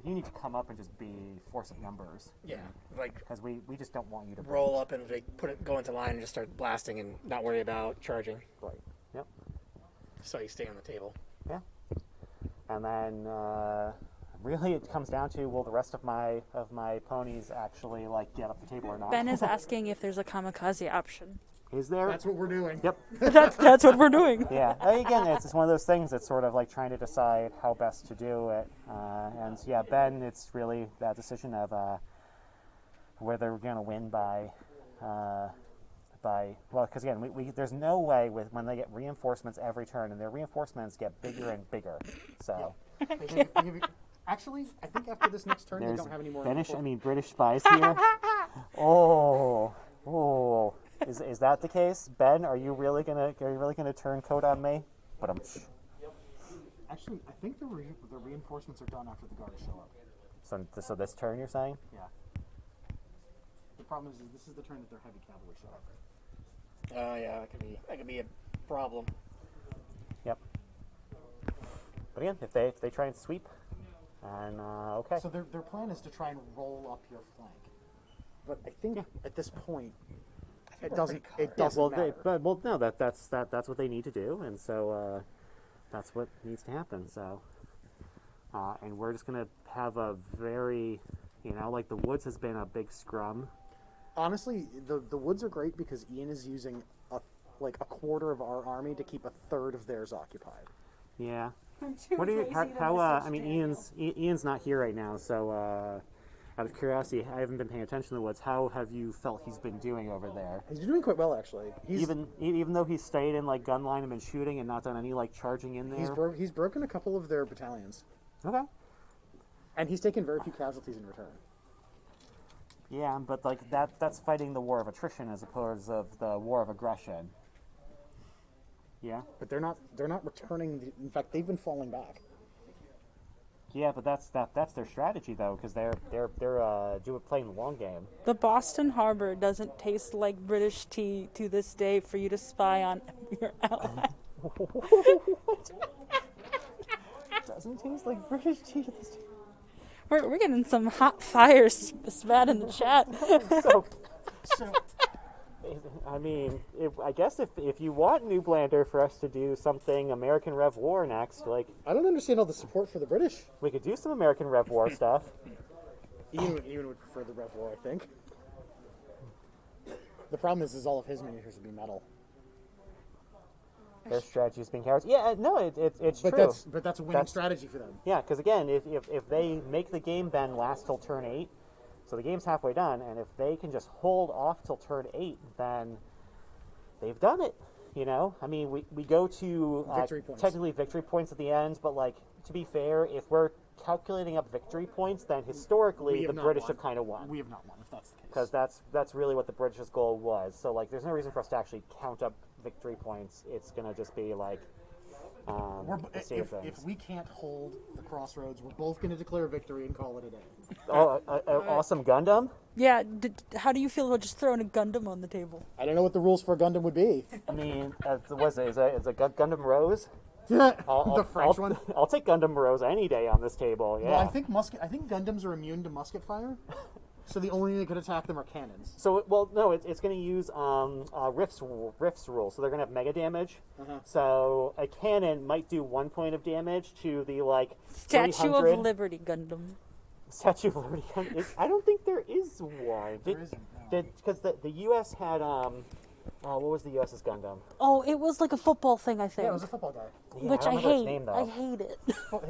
need to come up and just be force of numbers. Yeah, like because we just don't want you to roll up and like go into line and just start blasting and not worry about charging. Right. Yep. So you stay on the table. Yeah. And then really it comes down to, will the rest of my ponies actually like get up the table or not? Ben is asking if there's a kamikaze option. Is there? That's what we're doing. Yep. That's what we're doing. Yeah. Again, it's one of those things that's sort of like trying to decide how best to do it. And yeah, Ben, it's really that decision of whether we're going to win by because again, we there's no way when they get reinforcements every turn, and their reinforcements get bigger and bigger. So. Yeah. Actually, I think after this next turn, they don't have any more. British spies here. Oh. Is that the case, Ben? Are you really gonna turn coat on me? But Actually, I think the reinforcements are done after the guards show up. So this turn, you're saying? Yeah. The problem is this is the turn that their heavy cavalry show up. Yeah, that could be a problem. Yep. But again, if they try and sweep, and okay. So their plan is to try and roll up your flank, but I think at this point. It doesn't matter. No, that's what they need to do, and so that's what needs to happen. So, and we're just gonna have a very, like the woods has been a big scrum. Honestly, the woods are great because Ian is using a quarter of our army to keep a third of theirs occupied. Yeah. What do you? How? I mean, Ian's not here right now, so. Out of curiosity, I haven't been paying attention to the woods. How have you felt he's been doing over there? He's doing quite well, actually. Even though he's stayed in like gun line and been shooting and not done any like charging in there. He's broken a couple of their battalions. Okay. And he's taken very few casualties in return. Yeah, but like that's fighting the war of attrition as opposed to the war of aggression. Yeah. But they're not returning. In fact, they've been falling back. Yeah, but that's their strategy though, because they're playing the long game. The Boston Harbor doesn't taste like British tea to this day for you to spy on your ally. Doesn't taste like British tea to this day. We're getting some hot fires spat in the chat. So I mean, I guess if you want New Blander for us to do something American Rev War next, like I don't understand all the support for the British. we could do some American Rev War stuff. Ian would prefer the Rev War, I think. The problem is all of his miniatures would be metal. Their strategy is being cowards. Yeah, no, it's But true. that's a winning strategy for them. Yeah, because again, if they make the game then last till turn 8, so the game's halfway done, and if they can just hold off till turn 8, then they've done it. You know, I mean, we go to Victory points. technically victory points at the end, but like to be fair, if we're calculating up victory points, then historically the British have kind of won. We have not won, if that's the case. Because that's really what the British's goal was. So like, there's no reason for us to actually count up victory points. It's gonna just be like. If we can't hold the crossroads, we're both going to declare victory and call it a day. Awesome Gundam? Yeah, how do you feel about just throwing a Gundam on the table? I don't know what the rules for a Gundam would be. I mean, it's a Gundam Rose? The French one? I'll take Gundam Rose any day on this table, yeah. Well, I think Gundams are immune to musket fire, so the only thing that could attack them are cannons. So, well, no, it's going to use Rift's rule, so they're going to have mega damage. So a cannon might do 1 point of damage to the, like, Statue 300. of Liberty Gundam. Statue of Liberty Gundam? I don't think there is one. Because the U.S. had, what was the U.S.'s Gundam? Oh, it was like a football thing, I think. Yeah, it was a football guy. Yeah, Which I don't remember hate. its name, though. I hate it.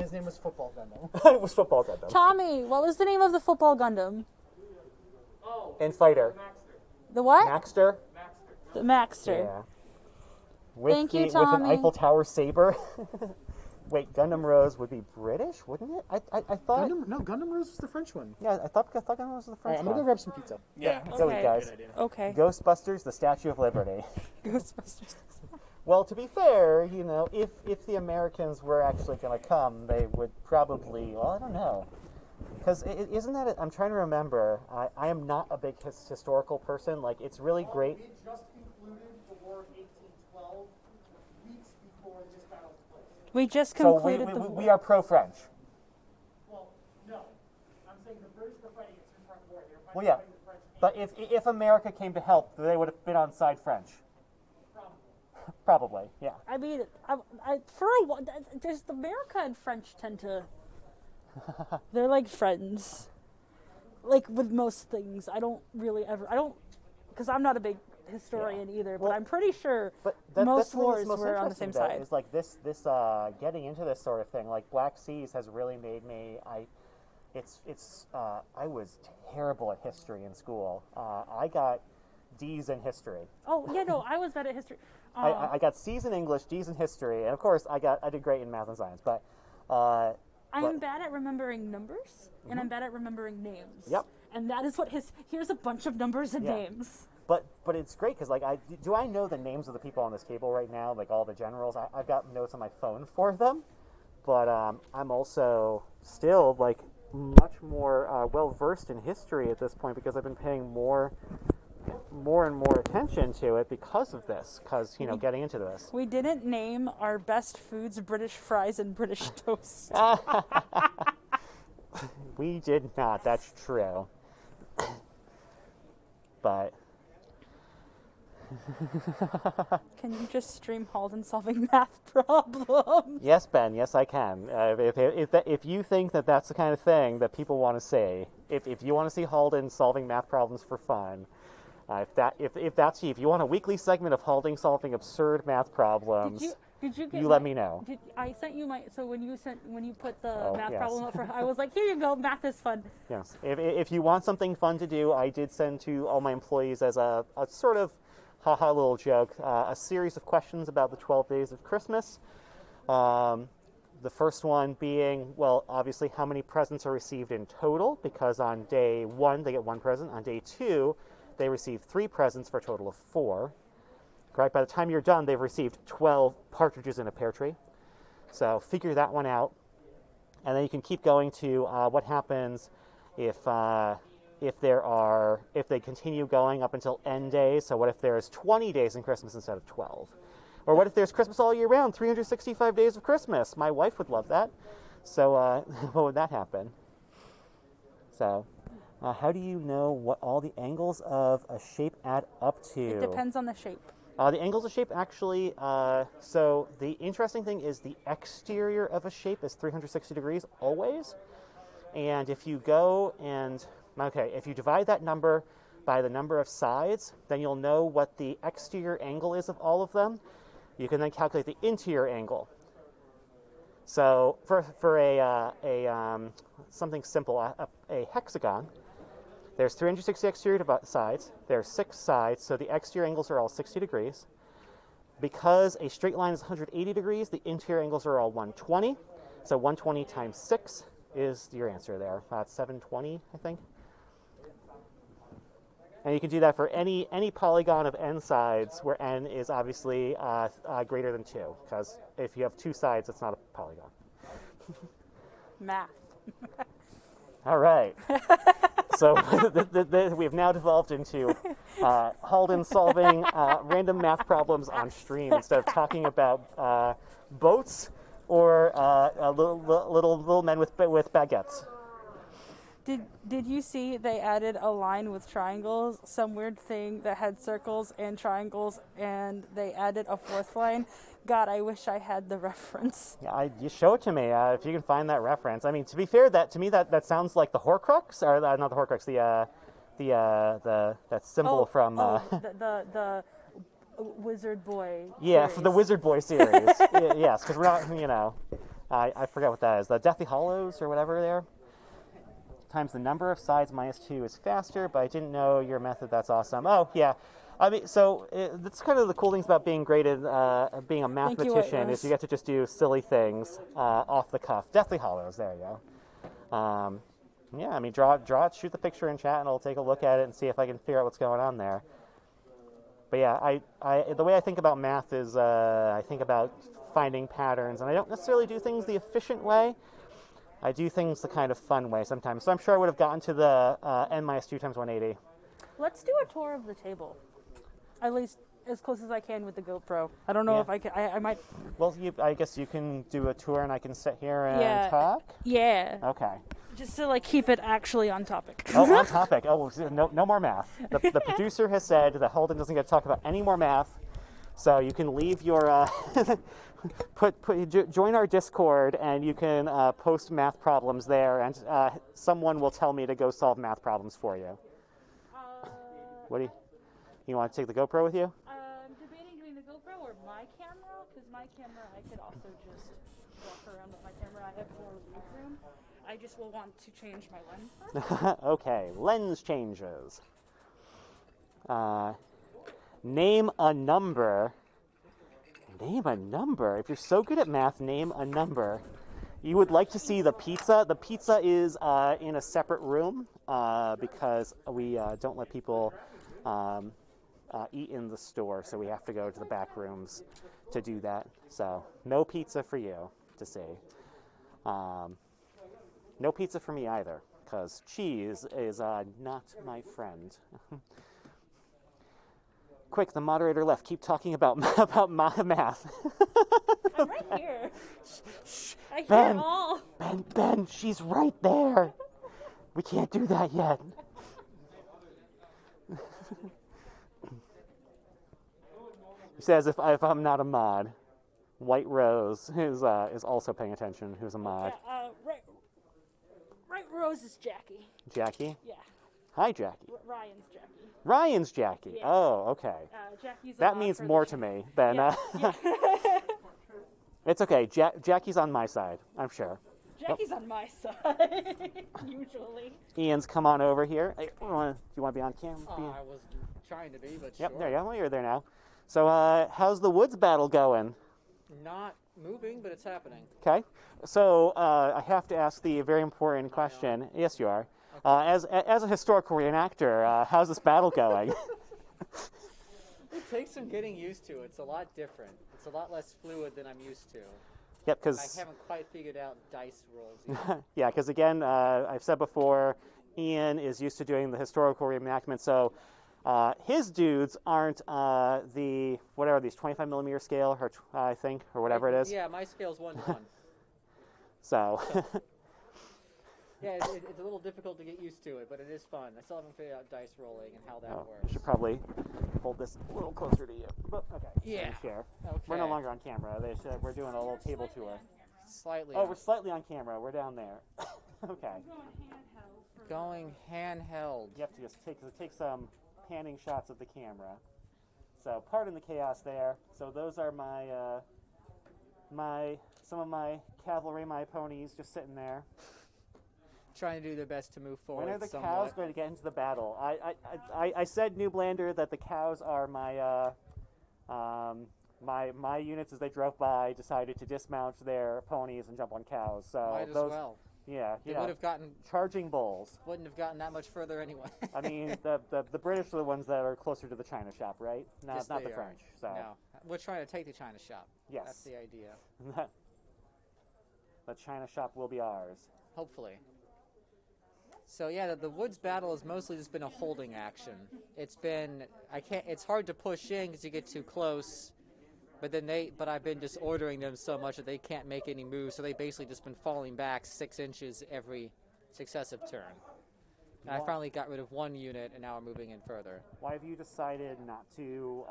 His name was Football Gundam. It was Football Gundam. Tommy, what was the name of the football Gundam? And Fighter. The what? Maxter? The Maxter. Yeah. With Thank you, with Tommy. an Eiffel Tower saber. Wait, Gundam Rose would be British, wouldn't it? I thought. Gundam Rose was the French one. Yeah, I thought Gundam Rose was the All right, French I'm going to go one. grab some pizza. Yeah. So, Okay. guys, Okay. Ghostbusters, the Statue of Liberty. Ghostbusters. Well, to be fair, you know, if the Americans were actually going to come, they would probably. Well, I don't know. Because isn't that? I'm trying to remember. I am not a big historical person. Like, it's really great. We just concluded the War of 1812 weeks before this battle took place. We just So concluded we are pro-French. Well, no. I'm saying the British were fighting a two-front war. They were Well, yeah. fighting the French and But if America came to help, they would have been on side French. Probably, yeah. I mean, for a while, there's America and French tend to. They're like friends. Like with most things, I don't, because I'm not a big historian either. But Well, I'm pretty sure But most that's the thing wars that's most were on the same interesting, though, side. Is like this getting into this sort of thing. Like Black Seas has really made me. I was terrible at history in school. I got D's in history. Oh yeah, no, I was bad at history. I got C's in English, D's in history, and of course I did great in math and science. But I'm bad at remembering numbers, and I'm bad at remembering names. Yep. And that is what here's a bunch of numbers and Yeah. names. But it's great because like do I know the names of the people on this table right now, like all the generals? I've got notes on my phone for them, but I'm also still like much more well versed in history at this point because I've been paying more and more attention to it because of this. Because getting into this. We didn't name our best foods British fries and British toast. We did not. That's true. But Can you just stream Halden solving math problems? yes, Ben. Yes, I can. If you think that that's the kind of thing that people want to see, if you want to see Halden solving math problems for fun, if that's you, if you want a weekly segment of Halden solving absurd math problems, Did you get let me know. I sent you so when you put the math yes. problem up I was like, here you go, math is fun. Yes. If you want something fun to do, I did send to all my employees as a sort of haha little joke, a series of questions about the 12 days of Christmas. The first one being, well, obviously how many presents are received in total, because on day 1 they get 1 present. On day 2 they receive 3 presents for a total of 4. Right? By the time you're done, they've received 12 partridges in a pear tree. So figure that one out. And then you can keep going to what happens if they continue going up until end days. So what if there's 20 days in Christmas instead of 12? Or what if there's Christmas all year round, 365 days of Christmas? My wife would love that. So what would that happen? So how do you know what all the angles of a shape add up to? It depends on the shape. The angles of shape actually, so the interesting thing is the exterior of a shape is 360 degrees always. And if you go and, if you divide that number by the number of sides, then you'll know what the exterior angle is of all of them. You can then calculate the interior angle. So for something simple, a hexagon, there's 360 exterior sides, there's 6 sides, so the exterior angles are all 60 degrees. Because a straight line is 180 degrees, the interior angles are all 120. So 120 times 6 is your answer there. That's 720, I think. And you can do that for any polygon of n sides where n is obviously greater than 2, because if you have 2 sides, it's not a polygon. Math. All right. So we've now devolved into Halden solving random math problems on stream instead of talking about boats or little men with baguettes. Did you see they added a line with triangles, some weird thing that had circles and triangles, and they added a 4th line? God, I wish I had the reference. Yeah, you show it to me if you can find that reference. I mean, to be fair, that sounds like the Horcrux, or not the Horcrux, that symbol from the Wizard Boy. Yeah, series. for the Wizard Boy series. Yes, because we're not, I forget what that is. The Deathly Hallows or whatever there. Times the number of sides minus 2 is faster, but I didn't know your method. That's awesome. Oh, yeah. I mean, so that's kind of the cool things about being graded, being a mathematician, is you get to just do silly things off the cuff. Deathly Hallows, there you go. Yeah, I mean, draw it, shoot the picture in chat, and I'll take a look at it and see if I can figure out what's going on there. But yeah, the way I think about math is I think about finding patterns, and I don't necessarily do things the efficient way. I do things the kind of fun way sometimes. So I'm sure I would have gotten to the n minus 2 times 180. Let's do a tour of the table. At least as close as I can with the GoPro. I don't know if I can. I might. Well, I guess you can do a tour and I can sit here and talk? Yeah. Okay. Just to keep it actually on topic. Oh, on topic. Oh, no more math. The producer has said that Holden doesn't get to talk about any more math. So you can leave your join our Discord, and you can post math problems there, and someone will tell me to go solve math problems for you. What do you want to take the GoPro with you? I'm debating doing the GoPro or my camera, because my camera I could also just walk around with my camera. I have more room. I just will want to change my lens. Okay, lens changes. Name a number. Name a number? If you're so good at math, name a number. You would like to see the pizza. The pizza is in a separate room because we don't let people eat in the store, so we have to go to the back rooms to do that. So no pizza for you to see. No pizza for me either, because cheese is not my friend. Quick, the moderator left. Keep talking about math. I'm right here. Shh. I hear it all. Ben, she's right there. We can't do that yet. He says if I'm not a mod. White Rose is also paying attention, who's a mod. Right Rose is Jackie. Jackie? Yeah. Hi, Jackie. Ryan's Jackie. Ryan's Jackie. Yeah. Oh, okay. Jackie's that means more to me than... It's okay. Jackie's on my side, I'm sure. Jackie's on my side, usually. Ian's come on over here. Hey, do you want to be on camera? I was trying to be, but Yep, sure. there you go. Well, you're there now. So how's the woods battle going? Not moving, but it's happening. Okay. So I have to ask the very important question. Yes, you are. As a historical reenactor, how's this battle going? It's takes some getting used to. It's a lot different. It's a lot less fluid than I'm used to. Yep, I because haven't quite figured out dice rolls yet. yeah, because again, I've said before, Ian is used to doing the historical reenactment, so his dudes aren't the whatever these 25 millimeter scale, or I think, or whatever it is. Yeah, my scale's 1:1. So. Yeah, it's a little difficult to get used to it, but it is fun. I still haven't figured out dice rolling and how that I works. should probably hold this a little closer to you. But, okay. Yeah. So share. Okay. We're no longer on camera. We're doing a little table tour. Slightly. Oh, we're slightly on camera. We're down there. Okay. Going handheld. You have to just take some panning shots of the camera. So pardon the chaos there. So those are some of my cavalry, my ponies, just sitting there. Trying to do their best to move forward. When are the somewhat. cows going to get into the battle? I said New Blander that the cows are my units as they drove by decided to dismount their ponies and jump on cows. So Might as well. Yeah, They would have gotten charging bulls. Wouldn't have gotten that much further anyway. I mean, the British are the ones that are closer to the China shop, right? No, Yes, not they the are. French. So No, we're trying to take the China shop. Yes. That's the idea. The China shop will be ours. Hopefully. So yeah, the woods battle has mostly just been a holding action. It's been it's hard to push in because you get too close, but I've been disordering them so much that they can't make any moves. So they basically just been falling back 6 inches every successive turn. And I finally got rid of one unit, and now I'm moving in further. Why have you decided not to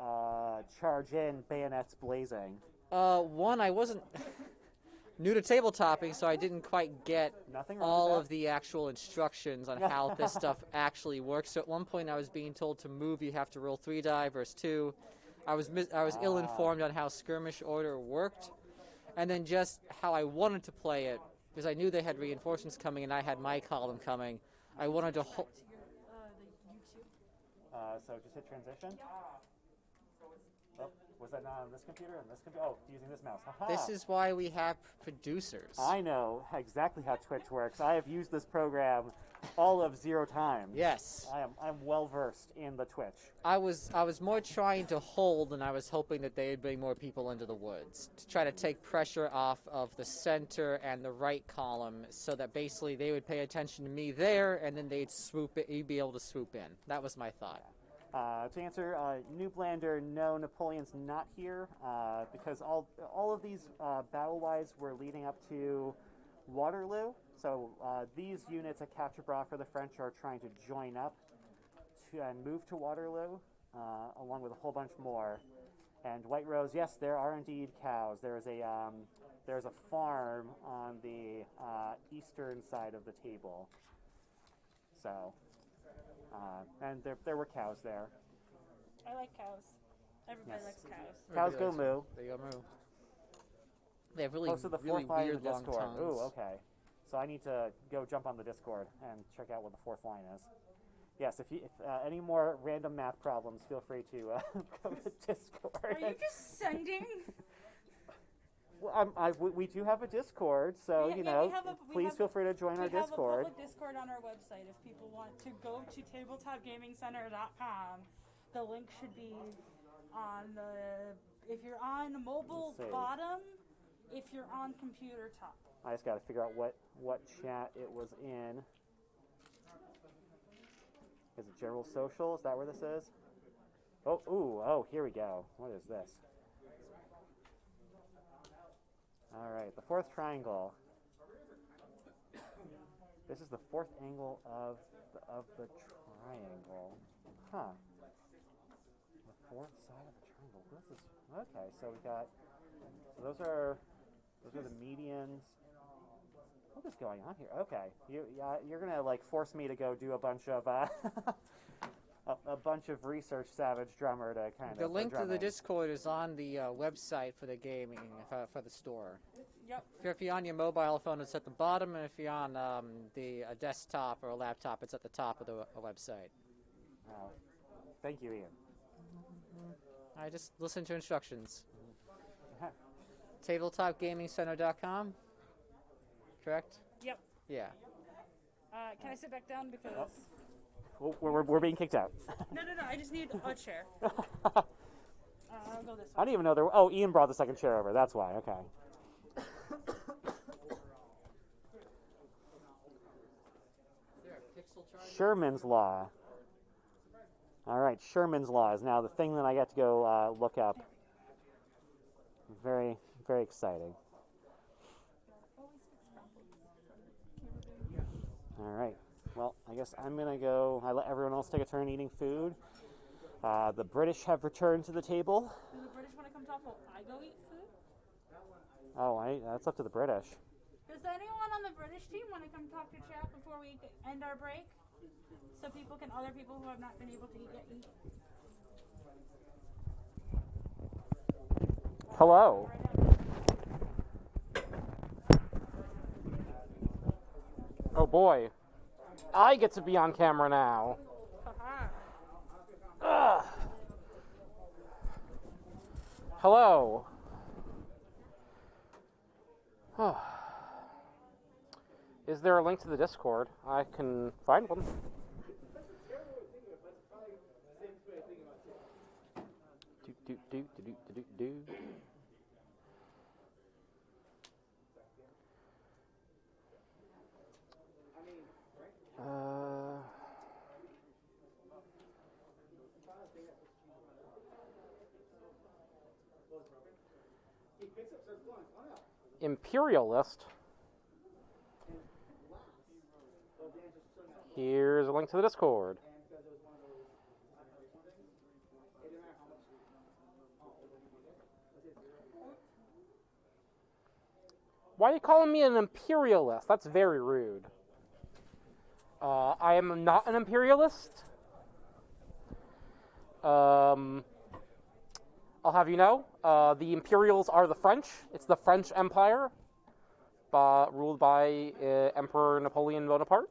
charge in bayonets blazing? One, I wasn't new to tabletopping, so I didn't quite get all of the actual instructions on how this stuff actually works. So at one point I was being told to move, you have to roll 3 die versus 2. I was ill-informed on how skirmish order worked, and then just how I wanted to play it, because I knew they had reinforcements coming and I had my column coming. I wanted to hold... So just hit transition. Oh, was that not on this computer? On this computer? Oh, using this mouse. Ha-ha. This is why we have producers. I know exactly how Twitch works. I have used this program all of 0 times. Yes. I'm well versed in the Twitch. I was more trying to hold, and I was hoping that they'd bring more people into the woods to try to take pressure off of the center and the right column, so that basically they would pay attention to me there, and then you'd be able to swoop in. That was my thought. To answer, New Blander, no, Napoleon's not here because all of these battle-wise were leading up to Waterloo. So these units at Quatre Bras for the French are trying to join up and move to Waterloo, along with a whole bunch more. And White Rose, yes, there are indeed cows. There's a farm on the eastern side of the table. So. And there were cows there. I like cows. Everybody likes cows. Cows go moo. They go moo. They have really, Posted the really fourth line in weird the long Discord. tongues. Ooh, okay. So I need to go jump on the Discord and check out what the 4th line is. Yes, if any more random math problems, feel free to go to Discord. Are you just sending? Well, we do have a Discord, so please feel free to join our Discord. We have a public Discord on our website if people want to go to tabletopgamingcenter.com. The link should be on if you're on mobile bottom, if you're on computer top. I just got to figure out what chat it was in. Is it general social? Is that where this is? Oh, here we go. What is this? All right, the 4th triangle. This is the 4th angle of the triangle. Huh. The 4th side of the triangle. This is okay. So we got. So those are the medians. What is going on here? Okay, you're gonna like force me to go do a bunch of a bunch of research, Savage Drummer, to kind of. The link to the Discord is on the website for the gaming for the store. Yep. If you're on your mobile phone, it's at the bottom, and if you're on a desktop or a laptop, it's at the top of the website. Oh, thank you, Ian. I just listen to instructions. Tabletopgamingcenter.com. Correct? Yep. Yeah. Can I sit back down because? We're being kicked out. No. I just need a chair. I'll go this way. I didn't even know there. Oh, Ian brought the second chair over. That's why. Okay. Sherman's Law. All right, Sherman's Law is now the thing that I get to go look up. Very, very exciting. All right. Well, I guess I'm going to go. I let everyone else take a turn eating food. The British have returned to the table. Do the British want to come talk while I go eat food? Oh, that's up to the British. Does anyone on the British team want to come talk to chat before we end our break? So other people who have not been able to eat yet eat. Hello. Oh boy. I get to be on camera now. Ugh. Hello. Oh. Is there a link to the Discord? I can find one. Do. Imperialist. Here's a link to the Discord. Why are you calling me an imperialist? That's very rude. I am not an imperialist. I'll have you know, the Imperials are the French. It's the French Empire, ruled by Emperor Napoleon Bonaparte.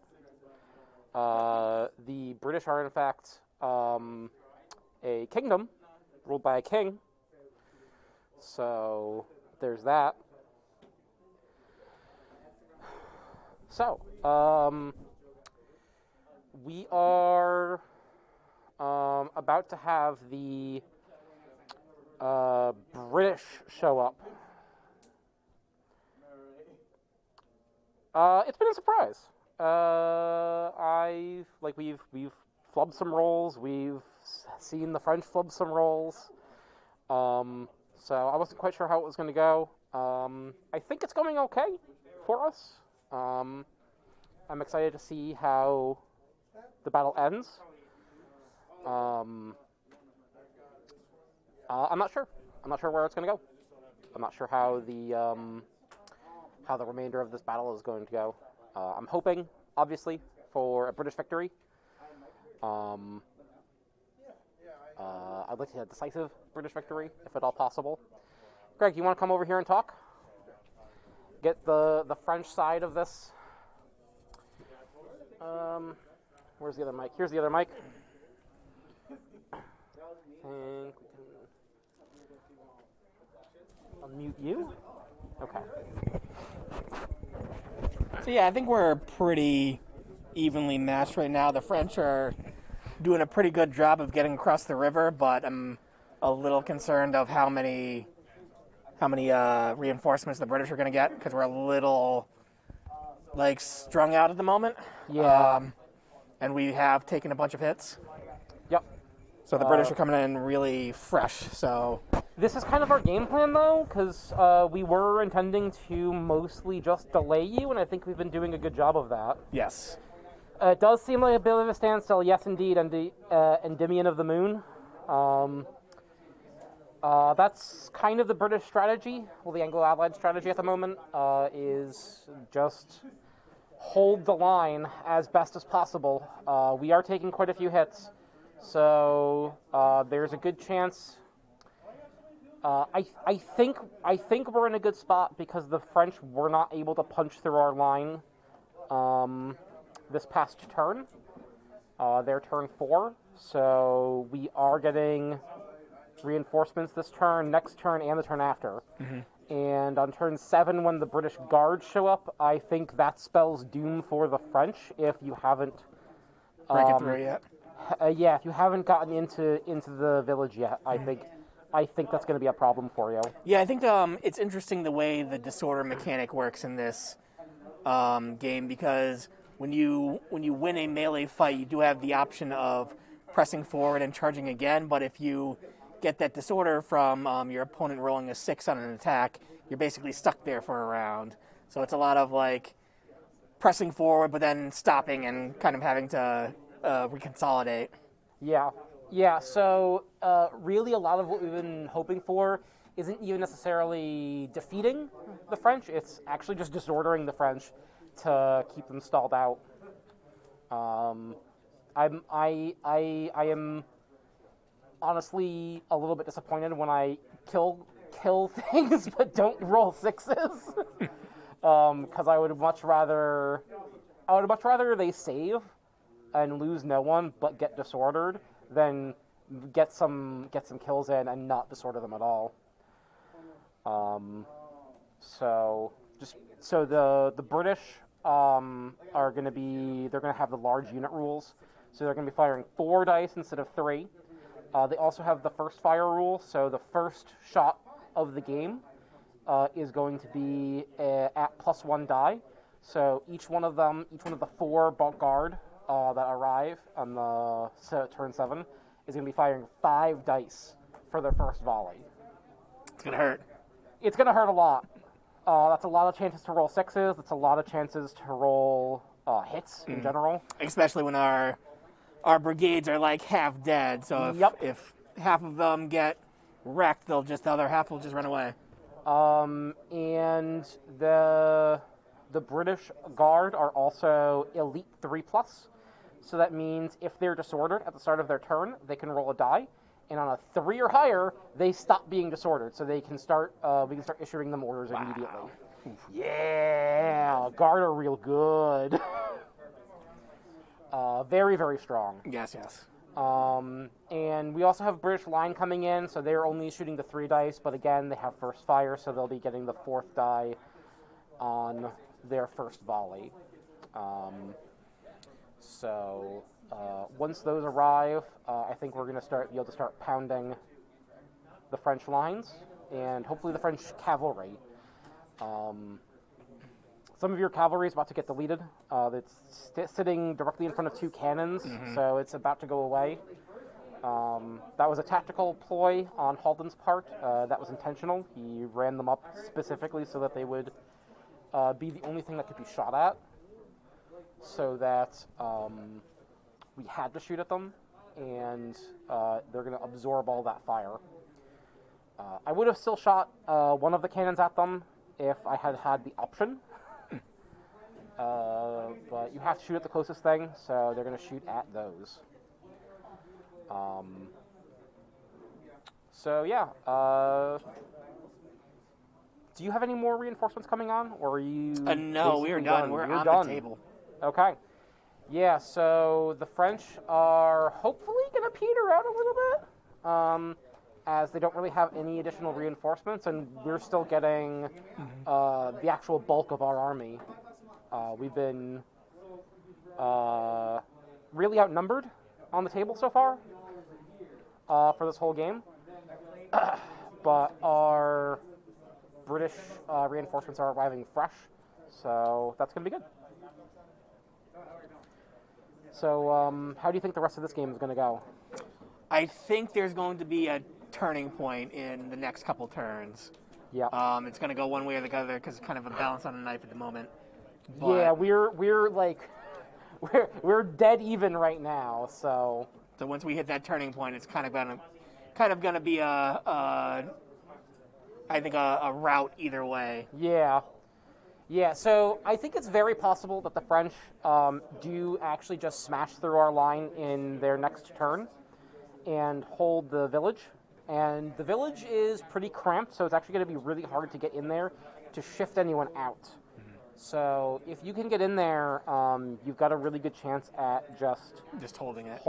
The British are, in fact, a kingdom ruled by a king. So, there's that. So, we are about to have the British show up. It's been a surprise. We've flubbed some rolls. We've seen the French flub some rolls. So I wasn't quite sure how it was going to go. I think it's going okay for us. I'm excited to see how the battle ends. I'm not sure. I'm not sure where it's going to go. I'm not sure how the remainder of this battle is going to go. I'm hoping, obviously, for a British victory. I'd like to see a decisive British victory, if at all possible. Greg, you want to come over here and talk? Get the French side of this. Where's the other mic? Here's the other mic. And unmute you? Okay. So yeah, I think we're pretty evenly matched right now. The French are doing a pretty good job of getting across the river, but I'm a little concerned of how many reinforcements the British are going to get, because we're a little strung out at the moment. Yeah. And we have taken a bunch of hits. Yep. So the British are coming in really fresh. So this is kind of our game plan, though, because we were intending to mostly just delay you, and I think we've been doing a good job of that. Yes. It does seem like a bit of a standstill, yes, indeed, and the Endymion of the Moon. That's kind of the British strategy, well, the Anglo-Allied strategy at the moment, is just hold the line as best as possible. We are taking quite a few hits, so there's a good chance. I think we're in a good spot because the French were not able to punch through our line this past turn. Their turn 4, so we are getting reinforcements this turn, next turn, and the turn after. Mm-hmm. And on turn 7, when the British Guards show up, I think that spells doom for the French if you haven't breaking through yet. Yeah, if you haven't gotten into the village yet, I think I think that's going to be a problem for you. Yeah, I think it's interesting the way the disorder mechanic works in this game, because when you win a melee fight, you do have the option of pressing forward and charging again. But if you get that disorder from your opponent rolling a 6 on an attack, you're basically stuck there for a round. So it's a lot of like pressing forward, but then stopping and kind of having to reconsolidate. Yeah. Yeah, so really a lot of what we've been hoping for isn't even necessarily defeating the French, it's actually just disordering the French to keep them stalled out. I am honestly a little bit disappointed when I kill things but don't roll 6s. Because I would much rather they save and lose no one but get disordered than get some kills in and not disorder them at all. So the British are going to be, they're going to have the large unit rules, so they're going to be firing 4 dice instead of 3. They also have the first fire rule, so the first shot of the game is going to be at +1 die. So each one of the 4 bulk guard that arrive on the turn 7 is going to be firing 5 dice for their first volley. It's going to hurt. It's going to hurt a lot. That's a lot of chances to roll 6s. That's a lot of chances to roll hits in general. Especially when our brigades are like half dead. So if half of them get wrecked, the other half will just run away. And the British Guard are also Elite 3+. So that means if they're disordered at the start of their turn, they can roll a die, and on a 3 or higher, they stop being disordered. So they can start. We can start issuing them orders immediately. Yeah, Guard are real good. Very, very strong. Yes. And we also have British Line coming in, so they're only shooting the 3 dice, but again, they have first fire, so they'll be getting the 4th die on their first volley. So once those arrive, I think we're going to be able to start pounding the French lines, and hopefully the French cavalry. Some of your cavalry is about to get deleted. It's sitting directly in front of 2 cannons, so it's about to go away. That was a tactical ploy on Halden's part. That was intentional. He ran them up specifically so that they would be the only thing that could be shot at, so that we had to shoot at them, and they're going to absorb all that fire. I would have still shot one of the cannons at them if I had had the option. But you have to shoot at the closest thing, so they're going to shoot at those. So yeah. Do you have any more reinforcements coming on, or are you? No, we are done. We're on the table. Okay. Yeah. So the French are hopefully going to peter out a little bit, as they don't really have any additional reinforcements, and we're still getting the actual bulk of our army. We've been really outnumbered on the table so far for this whole game. But our British reinforcements are arriving fresh, so that's going to be good. So how do you think the rest of this game is going to go? I think there's going to be a turning point in the next couple turns. Yeah. It's going to go one way or the other because it's kind of a balance on a knife at the moment. But yeah, we're dead even right now. So once we hit that turning point, it's kind of gonna be I think a rout either way. Yeah. So I think it's very possible that the French do actually just smash through our line in their next turn and hold the village. And the village is pretty cramped, so it's actually going to be really hard to get in there to shift anyone out. So if you can get in there, you've got a really good chance at just holding it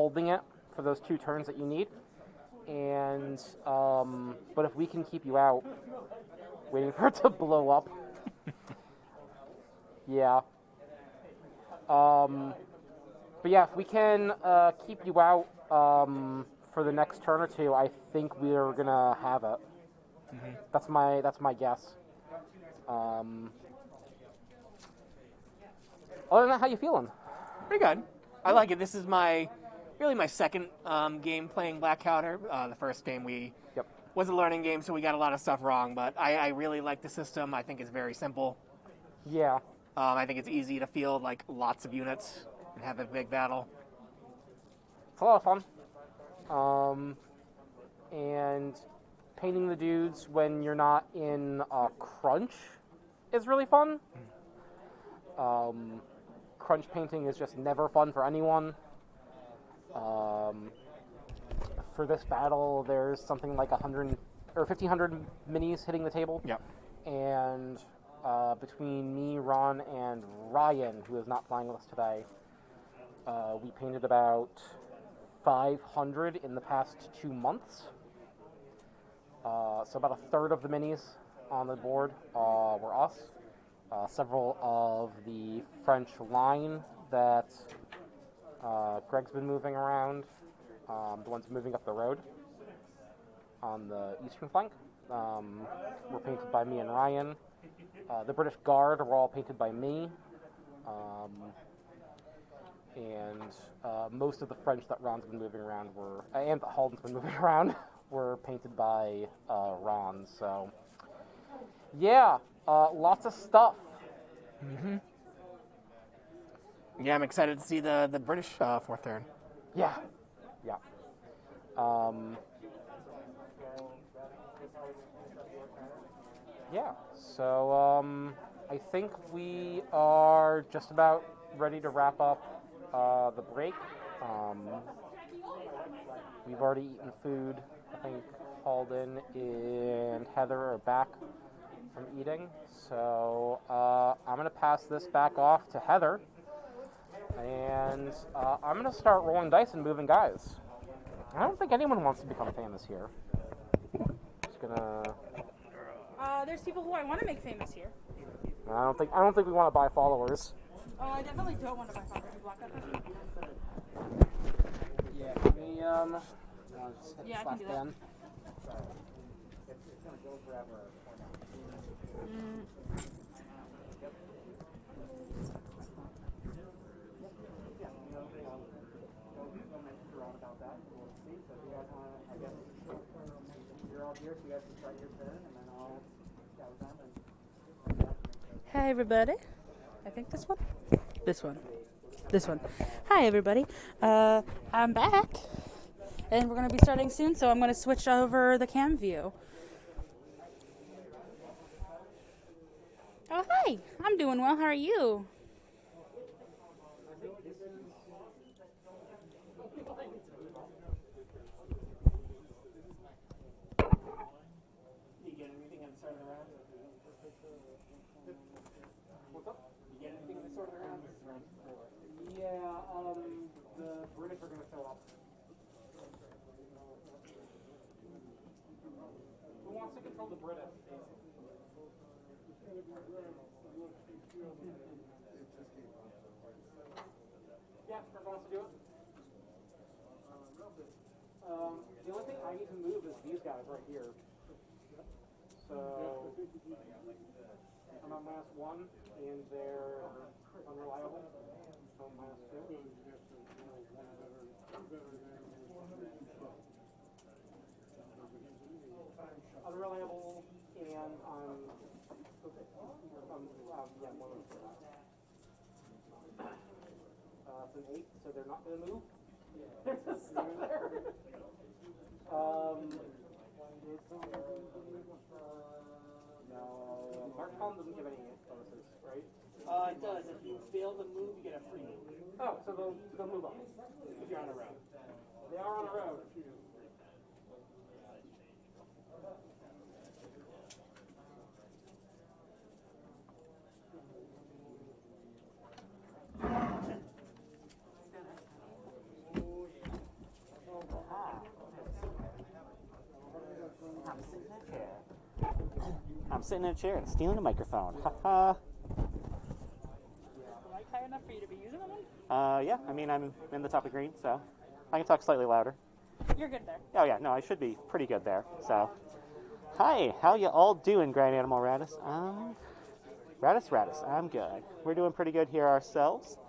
for those 2 turns that you need. And but if we can keep you out, waiting for it to blow up, yeah. But yeah, if we can keep you out for the next turn or two, I think we're gonna have it. That's my guess. Other than that, how you feeling? Pretty good. I like it. This is really my second game playing Black Powder. The first game was a learning game, so we got a lot of stuff wrong, but I really like the system. I think it's very simple. Yeah. I think it's easy to field like lots of units and have a big battle. It's a lot of fun. And painting the dudes when you're not in a crunch is really fun. Crunch painting is just never fun for anyone. For this battle, there's something like 1,500 minis hitting the table. Yep. And between me, Ron, and Ryan, who is not flying with us today, we painted about 500 in the past 2 months. So about a third of the minis on the board were us. Several of the French line that Greg's been moving around, the ones moving up the road on the eastern flank, were painted by me and Ryan. The British Guard were all painted by me. And most of the French that Ron's been moving around and that Halden's been moving around, were painted by Ron. So, yeah, lots of stuff. Mm-hmm. Yeah, I'm excited to see the British fourth turn. Yeah. Yeah, so I think we are just about ready to wrap up the break. We've already eaten food. I think Halden and Heather are back from eating. So I'm going to pass this back off to Heather. And I'm going to start rolling dice and moving guys. I don't think anyone wants to become famous here. Just gonna. There's people who I want to make famous here. I don't think we want to buy followers. Oh, I definitely don't want to buy followers. Block that person. Yeah, can we just hit I can do that. down? Hi everybody. I think this one. This one. Hi everybody. I'm back, and we're gonna be starting soon. So I'm gonna switch over the cam view. Oh hi. I'm doing well. How are you? The British are going to show up. Who wants to control the British? Yeah, Greg wants to do it. The only thing I need to move is these guys right here. So I'm on -1, and they're unreliable. So -2. Unreliable, and yeah, 1 of 3. It's an 8, so they're not going to move. They're just stuck there. No, Marchcon doesn't give any bonuses, right? It does. If you fail to move, you get a free move. Oh, so they'll move up. If you're on a road. They are on a road. I'm sitting in a chair and stealing a microphone. Haha. Like high enough for you to be using them? Yeah, I mean, I'm in the top of green, so I can talk slightly louder. You're good there. Oh yeah, no, I should be pretty good there. So, hi, how you all doing, Grand Animal Radis? Radis, I'm good. We're doing pretty good here ourselves.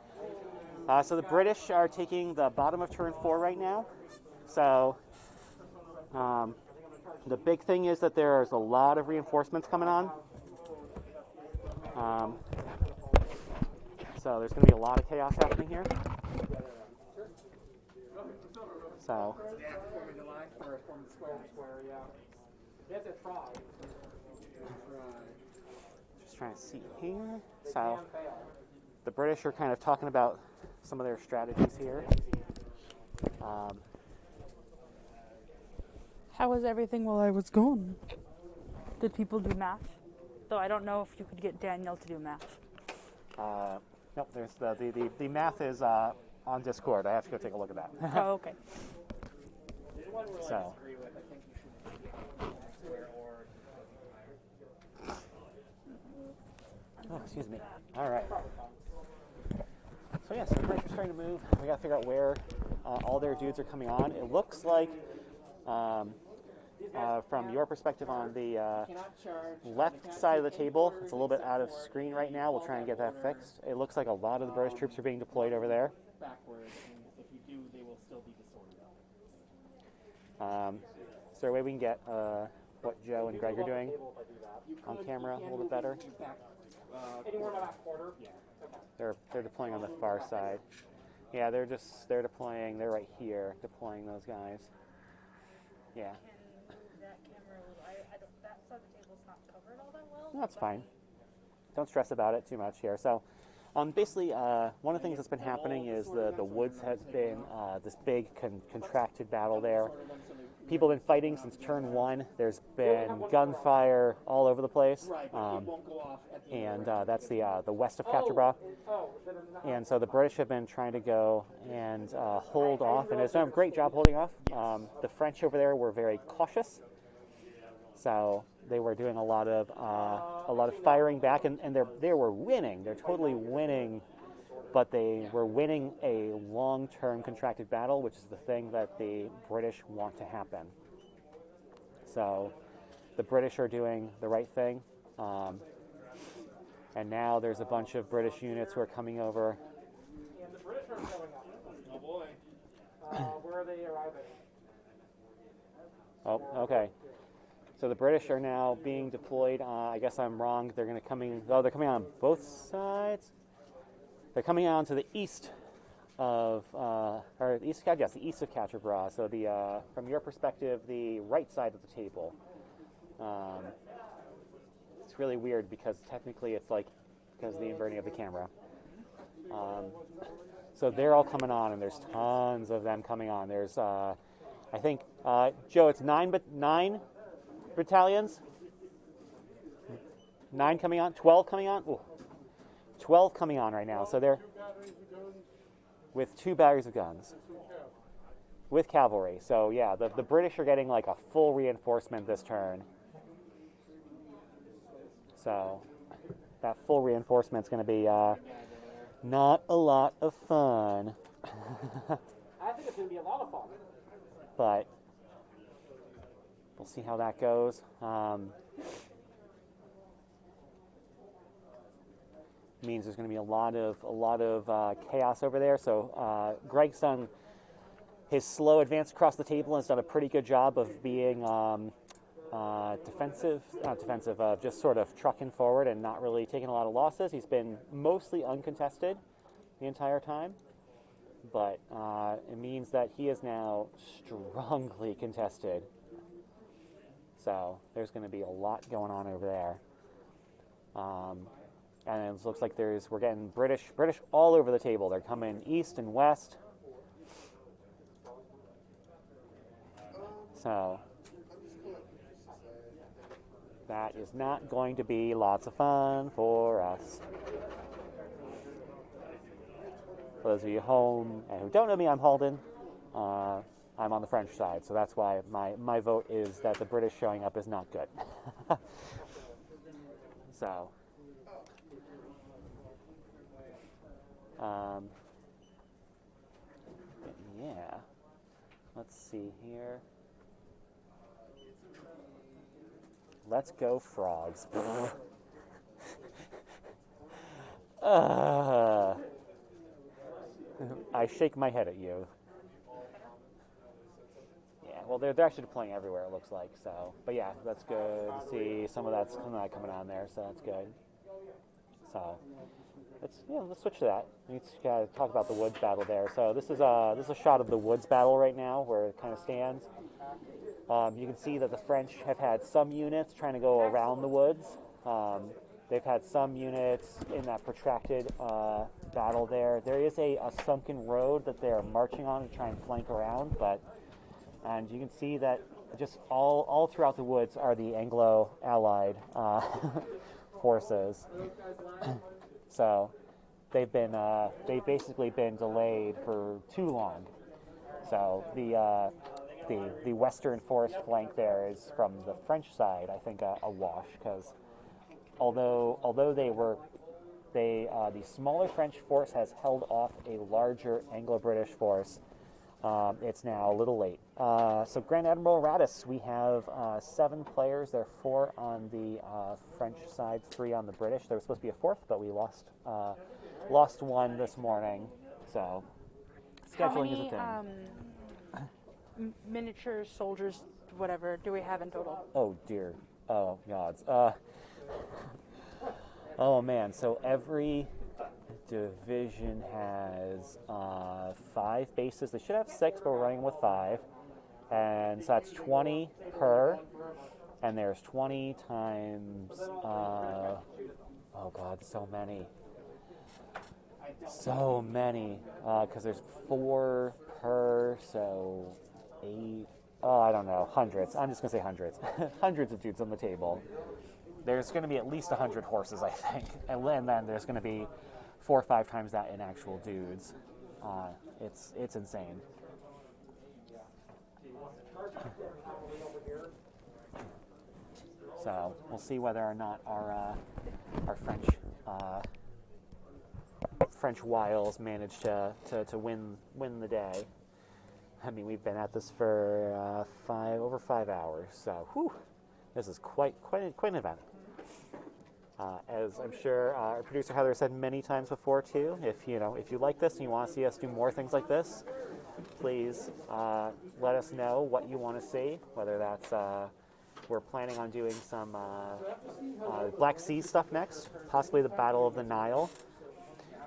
So the British are taking the bottom of turn 4 right now. So, the big thing is that there's a lot of reinforcements coming on. So there's going to be a lot of chaos happening here. So. Just trying to see here. So the British are kind of talking about some of their strategies here. How was everything while I was gone? Did people do math? Though I don't know if you could get Daniel to do math. Nope, there's the math is on Discord. I have to go take a look at that. Oh, okay. So. Oh, excuse me. All right. So yes, the British are starting to move. We got to figure out where all their dudes are coming on. It looks like, from your perspective on the left side of the table, it's a little bit out of screen right now. We'll try and get that fixed. It looks like a lot of the British troops are being deployed over there. Backwards, and if you do, they will still be disordered. Is there a way we can get what Joe and Greg are doing on camera a little bit better? Anywhere in the back quarter? Yeah. Okay. They're deploying on the far side. Yeah, they're deploying. They're right here, deploying those guys. Yeah. That camera, that side of the table's not covered all that well. That's fine. Don't stress about it too much here. So, basically, one of the things that's been happening is the woods has been this big contracted battle there. People have been fighting since turn 1. There's been gunfire all over the place, and that's the west of Quatre Bras. And so the British have been trying to go and hold off, and they've done a great job holding off. The French over there were very cautious, so they were doing a lot of firing back, and they were winning. They're totally winning. But they were winning a long-term contracted battle, which is the thing that the British want to happen. So the British are doing the right thing. And now there's a bunch of British units who are coming over. And the British are showing up. Oh boy. Where are they arriving? Oh, okay. So the British are now being deployed. I guess I'm wrong. They're going to come in. Oh, they're coming on both sides. They're coming on to the east of, the east of Quatre Bras. So from your perspective, the right side of the table. It's really weird because technically it's because of the inverting of the camera. So they're all coming on, and there's tons of them coming on. There's, I think, Joe, it's 9 battalions. 9 coming on, 12 coming on. Ooh. 12 coming on right now, so they're with 2 batteries of guns with cavalry. So yeah, the British are getting like a full reinforcement this turn. So that full reinforcement's going to be not a lot of fun. I think it's going to be a lot of fun. But we'll see how that goes. Means there's going to be a lot of chaos over there. So Greg's done his slow advance across the table and has done a pretty good job of being just sort of trucking forward and not really taking a lot of losses. He's been mostly uncontested the entire time, but it means that he is now strongly contested. So there's going to be a lot going on over there. And it looks like we're getting British all over the table. They're coming east and west. So that is not going to be lots of fun for us. For those of you home and who don't know me, I'm Halden. I'm on the French side, so that's why my vote is that the British showing up is not good. So. Yeah. Let's see here. Let's go frogs. I shake my head at you. Yeah, well, they're actually deploying everywhere, it looks like. So, but yeah, that's good to see some of that's coming on there. So that's good. So let's switch to that. Let's talk about the woods battle there. So this is a shot of the woods battle right now, where it kind of stands. You can see that the French have had some units trying to go around the woods. They've had some units in that protracted battle there. There is a sunken road that they're marching on to try and flank around, and you can see that just all throughout the woods are the Anglo-Allied forces. So they've basically been delayed for too long. So the western forest flank there is from the French side, I think, a wash, because although the smaller French force has held off a larger Anglo-British force, it's now a little late. So Grand Admiral Radis, we have 7 players. There are 4 on the French side, 3 on the British. There was supposed to be a 4th, but we lost one this morning. So scheduling is a thing. Miniature soldiers, whatever, do we have in total? Oh dear. Oh gods. Oh man. So every division has 5 bases. They should have 6, but we're running with 5, and so that's 20 per. And there's 20 times. Oh god, so many. So many. Because there's 4 per, so 8. Oh, I don't know. Hundreds. I'm just going to say hundreds. Hundreds of dudes on the table. There's going to be at least 100 horses, I think. And then there's going to be 4 or 5 times that in actual dudes. It's insane. So we'll see whether or not our French wiles manage to win the day. I mean, we've been at this for over 5 hours, so this is quite an event. As I'm sure our producer Heather said many times before too, if you like this and you want to see us do more things like this, please let us know what you want to see. Whether that's we're planning on doing some Black Sea stuff next, possibly the Battle of the Nile.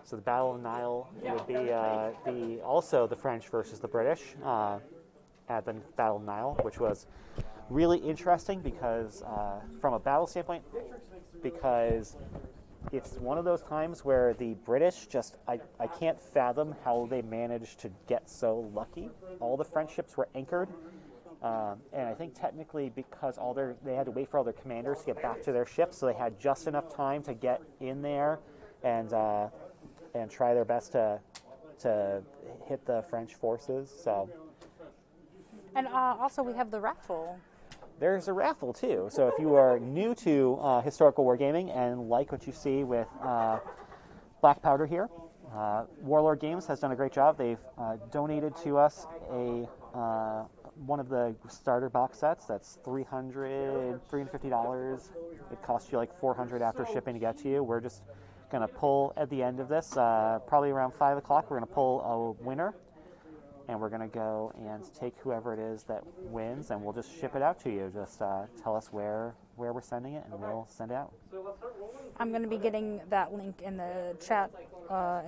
So the Battle of the Nile would be also the French versus the British at the Battle of the Nile, which was really interesting because from a battle standpoint, because it's one of those times where the British I can't fathom how they managed to get so lucky. All the French ships were anchored, and I think technically because they had to wait for all their commanders to get back to their ships, so they had just enough time to get in there and try their best to hit the French forces. So, and also we have the raffle. There's a raffle too. So if you are new to historical wargaming and like what you see with Black Powder here, Warlord Games has done a great job. They've donated to us one of the starter box sets. That's $350. It costs you like $400 after shipping to get to you. We're just going to pull at the end of this, probably around 5 o'clock, we're going to pull a winner, and we're going to go and take whoever it is that wins, and we'll just ship it out to you. Just tell us where we're sending it, and we'll send it out. I'm going to be getting that link in the chat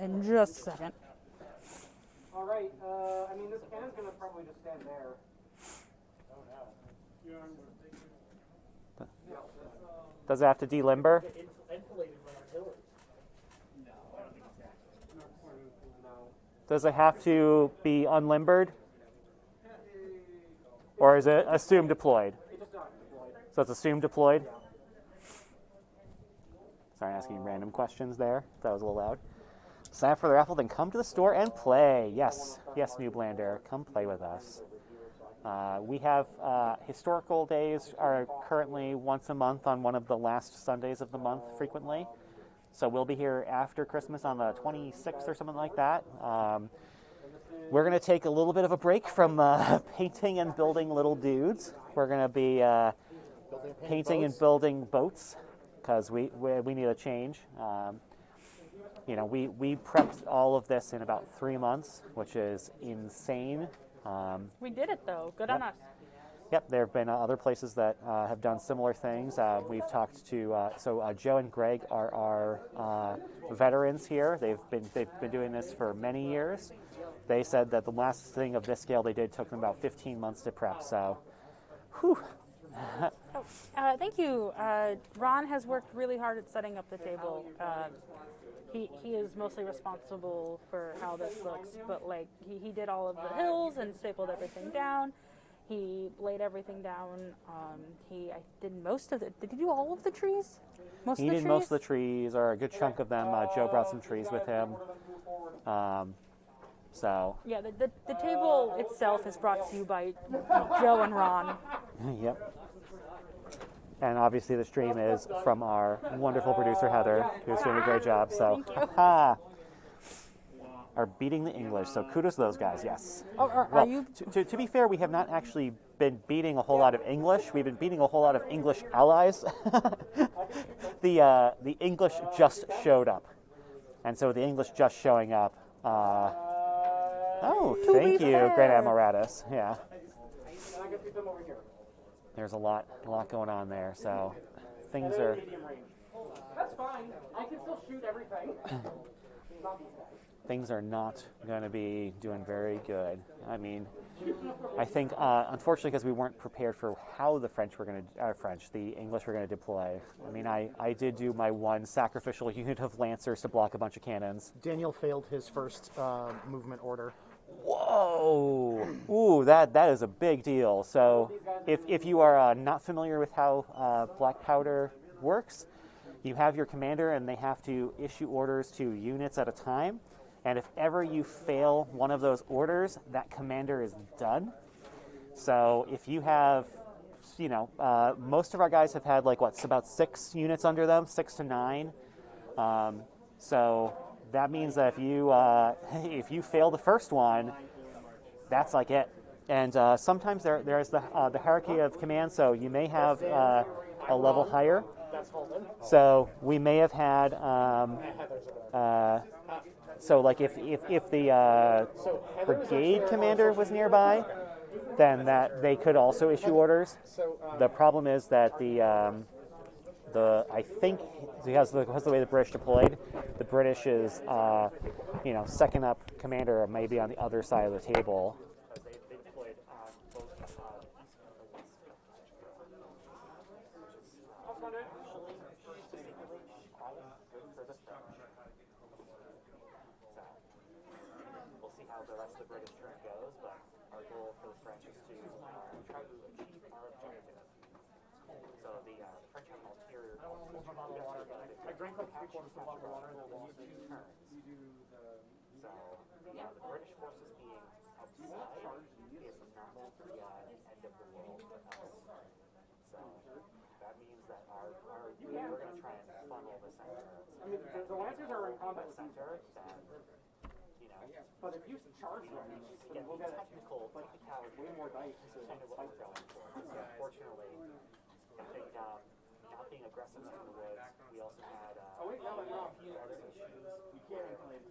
in just a second. All right. I mean, this cannon's going to probably just stand there. Oh, no. Does it have to delimber? Does it have to be unlimbered? Or is it assumed deployed? So it's assumed deployed? Sorry, asking random questions there. That was a little loud. Sign up for the raffle, then come to the store and play. Yes, Newblander, come play with us. We have historical days are currently once a month on one of the last Sundays of the month frequently. So we'll be here after Christmas on the 26th or something like that. we're going to take a little bit of a break from painting and building little dudes. We're going to be painting and building boats because we need a change. You know, we prepped all of this in about 3 months, which is insane. We did it though. Good on us. Yep, there have been other places that have done similar things. We've talked to Joe and Greg are our veterans here. They've been doing this for many years. They said that the last thing of this scale they did took them about 15 months to prep. So, whew. Thank you. Ron has worked really hard at setting up the table. He is mostly responsible for how this looks, but like he did all of the hills and stapled everything down. He laid everything down. I did most of it. Did he do all of the trees? He did most of the trees, or a good chunk of them. Joe brought some trees with him. So. Yeah, the table itself is brought to you by Joe and Ron. Yep. And obviously the stream is from our wonderful producer Heather, who's doing a great job. So, are beating the English. So kudos to those guys. Yes. Are you? To be fair, we have not actually been beating a whole lot of English. We've been beating a whole lot of English allies. The English just showed up, and so the English just showing up. Thank you, Great Amoratus. Yeah. There's a lot going on there. So things are. That's fine. I can still shoot everything. Things are not going to be doing very good. I mean, I think, unfortunately, because we weren't prepared for how the the English were going to deploy. I mean, I did do my one sacrificial unit of Lancers to block a bunch of cannons. Daniel failed his first movement order. Whoa! Ooh, that is a big deal. So, if you are not familiar with how black powder works, you have your commander, and they have to issue orders to units at a time. And if ever you fail one of those orders, that commander is done. So if you have, most of our guys have had about 6 units under them, 6 to 9. So that means that if you fail the first one, that's like it. And sometimes there's the hierarchy of command. So you may have a level higher. So we may have had. So, like, if the brigade commander was nearby, then that they could also issue orders. The problem is that I think because of the way the British deployed, the British is second up commander maybe on the other side of the table. The rest of the British turn goes, but our goal for the French is to try to achieve our objective. So the French have an ulterior. I drank like 3/4 of the water and then lost 2 turns. So the British forces being outside is not the end of the world for us. So that means that we're going to try and funnel the center. I mean, the Lancers are in combat center, then. But if you charge them, we'll get technicality, way more dice to kind of what we're going for. Unfortunately, I think not being aggressive enough in the woods, we also had wait, no. few other issues. You can't inflate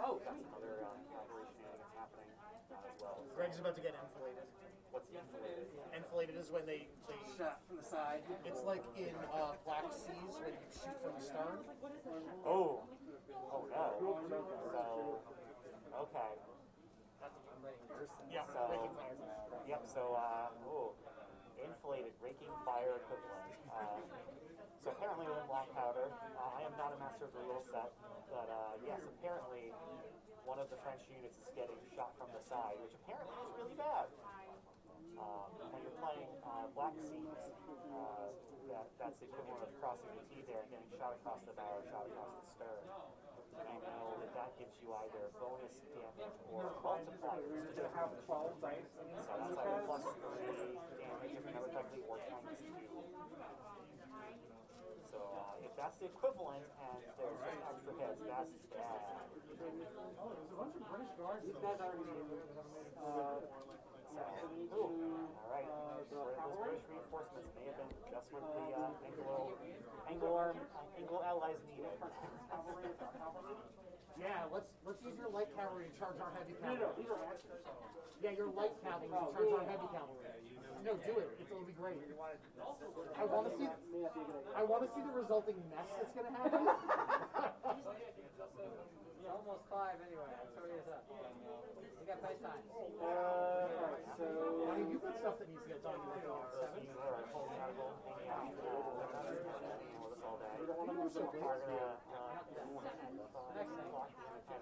Got some other cavalry shenanigans happening as well. Greg's about to get inflated. What's inflated? Inflated is when they shot from the side. It's like in Black Seas when you shoot from the stern. Oh no. So. Okay. Inflated raking fire equivalent. So apparently within black powder, I am not a master of the rules set, but yes, apparently one of the French units is getting shot from the side, which apparently is really bad. When you're playing Black Seas, that's the equivalent of crossing the T there and getting shot across the bow or shot across the stern. And I know that gives you either bonus damage or multipliers. to have 12 dice. So that's either plus 3 damage if another correctly or times 2. So if that's the equivalent and there's just extra hits, that's bad. Oh, there's a bunch of British guards. These guys already made it. All right. Where those British reinforcements may have been just what the Anglo allies needed. Yeah, let's use your light cavalry to charge our heavy cavalry. No, these are archers. Yeah, your light cavalry to charge our heavy cavalry. No, do it. It'll be great. I want to see the resulting mess that's going to happen. You're almost 5 anyway. I'm sorry it's up. You got face time. Alright, so I mean, you've got stuff that needs to get done. You want to move them kind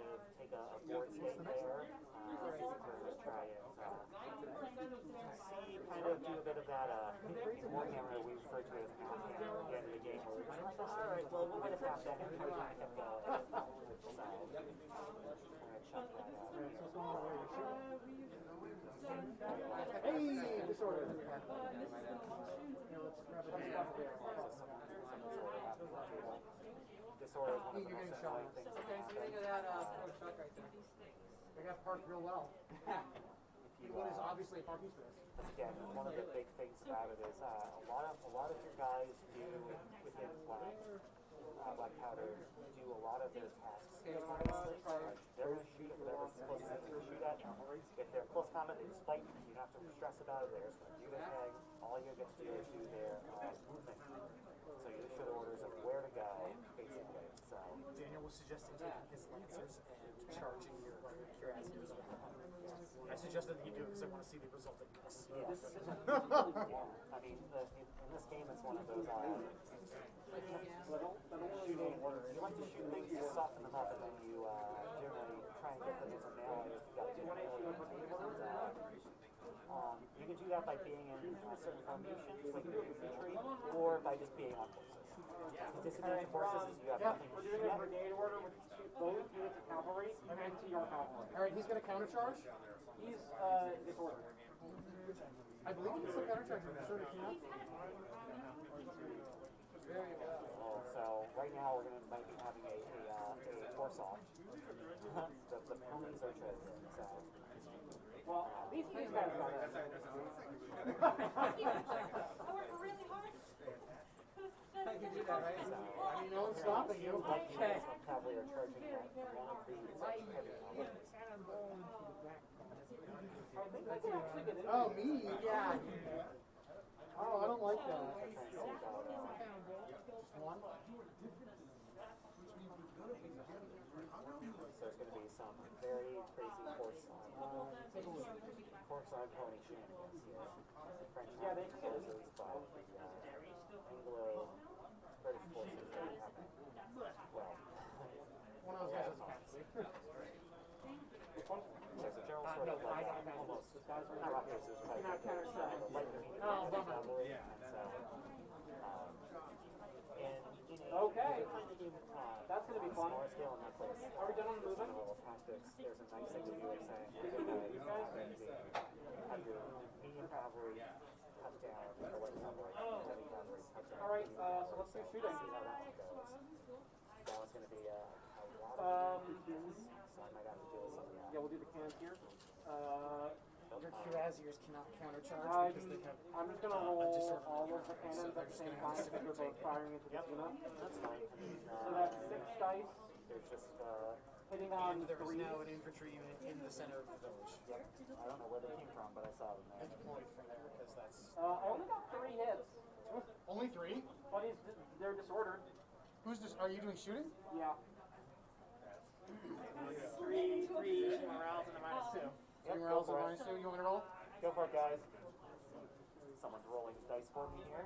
of take a board state there, try and see, kind of do a bit of that wargame we refer to as half at the end of the game where we're like, alright, well, what would have happened if we kept going? So, check that out. Hey, disorder. Disorder is one of the You're getting most shot. annoying things. Okay, so think of that shot right there. They got parked real well. What is obviously a parking space. Again, one of the big things about it is a lot of your guys do within Black Powder do a lot of their tasks. They're going to shoot at whatever's closest they can shoot at. If they're close combat, they just fight. You don't have to stress about it. They're just going to do their thing. All you get to do is do their movement. So you issue the orders of where to go, basically. So Daniel was suggesting taking his lancers and charging your cuirassiers. I suggested that you do it because I want to see the resulting mess. yes. I mean, in this game, it's one of those shooting. You like to shoot things to soften them up, and then you generally try and get them into melee if you've got two melee. You can do that by being in certain formations, like your infantry, or by just being on horses. The disadvantage of horses is you have nothing to We're shoot doing a at. brigade order with both units of cavalry and then to your cavalry. Alright, he's going to countercharge? He's disordered. I believe he's still countercharging. I'm sure he can. So right now we're might be having a horse off. the ponies are chosen. So. Well, these guys got it. I worked really hard. I can do that, right? I mean, no one's stopping you. Okay. Cavalry are charging at one of these heavy cavalry. Oh, me? Yeah. Oh, I don't like that. Just one? So there's going to be some very crazy horse on pony shenanigans here. The French have explosives, but the Anglo-British forces are happening. Well, One of those guys is fancy. there's a general sort of like almost not rock racers, but like light cavalry, and so. Okay. In That's going to be fun. smaller scale in that place. Are we done on moving? Level tactics. There's a nice thing to do like saying, have your medium cavalry cut down the light cavalry, heavy cavalry cut down. All right, so let's do shooting. See how that one goes. That one's going to be a lot of cannons, so I might have to do some. Yeah, we'll do the cannons here. Your cuirassiers cannot countercharge because they have. I'm just going to roll all of the cannons at the same time because they're both firing into the tuna. That's fine. So that's 6 dice. There's just hitting on There is 3. now an infantry unit in the center of the village. Yep. I don't know where they came from, but I saw them I there. deployed from there because that's. I only got 3 hits, Only 3? but they're disordered. Who's this? Are you doing shooting? Yeah. 3 morales and a -2. Yep, Morales go for and it. -2. You want me to roll? Go for it, guys. Someone's rolling dice for me here.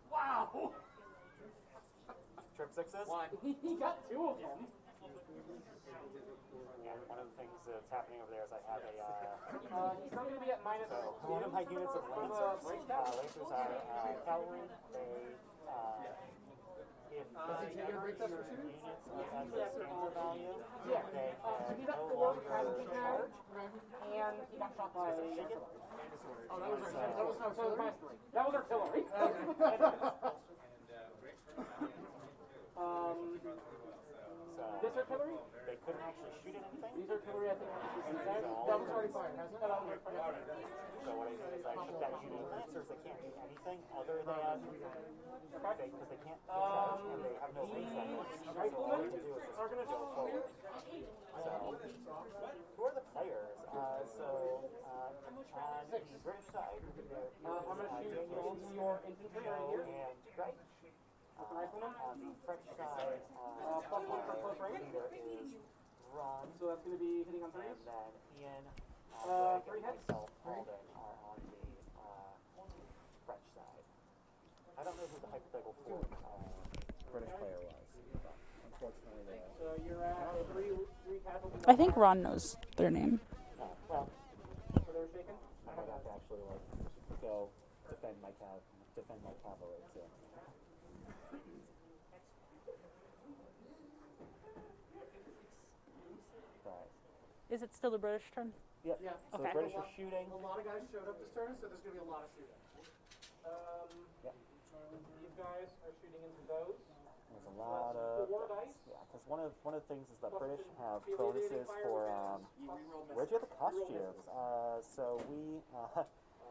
Wow! Trip sixes? He got 2 of them. And one of the things that's happening over there is I have a. He's still going to be at -2. So one of my units of lancers. Lancers are cavalry. They. If Does he take a break test for shooting? units of a certain value, Yeah. they So he's can at no 4 longer cavalry now, charge. and he got shot by. Oh, that was So artillery? that was artillery. So This artillery? They couldn't actually shoot anything. These artillery, I think, that was already fired, hasn't it? So what I did is I took that unit of lancers that can't do anything other than because they can't charge and they have no range weapons. So what I can do is just go forward. So who are the players? On the British side, there's I'm going to shoot into your infantry right here. and Greg. On the French side, +1 for close range. leader is Ron, So that's going to be hitting on and 30s. then Ian, Three Greg, hits. and myself, Alden, are on the French side. I don't know who the hypothetical for British player was. Unfortunately, So you're at three casualties. I think Ron knows their name. well, So they're shaken. I might have to actually go defend my cavalry too. Right. Is it still the British turn? Yep. Yeah. So Okay. the British are shooting. A lot of guys showed up this turn, so there's going to be a lot of shooting. Yep. These guys are shooting into those. There's a lot of 4 dice. yeah. Because one of the things is the British have bonuses for where'd you have the costumes? So we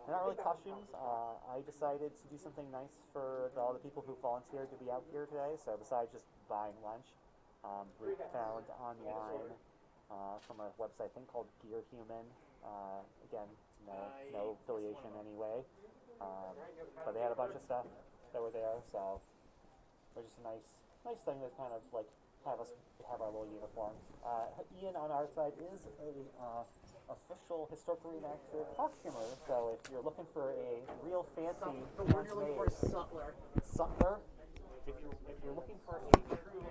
they're not really costumes. I decided to do something nice for all the people who volunteered to be out here today. So besides just buying lunch, we found online from a website thing called Gear Human. Again, no affiliation anyway. But they had a bunch of stuff that were there, so it was just a nice thing to kind of like have our little uniforms. Ian on our side is a official historical reenactor costumer, so if you're looking for a real fancy Sutler. sutler, if you're looking for a true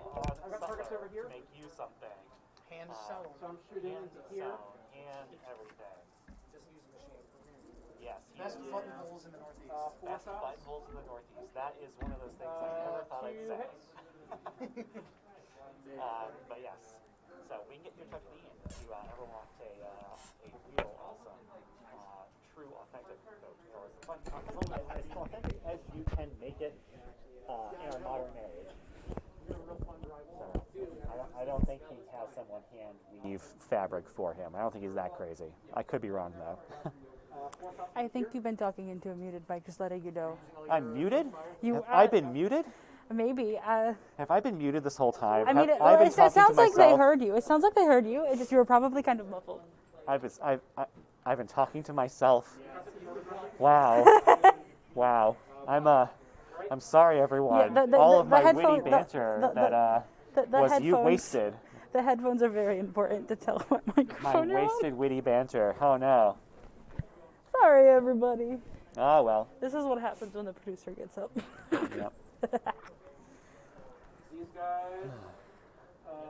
sutler over here. to make you something, Hand sewn. So I'm shooting hand into here. sewn, hand everything. Just use a machine. Yes. Best buttonholes in the Northeast. Best buttonholes in the Northeast. That is one of those things I never thought I'd say. But yes. So we can get you in touch with Ian if you ever want a real awesome, true, authentic coat. Or as authentic as you can make it in our modern age. So, I don't think he has someone hand weave fabric for him. I don't think he's that crazy. I could be wrong though. I think you've been talking into a muted mic, just letting you know. I'm muted? You, Have I been muted? Maybe. Have I been muted this whole time? I mean, it sounds like they heard you. It sounds like they heard you. It's just you were probably kind of muffled. I've been talking to myself. Wow. Wow. I'm sorry, everyone. Yeah, all of my witty banter was you wasted. The headphones are very important to tell what My microphone you're wasted witty banter. Oh no. on. Sorry, everybody. Oh well. This is what happens when the producer gets up. Yep. These guys.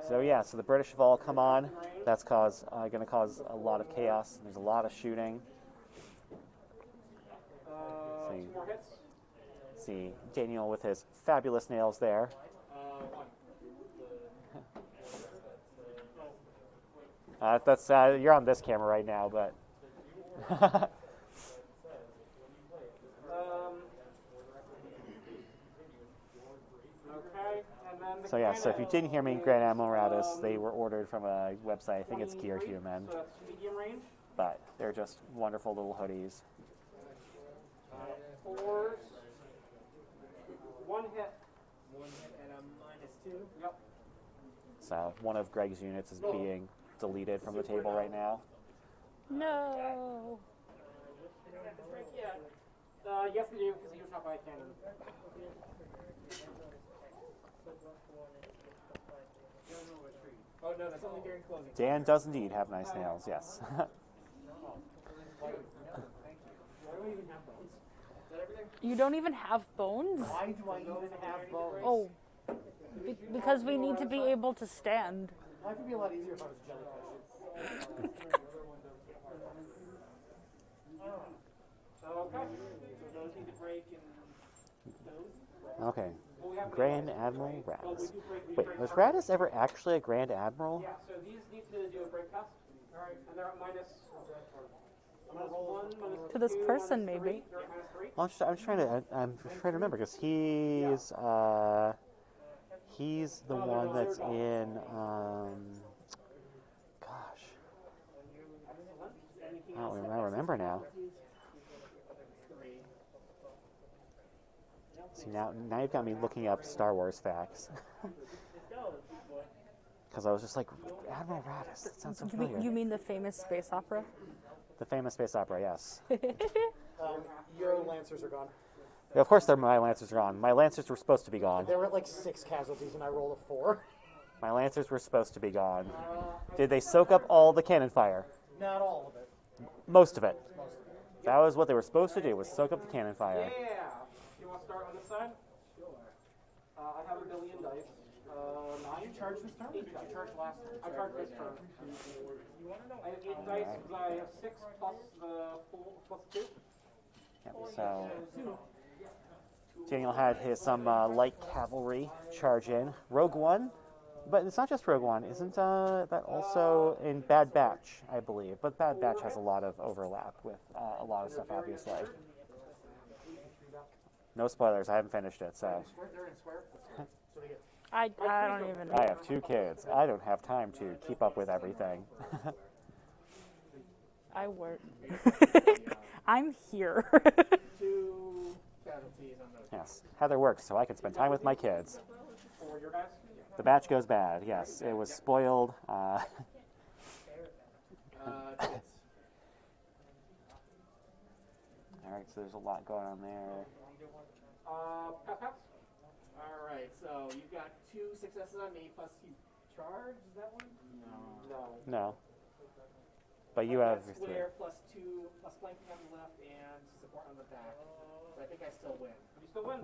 So yeah, so the British have all come on. That's going to cause a lot of chaos. There's a lot of shooting. 2 more hits. See Daniel with his fabulous nails there. 1. That's you're on this camera right now, but. Okay, and then So yeah, so if you didn't hear me, Grand Admiral Raddus, they were ordered from a website. I think it's Gear Human, So that's medium range. but they're just wonderful little hoodies. 4s. 1 hit. 1 hit and a -2. Yep. So one of Greg's units is being deleted from the table right now. No. Yes, we do, because he was shot by a cannon. Oh no, that's only during closing. Dan does indeed have nice nails, yes. You don't even have bones? Why do I even have bones? Oh. Because we need to be able to stand. Life would be a lot easier if I was jellyfish. Okay. So those need to break in those. Okay. Grand Admiral Raddus. Wait, was Raddus ever actually a Grand Admiral? Yeah, so these need to do a break test. Alright, and they're at minus. I'm gonna roll 1, minus To this 2, person, minus maybe. 3. They're at -3. Well, I'm trying to remember because he's the one that's in, gosh, I don't remember now. See, now you've got me looking up Star Wars facts. Because I was just like, Admiral Raddus, that sounds so familiar. You mean the famous space opera? The famous space opera, yes. Your Lancers are gone. Yeah, of course my Lancers are gone. My Lancers were supposed to be gone. There were like 6 casualties and I rolled a 4. My Lancers were supposed to be gone. Did they soak up all the cannon fire? Not all of it. Most of it. That was what they were supposed to do, was soak up the cannon fire. Yeah. You want to start on this side? Sure. I have a billion dice. 9. Did you charge this turn? Did you charge last turn? I charged this turn. You want to know? I have 8 dice because I have 6 plus the 4 plus 2. Yep, so Daniel had some light cavalry charge in. Rogue One, but it's not just Rogue One. Isn't that also in Bad Batch, I believe? But Bad Batch has a lot of overlap with a lot of stuff, obviously. No spoilers, I haven't finished it, so. I don't even know. I have 2 kids. I don't have time to keep up with everything. I work. I'm here. 2 casualties on those. Yes, Heather works so I can spend time with my kids. For your guys? The batch goes bad, yes. It was spoiled. Tits. Alright, so there's a lot going on there. Pass. Alright, so you've got 2 successes on me, plus you charge, is that one? No. No. But you have your 3. Square plus 2, plus flanking on the left and support on the back. So I think I still win. You still win.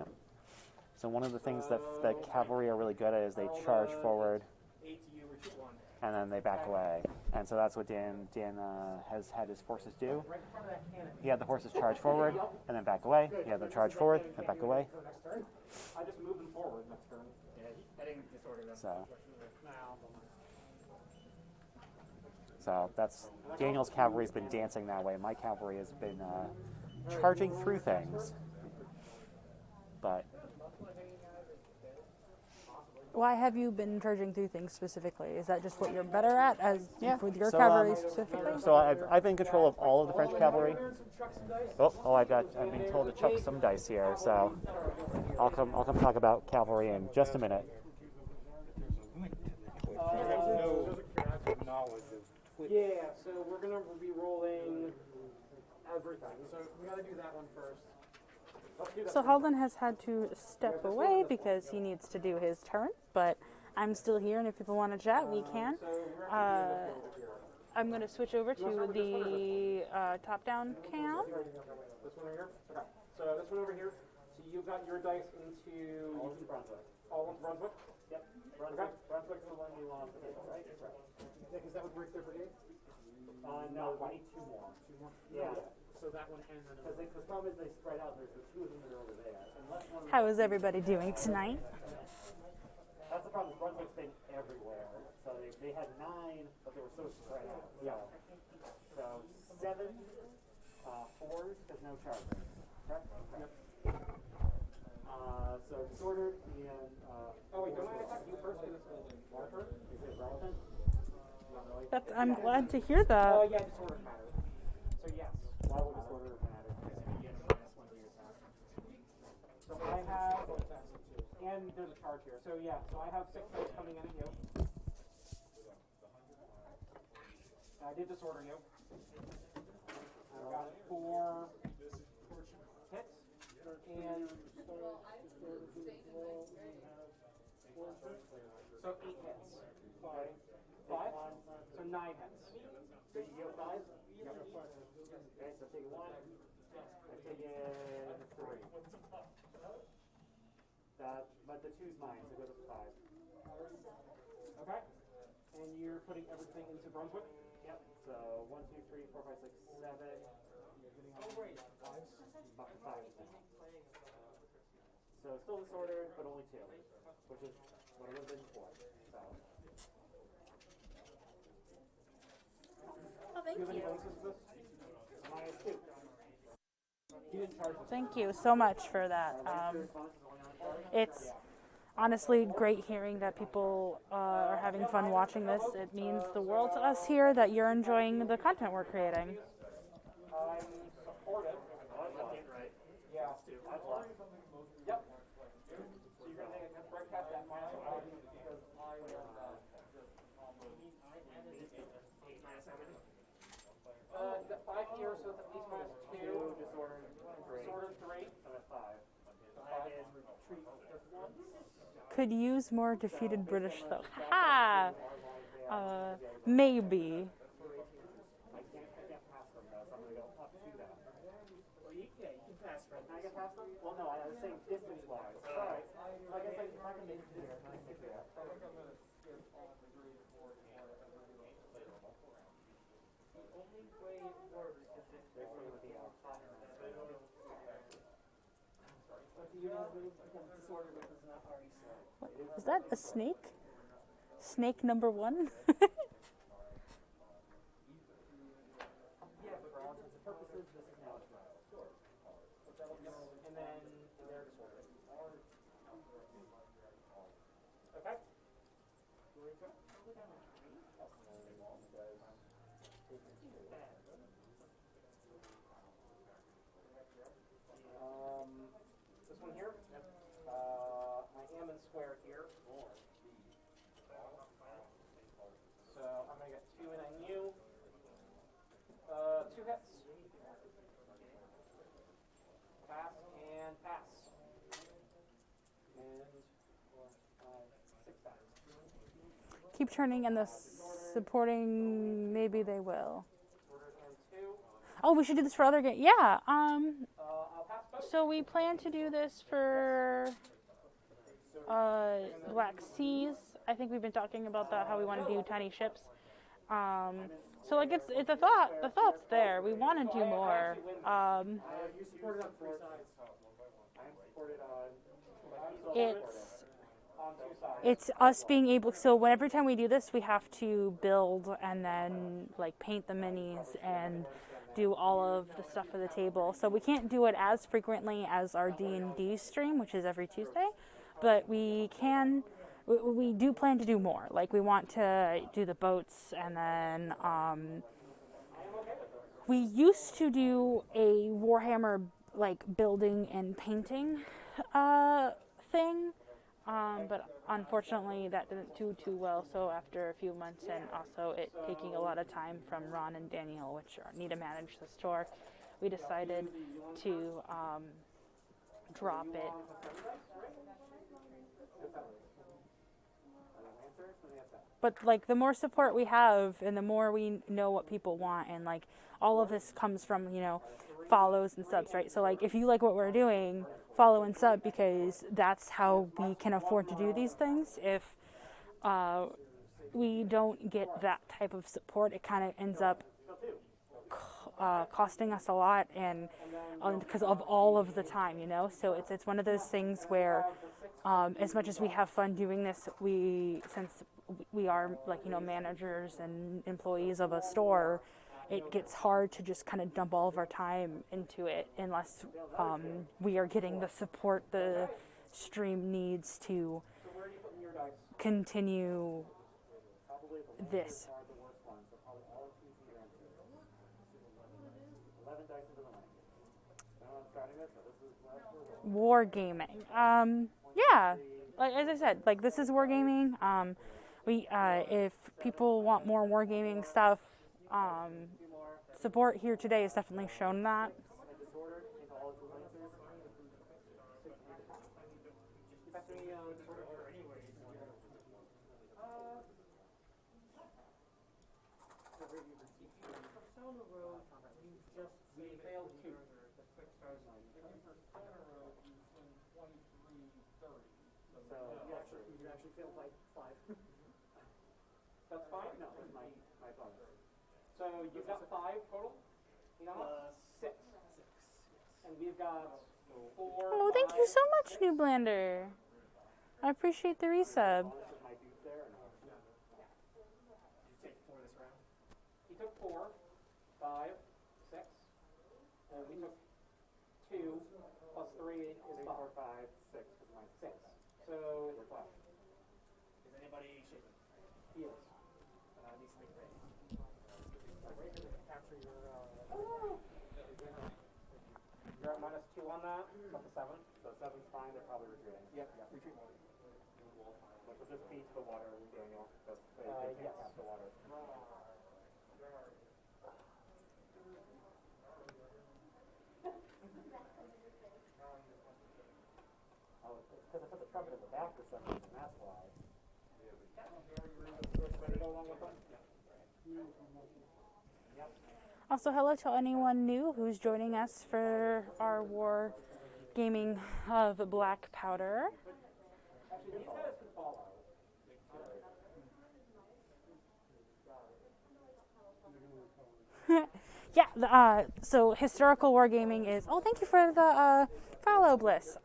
So one of the things that the cavalry are really good at is they charge forward 8 to you, retreat 1. and then they back away. And so that's what Dan has had his forces do. He had the horses charge forward and then back away. He had them charge forward and back away. I just move them forward next turn. Yeah, I didn't disorder them. So that's Daniel's cavalry's been dancing that way. My cavalry has been charging through things. But Why have you been charging through things specifically? Is that just what you're better at, as with your so, cavalry specifically? So I've been in control of all of the French cavalry. I'm being told to chuck some dice here. So I'll come talk about cavalry in just a minute. Yeah, so we're gonna be rolling everything. So we gotta do that one first. So Halden has had to step away because he needs to do his turn, but I'm still here, and if people want to chat, we can. I'm going to switch over to the top-down cam. This one here? Okay. So this one over here. So you've got your dice into... All into Brunswick? Yep. Okay. Brunswick's the one you want to take, right? Right. Because that would break their brigade? No, I need 2 more. 2 more? Yeah. So that one and then... Because the problem is they spread out. There's the 2 of them that are over there. How is everybody doing tonight? That's the problem. Brunswick's been everywhere. So they had 9, but they were so spread out. Yeah. So 7 4s, because no chargers. Correct? Yep. So disordered and... oh wait, don't I attack you first in this marker? Is it relevant? That's, I'm glad to hear that. Yeah, disordered matter. So yes. Why would disordered matter? So I have... And there's a charge here. So yeah, so I have 6 dice coming in at you. I did disorder you. I've got 4 hits. And... So 8 hits. 5? So 9 hits. So you get 5? Yep. Okay, so take 1. I take in 3. But the 2's mine, so go to 5. Okay. And you're putting everything into Brunswick? Yep. So 1, 2, 3, 4, 5, 6, 7. You're getting all 5s? Up to 5. So still disordered, but only 2, which is what it would have been before. So. Oh, thank you. Minus 2. He didn't charge us. Thank you so much for that. honestly great hearing that people are having fun watching this. It means the world to us here that you're enjoying the content we're creating. I'm supportive. Yeah. Yep. So you're gonna make a broadcast that minus one because I will. You got 5 here, so it's at least minus 2. Disorder 3. So that's 5. Could use more defeated British though. Ha! Maybe. I can't pass them though, so I'm gonna go up to that. Well, you can pass from Can I get past them? Well, no, I was saying distance-wise. Alright. So I guess if I can make this, I can get that. What, is that a snake? Snake number 1? Yeah, but for all intents and purposes, this is now a draw. And then they're disordered. Okay. This one here. I am in square here. So I'm gonna get 2 in on you. 2 hits. Pass and pass. And 4, 5, 6 pass. Keep turning and the supporting, maybe they will. Oh, we should do this for other games. Yeah. I'll pass both. So we plan to do this for Black Seas. I think we've been talking about that, how we want to do tiny ships. So like it's a thought. The thought's there. We want to do more. You supported on 3 sides. I am supported on. It's us being able. So every time we do this, we have to build and then like paint the minis and do all of the stuff for the table. So we can't do it as frequently as our D&D stream, which is every Tuesday, but we can. We do plan to do more. Like we want to do the boats, and then we used to do a Warhammer like building and painting thing, but unfortunately that didn't do too well. So after a few months and also it taking a lot of time from Ron and Daniel, which need to manage the store, we decided to drop it. But like the more support we have and the more we know what people want, and like all of this comes from, you know, follows and subs, right? So like if you like what we're doing, follow and sub, because that's how we can afford to do these things. If we don't get that type of support, it kind of ends up costing us a lot, and because of all of the time, you know. So it's one of those things where as much as we have fun doing this, since we are like, you know, managers and employees of a store, it gets hard to just kind of dump all of our time into it unless we are getting the support the stream needs to continue this. Wargaming. Yeah, like, as I said, like this is wargaming. If people want more wargaming stuff, support here today has definitely shown that. You actually failed by 5. That's 5? No, that's my bonus. So you've got 5 total? You know? 6. And we've got 4. Oh, thank you so much, New Blander. I appreciate the resub. Did you take 4 this round? He took 4, 5, 6. And we took 2 plus 3 is 4, 5, 6 is my 6. So, is anybody shaking? Yes. Needs to make ready. After your, You're at -2 on that, up to 7. So 7's fine, they're probably retreating. Yep, retreat mode. Which will just be to the water, Daniel, because they can't Yes. pass the water. Oh, it's because it put the trumpet in the back for some reason, that's why. ready to go along with them? Also, hello to anyone new who's joining us for our war gaming of Black Powder. Yeah, so historical wargaming is. Oh, thank you for the follow, Bliss.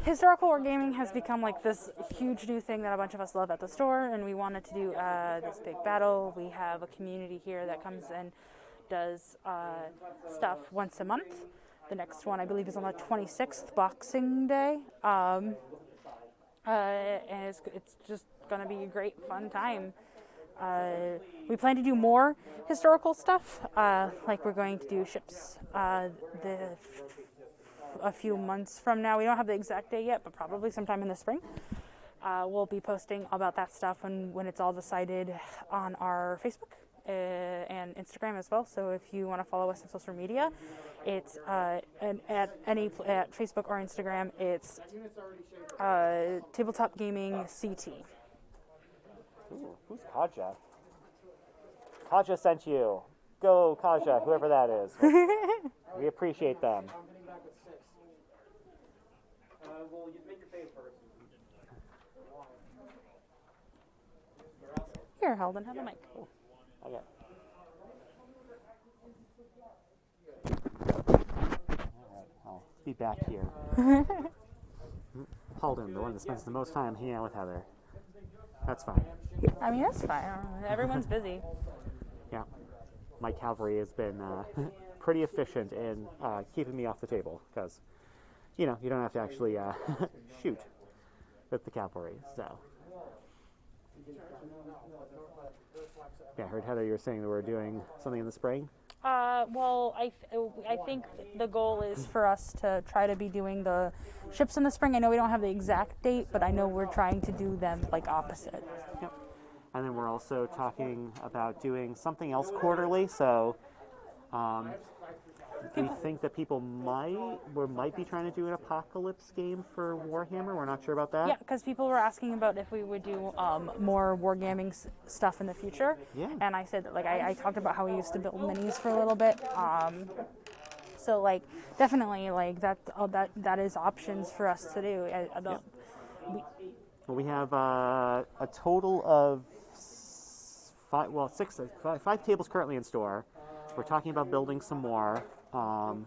Historical wargaming has become like this huge new thing that a bunch of us love at the store, and we wanted to do this big battle. We have a community here that comes and does stuff once a month. The next one, I believe, is on the 26th, Boxing Day. And it's just going to be a great, fun time. We plan to do more historical stuff, like we're going to do ships a few months from now. We don't have the exact day yet, but probably sometime in the spring. We'll be posting about that stuff when it's all decided on our Facebook and Instagram as well. So if you want to follow us on social media, it's at Facebook or Instagram, it's Tabletop Gaming CT. Ooh, who's Kaja? Kaja sent you. Go, Kaja, whoever that is. We appreciate them. I'm getting back with 6. Well, you make your fave first. Here, Helden, have a mic. Okay. Alright, I'll be back here. Halden, the one that spends the most time hanging out with Heather. That's fine. I mean, that's fine. Everyone's busy. Yeah. My cavalry has been pretty efficient in keeping me off the table, because, you know, you don't have to actually shoot with the cavalry, so. Yeah, I heard, Heather, you were saying that we're doing something in the spring? Well, I think the goal is for us to try to be doing the ships in the spring. I know we don't have the exact date, but I know we're trying to do them like opposite. Yep. And then we're also talking about doing something else quarterly, so we think that people might be trying to do an apocalypse game for Warhammer. We're not sure about that. Yeah, because people were asking about if we would do more wargaming stuff in the future. Yeah. And I said, like, I talked about how we used to build minis for a little bit. So, like, definitely, like, that is options for us to do. We have a total of 5 tables currently in store. We're talking about building some more. But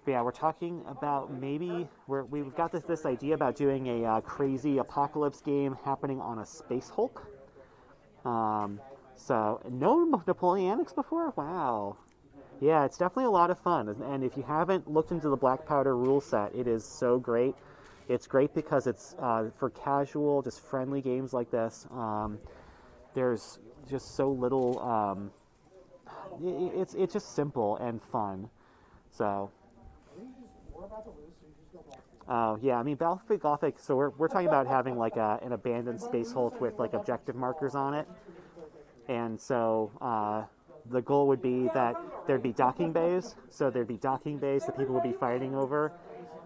yeah, we're talking about maybe we've got this idea about doing a crazy apocalypse game happening on a Space Hulk. So no Napoleonics before? Wow. Yeah, it's definitely a lot of fun. And if you haven't looked into the Black Powder rule set, it is so great. It's great because it's for casual, just friendly games like this. There's just so little. It's just simple and fun. So. Oh yeah, I mean Battlefield Gothic. So we're talking about having like an abandoned Space Hulk with like objective markers on it, and so the goal would be that there'd be docking bays. So there'd be docking bays that people would be fighting over,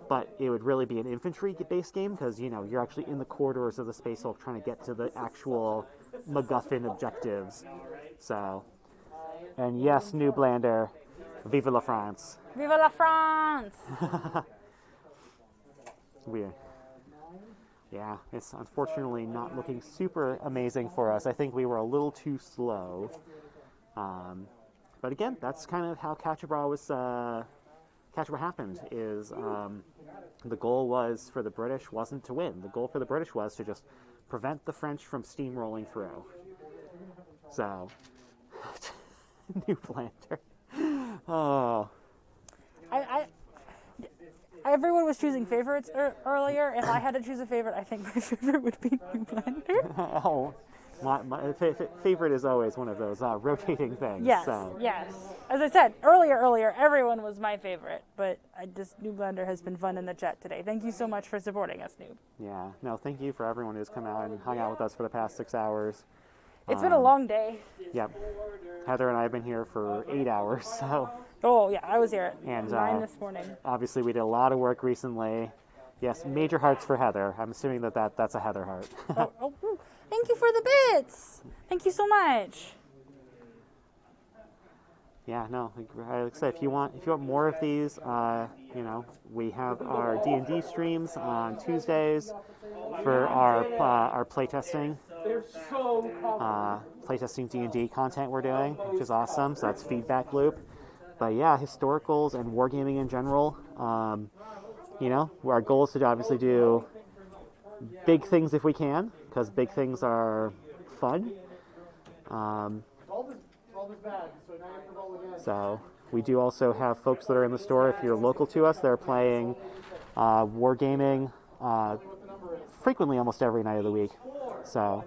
but it would really be an infantry-based game because you're actually in the corridors of the Space Hulk trying to get to the actual MacGuffin objectives. So, and yes, New Blander, Vive la France! Vive la France! Yeah, it's unfortunately not looking super amazing for us. I think we were a little too slow. But again, that's kind of how Quatre Bras happened. Is the goal was for the British wasn't to win. The goal for the British was to just prevent the French from steamrolling through. So, New Planter. Oh. everyone was choosing favorites earlier. If I had to choose a favorite, I think my favorite would be New Blender. Oh, my favorite is always one of those rotating things. Yes, So. yes. As I said earlier, everyone was my favorite, but New Blender has been fun in the chat today. Thank you so much for supporting us, Noob. Yeah, no, thank you for everyone who's come out and hung out with us for the past 6 hours. It's been a long day. Yep. Heather and I have been here for 8 hours, so. Oh, yeah, I was here at and, 9 this morning. Obviously, we did a lot of work recently. Yes, major hearts for Heather. I'm assuming that's a Heather heart. oh, thank you for the bits. Thank you so much. Yeah, no, like I said, if you want more of these, you know, we have our D&D streams on Tuesdays for our playtesting. Playtesting D&D content we're doing, which is awesome. So that's Feedback Loop. But yeah, historicals and wargaming in general. You know, our goal is to obviously do big things if we can, because big things are fun. So we do also have folks that are in the store. If you're local to us, they're playing wargaming frequently, almost every night of the week. So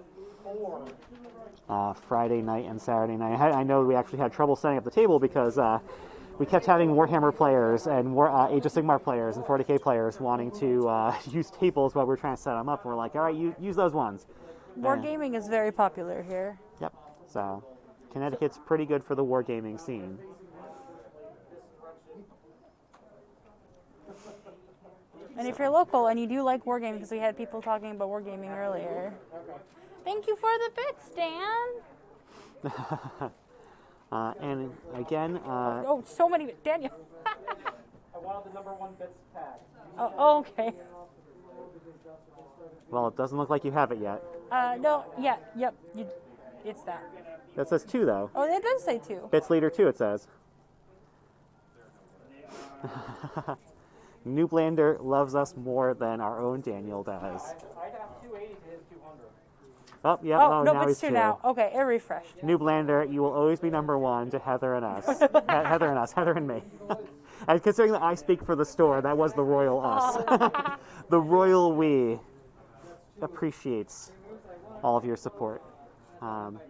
Friday night and Saturday night. I know we actually had trouble setting up the table because we kept having Warhammer players and Age of Sigmar players and 40k players wanting to use tables while we're trying to set them up. And we're like, all right, use those ones. Wargaming is very popular here. Yep. So Connecticut's pretty good for the wargaming scene. And if you're local and you do like wargaming, because we had people talking about wargaming earlier. Thank you for the bits, Dan. And again, oh, so many bits, Daniel. I wanted the #1 bits tag. Oh, okay. Well, it doesn't look like you have it yet. No, yeah, yep, it's that. That says 2, though. Oh, it does say 2. Bits leader 2, it says. New Blander loves us more than our own Daniel does. I have 280 to his 200. Oh, yeah. Oh, no, now it's he's 2 now. Okay, it refreshed. New Blander, you will always be #1 to Heather and us. Heather and me. And considering that I speak for the store, that was the royal us. The royal we appreciates all of your support. But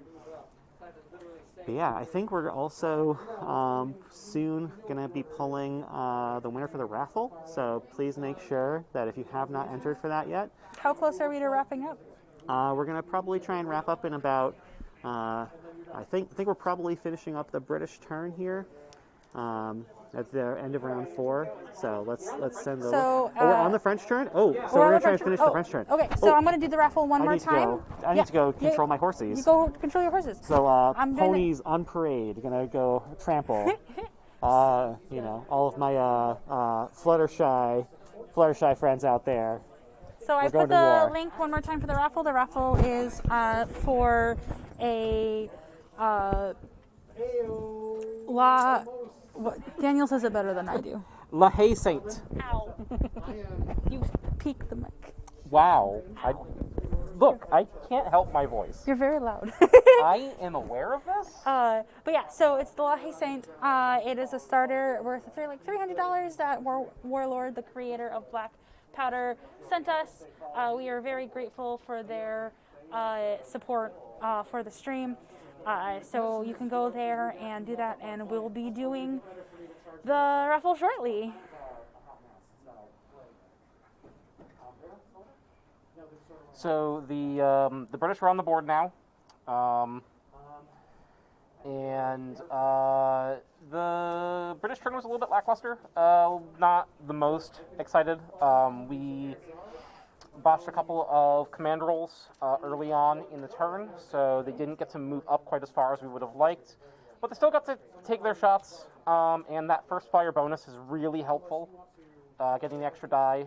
yeah, I think we're also soon going to be pulling the winner for the raffle. So please make sure that if you have not entered for that yet. How close are we to wrapping up? We're going to probably try and wrap up in about, I think we're probably finishing up the British turn here at the end of round 4. So let's send the. So, we're on the French turn? Oh, so we're going to try and finish the French turn. Okay, so I'm going to do the raffle one more time. I need to go control my horses. You go control your horses. So ponies on parade, going to go trample. You know, all of my Fluttershy friends out there. So I put the link one more time for the raffle. The raffle is for a Daniel says it better than I do. La Haye Saint. Ow. You peaked the mic. Wow. Look, I can't help my voice. You're very loud. I am aware of this. But yeah, so it's the La Haye Saint. It is a starter worth like $300 that Warlord, the creator of Black Powder, sent us. We are very grateful for their support for the stream. So you can go there and do that, and we'll be doing the raffle shortly. So the British are on the board now, and the British turn was a little bit lackluster. Not the most excited. We botched a couple of command rolls early on in the turn, so they didn't get to move up quite as far as we would have liked. But they still got to take their shots, and that first fire bonus is really helpful, getting the extra die.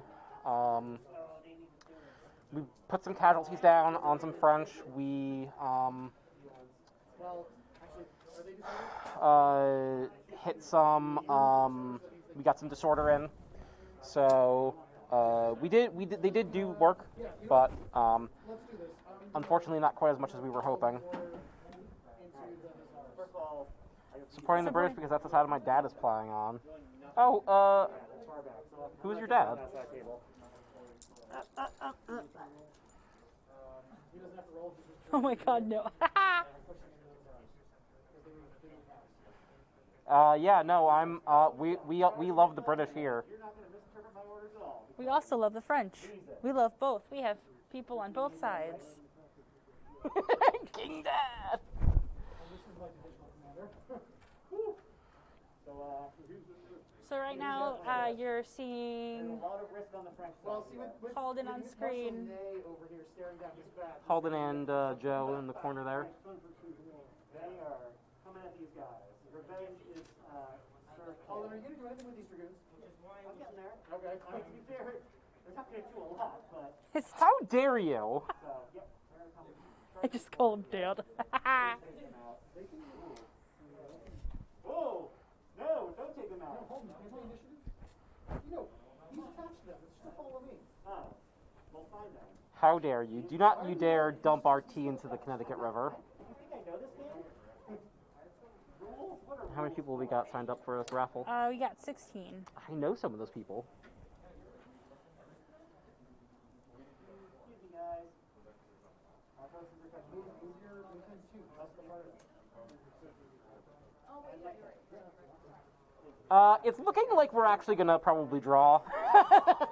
We put some casualties down on some French. We hit some. We got some disorder in, so they did do work, but unfortunately not quite as much as we were hoping. First of all, Supporting the British because that's the side my dad is playing on. Oh, who's your dad? Oh my god, no. Yeah, no, I'm, we love the British here. We also love the French. We love both. We have people on both sides. King Dad! So right now, you're seeing Halden on screen. Halden and Joe in the corner there. They are coming at these guys. Revenge is Halden, are you gonna do anything with these dragoons? I'm getting there. Okay. I mean, to be fair, they're not gonna do a lot, but How dare you? I just call him Dad. Whoa! No, don't take them out. No, you know, he's attached to them. It's just follow me. Oh, we'll find them. How dare you? Do not you dare dump our tea into the Connecticut River. You think I know this game? Rules? What are How many people we got signed up for this raffle? We got 16. I know some of those people. Excuse me, guys. Move your two. That's the part of it. It's looking like we're actually gonna probably draw.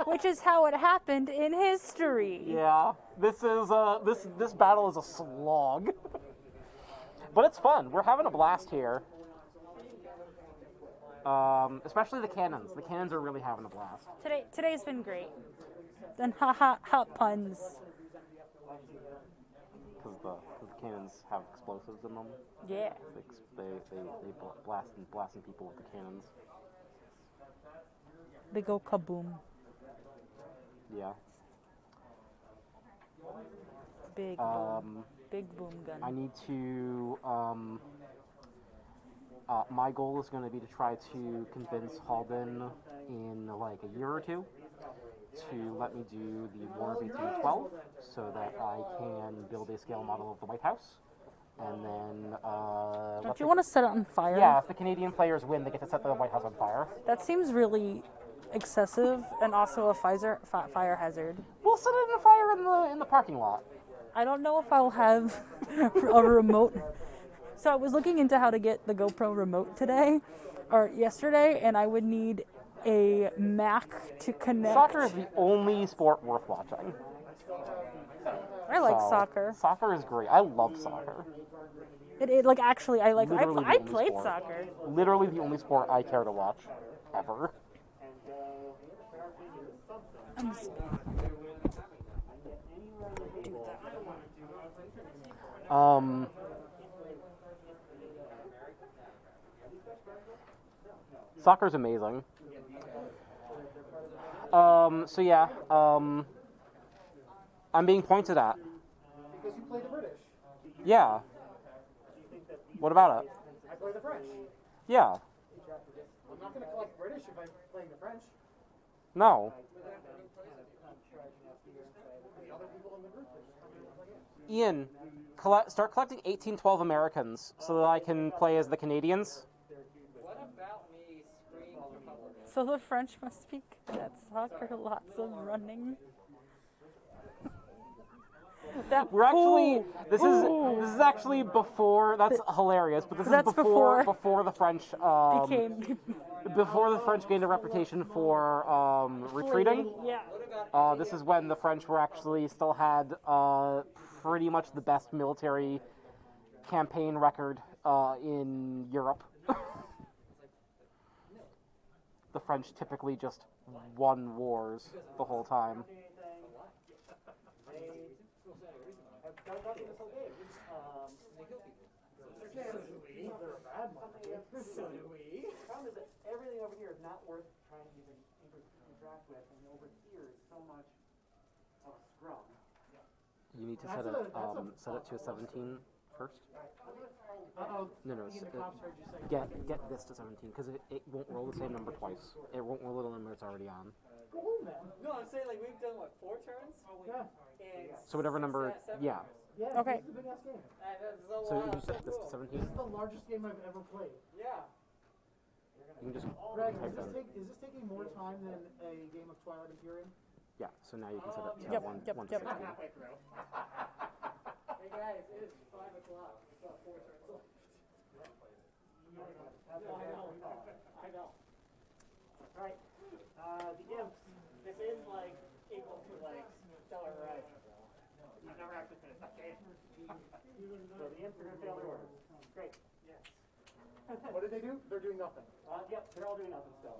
Which is how it happened in history. Yeah, this is this battle is a slog, but it's fun. We're having a blast here. Especially the cannons. The cannons are really having a blast. Today's been great. Then ha puns. Because the cannons have explosives in them. Yeah. They blasting people with the cannons. They go kaboom. Yeah. Big boom. Big boom gun. I need to. My goal is going to be to try to convince Halden in like a year or two to let me do the War of 1812 so that I can build a scale model of the White House. And then, Don't you want to set it on fire? Yeah, if the Canadian players win, they get to set the White House on fire. That seems really excessive and also a fire hazard. We'll set it on fire in the parking lot. I don't know if I'll have a remote. So I was looking into how to get the GoPro remote today, or yesterday, and I would need a Mac to connect. Soccer is the only sport worth watching. I like soccer. Soccer is great. I love soccer. It like actually I like Literally I the only played sport. soccer. Literally the only sport I care to watch ever. I'm just Soccer's amazing. So yeah, I'm being pointed at. Because you play the British. Yeah. What about it? I play the French. Yeah. I'm not going to collect British if I'm playing the French. No. The other people in the group are just coming to play it. Ian, start collecting 1812 Americans so that I can play as the Canadians. What about me scream Republican? So the French must speak at soccer, lots of running. We're actually this is actually before. That's hilarious, but this is before the French before the French gained a reputation for retreating. Yeah. This is when the French were actually still had pretty much the best military campaign record in Europe. The French typically just won wars the whole time. So do we. The problem is that everything over here is not worth trying to even interact with, and over here is so much of a scrum. You need to set it to a 17 first. No, get this to 17 because it won't roll the same number twice. It won't roll the number it's already on. No, I'm saying like we've done what 4 turns? Yeah. And So whatever number, yeah. Yeah, Okay. this is a big ass game. So you said this is 17? This is the largest game I've ever played. Yeah. You can just Greg, type that. is this taking more time than a game of Twilight Imperium? Yeah, so now you can set it to Yep, 1 yep, to yep. 16. Halfway through. Hey guys, it is 5 o'clock. We've got 4 turns left. I know. Alright, the imps. This is like equal to like Stellar Horizon. I've never actually finished that game. So the imps are going to fail their orders. Great. Yes. What did they do? They're doing nothing. Yep, they're all doing nothing still.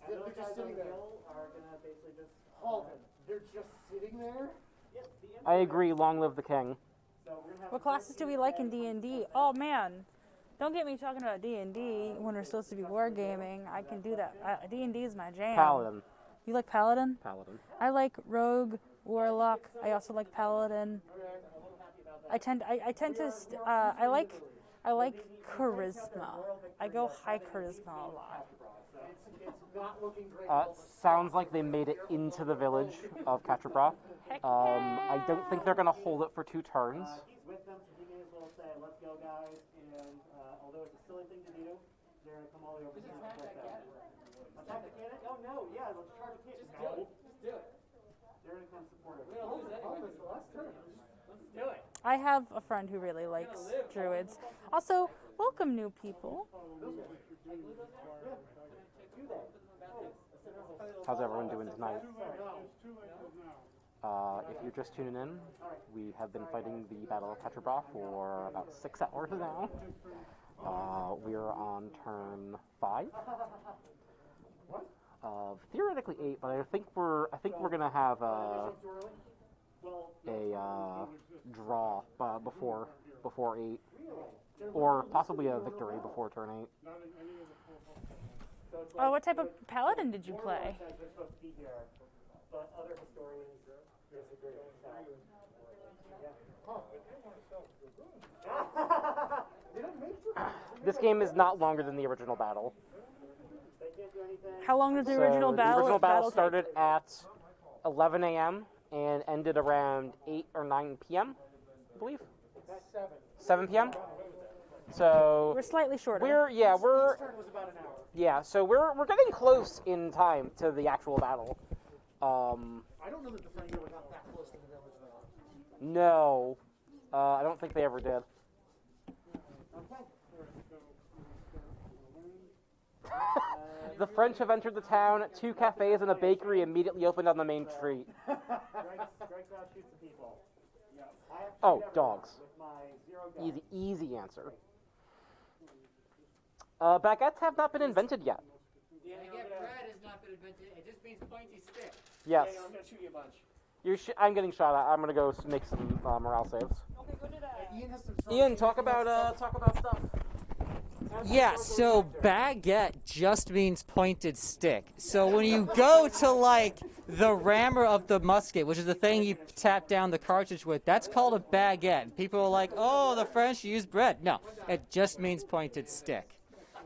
They're just sitting there. Are gonna basically just Halden. They're just sitting there? Yep, the imps I agree, long live the king. so we're gonna have What classes do we like in D&D? Oh man, don't get me talking about D&D when we're supposed to be wargaming. I can do that. D&D is my jam. Paladin. You like Paladin? Paladin. I like Rogue, Warlock. I also like Paladin. I tend to I like charisma. I go high charisma a lot. It's not looking great. Sounds like they made it into the village of Quatre Bras. I don't think they're going to hold it for 2 turns. He's with them, so he may as well say, let's go, guys. And although it's a silly thing to do, they're going to come all the way over here and support them. Attack the cannon? Oh, no, yeah, let's charge the cannon. No. Just do it. They're going to come support us. We're gonna lose anyway. It's the last turn. Let's do it. I have a friend who really likes druids. Also, welcome new people. How's everyone doing tonight? If you're just tuning in, we have been fighting the Battle of Quatre Bras for about 6 hours now. We're on turn 5. Theoretically 8, but I think we're gonna have a draw before 8, or possibly a victory before turn 8. Oh, what type of paladin did you play? But other historians disagree. This game is not longer than the original battle. How long did the original battle? The original battle take? started at 11 a.m. and ended around 8 or 9 p.m. I believe. 7 p.m. So We're slightly shorter. So we're getting close in time to the actual battle. I don't know that the French were not that close to the village, though. No, I don't think they ever did. The French have entered the town. 2 cafes and a bakery immediately opened on the main street. Oh, dogs. Easy answer. Baguettes have not been invented yet. The baguette bread has not been invented. It just means pointy stick. Yes. Hang on, I'm gonna shoot you a bunch. I'm getting shot at. I'm gonna go make some morale saves. Okay, go do that. Ian has some Ian, talk about stuff. Yeah, so baguette just means pointed stick. So when you go to like the rammer of the musket, which is the thing you tap down the cartridge with, that's called a baguette. People are like, oh, the French use bread. No, it just means pointed stick.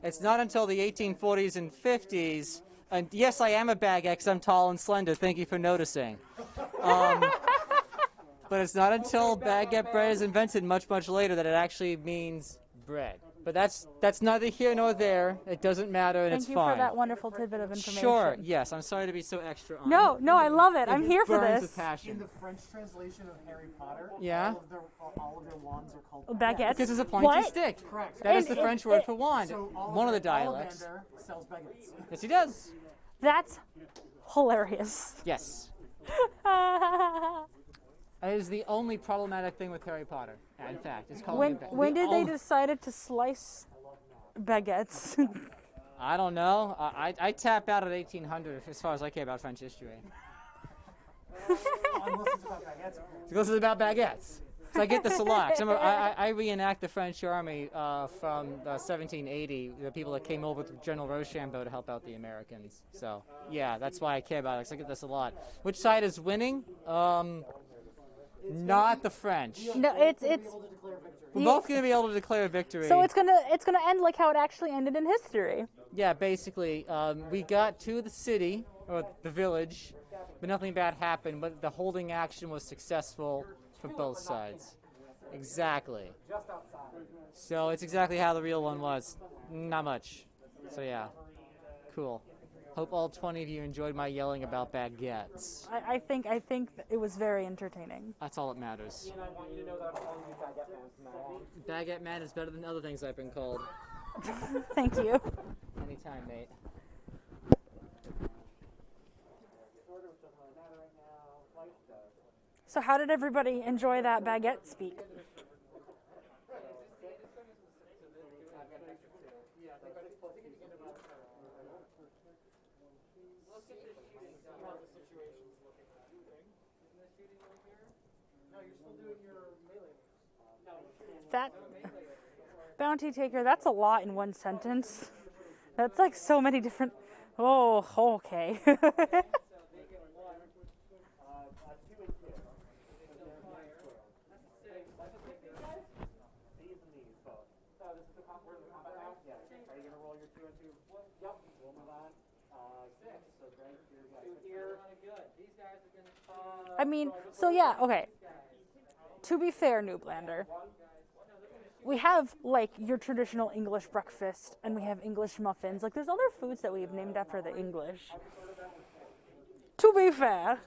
It's not until the 1840s and 50s, and yes, I am a baguette because I'm tall and slender. Thank you for noticing. But it's not until baguette bread is invented much later that it actually means bread. But that's neither here nor there. It doesn't matter, and it's fine. Thank you for that wonderful tidbit of information. Sure, yes. I'm sorry to be so extra on No, it. no, I love it. I'm here for burns this. with passion. In the French translation of Harry Potter, Yeah? all of their wands are called Baguettes. This is a pointy What? stick. Correct. That is And the French word for wand. So One of the dialects. Ollivander sells baguettes. Yes, he does. That's hilarious. Yes. That is the only problematic thing with Harry Potter. In fact, it's called When did they decided to slice baguettes? I don't know. I tap out at 1800 as far as I care about French history. Unless it's about baguettes. Because it's about baguettes. So I get this a lot. I reenact the French army from 1780, the people that came over with General Rochambeau to help out the Americans. So, yeah, that's why I care about it, because I get this a lot. Which side is winning? Not the French. No, it's We're both going to be able to declare victory. so it's gonna end like how it actually ended in history. Yeah, basically, we got to the city, or the village, but nothing bad happened, but the holding action was successful for both sides. Exactly. Just outside. So it's exactly how the real one was. Not much. So yeah. Cool. Hope all 20 of you enjoyed my yelling about baguettes. I think it was very entertaining. That's all that matters. And I want you to know that I'm calling you Baguette Man from now on. Baguette Man is better than other things I've been called. Thank you. Anytime, mate. So how did everybody enjoy that baguette speak? That bounty taker, that's a lot in one sentence. That's like so many different. Oh, okay. I mean, so yeah, okay. To be fair, Nooblander, we have like your traditional English breakfast and we have English muffins. Like there's other foods that we've named after the English. To be fair.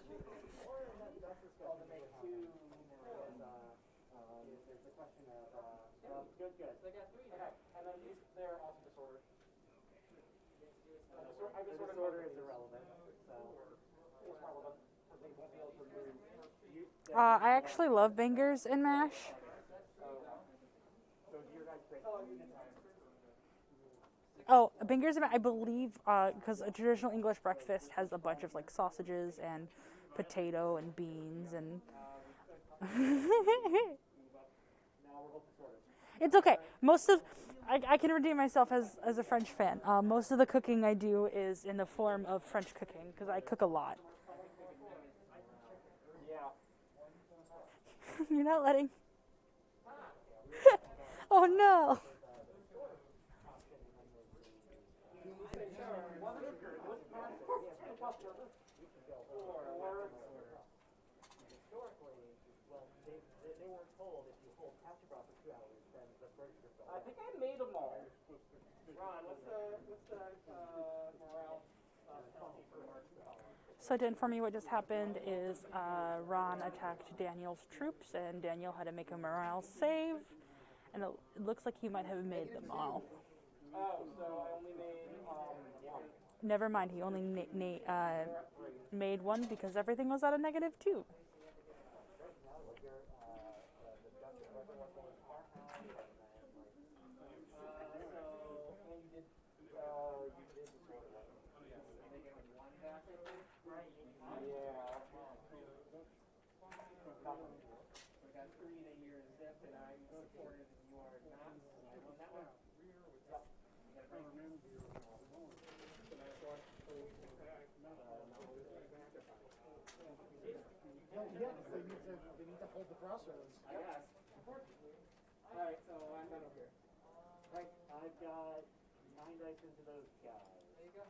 I actually love bangers and mash. Oh, bangers and mash, I believe, because a traditional English breakfast has a bunch of like sausages and potato and beans and. It's okay. I can redeem myself as a French fan. Most of the cooking I do is in the form of French cooking because I cook a lot. You're not letting. Oh no. I think I made them all. Ron, what's the morale for March? So to inform you what just happened is Ron attacked Daniel's troops and Daniel had to make a morale save and it looks like he might have made them all. Oh, so I only made one. Never mind, he only made one because everything was at a -2. Yeah, they need to hold the crossroads. I guess. Alright, so I'm done over here. Right, I've got 9 dice into those guys. There you go.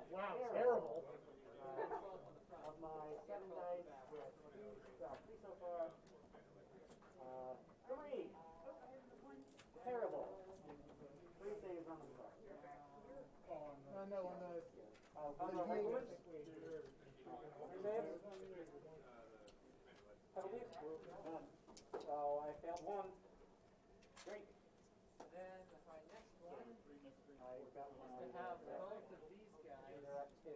Wow, terrible. Of my 7 dice, with 3 so far. 3! Terrible. 3 saves on the side. No, on the... So I failed one. Great. Then my next one is to have both of these guys do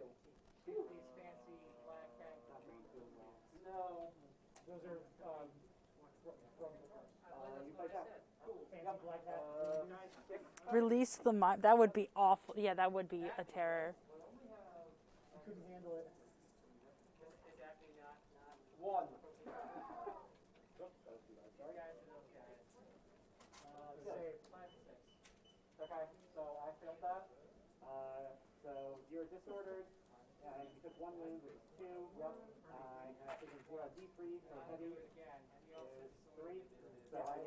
these fancy black characters. No. Those are, You play that. fancy black hat. Release the mime. That would be awful. Yeah, that would be a terror. I couldn't handle it. It's actually not. One. These guys are those guys. Save. 5 and 6. Okay, so I failed that. So you're disordered, and you took 1 wound, which is 2. Yep. And I think it's D3 for heavy is 3. So I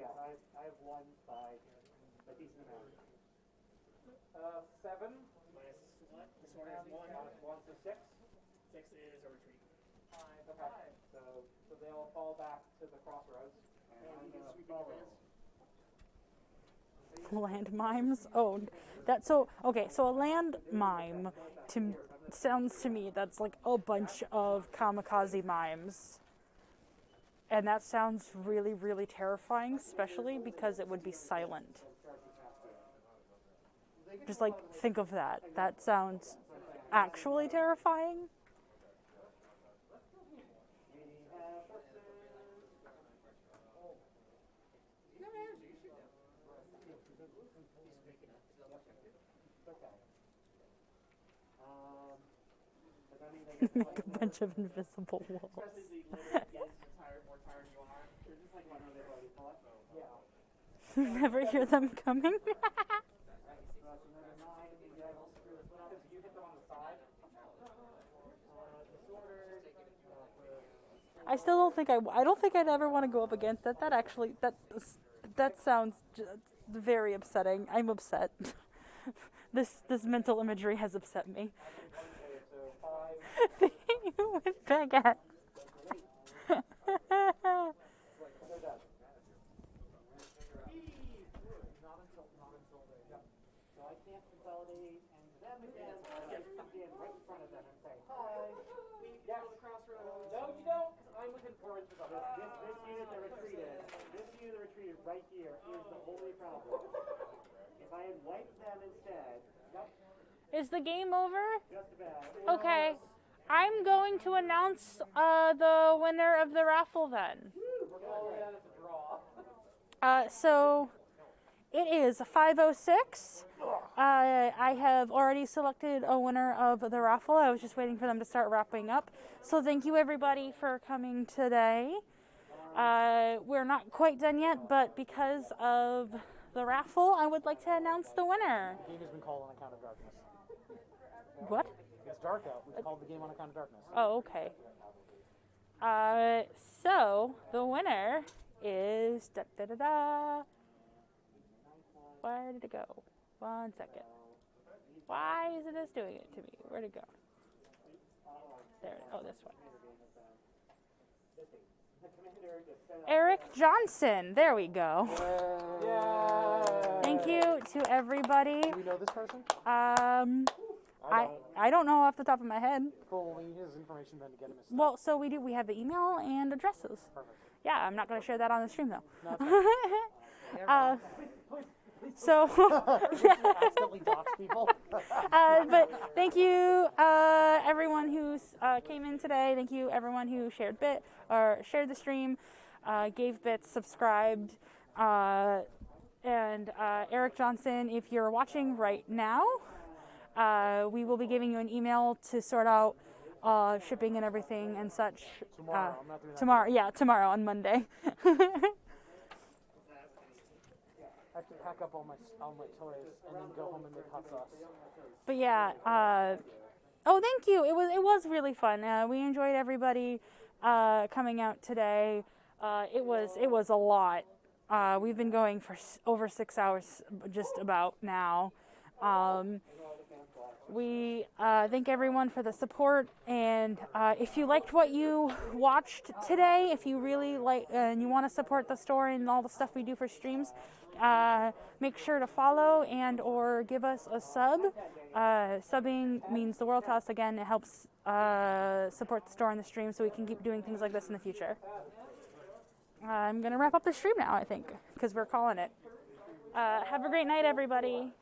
have 1 by a decent amount. 7. Minus what? Disorder is 1. 1 to 6. 6 is a retreat. 5 Okay. So they'll fall back to the crossroads. And Land mimes? Oh, that's so. Okay, so a land mime sounds to me that's like a bunch of kamikaze mimes. And that sounds really, really terrifying, especially because it would be silent. Just like, think of that. That sounds actually terrifying. Make a bunch of invisible walls. Never hear them coming. I still don't think I don't think I'd ever want to go up against that. That sounds very upsetting. I'm upset. This mental imagery has upset me. With baguette. No, you don't. I'm looking forward to this unit that retreated. This unit that retreated right here is the only problem. If I had wiped them instead. Yep. Is the game over? Just about. Okay. I'm going to announce the winner of the raffle then. We're calling that as a draw. So it is 5:06. I have already selected a winner of the raffle. I was just waiting for them to start wrapping up. So thank you everybody for coming today. We're not quite done yet, but because of the raffle, I would like to announce the winner. The game has been called on account of darkness. What? It's dark out. We've called the game on account of darkness. Oh, okay. So the winner is Where did it go? 1 second. Why isn't this doing it to me? Where'd it go? There. Oh, this one. Eric Johnson. There we go. Yay. Thank you to everybody. Do we know this person? I don't know off the top of my head. Cool. We need his information then to get him his stuff. Well, so we do. We have the email and addresses. Perfect. Yeah, I'm not going to share that on the stream though. No, So, accidentally dox people. but thank you everyone who came in today. Thank you everyone who shared the stream, gave bits, subscribed, and Eric Johnson. If you're watching right now, we will be giving you an email to sort out shipping and everything and such. Tomorrow. I'm not doing that. Tomorrow, yeah, tomorrow on Monday. I have to pack up all my toys and then go home and make hot sauce. But yeah, oh, thank you. It was really fun. We enjoyed everybody coming out today. It was a lot. We've been going for over 6 hours, just about now. We thank everyone for the support, and if you liked what you watched today, if you really like and you want to support the store and all the stuff we do for streams, make sure to follow and or give us a sub. Subbing means the world to us. Again, it helps support the store and the stream so we can keep doing things like this in the future. I'm going to wrap up the stream now, I think, because we're calling it. Have a great night, everybody.